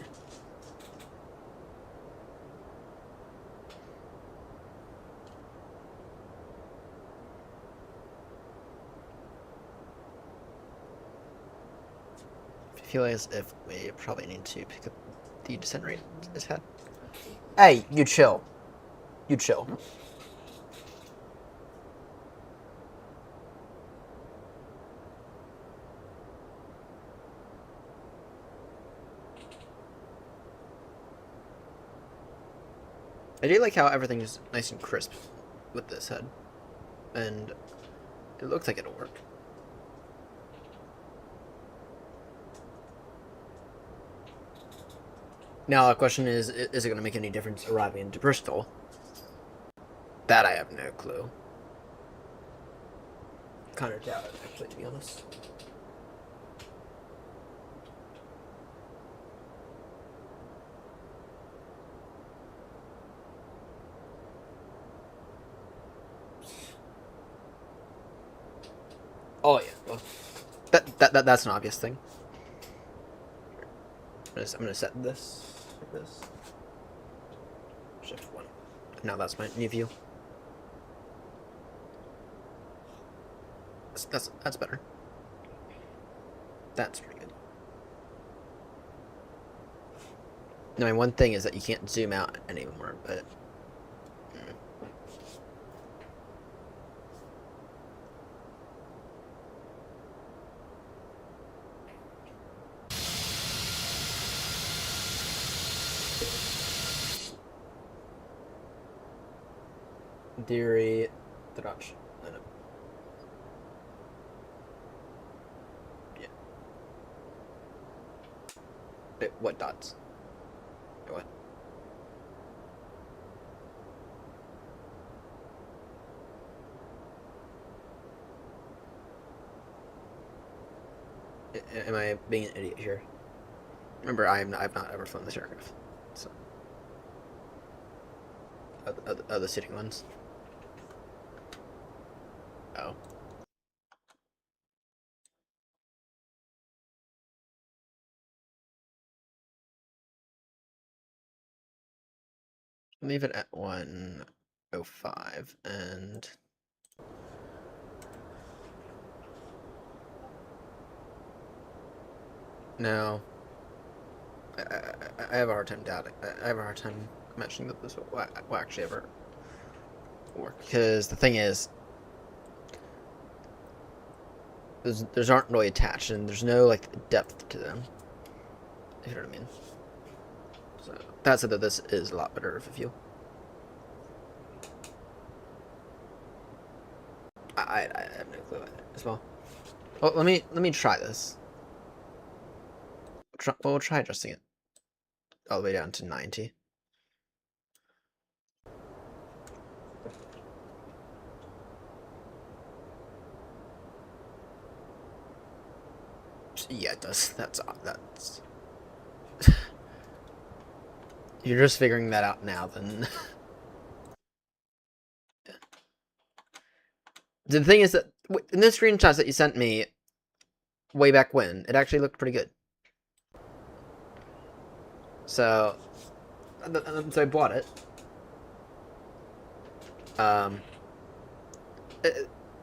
I feel as if we probably need to pick up the descent rate this had. Hey, you chill. You chill. I do like how everything is nice and crisp with this head, and it looks like it'll work. Now the question is it going to make any difference arriving into Bristol? That I have no clue. Kind of doubt it, actually, to be honest. Oh yeah, well, that's an obvious thing. I'm gonna set this like this. Shift 1. Now that's my new view. That's better. That's pretty good. Now, my one thing is that you can't zoom out anymore, but. Theory, Drach. I know. Yeah. Wait, what dots? Wait, what? Am I being an idiot here? Remember, I've not ever flown this aircraft. So. The sitting ones. Oh. Leave it at 105 and now I have a hard time doubting. I have a hard time imagining that this will actually ever work, because the thing is, those aren't really attached, and there's no like depth to them. If you know what I mean. So that said, that this is a lot better of a feel. I have no clue as well. Well, let me try this. We'll try adjusting it all the way down to 90. Yeah, it does. That's You're just figuring that out now, then. The thing is that in the screenshots that you sent me way back when, it actually looked pretty good. So I bought it.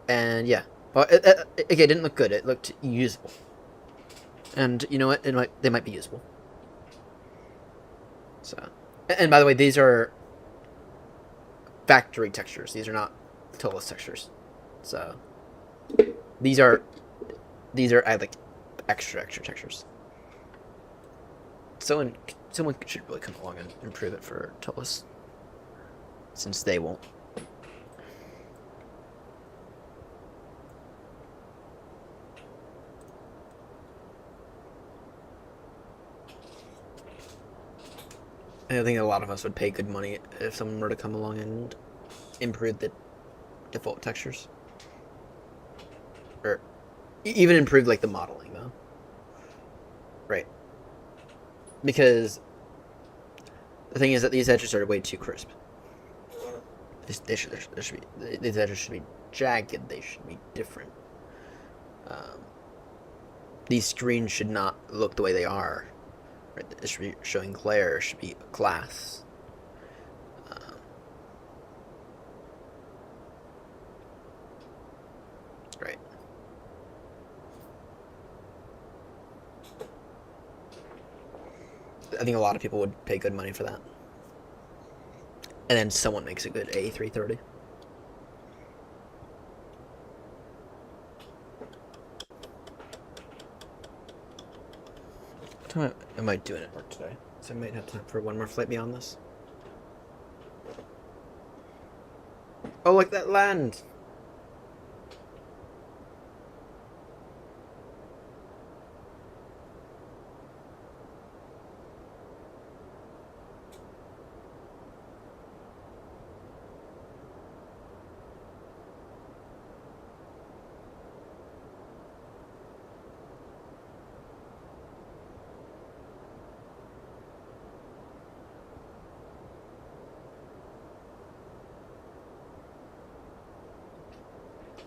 And yeah, well, again, it didn't look good. It looked usable. And you know what? They might be usable. So, and by the way, these are factory textures. These are not Tolos textures. So these are like extra textures. Someone should really come along and improve it for Tolos, since they won't. I think a lot of us would pay good money if someone were to come along and improve the default textures. Or even improve like the modeling though. Right. Because the thing is that these edges are way too crisp. These edges should be jagged, they should be different. These screens should not look the way they are. Right? It should be showing glare, it should be glass. Right. I think a lot of people would pay good money for that. And then someone makes a good A330. What time am I doing at work today? So I might have time for one more flight beyond this. Oh, look, that land!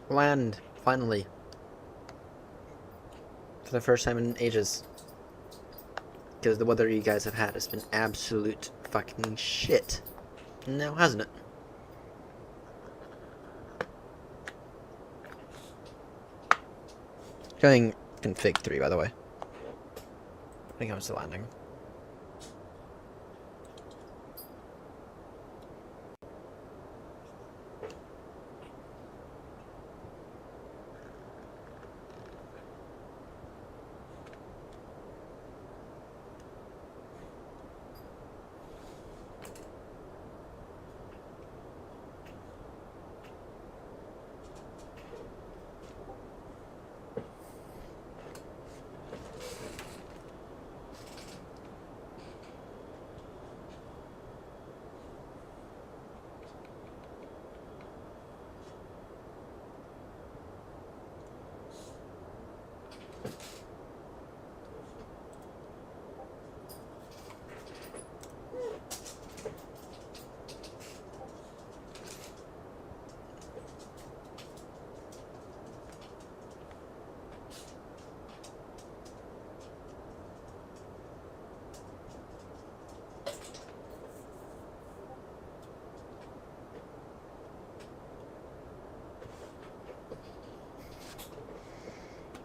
Land, finally. For the first time in ages. Because the weather you guys have had has been absolute fucking shit. Now, hasn't it? Going config 3, by the way. I think I'm still landing.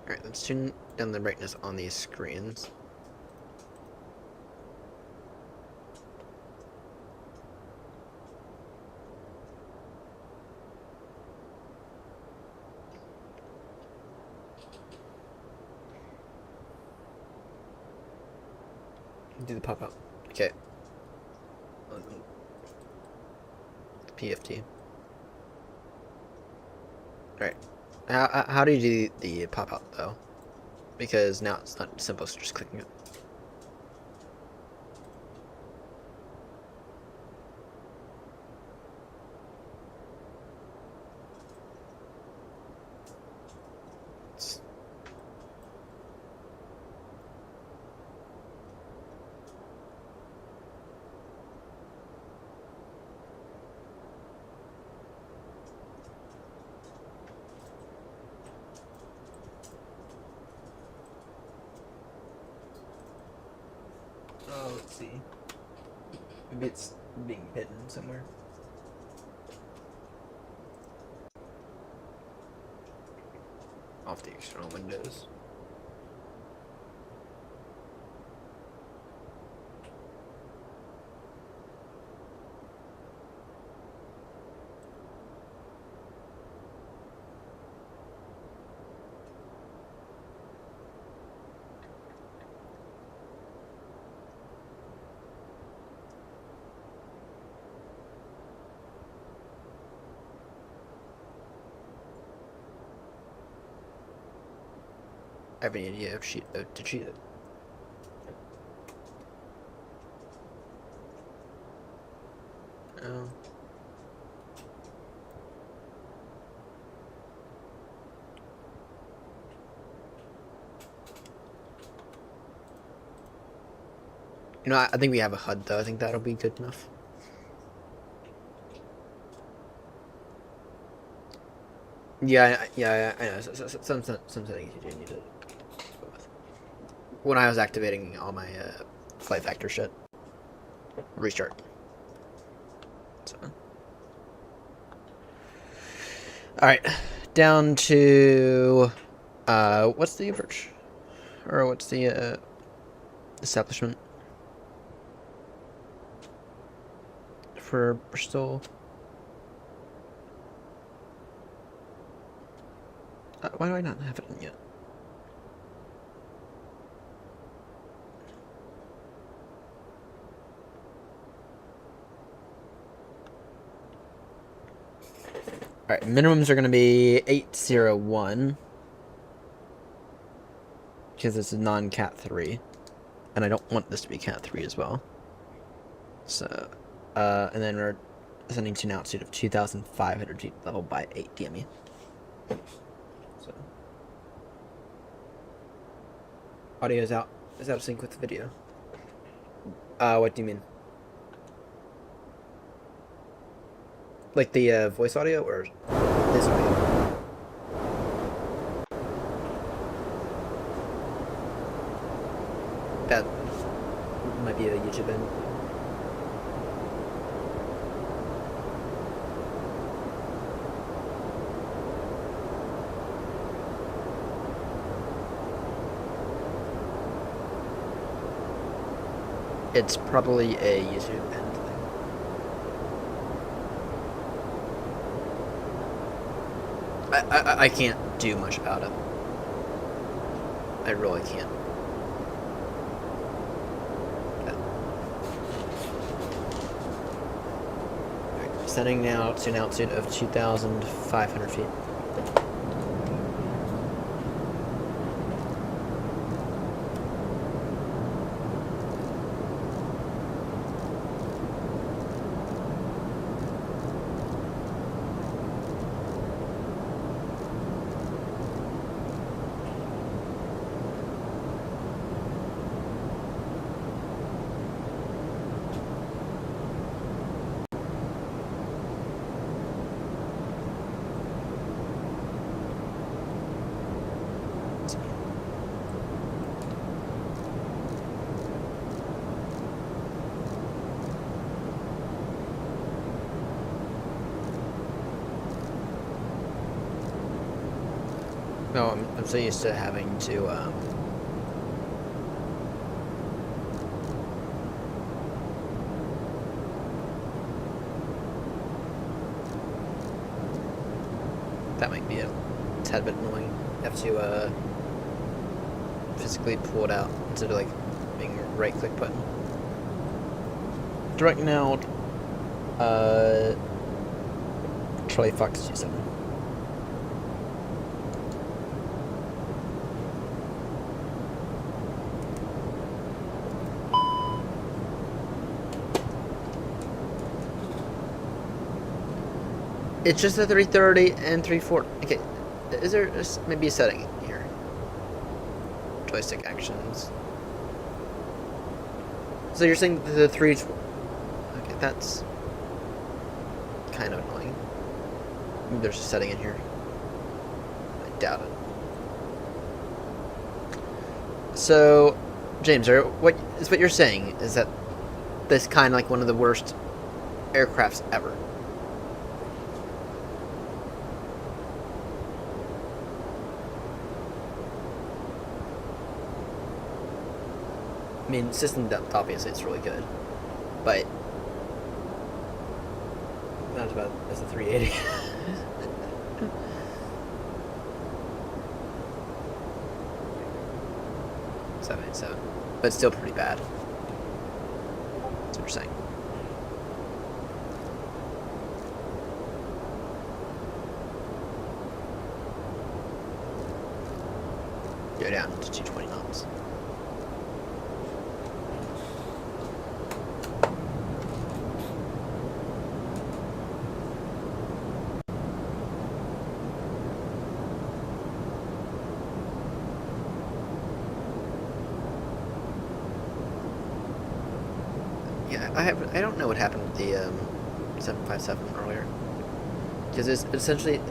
Alright, let's tune down the brightness on these screens. Do the pop out. Okay. PFT. Alright. How do you do the pop out though? Because now it's not simple as just clicking it. Oh, let's see. Maybe it's being hidden somewhere. Off the external windows. I have an idea of to cheat it. Oh. You know, I think we have a HUD though. I think that'll be good enough. Yeah, I know. Some settings you do need to go with. When I was activating all my flight factor shit, restart. So. All right, down to what's the approach, or what's the establishment for Bristol? Why do I not have it in yet? Alright, minimums are going to be 801. Because it's a non-Cat 3. And I don't want this to be Cat 3 as well. So, and then we're ascending to an altitude of 2,500 feet level by 8 DME. So. Audio is out. Is out of sync with the video. What do you mean? Like the voice audio or this audio? That might be a YouTube end. It's probably a YouTube end thing. I can't do much about it. I really can't. Right, setting now to an altitude of 2,500 feet. No, I'm so used to having to, that might be a tad bit annoying. You have to, physically pull it out instead of, like, being right click button. Directing out Charlie Fox 27. It's just a 330 and 340. Okay, is there maybe a setting in here? Joystick actions. So you're saying the 3... Okay, that's kind of annoying. Maybe there's a setting in here. I doubt it. So, James, what you're saying is that this kind of like one of the worst aircrafts ever. I mean, system depth, obviously, it's really good, but not as bad as the 380. $787, but still pretty bad. That's what you're saying. Go down to 220 knots. I don't know what happened with the 757 earlier, because it's essentially it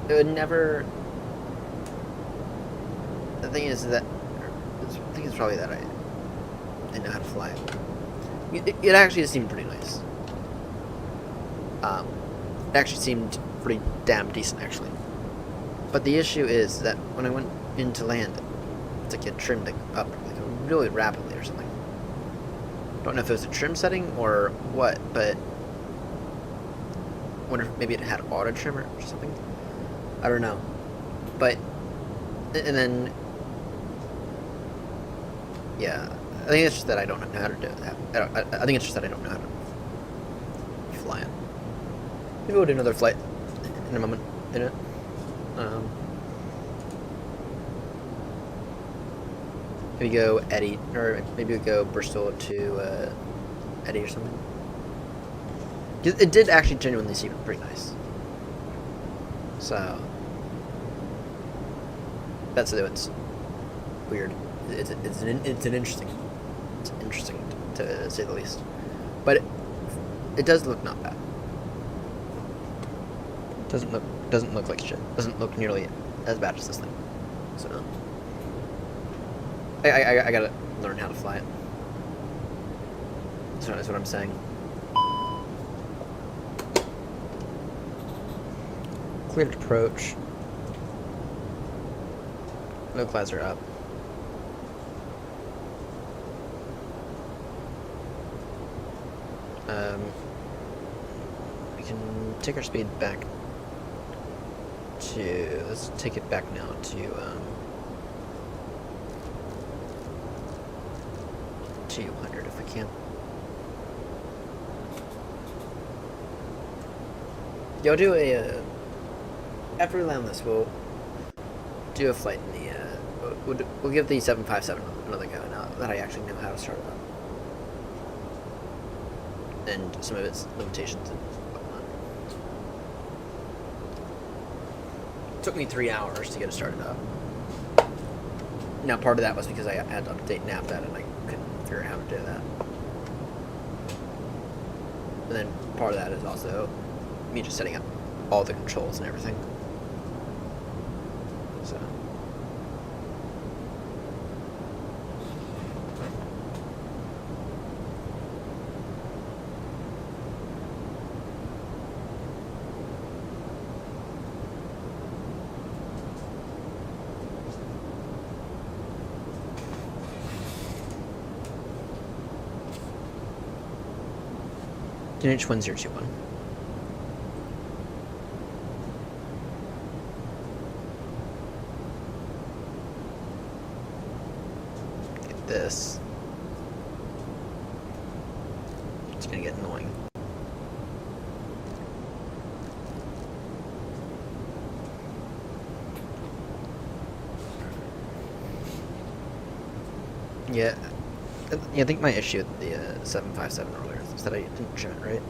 would never. The thing is that I think it's probably that I know how to fly it. It actually seemed pretty nice. It actually seemed pretty damn decent actually. But the issue is that when I went in to land, it's like it trimmed it up like really rapidly or something. Don't know if it was a trim setting or what, but I wonder if maybe it had auto trimmer or something. I don't know. But, and then, yeah, I think it's just that I don't know how to do that. I think it's just that I don't know how to fly it. Maybe we'll do another flight in a moment, in it. Maybe go Eddie, or maybe we go Bristol to Eddie or something. It did actually genuinely seem pretty nice. So that's it's weird. It's interesting to say the least. But it does look not bad. Doesn't look like shit. Doesn't look nearly as bad as this thing. So I gotta learn how to fly it. That's what I'm saying. Cleared approach. No clouds are up. We can take our speed back to, let's take it back now to 200 if we can. Yeah, we'll do a, after we land this, we'll do a flight in the, we'll give the 757 another go now that I actually know how to start it up. And some of its limitations and whatnot. It took me 3 hours to get it started up. Now, part of that was because I had to update NavData and I couldn't figure out how to do that. And then part of that is also me just setting up all the controls and everything. So. NH1021. Get this. gonna get annoying. Yeah, I think my issue with the 757 earlier is that I didn't trim it right.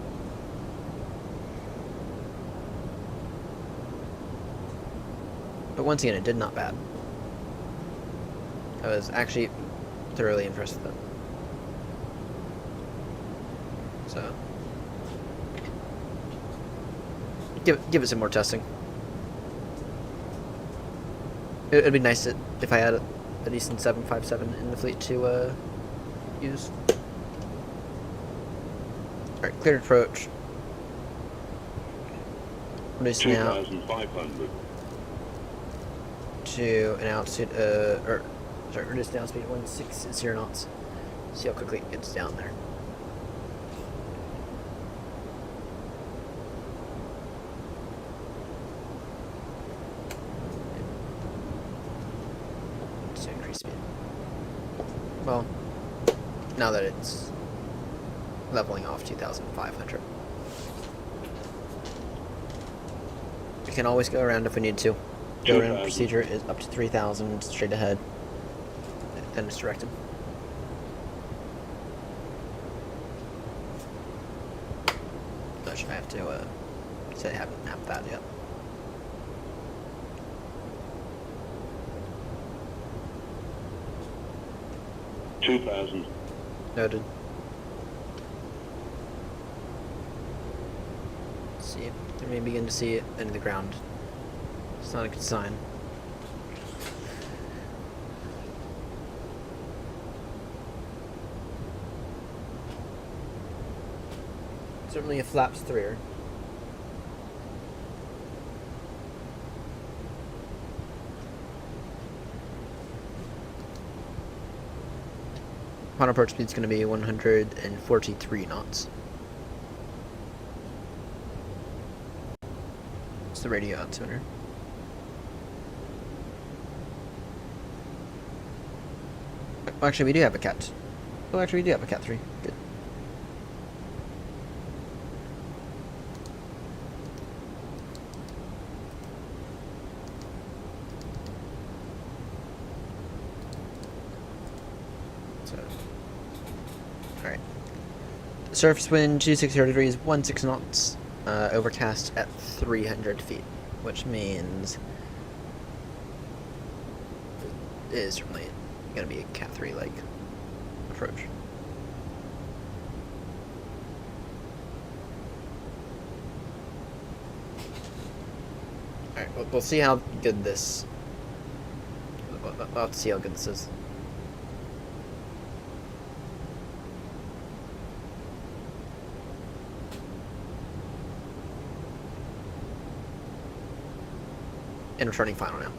But once again, it did not bad. I was actually thoroughly impressed with it. So, give it some more testing. It'd be nice if I had a decent 757 in the fleet to use. Alright, cleared approach. Reducing out 2,500. to an altitude, reduce down speed 160 knots. See how quickly it gets down there. Just increase speed. Well, now that it's leveling off 2,500. We can always go around if we need to. Go around procedure is up to 3,000 straight ahead. Then it's directed. Actually, I have to say I haven't mapped that yet. $2,000. Noted. See, I may begin to see it into the ground. It's not a good sign. Certainly a flaps through. Final approach speed is going to be 143 knots. It's the radio altimeter. Well, actually, we do have a Cat. Oh, actually, we do have a Cat 3. Good. So, alright. Surface wind 260 degrees, 16 knots. Overcast at 300 feet, which means it is certainly going to be a Cat 3 like approach. Alright, we'll see how good this. We'll have to see how good this is. And returning final now.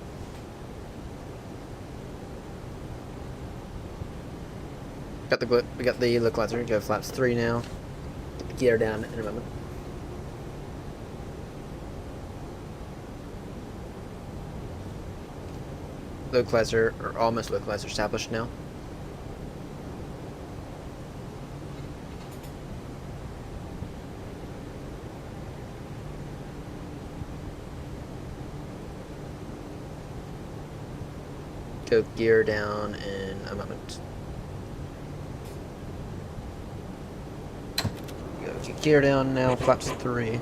We got the localizer. Go flaps 3 now. Get the gear down in a moment. Localizer, or almost localizer, established now. Go gear down in a moment. Go gear down now, flaps 3.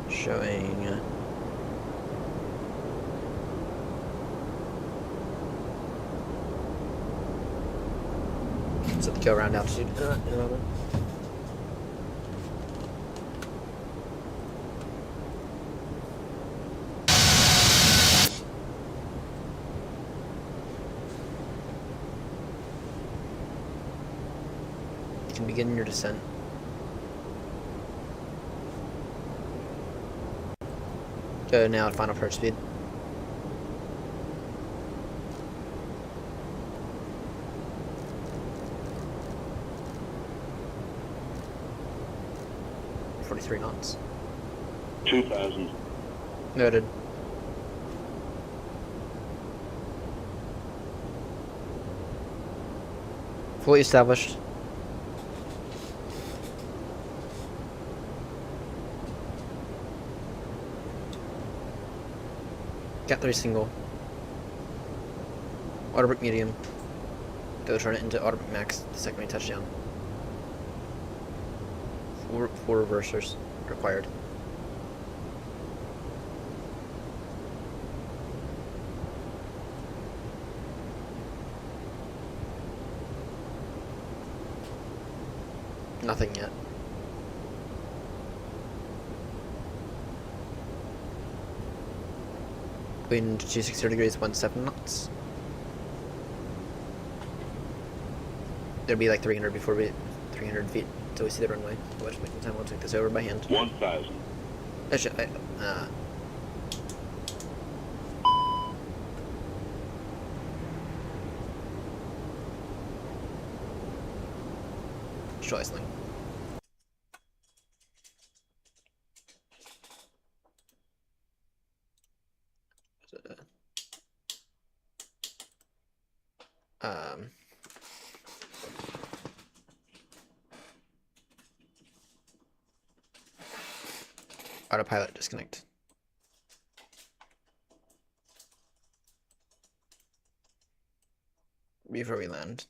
Showing set the go around altitude in a moment. You can begin your descent. Go now at final approach speed. .43 knots. 2,000. Noted. Fully established. Cat 3 single. Autobrick medium. Go turn it into autobrick max the second we touch down. Four reversers required. Nothing yet. Wind 260 degrees, 17 knots. There'll be like 300 before we 300 feet until we see the runway. Watch making time. We'll take this over by hand. 1,000. Actually, Schleusling. Autopilot disconnect. Before we land.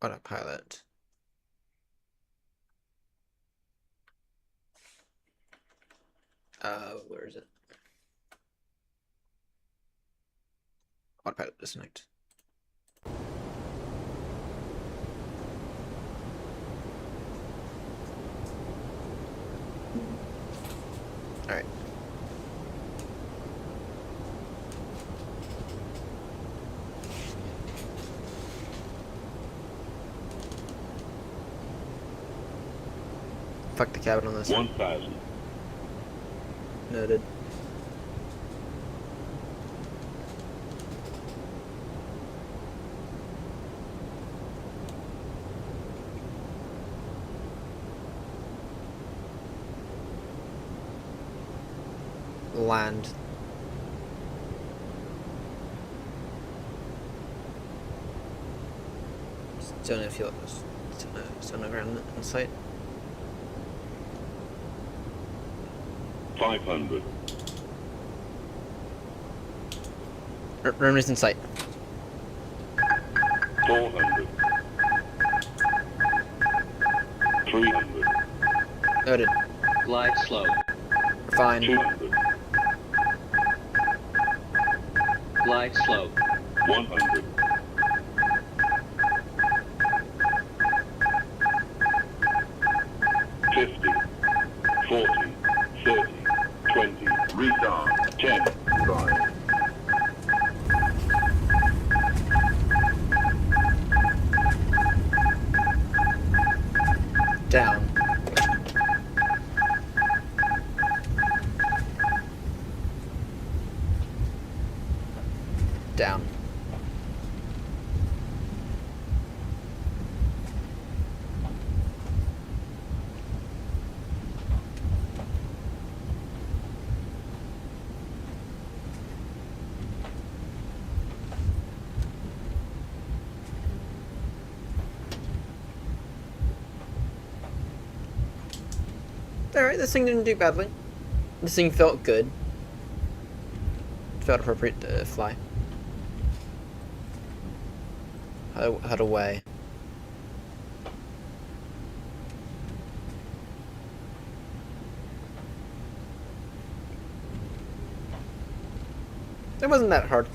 Autopilot. Where is it? Autopilot disconnect. Alright. Fuck the cabin on this. 1,000. Noted. Land. Still no fuel. Still no ground in sight. 500. Runway's in sight. 400. 300. Noted. Glide slow. We're fine. 200. Glide slow. 100. 50. 40. 30. 20. Retard. 10. 5. Down. Down. Alright, this thing didn't do badly. This thing felt good. Felt appropriate to fly. How to weigh. It wasn't that hard.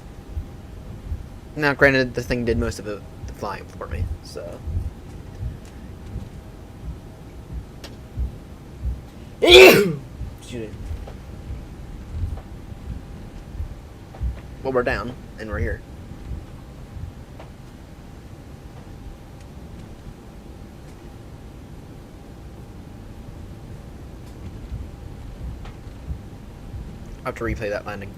Now, granted, the thing did most of the flying for me, so. Excuse me. Well, we're down, and we're here. I'll have to replay that landing.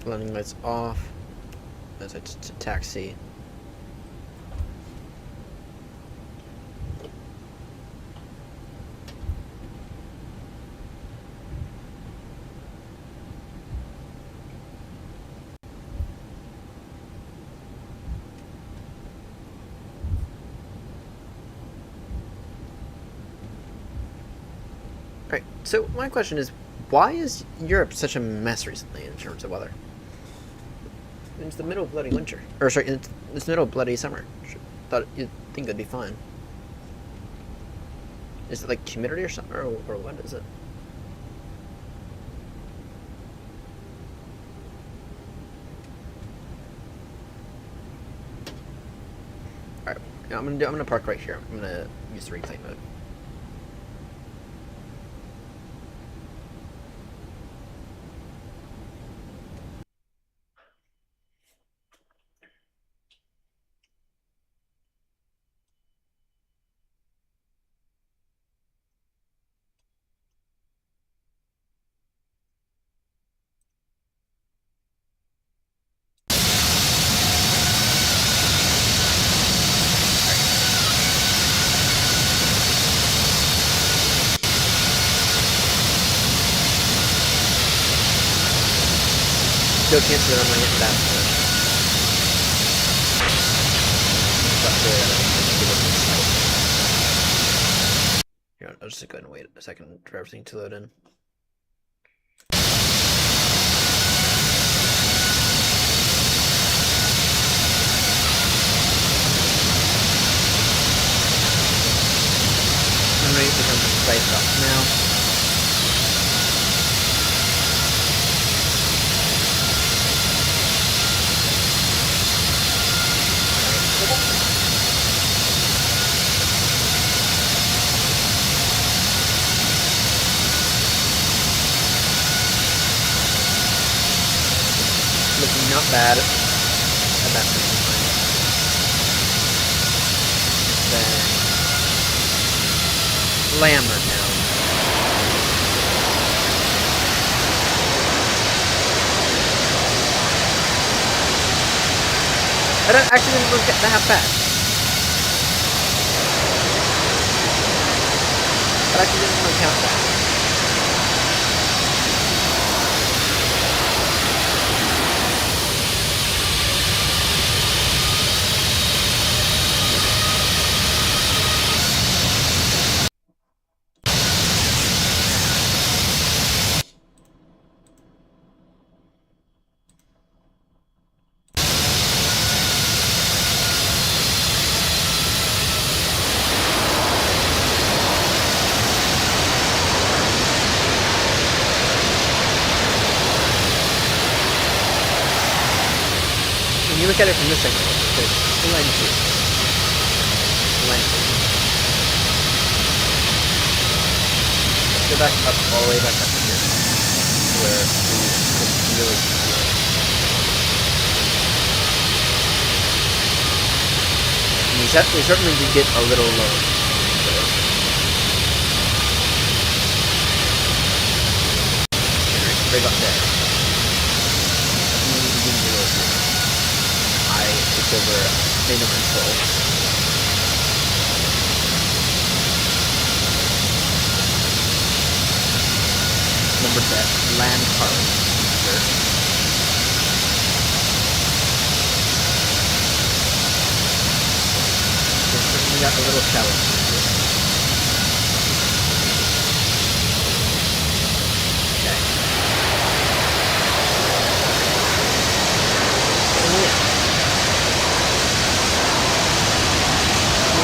Landing lights off. As it's to taxi. So my question is, why is Europe such a mess recently in terms of weather? It's the middle of bloody winter, or sorry, it's the middle of bloody summer. Thought you'd think it'd be fine. Is it like humidity or something, or what is it? All right, I'm gonna park right here. I'm gonna use the reclaim mode. Still can't see that I'm gonna get that much. But here, I'll just go ahead and wait a second for everything to load in. I'm ready to come right up now. Looking not bad at that point. Then Lammer now. I don't actually didn't get that bad. But I actually didn't count that. You look at it from this angle, it's plenty. Let's go back up, all the way back up here, where we can really see it. And we certainly did get a little lower. Right about there. Over manual control. Remember that land card. We got a little challenge. Okay.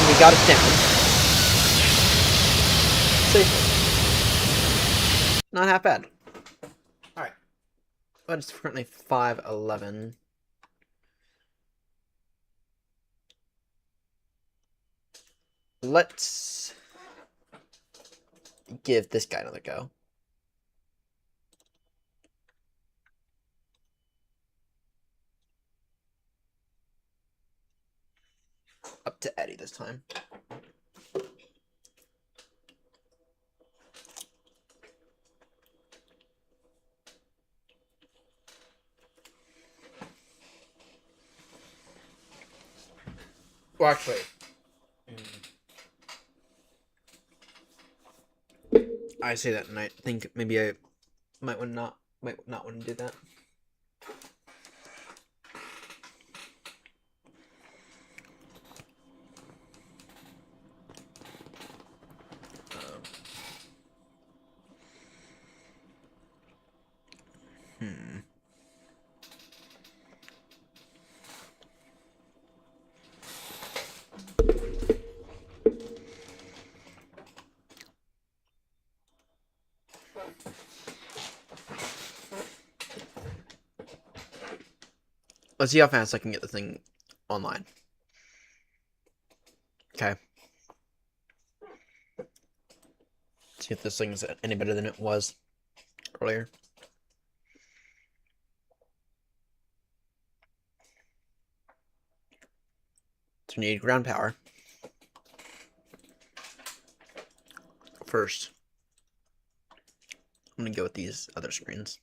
We got it down. Safely. Not half bad. Alright. But it's currently 5:11. Let's give this guy another go. Up to Eddie this time. Well, actually, I say that, and I think maybe I might not want to do that. Let's see how fast I can get the thing online. Okay. See if this thing's any better than it was earlier. So we need ground power. First, I'm gonna go with these other screens.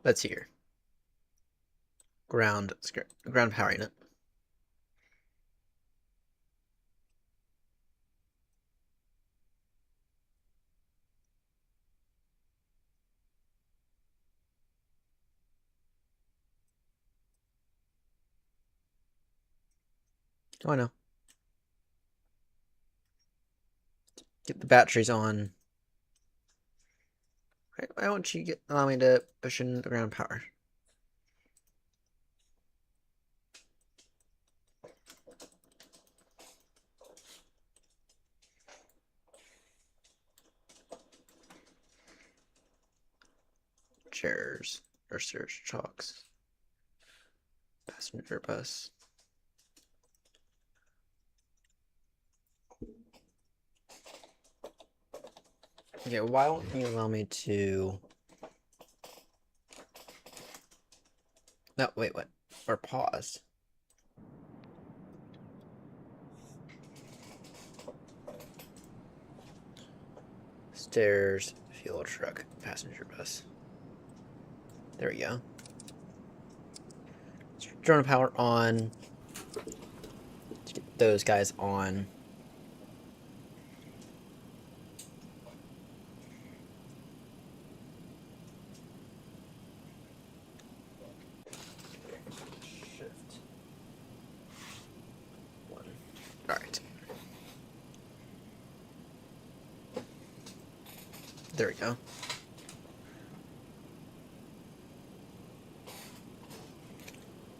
Let's see here. Ground power unit. Oh, I know. Get the batteries on. Why won't you allow me to push in the ground power? Chairs, or stairs, chalks. Passenger bus. Okay, why won't you allow me to... No, wait, what? Or pause. Stairs, fuel truck, passenger bus. There we go. Drone power on. Let's get those guys on. Shift. 1. Alright. There we go.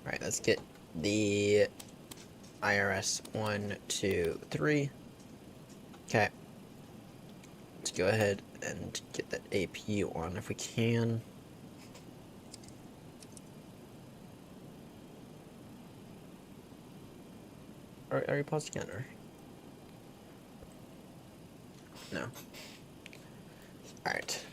Alright, let's get the IRS 1, 2, 3. Okay. Let's go ahead and get that APU on if we can. Are you paused again, or? No. Alright.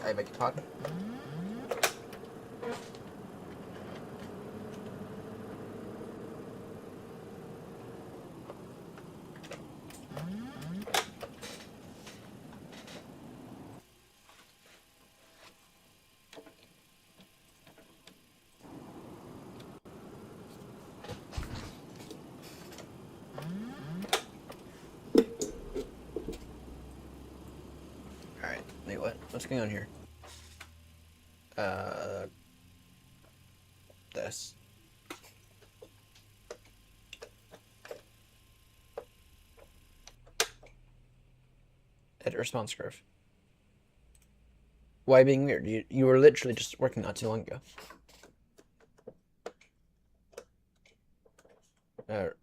I beg your pardon? Alright, wait, what? What's going on here? This. Edit response curve. Why being weird? You were literally just working not too long ago.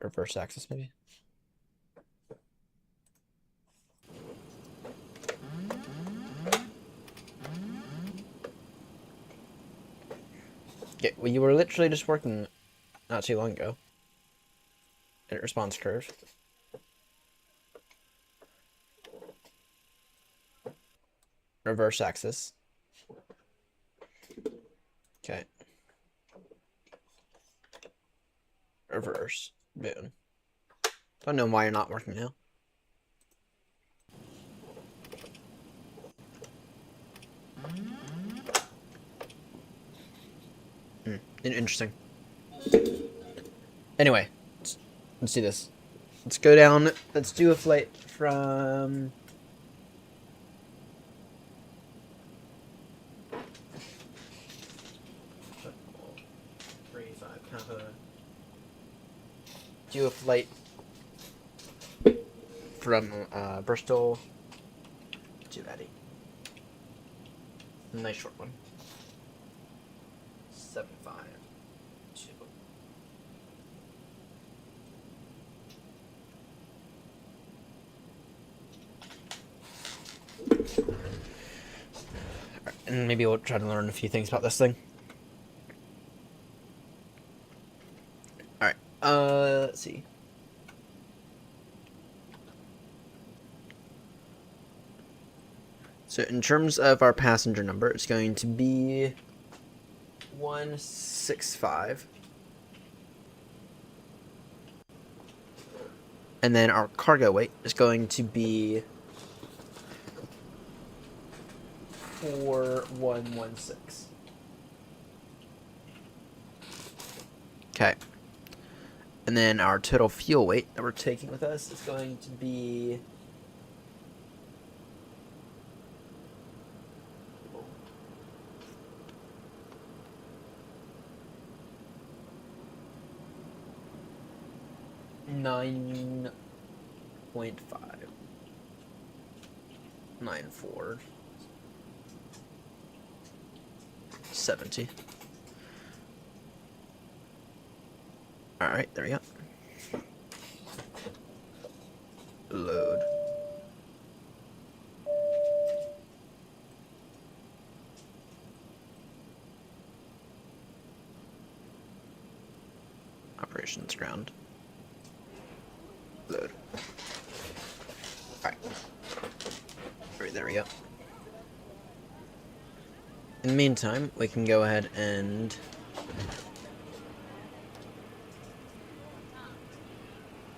Reverse axis, maybe? Yeah, well, you were literally just working not too long ago. Edit response curve. Reverse axis. Okay. Reverse. Boom. Don't know why you're not working now. Interesting. Anyway, let's see this. let's go down. Let's do a flight from. Do a flight from Bristol to Eddie. Nice short one. 752. Alright, and maybe we'll try to learn a few things about this thing. Alright, let's see. So in terms of our passenger number, it's going to be 165. And then our cargo weight is going to be 4116. Okay. And then our total fuel weight that we're taking with us is going to be 9.5 94 70. Alright, there we go. Load. Operations ground. Load. Alright. Alright, there we go. In the meantime, we can go ahead and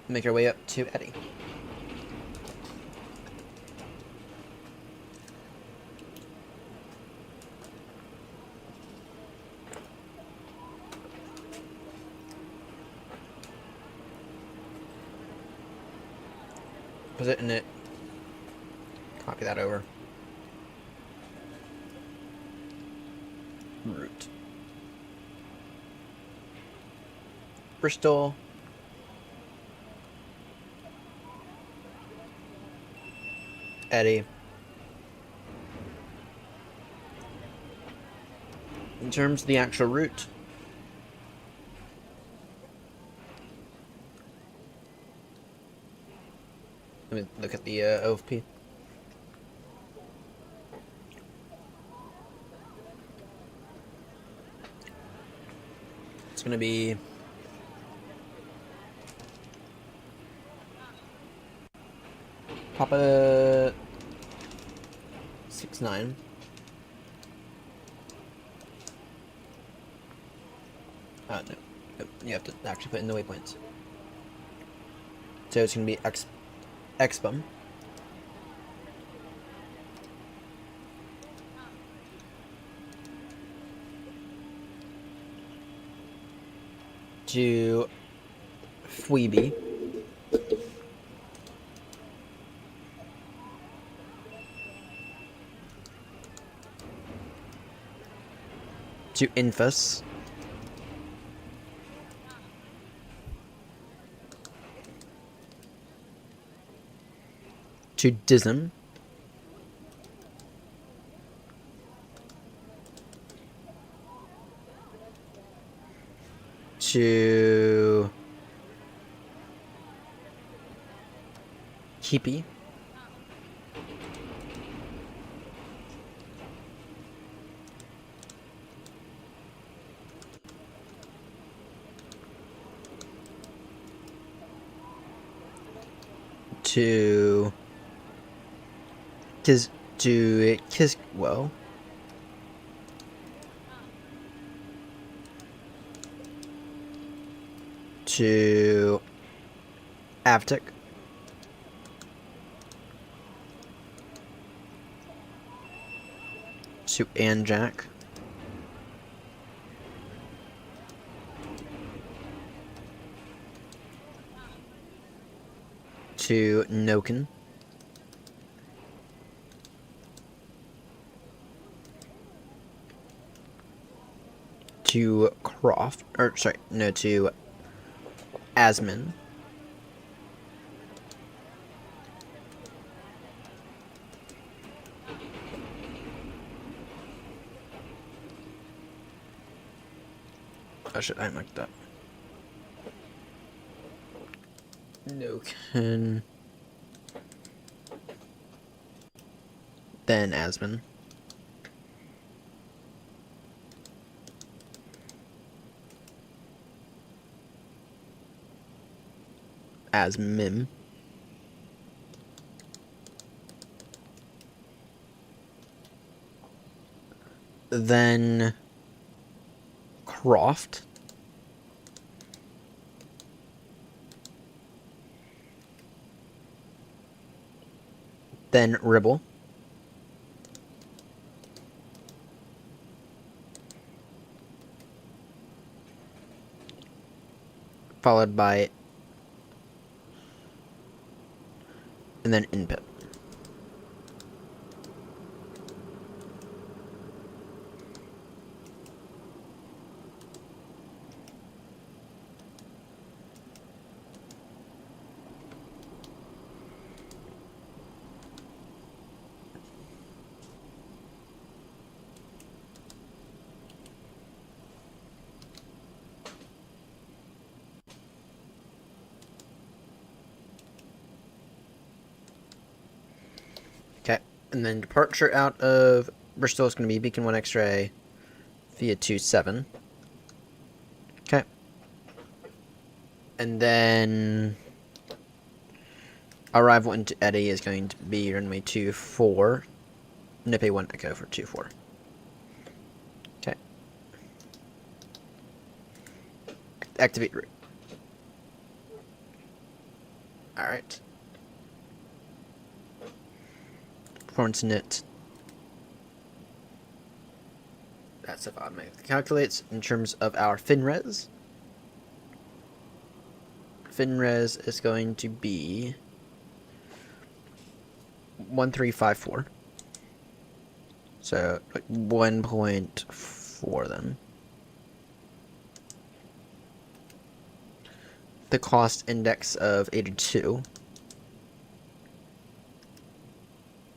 make our way up to Eddie. Put it in it. Copy that over. Route. Bristol. Eddie. In terms of the actual route, let me look at the OFP. It's going to be Papa 69. No. You have to actually put in the waypoints. So it's going to be xBum. To Phoebe. To Infus. To Dism. To Keepy. To Kiswell. To Avtic. To Anjac. to Noken. To Croft, or sorry, no, to Asman. Oh shit, I marked that. Noken. Then Asman. Asmim. Then Croft. Then Ribble. Followed by, and then Input. Okay, and then departure out of Bristol is going to be Beacon 1 X-ray via 27. Okay. And then arrival into Eddie is going to be runway 24. Nippy 1 Echo for 24. Okay. Activate route. Alright. Performance init. That stuff automatically calculates in terms of our FinRes. FinRes is going to be 1354. So like 1.4 then. The cost index of 82.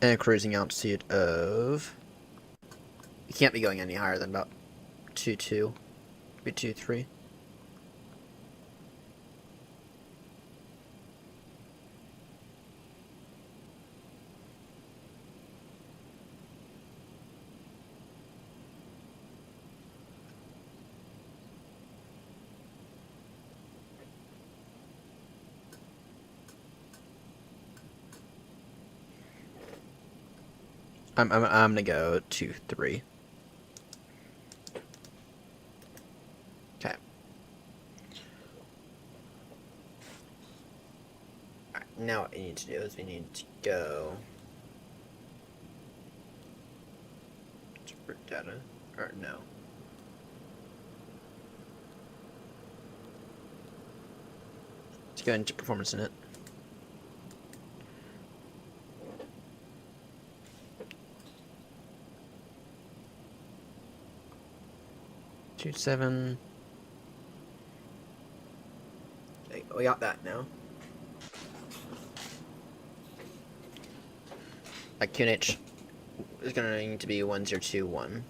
And a cruising altitude of... You can't be going any higher than about 2.2. Maybe 2.3. I'm gonna go 2.3. Okay. Alright, now what we need to do is we need to go to data, or no. Let's go into performance init. Seven. We got that now. Like QNH is gonna need to be 1021.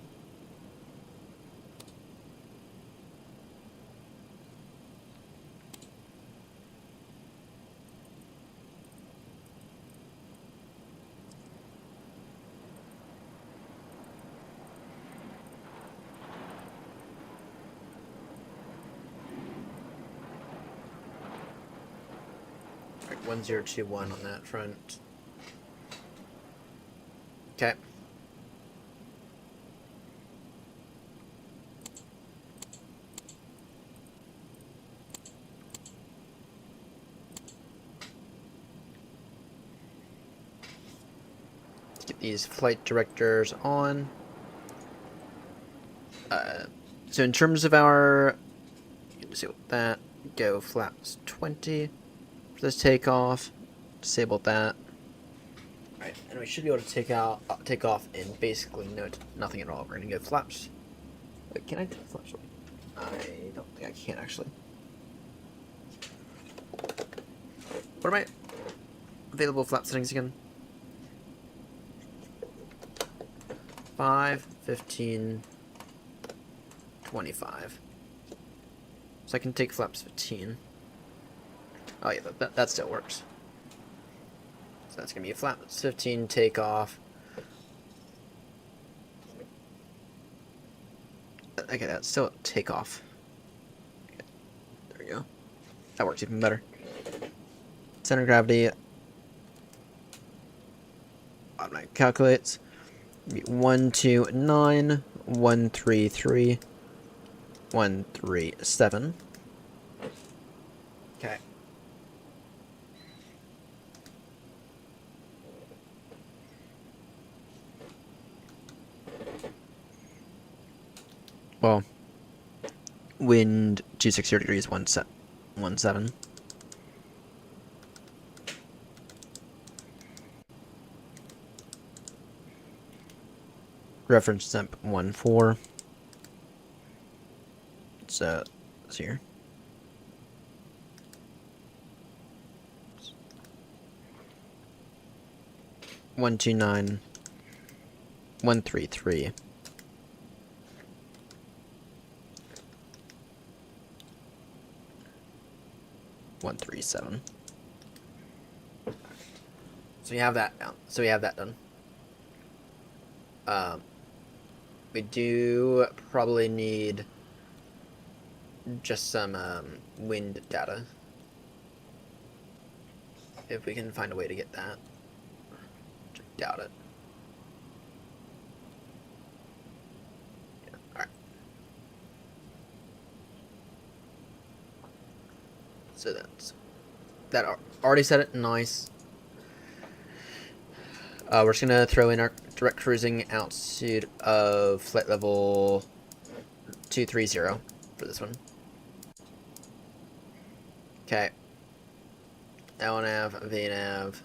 Like 1021 on that front. Okay. Let's get these flight directors on. So in terms of our, let's see what that, go flaps 20 for this takeoff. Disable that. Alright, and we should be able to take off in basically nothing at all. We're gonna go flaps. Wait, can I take flaps? I don't think I can actually. What are my available flap settings again? 5, 15, 25. So I can take flaps 15. Oh yeah, that still works. So that's gonna be a flaps 15 takeoff. Okay, that's still takeoff. Okay, there we go. That works even better. Center of gravity. Automatic calculates. 129, 133, 137. Okay. Well, wind 260 degrees, 17. Reference temp 14. So it's here. One two nine 133. One three seven. So we have that down. So we have that done. We do probably need just some wind data. If we can find a way to get that. Doubt it. Yeah, alright. So that already set it nice. We're just gonna throw in our direct cruising altitude of flight level 230 for this one. Okay. LNAV, VNAV.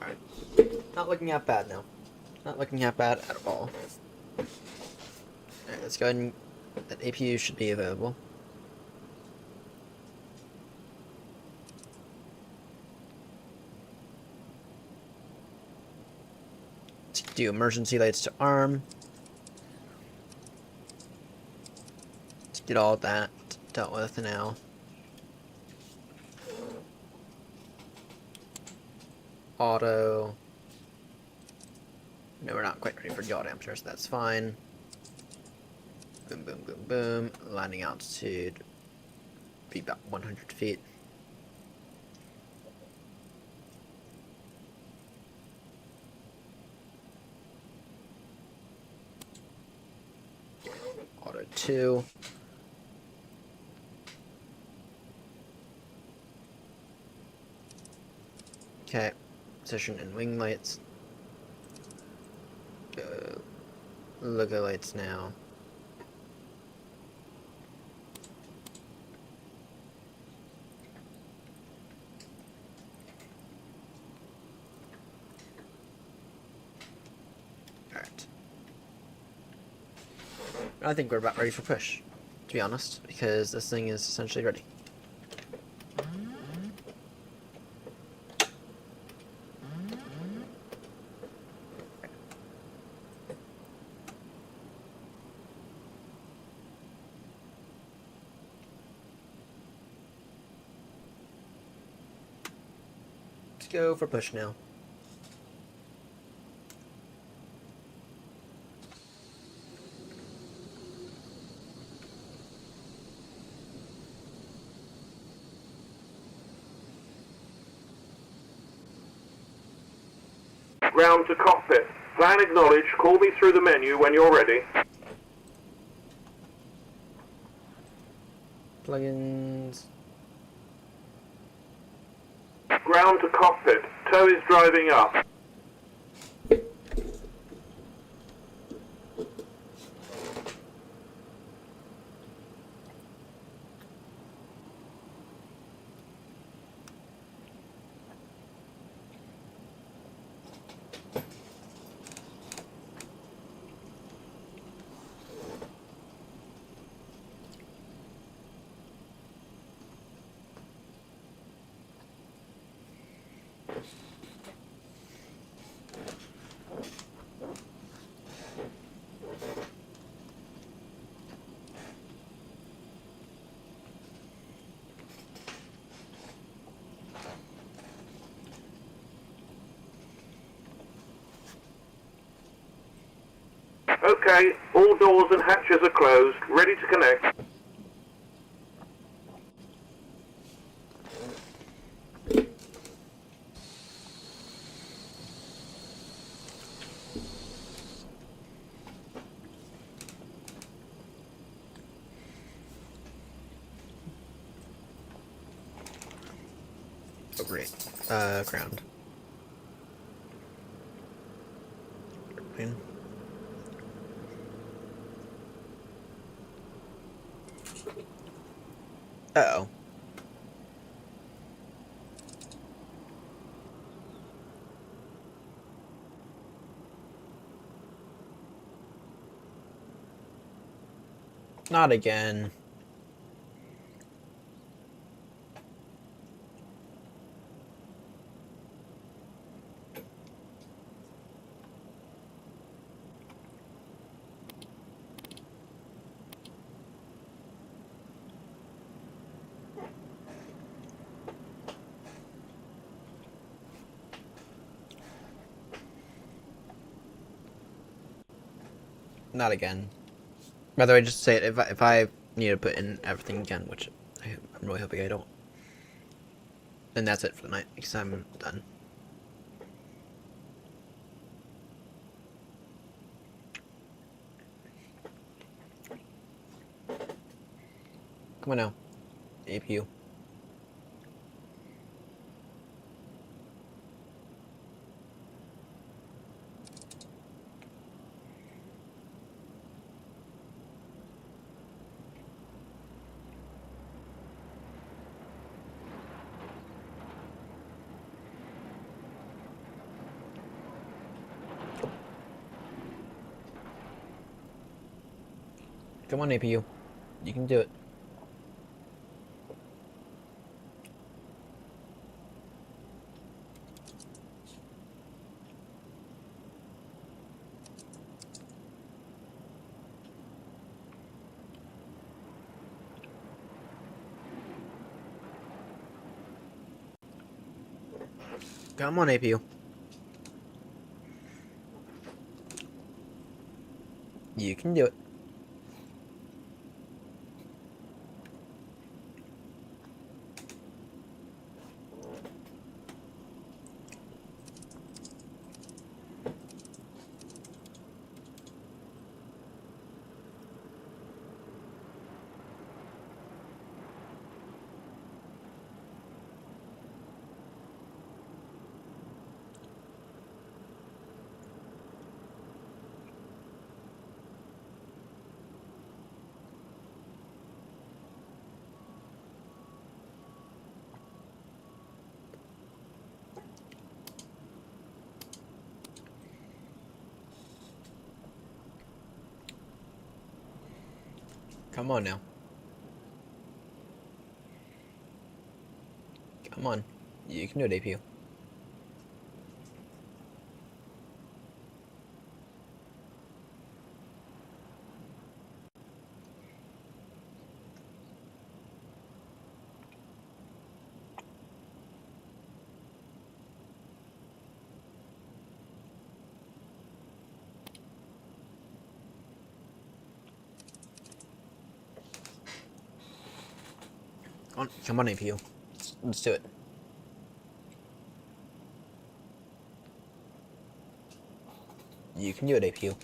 Alright. Not looking that bad now. Not looking that bad at all. Alright, let's go ahead and... That APU should be available. Let's do emergency lights to arm. Let's get all that dealt with now. Auto. No, we're not quite ready for yaw temperature, so that's fine. Boom, boom, boom, boom. Landing altitude be about 100 feet. Auto 2. Okay. Position and wing lights. Logo lights now. Alright. I think we're about ready for push, to be honest, because this thing is essentially ready. Go for push now. Ground to cockpit. Plan acknowledged. Call me through the menu when you're ready. Plugins. Ground to cockpit. Tow is driving up. Okay, all doors and hatches are closed. Ready to connect. Oh, great. Ground. Airplane. Uh-oh. Not again. Not again. By the way, just say it if I need to put in everything again, which I'm really hoping I don't. Then that's it for the night, because I'm done. Come on now. APU. Come on, APU. You can do it. Come on, APU. You can do it. Come on now. Come on. You can do it, APU. Come on, APU. Let's do it. You can do it, APU.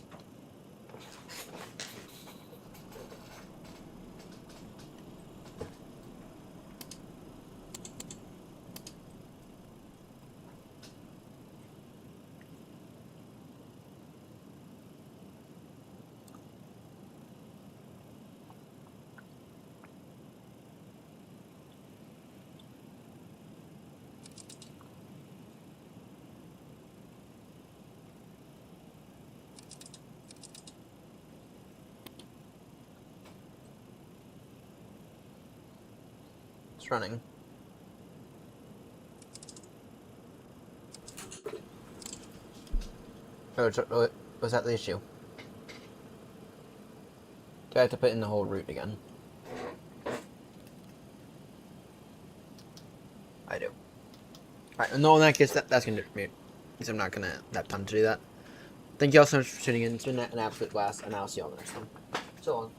It's running. Oh, was that the issue? Do I have to put in the whole route again? I do. Alright, no, in that case, that's gonna do it. Because I'm not gonna have time to do that. Thank you all so much for tuning in. It's been an absolute blast, and I'll see you all in the next one. So long.